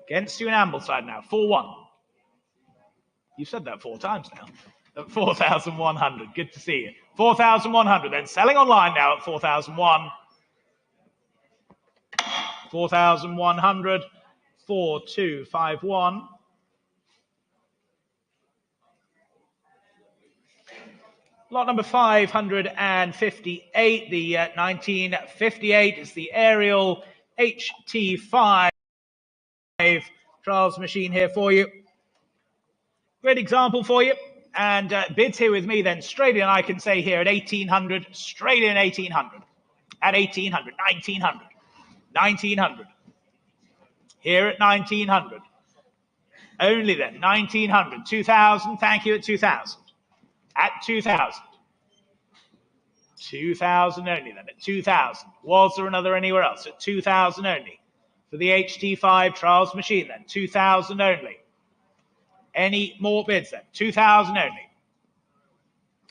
Against you in Ambleside now. 4,100. You've said that 4 times now. At 4,100. Good to see you. 4,100. Then selling online now at 4,001. 4,100. 4,251. Lot number 558, the 1958 is the Ariel HT5 trials machine here for you. Great example for you. And bids here with me then straight in, I can say here at 1,800, straight in 1,800. At 1,800, 1,900, 1,900. Here at 1,900. Only then, 1,900, 2,000, thank you at 2,000. At 2,000. 2,000 only then, at 2,000. Was there another anywhere else? At 2,000 only. For the HT5 trials machine then, 2,000 only. Any more bids then? 2,000 only.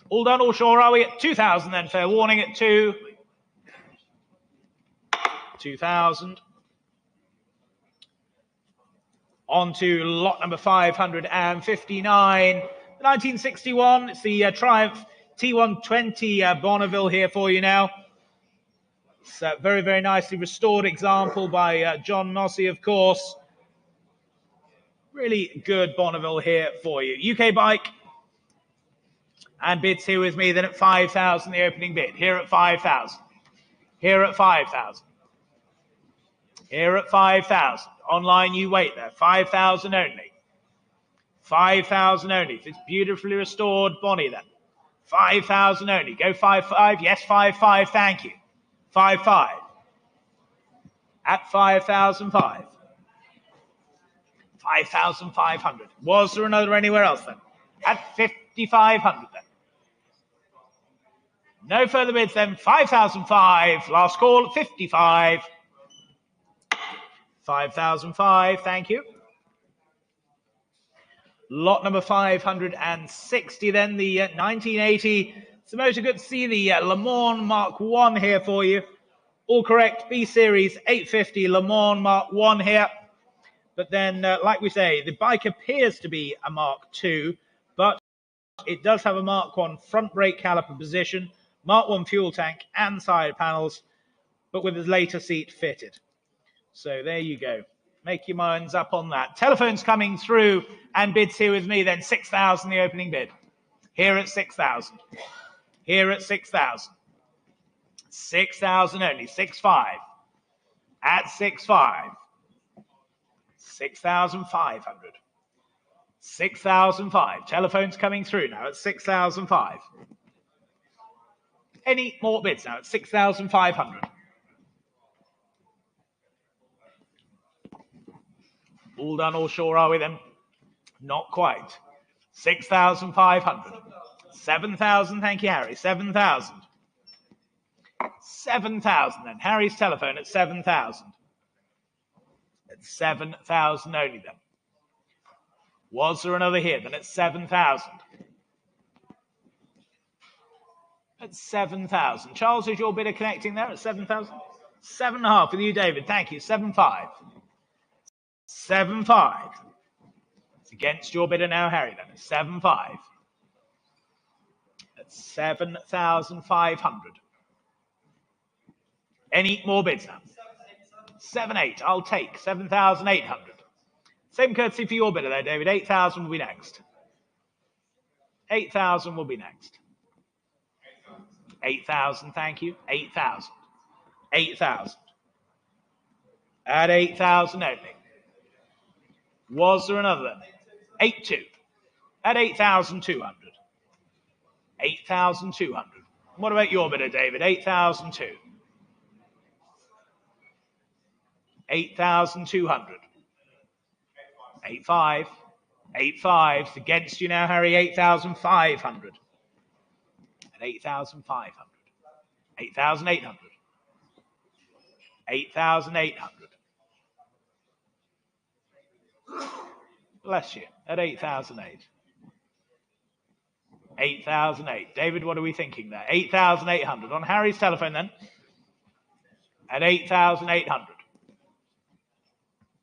All done, all sure, are we? At 2,000 then, fair warning at 2,000. On to lot number 559. 1961, it's the Triumph T120 Bonneville here for you now. It's a very, very nicely restored example by John Mossy, of course. Really good Bonneville here for you. UK bike. And bids here with me then at 5,000, the opening bid. Here at 5,000. Here at 5,000. Here at 5,000. Online, you wait there. 5,000 only. 5,000 only. It's beautifully restored Bonnie then. 5,000 only. Go 5,500. Yes, 5,500. Thank you. 5,500. At 5,500. 5,500. Was there another anywhere else then? At 5,500 then. No further bids then. 5,500. Last call at 55. 5,500. Thank you. Lot number 560 then, the 1980. It's a motor, good to see the Le Mans Mark 1 here for you. All correct, B Series 850 Le Mans Mark 1 here. But then, like we say, the bike appears to be a Mark 2, but it does have a Mark 1 front brake caliper position, Mark 1 fuel tank and side panels, but with a later seat fitted. So there you go. Make your minds up on that. Telephone's coming through and bids here with me then. 6,000 the opening bid. Here at 6,000. Here at 6,000. 6,000 only. 6,500. At 6,500. 6,500. 6,005. Telephone's coming through now at 6,005. Any more bids now at 6,500? All done, all sure, are we then? Not quite. 6,500. 7,000, thank you, Harry. 7,000. 7,000 then. Harry's telephone at 7,000. At 7,000 only then. Was there another here then at 7,000? At 7,000. Charles, is your bidder connecting there at 7,000? 7.5 with you, David. Thank you. 7,500. 7,500. It's against your bidder now, Harry, then. 7,500. At 7,500. Any more bids now? 7,800. I'll take 7,800. Same courtesy for your bidder there, David. 8,000 will be next. 8,000 will be next. 8,000, thank you. 8,000. 8,000. At 8,000 only. Was there another then? 8,200. At 8,200. 8,200. What about your bidder, David? 8,200. 8,200. 8,500. 8,500. It's against you now, Harry. 8,500. At 8,500. 8,800. 8,800. Bless you. At 8,008. 8,008. David, what are we thinking there? 8,800. On Harry's telephone then. At 8,800.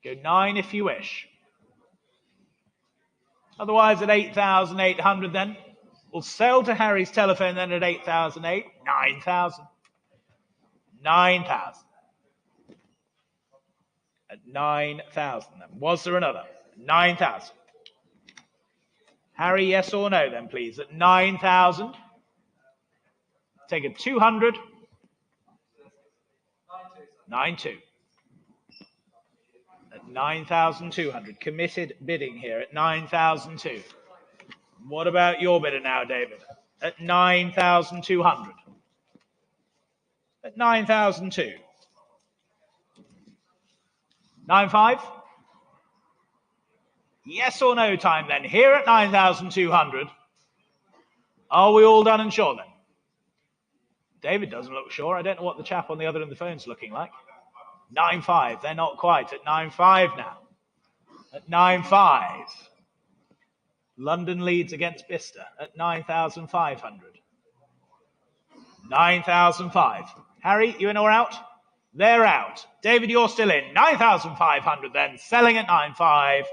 Go 9 if you wish. Otherwise at 8,800 then. We'll sell to Harry's telephone then at 8,008. 9,000. 9,000. At 9,000 then. Was there another? 9,000. Harry, yes or no then, please? At 9,000. Take a 200. 9,200. At 9,200. Committed bidding here at 9,200. What about your bidder now, David? At 9,200. At 9,200. 9,500? Yes or no time then. Here at 9,200. Are we all done and sure then? David doesn't look sure. I don't know what the chap on the other end of the phone's looking like. 9,500. They're not quite. At 9,500 now. At 9,500. London leads against Bicester at 9,500. 9,500. Harry, you in or out? They're out. David, you're still in. 9,500 then. Selling at 9,500.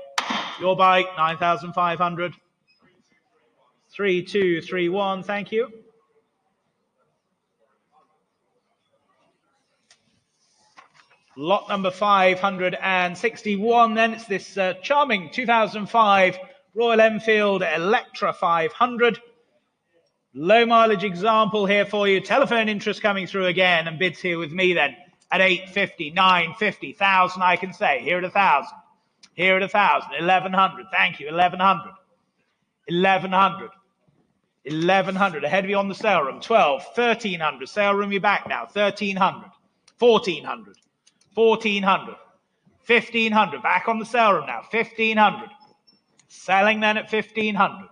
Your bite, 9,500. 3,231. Thank you. Lot number 561 then. It's this charming 2005 Royal Enfield Electra 500. Low mileage example here for you. Telephone interest coming through again and bids here with me then at 850, 950, 1,000 I can say. Here at 1,000. Here at 1,000. 1,100. Thank you. 1,100. 1,100. 1,100. Ahead of you on the sale room. 12. 1,300. Sale room, you're back now. 1,300. 1,400. 1,400. 1,500. Back on the sale room now. 1,500. Selling then at 1,500.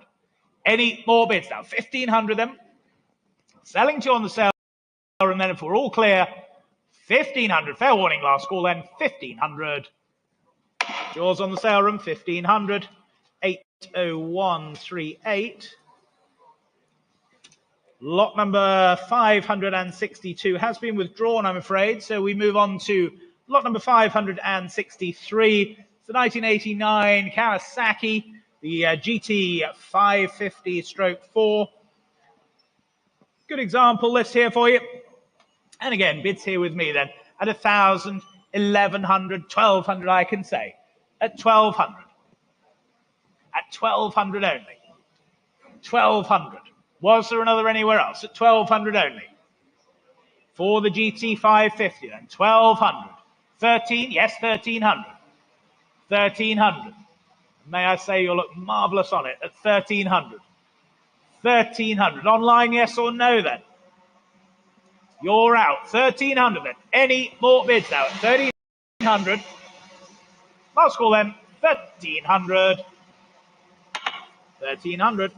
Any more bids now? 1,500 then. Selling to you on the sale room then if we're all clear. 1,500. Fair warning, last call then. 1,500. Yours on the sale room. 1,500. 80138. Lot number 562 has been withdrawn, I'm afraid. So we move on to lot number 563. It's the 1989 Kawasaki, the GT 550/4. Good example list here for you. And again, bids here with me then at 1,000, 1,100, 1,200 I can say. At 1,200. At 1,200 only. 1,200. Was there another anywhere else? At 1,200 only. For the GT 550 then, 1,200. 13, yes, 1,300. 1,300. May I say you'll look marvellous on it at 1,300. 1,300. Online, yes or no then? You're out. 1,300 then. Any more bids now at 1,300? Last call then. 1,300. 1,300.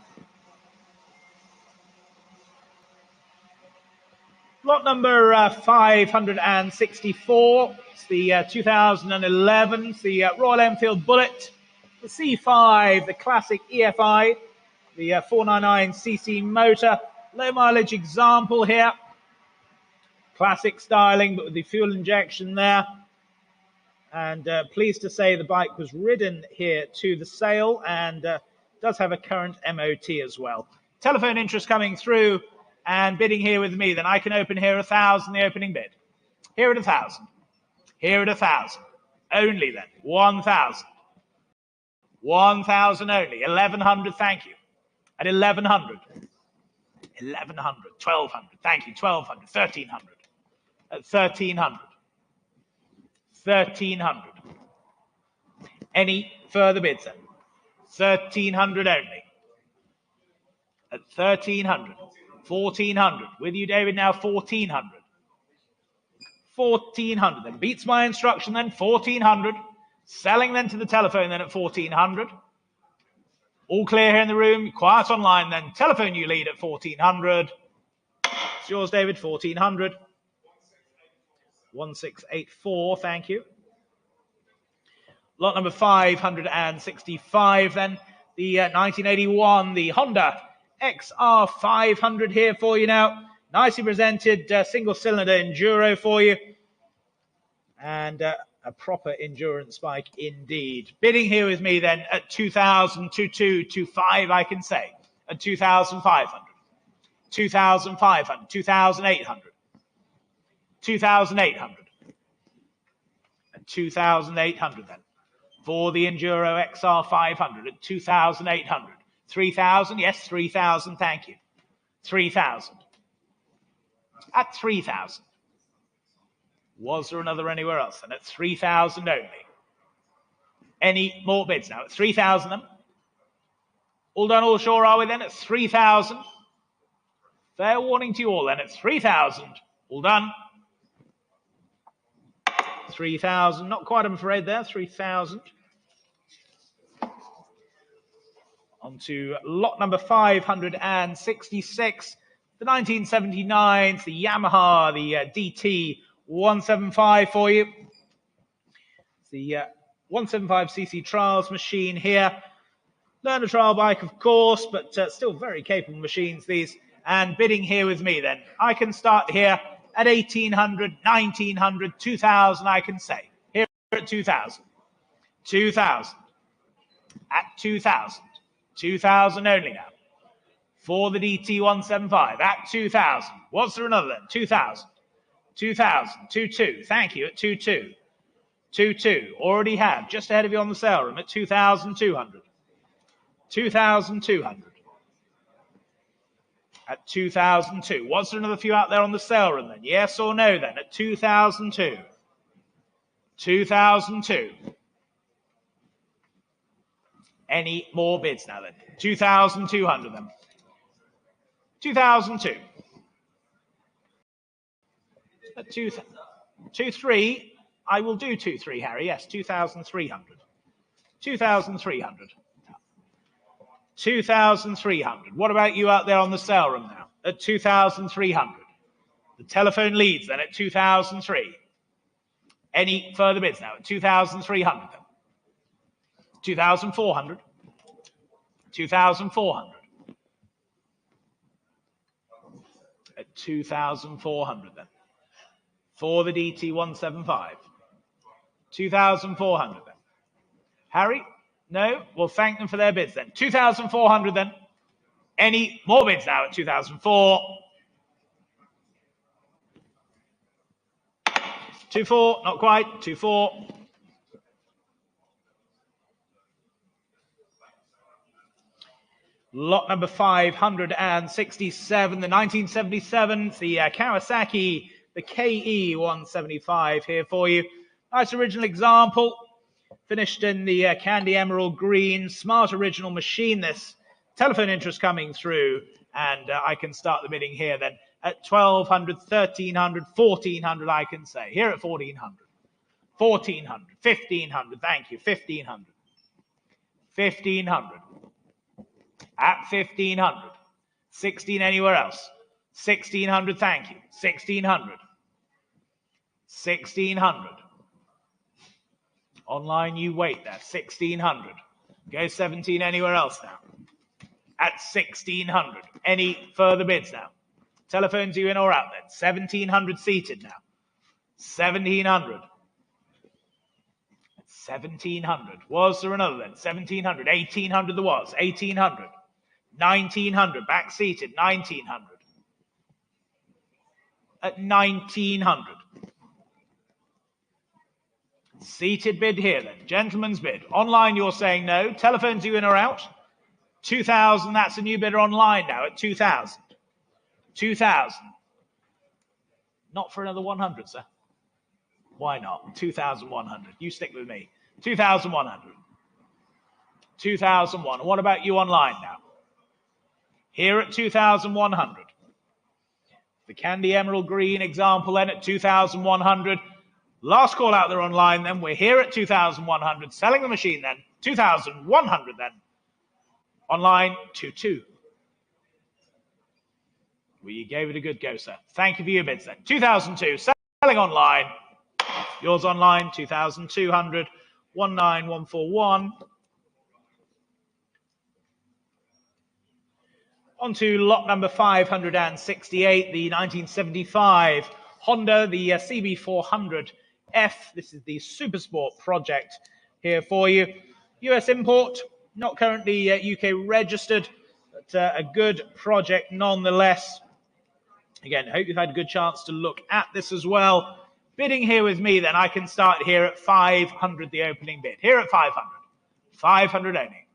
Lot number 564. It's the 2011. It's the Royal Enfield Bullet. The C5, the classic EFI. The 499cc motor. Low mileage example here. Classic styling, but with the fuel injection there. And pleased to say the bike was ridden here to the sale and does have a current MOT as well. Telephone interest coming through and bidding here with me. Then I can open here 1,000, the opening bid. Here at 1,000. Here at 1,000. Only then. 1,000. 1,000 only. 1,100, thank you. At 1,100. 1,100. 1,200, thank you. 1,200. 1,300. At 1,300. 1,300. Any further bids then? 1,300 only. At 1,300. 1,400. With you, David, now 1,400. 1,400 then. Beats my instruction then. 1,400. Selling then to the telephone then at 1,400. All clear here in the room. Quiet online then. Telephone you lead at 1,400. It's yours, David. 1,400. 1684, thank you. Lot number 565 then. The 1981, the Honda XR500 here for you now. Nicely presented single cylinder enduro for you. And a proper endurance bike indeed. Bidding here with me then at 2,000, 2,225 I can say. At 2,500. 2,500. 2,800. 2,800. At 2,800 then. For the Enduro XR 500 at 2,800. 3,000, yes, 3,000, thank you. 3,000. At 3,000. Was there another anywhere else? And at 3,000 only. Any more bids now? At 3,000 then. All done, all sure are we then? At 3,000. Fair warning to you all then. At 3,000. All done. 3,000. Not quite, I'm afraid, there. 3,000. On to lot number 566. The 1979, the Yamaha, the DT 175 for you. It's the 175cc trials machine here. Learner trial bike, of course, but still very capable machines, these. And bidding here with me, then. I can start here at 1,800, 1,900, 2,000, I can say. Here at 2,000. 2,000. At 2,000. 2,000 only now. For the DT 175. At 2,000. What's there another then? 2,000. 2,000. 2,2. Thank you at 2,2. 2,2. Already have. Just ahead of you on the sale room at 2,200. 2,200. At 2,002. Was there another few out there on the sale room then? Yes or no then? At 2,002. 2,002. Any more bids now then? 2,200 then. 2,002. At 2,3. I will do 2,3, Harry. Yes, 2,300. 2,300. 2,300. What about you out there on the sale room now? At 2,300. The telephone leads then at 2,003. Any further bids now? At 2,300 then. 2,400. 2,400. At 2,400 then. For the DT 175. 2,400 then. Harry? No? We'll thank them for their bids then. 2,400 then. Any more bids now at 2,004? 2,4, not quite. 2,4. Lot number 567, the 1977, the Kawasaki, the KE 175 here for you. Nice original example, finished in the candy emerald green, smart original machine this. Telephone interest coming through, and I can start the bidding here then at 1,200, 1,300, 1,400 I can say. Here at 1,400, 1,400, 1,500, thank you, 1,500, 1,500. At 1,500. 16 anywhere else. 1,600, thank you. 1,600. 1,600. Online, you wait there. 1,600. Go 17 anywhere else now. At 1,600. Any further bids now? Telephones you in or out then? 1,700 seated now. 1,700. 1,700. Was there another then? 1,700. 1,800 there was. 1,800. 1,900, back seated, 1,900. At 1,900. Seated bid here then, gentleman's bid. Online you're saying no, telephones you in or out? 2,000, that's a new bidder online now at 2,000. 2,000. Not for another 100, sir. Why not? 2,100. You stick with me. 2,100. 2,001. What about you online now? Here at 2,100. The candy emerald green example then at 2,100. Last call out there online then. We're here at 2,100. Selling the machine then. 2,100 then. Online 2,2. Well, you gave it a good go, sir. Thank you for your bids then. 2,002. Selling online. Yours online 2,200. 1,9,141. On to lot number 568, the 1975 Honda, the CB400F. This is the Supersport project here for you. US import, not currently UK registered, but a good project nonetheless. Again, I hope you've had a good chance to look at this as well. Bidding here with me, then I can start here at 500, the opening bid. Here at 500. 500 only.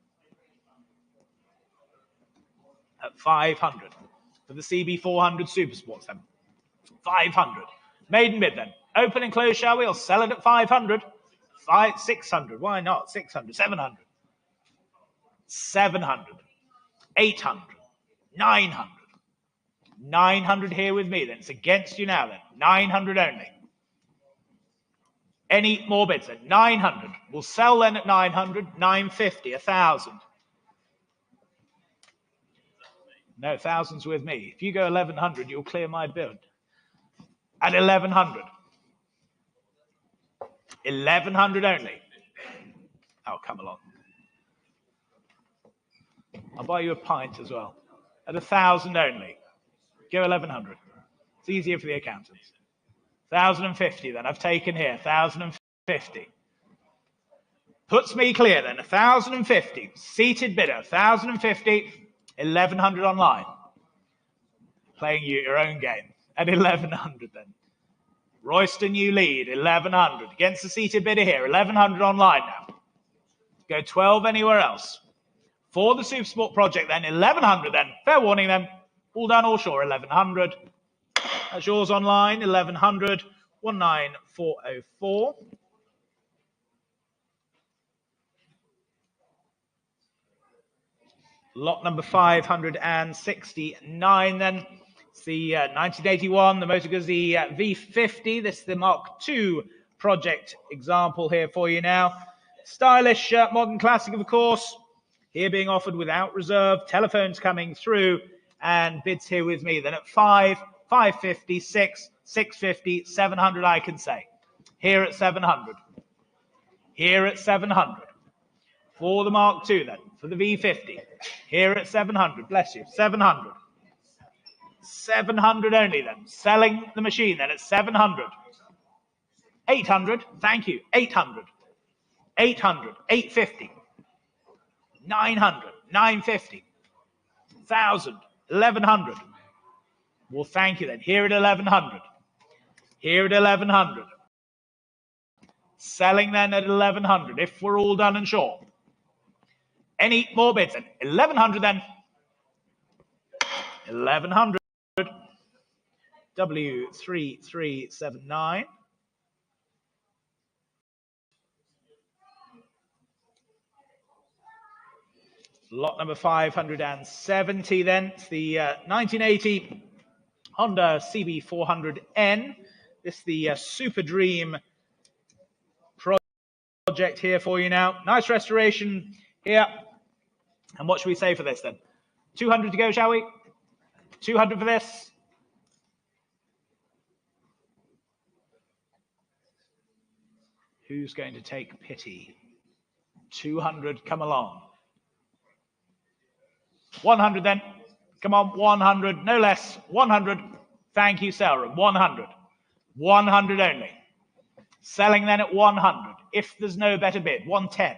At 500 for the CB400 Supersports then. 500. Maiden bid then. Open and close, shall we? Or sell it at 500. 600. Why not? 600. 700. 700. 800. 900. 900 here with me then. It's against you now then. 900 only. Any more bids then? 900. We'll sell then at 900. 950. 1,000. No, thousands with me. If you go 1,100, you'll clear my bid. At 1,100. 1,100 only. Oh, come along. I'll buy you a pint as well. At 1,000 only. Go 1,100. It's easier for the accountants. 1,050 then. I've taken here. 1,050. Puts me clear then. 1,050. Seated bidder. 1,050. 1,100 online. Playing you your own game. At 1,100 then. Royston, you lead. 1,100. Against the seated bidder here. 1,100 online now. Go 12 anywhere else. For the Supersport project then. 1,100 then. Fair warning then. All done, all sure. 1,100. That's yours online. 1,100. 19404. Lot number 569 then. It's the 1981, the Motor Guzzi V50. This is the Mark II project example here for you now. Stylish, modern classic, of course. Here being offered without reserve. Telephones coming through. And bids here with me then at 5, 550, 6, 650, 700 I can say. Here at 700. Here at 700. For the Mark II then. For the V50. Here at 700. Bless you. 700. 700 only then. Selling the machine then at 700. 800. Thank you. 800. 800. 850. 900. 950. 1,000. 1,100. Well, thank you then. Here at 1,100. Here at 1,100. Selling then at 1,100. If we're all done and short. Any more bids then? 1,100 then. 1100. W3379. Lot number 570 then. It's the 1980 Honda CB400N. This is the Super Dream project here for you now. Nice restoration here. And what should we say for this then? 200 to go, shall we? 200 for this. Who's going to take pity? 200, come along. 100 then. Come on, 100, no less. 100. Thank you, Sarah. 100. 100 only. Selling then at 100. If there's no better bid, 110.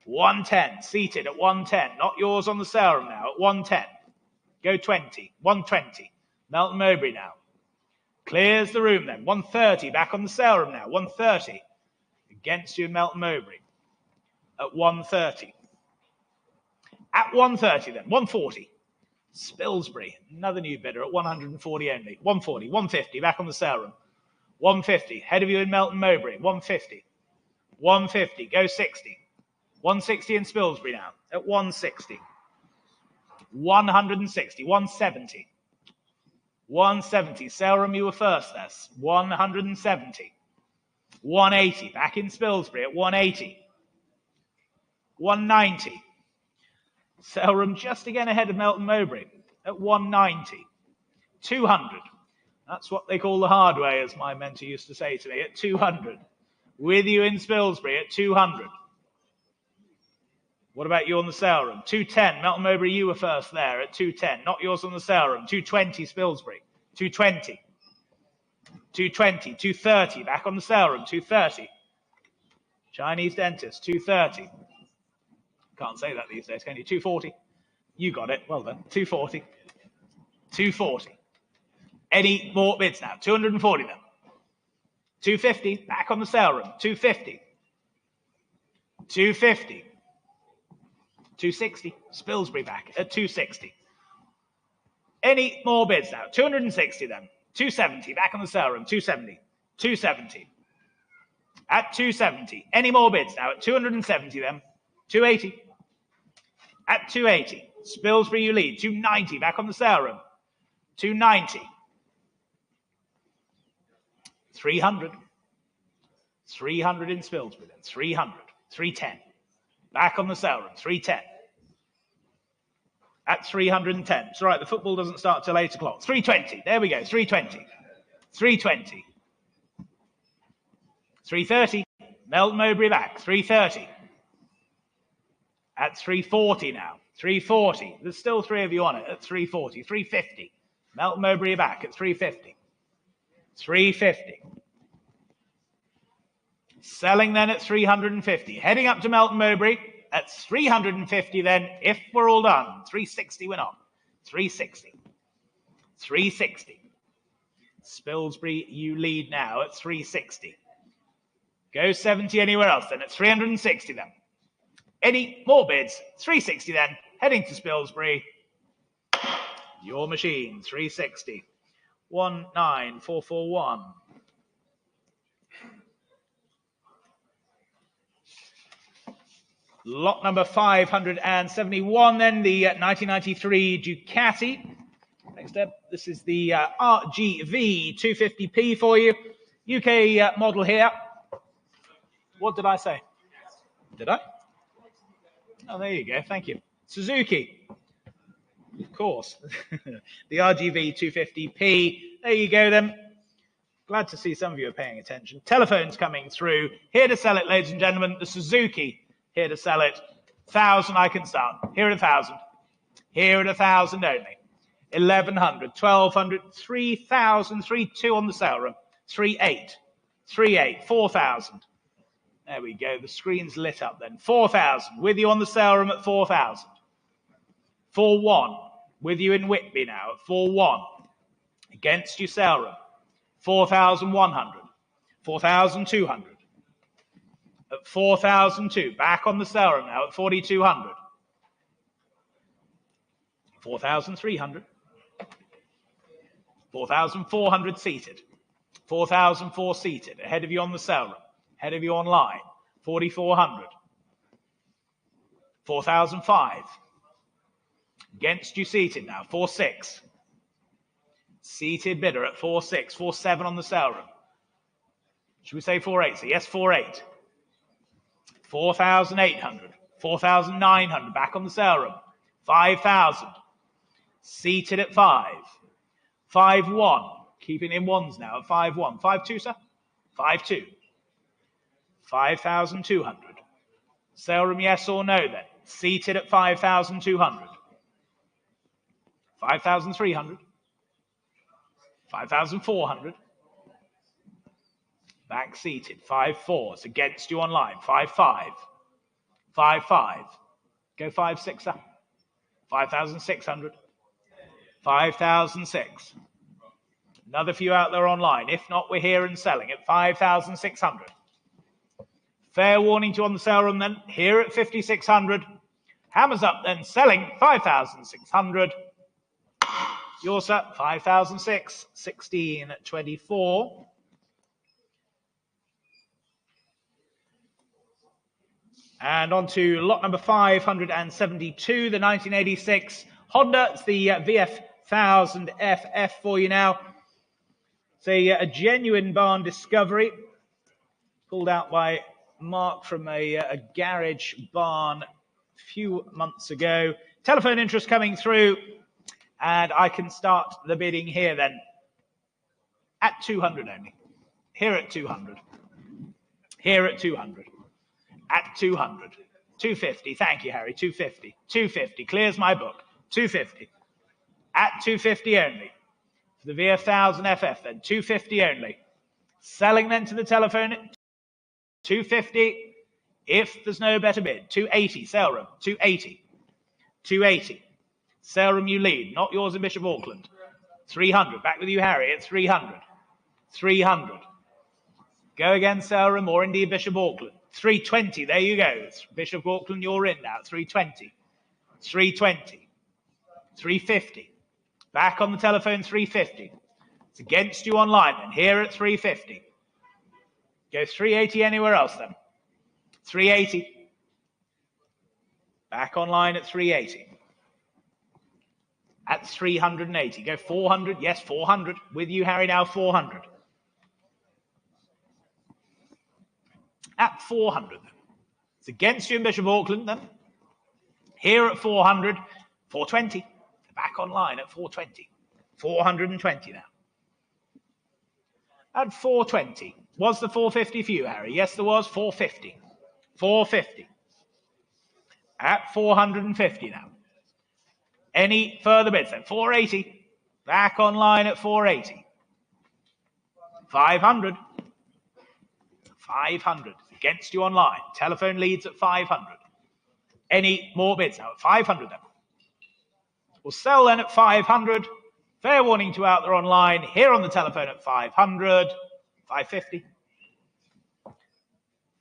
110, seated at 110. Not yours on the Sarum now, at 110. Go 20, 120. Melton Mowbray now. Clears the room then. 130, back on the Sarum now, 130. Against you, Melton Mowbray. At 130. At 130 then, 140. Spilsbury, another new bidder at 140 only. 140, 150, back on the Sarum. 150, head of you in Melton Mowbray, 150. 150, go 60. 160 in Spilsbury now, at 160. 160, 170. 170, Sarum, you were first there. 170. 180, back in Spilsbury at 180. 190. Sarum just again ahead of Melton Mowbray at 190. 200. That's what they call the hard way, as my mentor used to say to me, at 200. With you in Spilsbury at 200. What about you on the Sarum? 210. Melton Mowbray, you were first there at 210. Not yours on the Sarum. 220 Spilsbury. 220. 220. 230. Back on the Sarum. 230. Chinese dentist. 230. Can't say that these days, can you? 240. You got it. Well done. 240. 240. Any more bids now? 240 then. 250. Back on the Sarum. 250. 250. 260. Spilsbury back at 260. Any more bids now? 260 then. 270. Back on the Sarum. 270. 270. At 270. Any more bids now? At 270 then. 280. At 280. Spilsbury, you lead. 290. Back on the Sarum. 290. 300. 300 in Spilsbury then. 300. 310. Back on the Sarum. 310. At 310. It's all right, the football doesn't start till 8 o'clock. 320. There we go. 320. 320. 330. Melton Mowbray back. 330. At 340 now. 340. There's still three of you on it at 340. 350. Melton Mowbray back at 350. 350. Selling then at 350. Heading up to Melton Mowbray at 350 then, if we're all done. 360 we're not. 360. 360. Spilsbury, you lead now at 360. Go 70 anywhere else then at 360 then. Any more bids? 360 then. Heading to Spilsbury. Your machine, 360. 19441. Lot number 571 then, the 1993 Ducati. Next up, this is the RGV 250p for you. UK model here. What did I say? Did I? Oh, there you go. Thank you. Suzuki. Of course. The RGV 250p. There you go then. Glad to see some of you are paying attention. Telephones coming through. Here to sell it, ladies and gentlemen. The Suzuki. Here to sell it. 1,000 I can start. Here at 1,000. Here at 1,000 only. 1,100, 1,200, 3,000, 3,200 on the sale room. 3,800, 3,800, 4,000. There we go. The screen's lit up then. 4,000. With you on the sale room at 4,000. 4,100. With you in Whitby now at 4,100. Against you sale room. 4,100. 4,200. At 4,002. Back on the sale room now at 4,200. 4,300. 4,400 seated. 4,004 seated. Ahead of you on the sale room. Ahead of you online. 4,400. 4,005. Against you seated now. 4,600. Seated bidder at 4,600. 4,700 on the sale room. Should we say 4,800? So yes, 4,800. 4,800. 4,900. Back on the sale room. 5,000. Seated at 5. 5,100. Keeping in ones now at 5,100. 5,200, sir? 5,200. 5,200. Sale room, yes or no then? Seated at 5,200. 5,300. 5,400. Back seated. 5,400. It's against you online. 5,500. 5,500. Go 5,600, sir. 5,600. 5,600. Another few out there online. If not, we're here and selling at 5,600. Fair warning to you on the sale room then. Here at 5,600. Hammers up then. Selling 5,600. Yours, sir. 5,600. 1624. And on to lot number 572, the 1986 Honda. It's the VF 1000 FF for you now. It's a genuine barn discovery, pulled out by Mark from a garage barn a few months ago. Telephone interest coming through, and I can start the bidding here then. At 200 only. Here at 200. Here at 200. At 200. 250. Thank you, Harry. 250. 250. Clears my book. 250. At 250 only. For the VF 1000 FF then. 250 only. Selling then to the telephone at 250. If there's no better bid. 280. Sale room. 280. 280. Sale room you lead. Not yours in Bishop Auckland. 300. Back with you, Harry, at 300. 300. Go again, sale room, or indeed Bishop Auckland. 320. There you go. It's Bishop Auckland, you're in now. 320. 320. 350. Back on the telephone, 350. It's against you online then. Here at 350. Go 380 anywhere else then. 380. Back online at 380. At 380. Go 400. Yes, 400. With you, Harry, now 400. At 400 then. It's against you in Bishop Auckland then. Here at 400. 420. Back online at 420. 420 now. At 420. Was the 450 for you, Harry? Yes, there was. 450. 450. At 450 now. Any further bids then? 480. Back online at 480. 500. 500. Against you online. Telephone leads at 500. Any more bids now? At 500 then. We'll sell then at 500. Fair warning to out there online. Here on the telephone at 500. 550.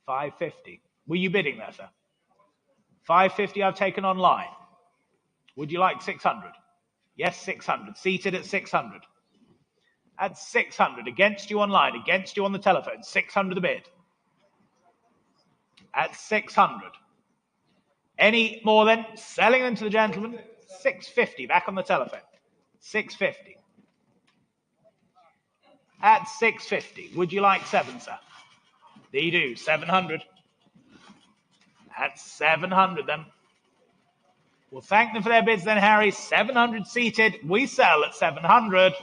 550. Were you bidding there, sir? 550 I've taken online. Would you like 600? Yes, 600. Seated at 600. At 600. Against you online. Against you on the telephone. 600 the bid. At 600. Any more then? Selling them to the gentleman. 650. Back on the telephone. 650. At 650. Would you like 7, sir? There you do. 700. At 700 then. We'll thank them for their bids then, Harry. 700 seated. We sell at 700.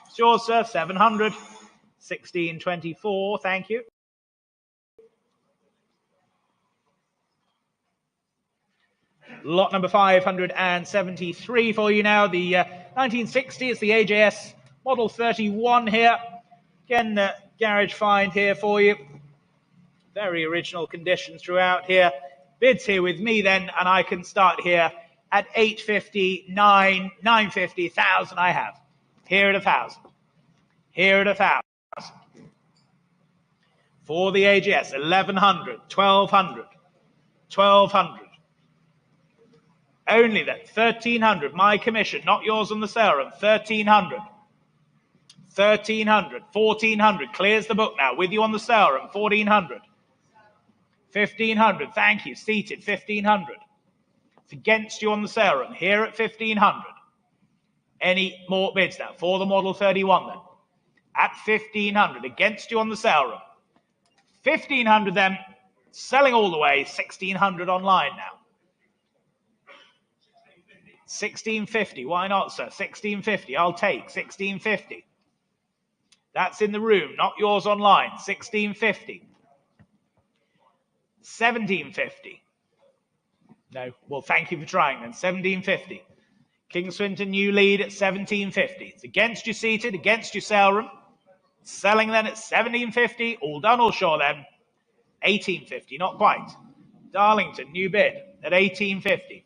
It's yours, sir. 700. 1624. Thank you. Lot number 573 for you now. The 1960 is the AJS Model 31 here. Again, garage find here for you. Very original condition throughout here. Bids here with me then, and I can start here at 850, 950, 1,000 I have. Here at 1,000. Here at 1,000. For the AGS, 1,100, 1,200, 1,200. Only then, 1,300. My commission, not yours on the sale room. 1,300. 1,300. 1,400. Clears the book now. With you on the sale room. 1,400. 1,500. Thank you. Seated. 1,500. It's against you on the sale room. Here at 1,500. Any more bids now? For the model 31 then. At 1,500. Against you on the sale room. 1,500 then. Selling all the way. 1,600 online now. 1,650. Why not, sir? 1,650. I'll take 1,650. That's in the room, not yours online. 1,650. 1,750. No. Well, thank you for trying then. 1,750. King Swinton, you lead at 1,750. It's against you seated, against your sale room. Selling then at 1,750. All done, all sure then. 1,850. Not quite. Darlington, new bid at 1,850.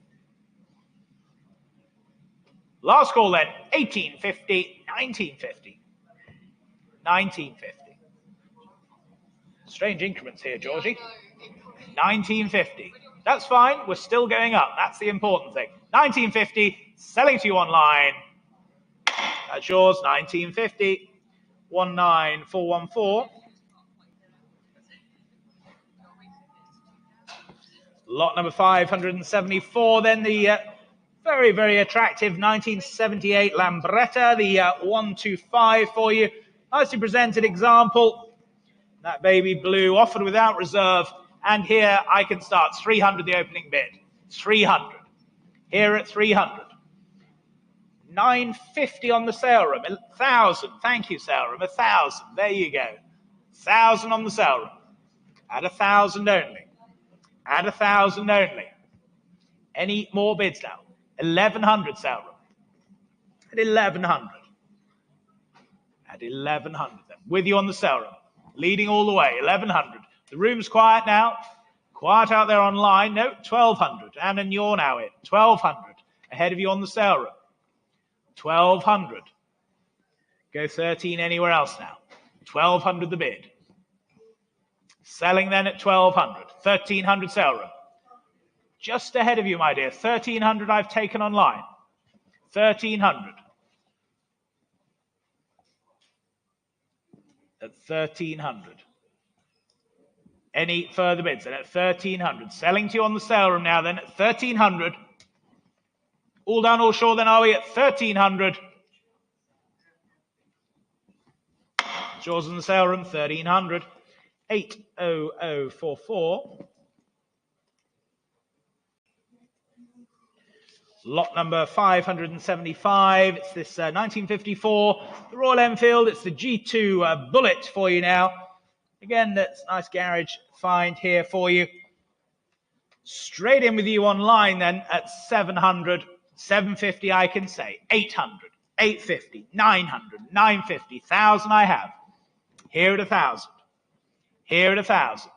Last call then, 1,850, 1,950, 1,950. Strange increments here, Georgie. 1,950. That's fine. We're still going up. That's the important thing. 1,950, selling to you online. That's yours, 1,950. 19414. Lot number 574. Then the very, very attractive 1978 Lambretta, the 125 for you. Nicely presented example. That baby blue, offered without reserve. And here I can start 300 the opening bid. 300. Here at 300. 950 on the sale room. 1,000. Thank you, sale room. 1,000. There you go. 1,000 on the sale room. At 1,000 only. At 1,000 only. Any more bids now? 1,100 sale room. At 1,100. At 1,100 then. With you on the sale room. Leading all the way. 1,100. The room's quiet now. Quiet out there online. No, 1,200. And you're now in. 1,200. Ahead of you on the sale room. 1,200. Go 13 anywhere else now. 1,200 the bid. Selling then at 1,200. 1,300 sale room. Just ahead of you, my dear. 1,300 I've taken online. 1,300. At 1,300. Any further bids? And at 1,300. Selling to you on the sale room now then at 1,300. All done, all sure then are we at 1,300. It's yours in the sale room, 1,300. 80044. Lot number 575. It's this 1954, the Royal Enfield. It's the G2 Bullet for you now. Again, that's a nice garage find here for you. Straight in with you online then at 700, 750 I can say, 800, 850, 900, 950, 1,000 I have. Here at 1,000. Here at 1,000.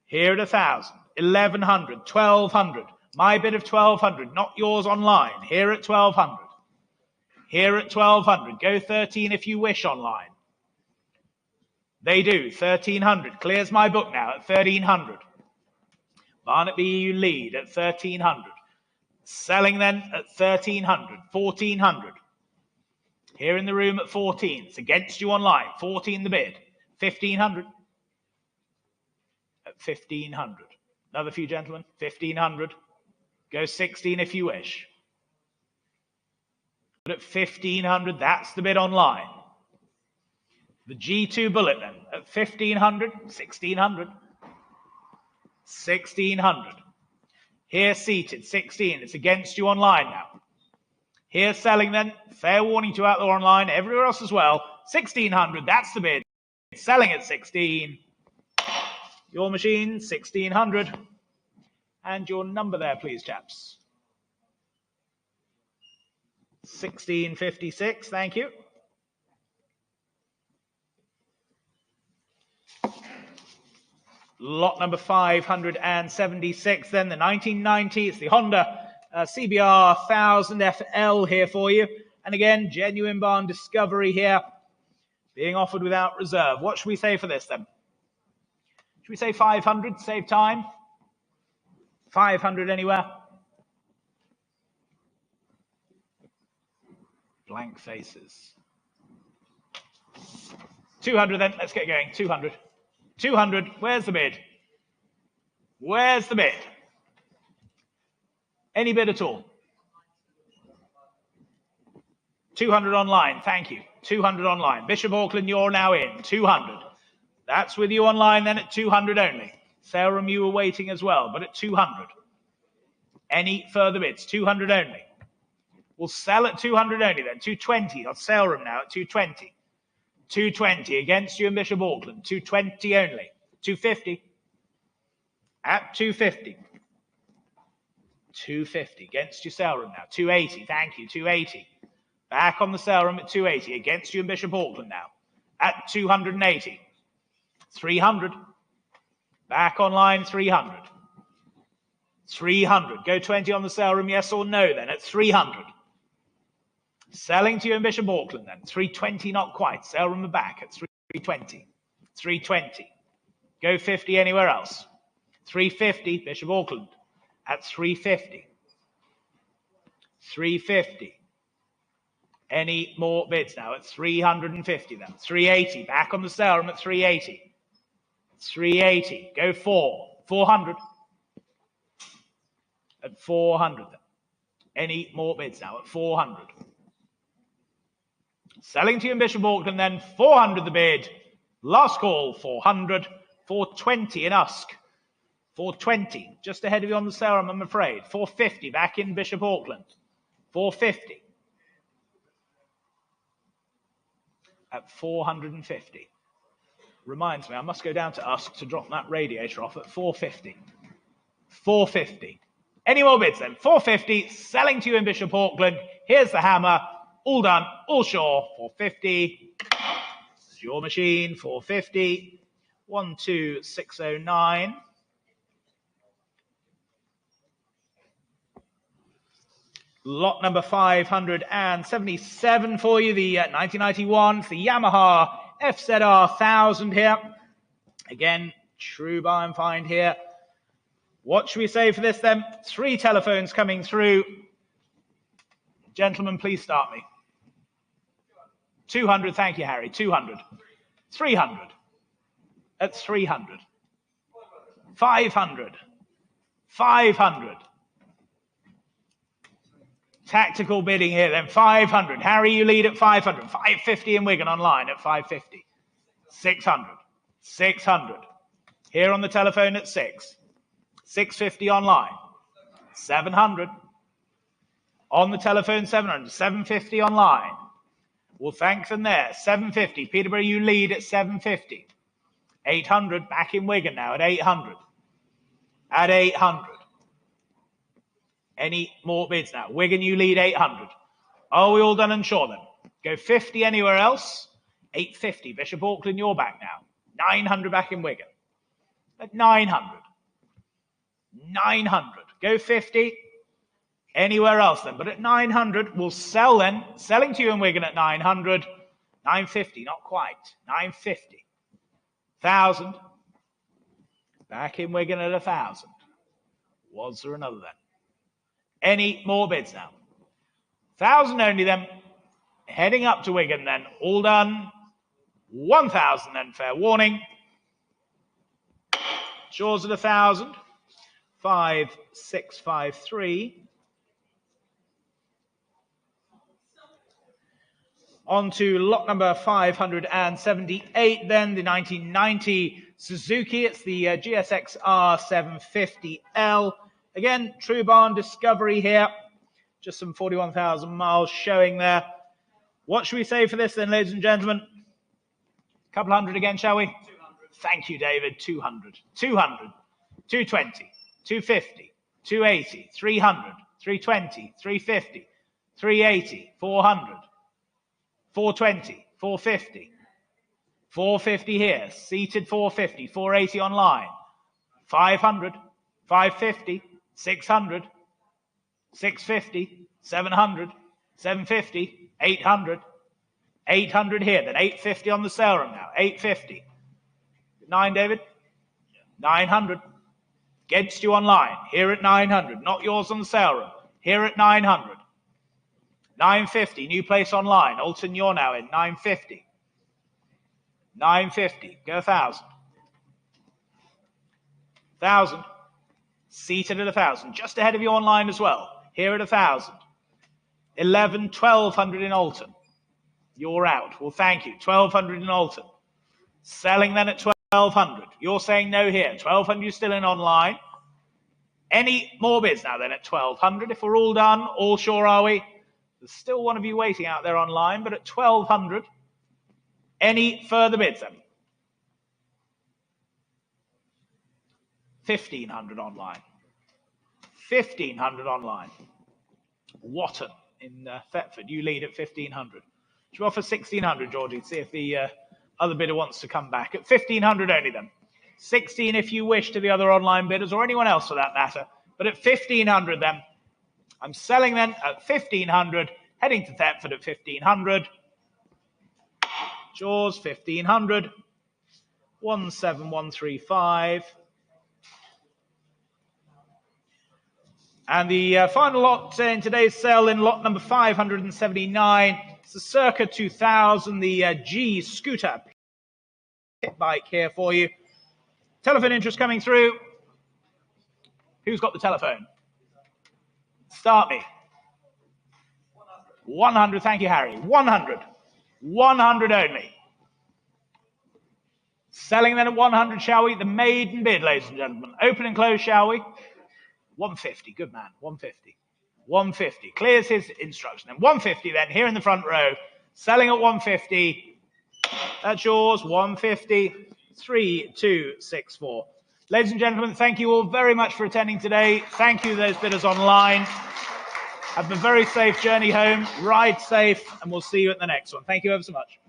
Here at 1,000. 1,100, 1,200. My bid of 1,200, not yours online. Here at 1,200. Here at 1,200. Go 13 if you wish online. They do. 1,300. Clears my book now at 1,300. Barnet B, you lead at 1,300. Selling then at 1,300. 1,400. Here in the room at 14. It's against you online. 14 the bid. 1,500. At 1,500. Another few gentlemen. 1,500. Go 16 if you wish. But at 1,500, that's the bid online. The G2 Bullet then at 1,500, 1,600. 1,600. Here seated, 16. It's against you online now. Here selling then, fair warning to you out there online, everywhere else as well. 1,600, that's the bid. Selling at 16. Your machine, 1,600. And your number there, please, chaps. 1,656, thank you. Lot number 576, then the 1990. It's the Honda CBR 1000 FL here for you. And again, genuine barn discovery here, being offered without reserve. What should we say for this then? Should we say 500 to save time? 500 anywhere? Blank faces. 200 then, let's get going. 200. 200, where's the bid? Where's the bid? Any bid at all? 200 online, thank you. 200 online. Bishop Auckland, you're now in. 200. That's with you online then at 200 only. Salem, you were waiting as well, but at 200. Any further bids? 200 only. We'll sell at 200 only then. 220. I'll sell room now at 220. 220 against you and Bishop Auckland. 220 only. 250. At 250. 250 against you, sale room now. 280. Thank you. 280. Back on the sale room at 280 against you and Bishop Auckland now. At 280. 300. Back online 300. 300. Go 20 on the sale room, yes or no then at 300. Selling to you in Bishop Auckland then. 320, not quite. Sale room back at 320. 320. Go 50 anywhere else. 350, Bishop Auckland at 350. 350. Any more bids now at 350 then. 380. Back on the sale room at 380. 380. Go 400. At 400 then. Any more bids now at 400. Selling to you in Bishop Auckland then. 400 the bid. Last call, 400. 420 in Usk. 420. Just ahead of you on the sale room, I'm afraid. 450 back in Bishop Auckland. 450. At 450. Reminds me, I must go down to Usk to drop that radiator off at 450. 450. Any more bids then? 450, selling to you in Bishop Auckland. Here's the hammer. All done, all sure. 450. It's your machine. 450. 12609. Lot number 577 for you, the 1991, it's the Yamaha FZR 1000 here. Again, true buy and find here. What should we say for this then? 3 telephones coming through. Gentlemen, please start me. 200, thank you, Harry. 200. 300. At 300. 500. 500. Tactical bidding here then. 500. Harry, you lead at 500. 550 in Wigan online at 550. 600. 600. Here on the telephone at 6. 650 online. 700. On the telephone 700. 750 online. We'll thank them there. 750. Peterborough, you lead at 750. 800. Back in Wigan now at 800. At 800. Any more bids now? Wigan, you lead 800. Are we all done and sure then? Go 50 anywhere else. 850. Bishop Auckland, you're back now. 900 back in Wigan. At 900. 900. Go 50. Anywhere else then. But at 900, we'll sell then. Selling to you in Wigan at 900. 950, not quite. 950. 1,000. Back in Wigan at 1,000. Was there another then? Any more bids now? 1,000 only then. Heading up to Wigan then. All done. 1,000 then. Fair warning. Shores at 1,000. 5653. On to lot number 578 then. The 1990 Suzuki. It's the GSX-R 750L. Again, True Barn Discovery here. Just some 41,000 miles showing there. What should we say for this then, ladies and gentlemen? A couple hundred again, shall we? 200. Thank you, David. 200. 200. 220. 250. 280. 300. 320. 350. 380. 400. 420. 450. 450 here. Seated 450. 480 online. 500. 550. 600, 650, 700, 750, 800, 800 here, then 850 on the sale room now, 850. 9, David? 900. Against you online, here at 900, not yours on the sale room, here at 900. 950, new place online. Alton, you're now in. 950. 950, go 1,000. 1,000. Seated at 1,000, just ahead of you online as well. Here at 1,000. 11, 1,200 in Alton. You're out. Well, thank you. 1,200 in Alton. Selling then at 1,200. You're saying no here. 1,200 still in online. Any more bids now then at 1,200? If we're all done, all sure are we? There's still one of you waiting out there online, but at 1,200, any further bids then? 1,500 online. 1,500 online. Wotton in Thetford, you lead at 1,500. Should we offer 1,600, Georgie? See if the other bidder wants to come back. At 1,500 only then. 16 if you wish to the other online bidders, or anyone else for that matter. But at 1,500 then, I'm selling then at 1,500, heading to Thetford at 1,500. Jaws, 1,500. 17135. And the final lot in today's sale in lot number 579. It's the circa 2000, the G scooter pit bike here for you. Telephone interest coming through. Who's got the telephone? Start me. 100, thank you, Harry. 100. 100 only. Selling then at 100, shall we? The maiden bid, ladies and gentlemen. Open and close, shall we? 150, good man, 150. 150, clears his instruction. And 150 then, here in the front row. Selling at 150. That's yours, 150. 3264. Ladies and gentlemen, thank you all very much for attending today. Thank you to those bidders online. Have a very safe journey home. Ride safe, and we'll see you at the next one. Thank you ever so much.